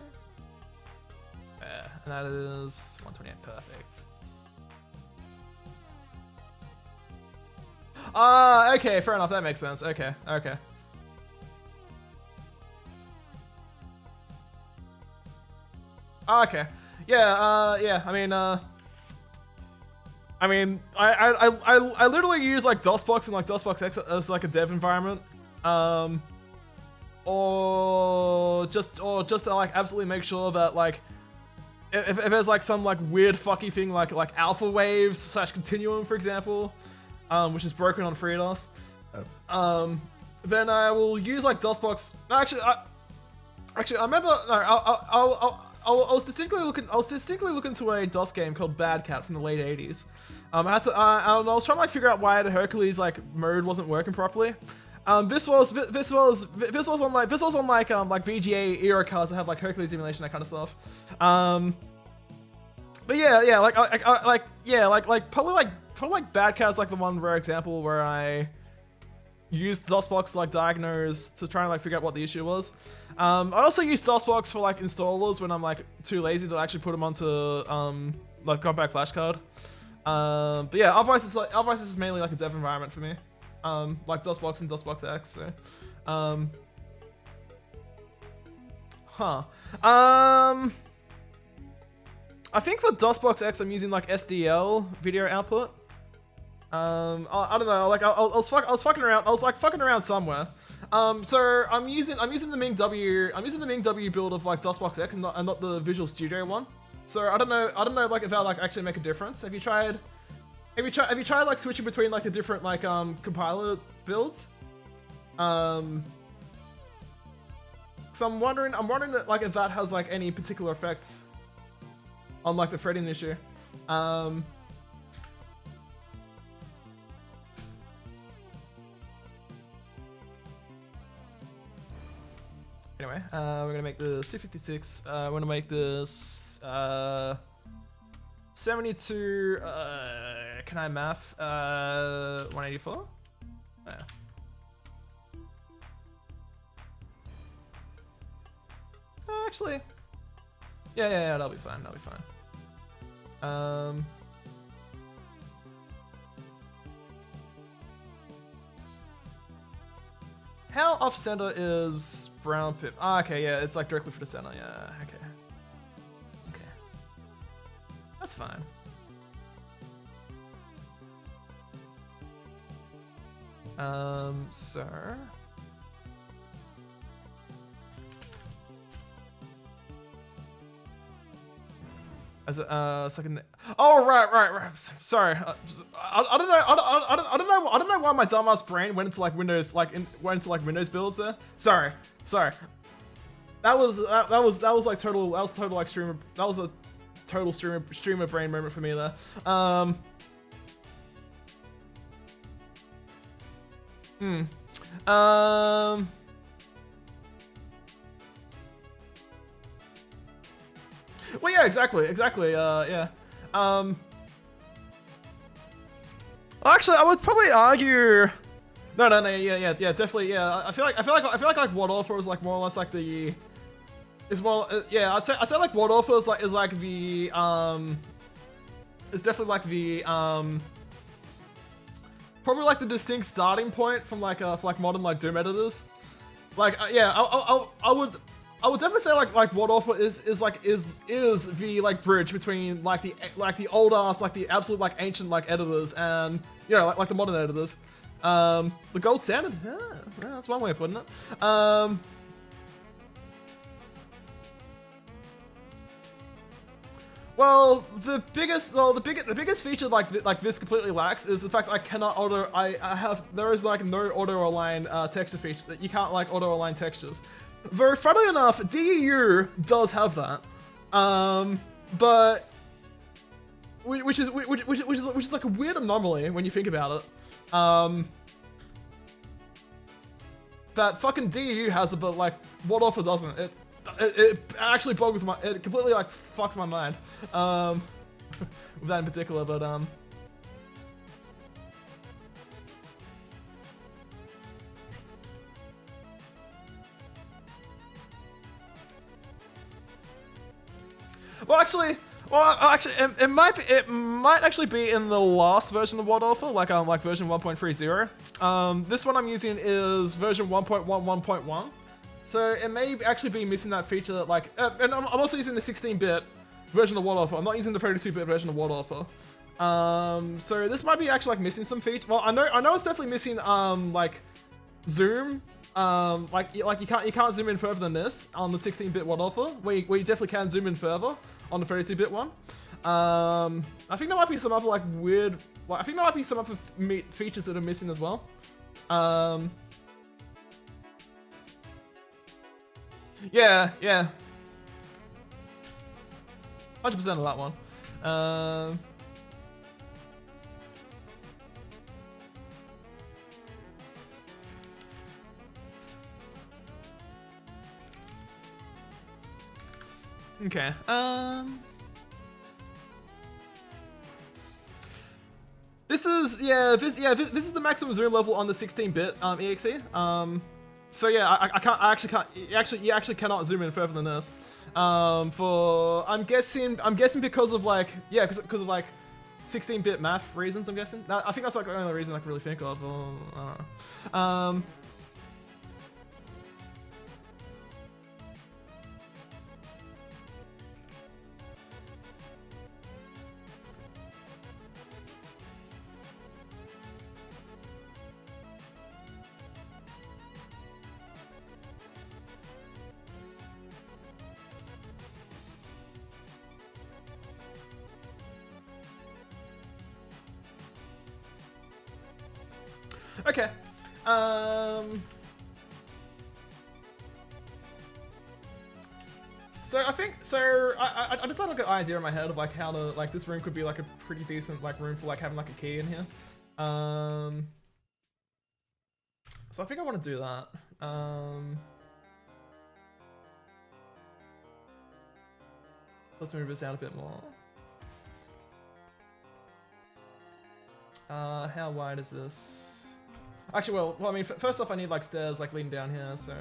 Yeah, and that is 128, perfect. Okay, fair enough, that makes sense. Okay. Okay. Yeah. I literally use like DOSBox and like DOSBox X as like a dev environment, or just to like absolutely make sure that like if there's like some like weird fucky thing like alpha waves / continuum, for example, which is broken on FreeDOS, then I will use like DOSBox. Actually, I remember. No, I was distinctly looking to a DOS game called Bad Cat from the late 80s. I was trying to like figure out why the Hercules like mode wasn't working properly. This was on VGA era cards that have like Hercules simulation, that kind of stuff. But probably Bad Cat's like the one rare example where I used DOSBox to like diagnose to try and like figure out what the issue was. I also use DOSBox for like installers when I'm like too lazy to actually put them onto like compact flash card. But yeah, otherwise it's just mainly like a dev environment for me. Like DOSBox and DOSBox X. So, I think for DOSBox X I'm using like SDL video output. I don't know. Like I was fucking around. I was like fucking around somewhere. So I'm using the Ming W build of like DOSBox X and not the Visual Studio one. So I don't know like if that'll like actually make a difference. Have you tried like switching between like the different like compiler builds? So I'm wondering that like if that has like any particular effect on like the threading issue. Anyway, we're gonna make this 256. We're gonna make this 72. Can I math 184? Yeah. Actually, yeah, that'll be fine. How off center is brown pip? Ah, okay, yeah, it's like directly for the center. Yeah, okay. That's fine. So as a second. Oh, right. Sorry. I don't know why my dumbass brain went into like Windows Windows builds there. Sorry. That was like total. That was total like streamer. That was a total streamer brain moment for me there. Well, yeah, exactly. Yeah. Actually, I would probably argue. No. Yeah, definitely. Yeah, I feel like WadAuthor is like more or less like the. Is more. Yeah, I'd say like WadAuthor is like the. Is definitely like the. Probably like the distinct starting point from like for like modern like Doom editors. Like yeah, I would definitely say like WadAuthor is the like bridge between like the old ass like the absolute like ancient like editors and you know like the modern editors. The gold standard. Yeah, that's one way of putting it. Well, the biggest feature like this completely lacks is the fact I cannot there is like no auto align texture feature that you can't like auto align textures. Very funnily enough, DEU does have that, but which is like a weird anomaly when you think about it. That fucking DEU has it, but like WadAuthor doesn't. It actually boggles my. It completely like fucks my mind. With that in particular, but Well, actually, it might actually be in the last version of WadAuthor, like version 1.30. This one I'm using is version 1.11.1. So it may actually be missing that feature that like, and I'm also using the 16-bit version of WadAuthor. I'm not using the 32-bit version of WadAuthor. So this might be actually like missing some feature. Well, I know it's definitely missing like zoom. Like you can't zoom in further than this on the 16-bit WadAuthor, where you definitely can zoom in further on the 32-bit one. I think there might be some other like weird. Like, I think there might be some other features that are missing as well. Yeah. 100% of that one. Okay. This is this is the maximum zoom level on the 16-bit exe. So yeah, you actually cannot zoom in further than this. I'm guessing because of like because of like 16-bit math reasons. I'm guessing. I think that's like the only reason I can really think of. Or, I don't know. Okay. So I just had like an idea in my head of like how to like this room could be like a pretty decent like room for like having like a key in here. So I think I want to do that. Let's move this out a bit more. How wide is this? Actually, well, I mean, first off, I need like stairs like leading down here, so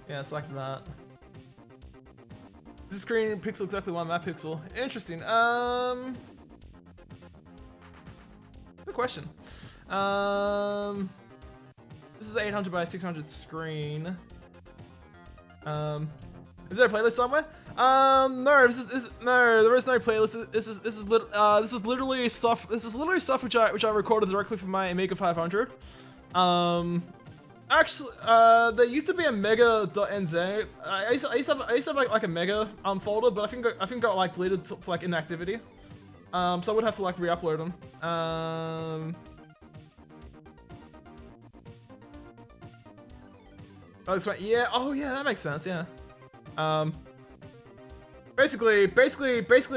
yeah, it's like that. This screen pixel exactly 1 map pixel. Interesting. Good question. This is 800 by 600 screen. Is there a playlist somewhere? No, there is no playlist. This is literally stuff. This is literally stuff which I recorded directly from my Amiga 500. Actually, there used to be a mega.nz. I used to have like a mega folder, but I think it got like deleted for like inactivity. So I would have to like re-upload them. Yeah. Oh yeah, that makes sense. Yeah. Basically,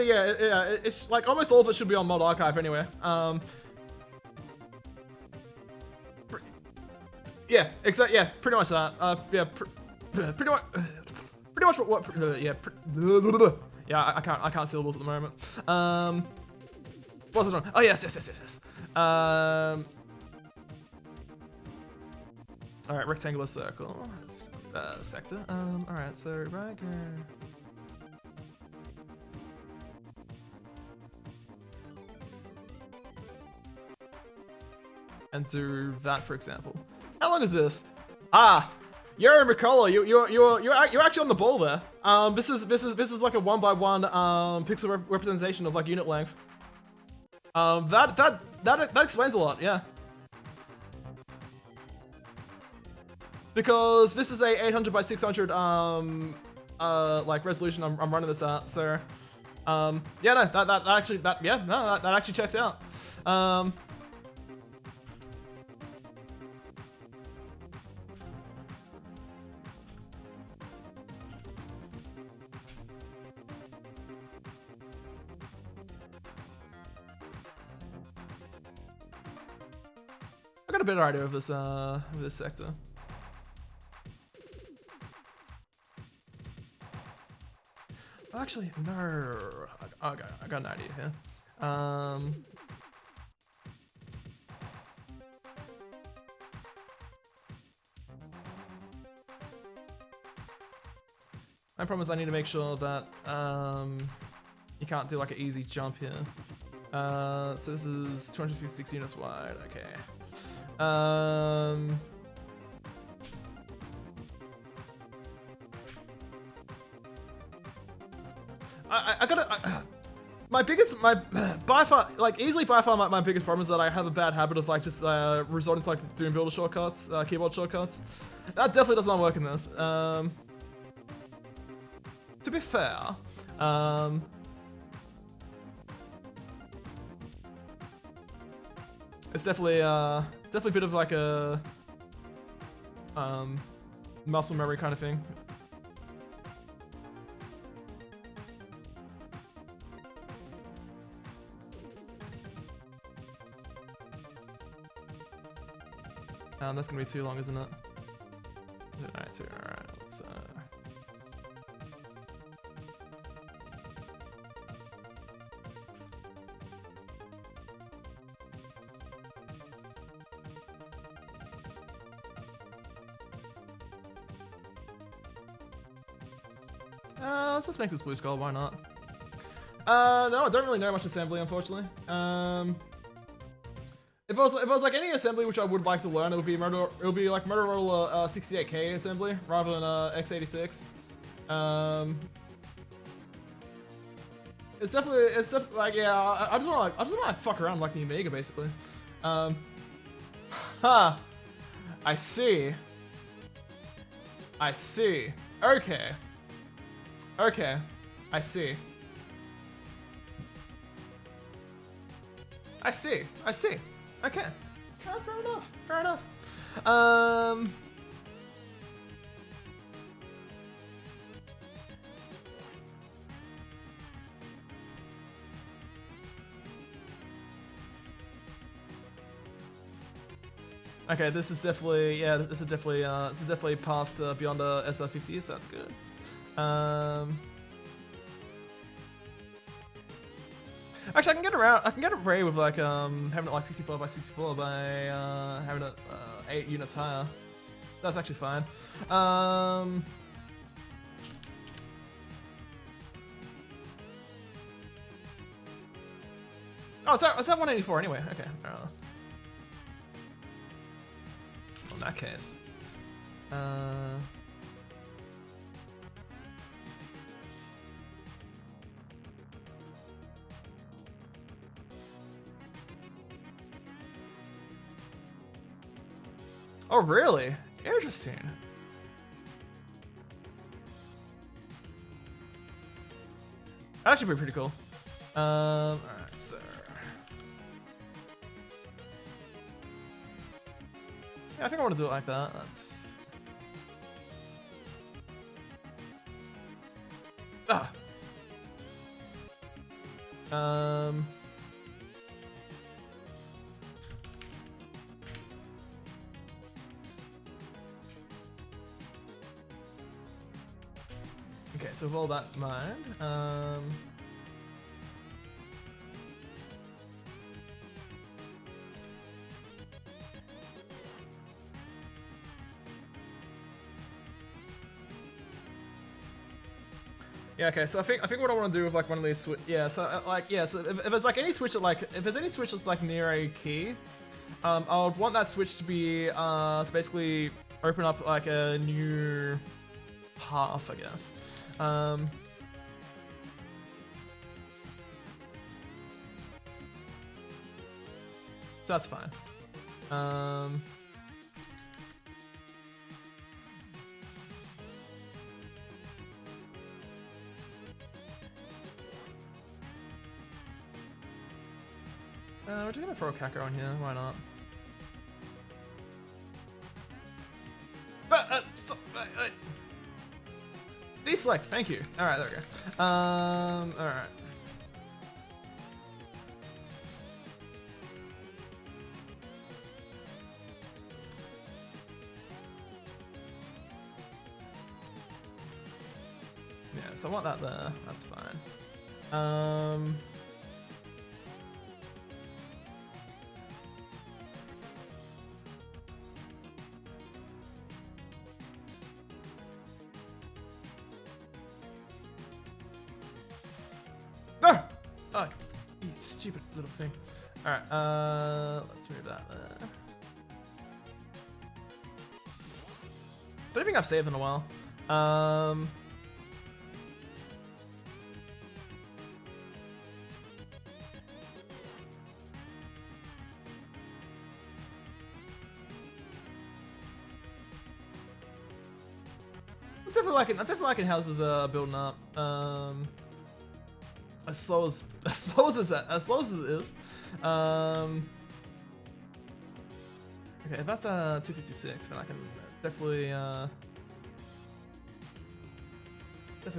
yeah. It's like almost all of it should be on Mod Archive anyway. Yeah, exactly. Yeah, pretty much that. Yeah, pretty much what. Yeah, yeah. I can't syllables at the moment. What's it on? Oh yes. All right, rectangular circle. Sector. All right, so right here. And do that, for example. How long is this? Ah, you're McCullough. You're actually on the ball there. This is like a 1x1 pixel representation of like unit length. That explains a lot. Yeah. Because this is a 800 by 600 like resolution I'm running this at. So yeah, no, that actually checks out. I got a better idea of this sector. Actually, no. I got an idea here. My problem is I need to make sure that you can't do like an easy jump here. So this is 256 units wide. Okay. I gotta. By far, like easily by far, my biggest problem is that I have a bad habit of like just resorting to like doing builder shortcuts, keyboard shortcuts. That definitely does not work in this. To be fair, it's definitely a bit of like a muscle memory kind of thing. That's gonna be too long, isn't it? Alright, let's let's just make this blue skull, why not? No, I don't really know much assembly, unfortunately. If it was like any assembly which I would like to learn, it would be like Motorola 68K assembly rather than x86. It's definitely like, yeah. I just want to fuck around like the Amiga basically. I see. Okay. I see. Okay. Fair enough. Okay, this is definitely past beyond SR50, so that's good. Actually, I can get away with like having it like 64 by 64 by having it 8 units higher. That's actually fine. Oh, it's at 184 anyway. Okay. In that case. Oh, really? Interesting. That'd actually be pretty cool. Alright, so... yeah, I think I want to do it like that. That's... Okay, so with all that in mind, yeah, okay, so I think what I want to do with like one of these so if there's like any switch that's like near a key, I would want that switch to be to basically open up like a new path, I guess. So that's fine. We're just gonna throw a Kako on here, why not? Stop, Deselect, thank you. Alright, there we go. Alright. Yeah, so I want that there, that's fine. stupid little thing. All right, let's move that there. Don't think I've saved in a while. I definitely liking how this is building up. As slow as it is. Okay, if that's 256, then I can definitely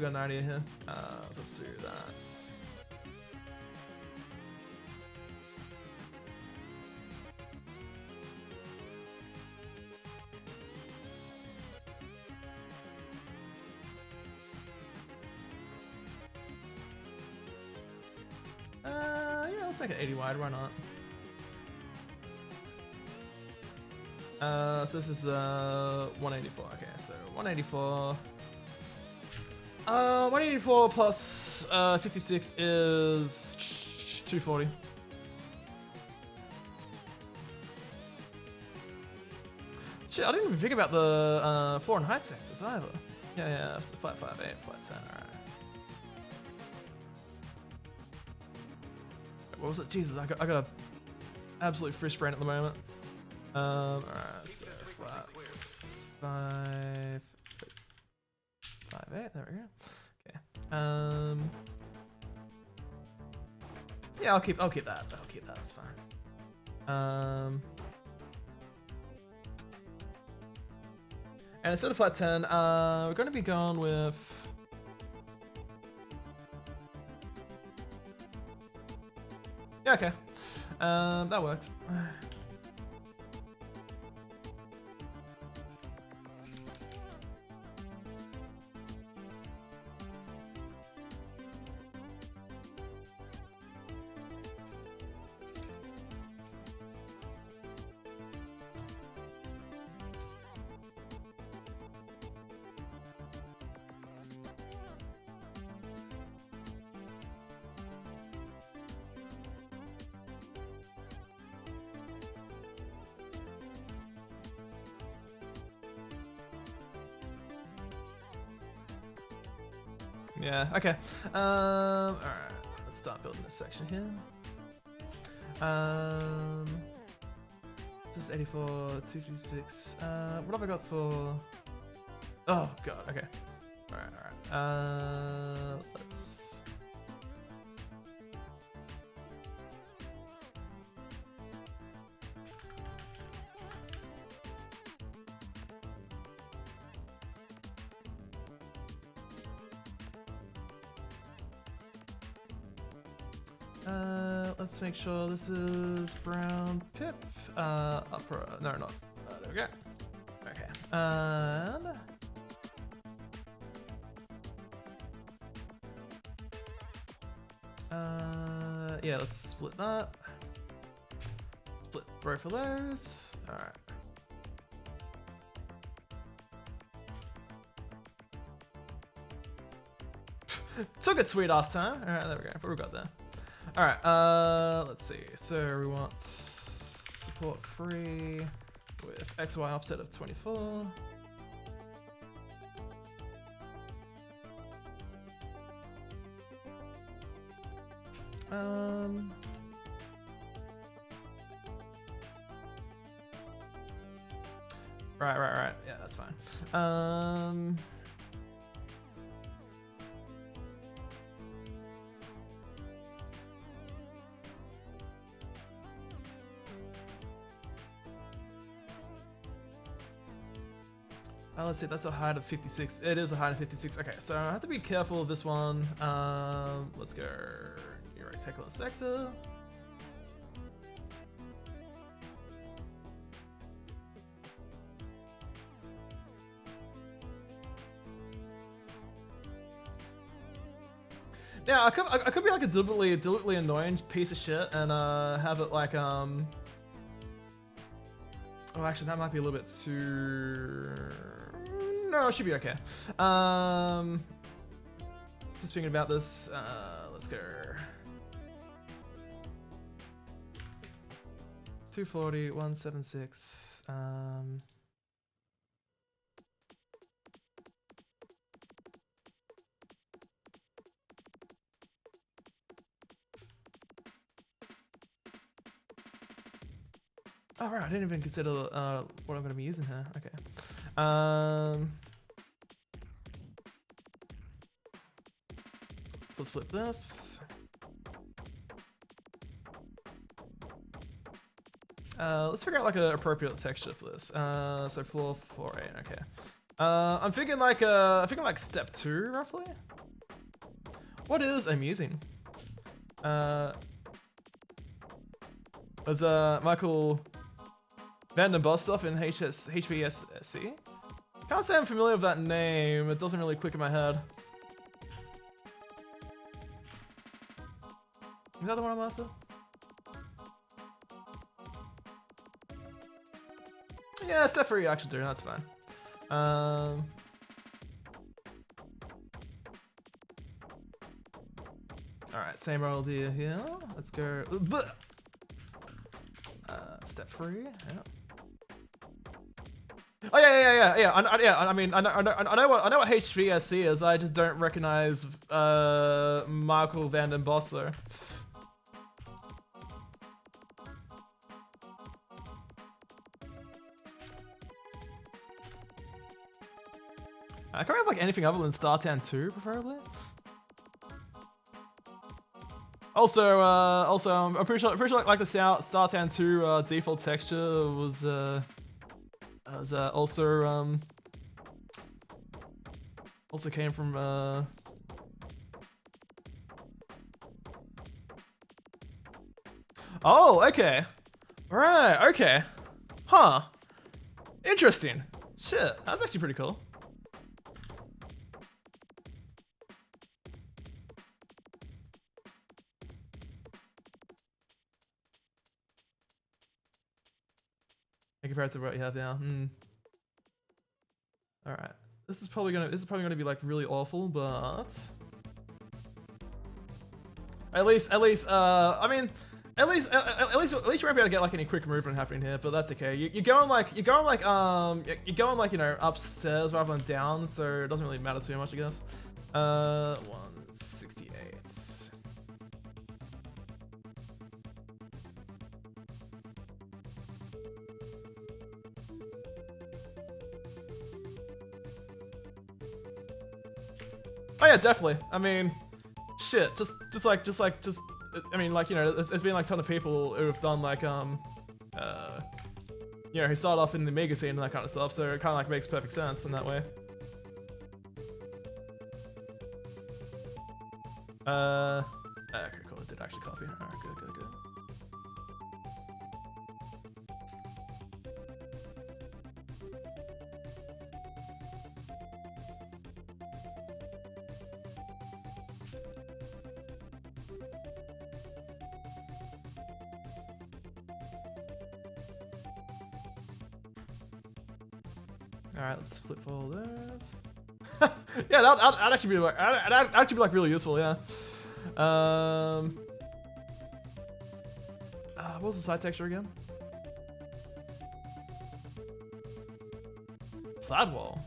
got an idea here. So let's do that. Yeah, let's make it 80 wide, why not? So this is 184, okay, so 184. 184 plus 56 is 240. Shit, I didn't even think about the floor and height sensors either. Yeah, so flat 5, 8, flat 10, alright. What was it? Jesus, I got a absolute fish brain at the moment. Alright, so flat 5, 5, 8, there we go. Okay. Yeah, I'll keep that. That's fine. And instead of flat 10, we're going to be going with. Yeah, okay. That works. Yeah, okay. Alright, let's start building this section here. Just 84, 256. What have I got for. Oh, God, okay. Alright. Let's. Let's make sure this is brown pip. Upper. No, not. There we go. Okay. And. Yeah, let's split that. Split both of those. Alright. Took it sweet last time. Alright, there we go. What we got there? Alright, let's see. So we want support free with XY offset of 24. Right. Yeah, that's fine. Let's see, that's a height of 56. It is a height of 56. Okay, so I have to be careful of this one. Let's go your rectangular sector. Yeah, I could be like a deliberately annoying piece of shit and have it like Oh, actually, that might be a little bit too. No, it should be okay. Just thinking about this. Let's go. 240, 176. Oh right, I didn't even consider what I'm going to be using here. Okay. So let's flip this. Let's figure out like an appropriate texture for this. So floor 4.8. Okay. I'm thinking like step 2 roughly. What is I'm using? There's Michael Van den Bos stuff in HBSC. Can't say I'm familiar with that name. It doesn't really click in my head. Is that the one I'm after? Yeah, step 3 action do. That's fine. Alright, same old idea here. Let's go. Step 3. Yeah. Oh yeah. I mean, I know what HVSC is. I just don't recognize Michael Van den Bos though. I can't have like anything other than Startan 2, preferably. Also, I'm pretty sure like the Startan 2 default texture was also came from Oh, okay. Right, okay. Huh. Interesting. Shit, that's actually pretty cool. Compared to what you have now. All right, this is probably gonna be like really awful, but at least you won't be able to get like any quick movement happening here, but that's okay. You're going like you know upstairs rather than down, so it doesn't really matter too much, I guess. 168. Oh yeah, definitely. I mean, shit. I mean, like, you know, there's been like a ton of people who have done like you know, who started off in the mega scene and that kind of stuff. So it kind of like makes perfect sense in that way. Okay, cool. It did actually copy. All right, good. Alright, let's flip all those. Yeah, that'd actually be like really useful, yeah. What was the side texture again? Slab wall.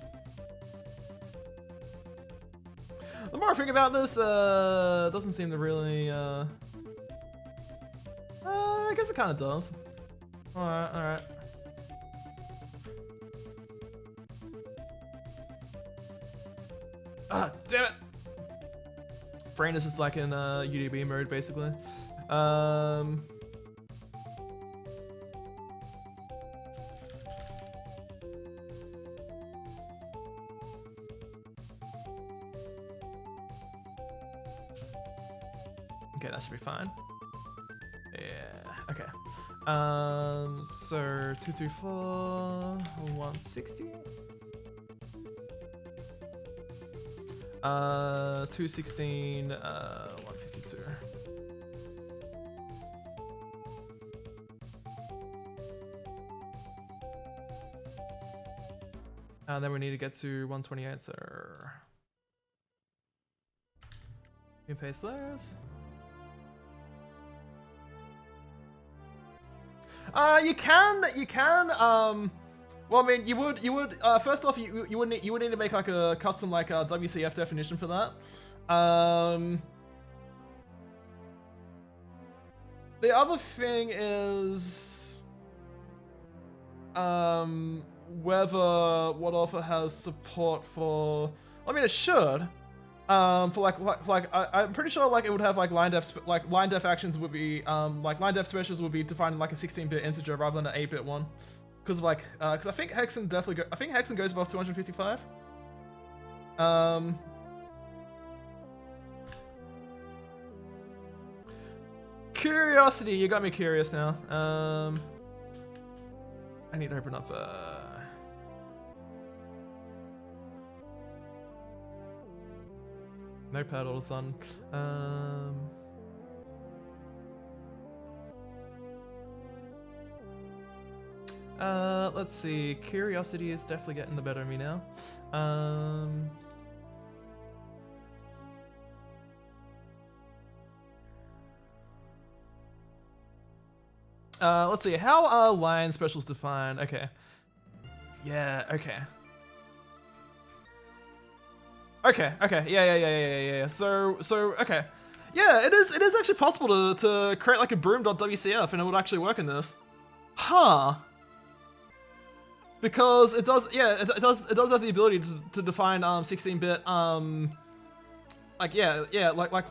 The more I think about this, doesn't seem to really I guess it kinda does. Alright. Ah, damn it! Brain is just like in UDB mode, basically. Okay, that should be fine. Yeah, okay. So 224, 160. 216, 152. And then we need to get to 128, so you can paste those. You can. Well, I mean, you would. First off, you would need to make like a custom like WCF definition for that. The other thing is, whether WadAuthor has support for. I mean, it should. For I'm pretty sure like it would have like line def actions would be like line def specials would be defined in like a 16-bit integer rather than an 8-bit one, because I think Hexen goes above 255. Curiosity, you got me curious now. I need to open up Notepad all of a sudden. Let's see. Curiosity is definitely getting the better of me now. Let's see. How are line specials defined? Okay. Yeah. Okay. Okay. Yeah. So okay. Yeah, it is actually possible to create like a broom.wcf and it would actually work in this. Huh. Because it does, yeah, it does have the ability to define 16-bit like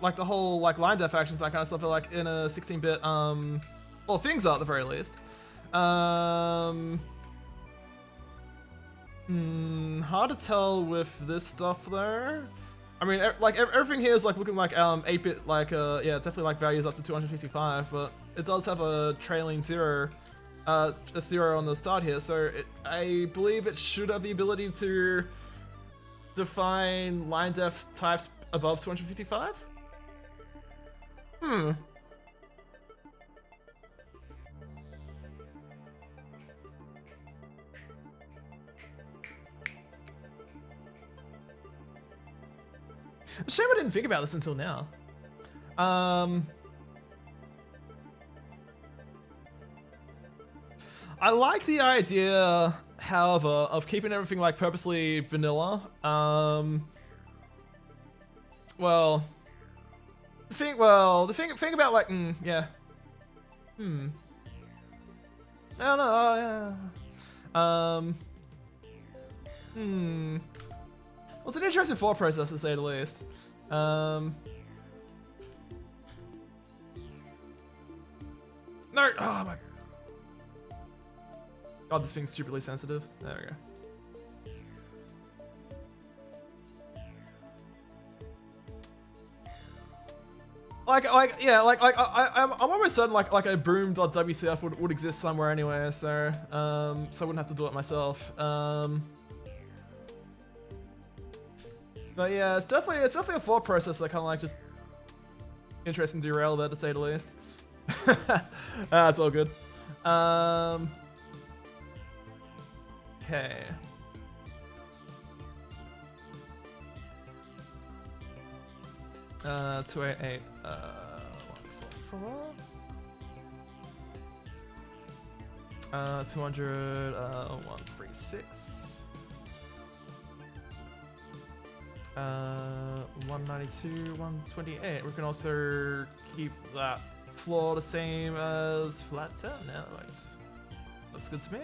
like the whole like line def actions, that kind of stuff, are like in a 16-bit well, things are at the very least. Hard to tell with this stuff though. I mean, like everything here is like looking like 8-bit, like yeah, definitely like values up to 255, but it does have a trailing zero, a 0 on the start here, so I believe it should have the ability to define line def types above 255. Shame I didn't think about this until now. I like the idea, however, of keeping everything like purposely vanilla. Well, the thing about like, yeah. I don't know. Well, it's an interesting thought process to say the least. No, oh my god, this thing's stupidly sensitive. There we go. I'm almost certain like a broom.wcf would exist somewhere anyway, so I wouldn't have to do it myself. But yeah, it's definitely a thought process that kind of like just interesting derail there, to say the least. It's all good. Okay. Uh, 288, 144. 200, 136. 192, 128. We can also keep that floor the same as flat 10. Yeah, looks good to me.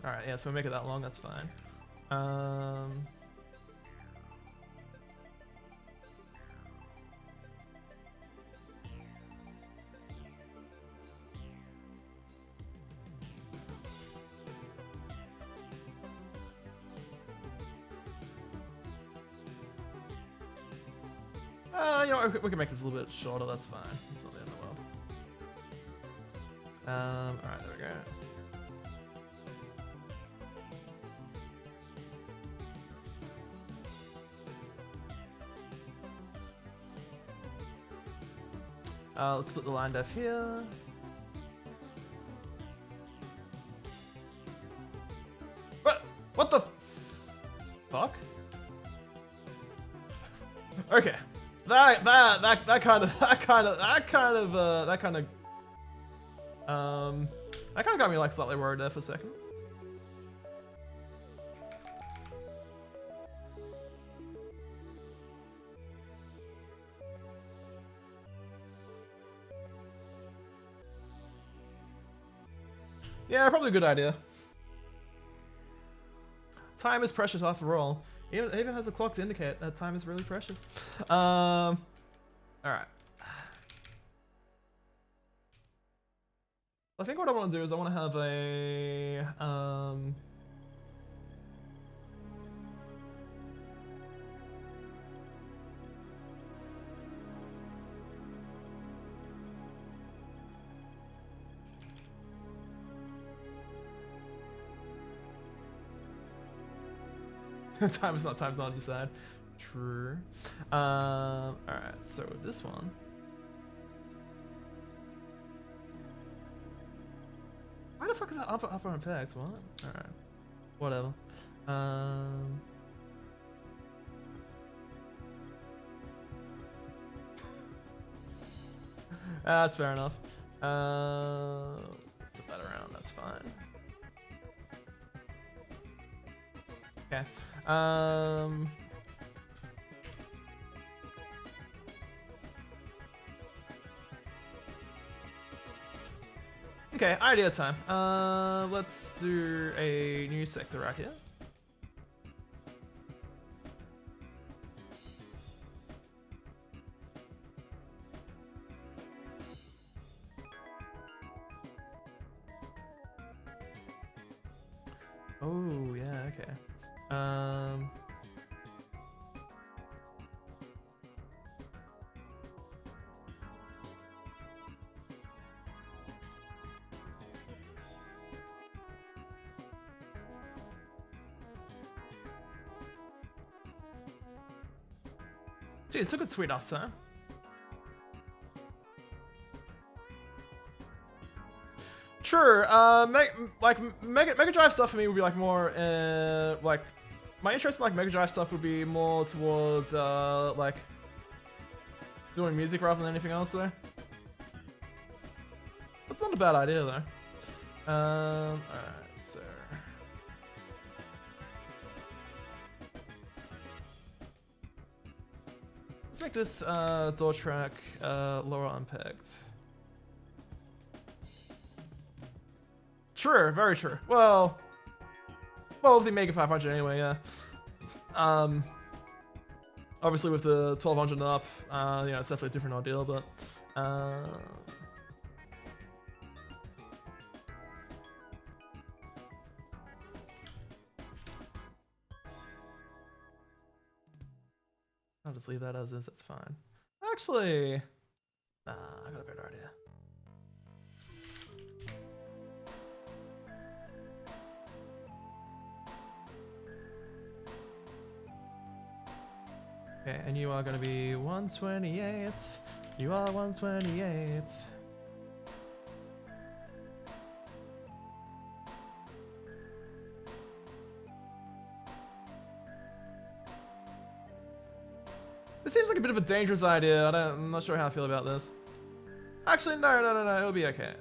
Alright, yeah, so we make it that long, that's fine. You know, we can make this a little bit shorter, that's fine. It's not the end of the world. Alright, there we go. Let's put the line def here. That kind of got me like slightly worried there for a second. Yeah, probably a good idea. Time is precious after all. It even has a clock to indicate that time is really precious. Alright. I think what I want to do is I want to have a time's not on your side. True. Alright, so this one. Why the fuck is that up on pegs? What? Alright. Whatever. That's fair enough. Put that around, that's fine. Okay. Okay, idea time. Let's do a new sector right here. Oh, yeah, okay. Geez, look at sweet us, huh? True. Mega Drive stuff for me would be like more, like, my interest in like Mega Drive stuff would be more towards like doing music rather than anything else. Though that's not a bad idea though. All right, so. Let's make this door track lower unpegged. True, very true. Well, with the Mega 500 anyway, yeah. Obviously with the 1200 and up, you know, it's definitely a different ordeal, but I'll just leave that as is, that's fine. Actually, nah, I got a better idea. Okay, and you are gonna be 128. You are 128. This seems like a bit of a dangerous idea. I'm not sure how I feel about this. Actually, no. It'll be okay.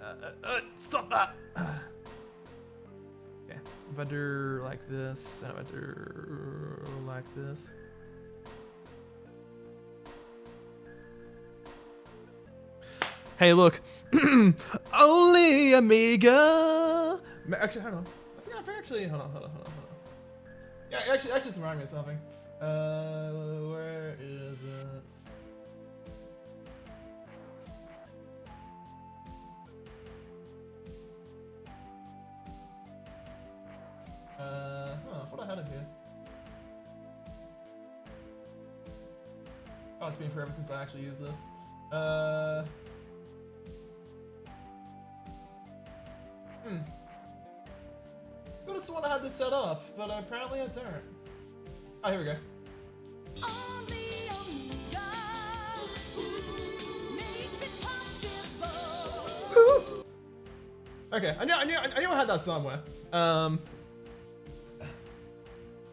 Stop that. Okay, if I do like this, and if I do like this. Hey, look. Only Amiga. Actually, hold on. I think actually, hold on. Yeah, actually, just remind me of something. Where is it? I thought I had it here. Oh, it's been forever since I actually used this. Could have sworn I had this set up, but apparently I don't. Oh, here we go. Okay, I knew I had that somewhere.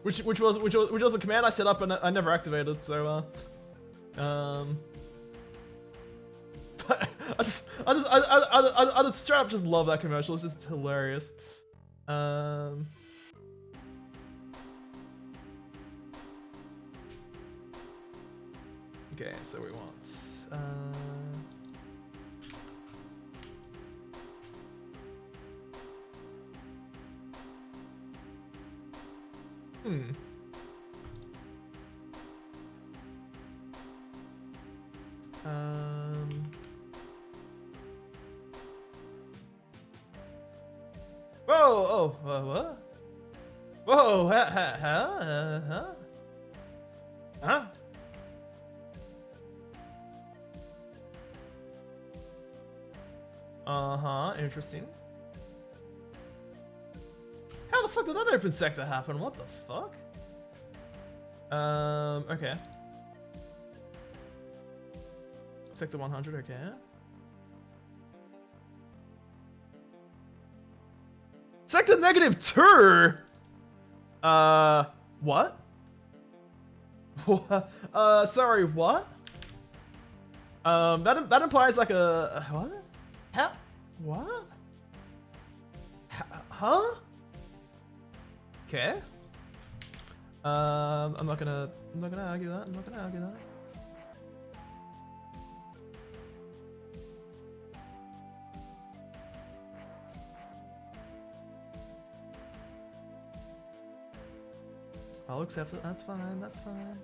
Which was a command I set up and I never activated. So I just straight up just love that commercial. It's just hilarious. Okay, so we want. Whoa! Oh, what? Whoa! Huh? Interesting. How the fuck did that open sector happen? What the fuck? Okay. Sector 100, okay. Sector -2? What? Sorry, what? That implies like a what? How? What? Huh? Okay. I'm not gonna argue that. I'm not gonna argue that. I'll accept it. That's fine. That's fine.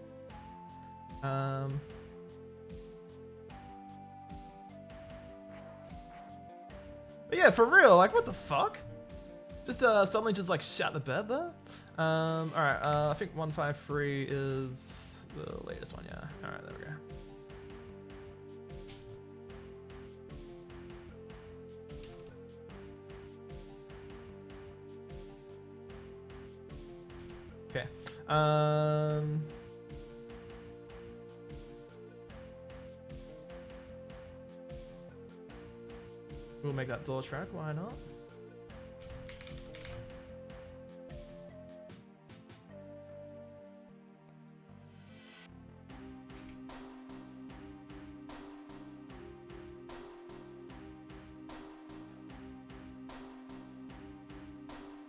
But yeah, for real, like, what the fuck? Just suddenly just like shut the bed there. All right. I think 153 is the latest one. Yeah. All right. There we go. Okay. We'll make that door track. Why not?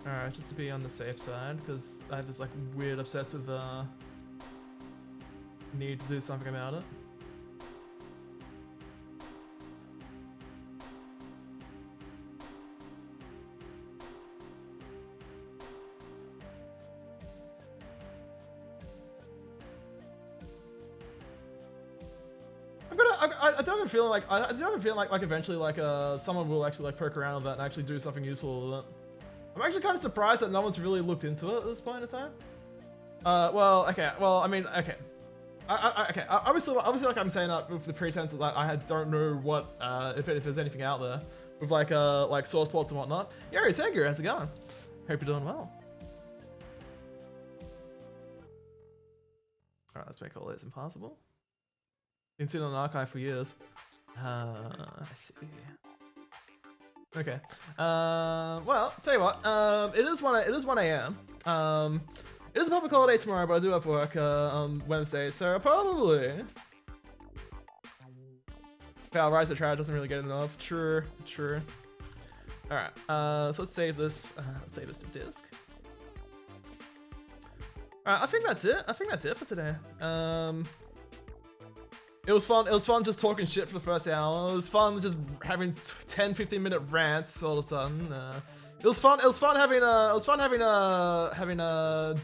Alright, just to be on the safe side, because I have this like weird obsessive need to do something about it. I do have a feeling like eventually like someone will actually like poke around with that and actually do something useful with it. I'm actually kind of surprised that no one's really looked into it at this point in time. Well, okay. Well, I mean, okay. Okay. Obviously, like I'm saying that with the pretense that I don't know what if there's anything out there with like source ports and whatnot. Yuri, Tangu, how's it going? Hope you're doing well. All right, let's make all this impossible. Been sitting on an archive for years. I see. Okay. Well, tell you what. It is 1 a.m. It is a public holiday tomorrow, but I do have work on Wednesday, so I'll probably. Wow, Rise of Trad doesn't really get enough. True. All right. So let's save this. Let's save this to disk. All right. I think that's it. For today. It was fun. It was fun just talking shit for the first hour. It was fun just having 10-15 minute rants all of a sudden. It was fun. It was fun having a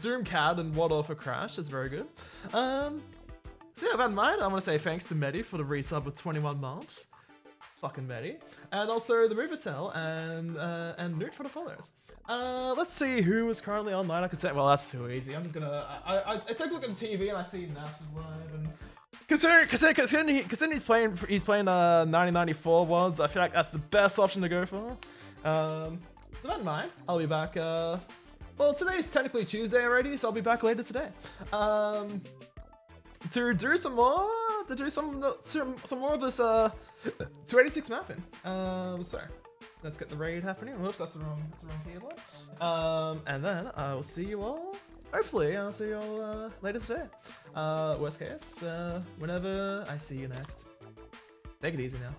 Doomcat and WadAuthor crash. It's very good. So yeah, if I don't mind, I want to say thanks to Medi for the resub with 21 months. Fucking Medi, and also the Mover Cell and Newt for the follows. Let's see who is currently online. I could say, well, that's too easy. I'm just gonna. I take a look at the TV and I see Naps is live and. Considering he's playing 1994 ones, I feel like that's the best option to go for. So don't mind. I'll be back. Well, today's technically Tuesday already, so I'll be back later today. To do some more, some more of this 286 mapping. So let's get the raid happening. Whoops, that's the wrong keyboard. And then I will see you all hopefully I'll see you all later today. Worst case, whenever I see you next. Take it easy now.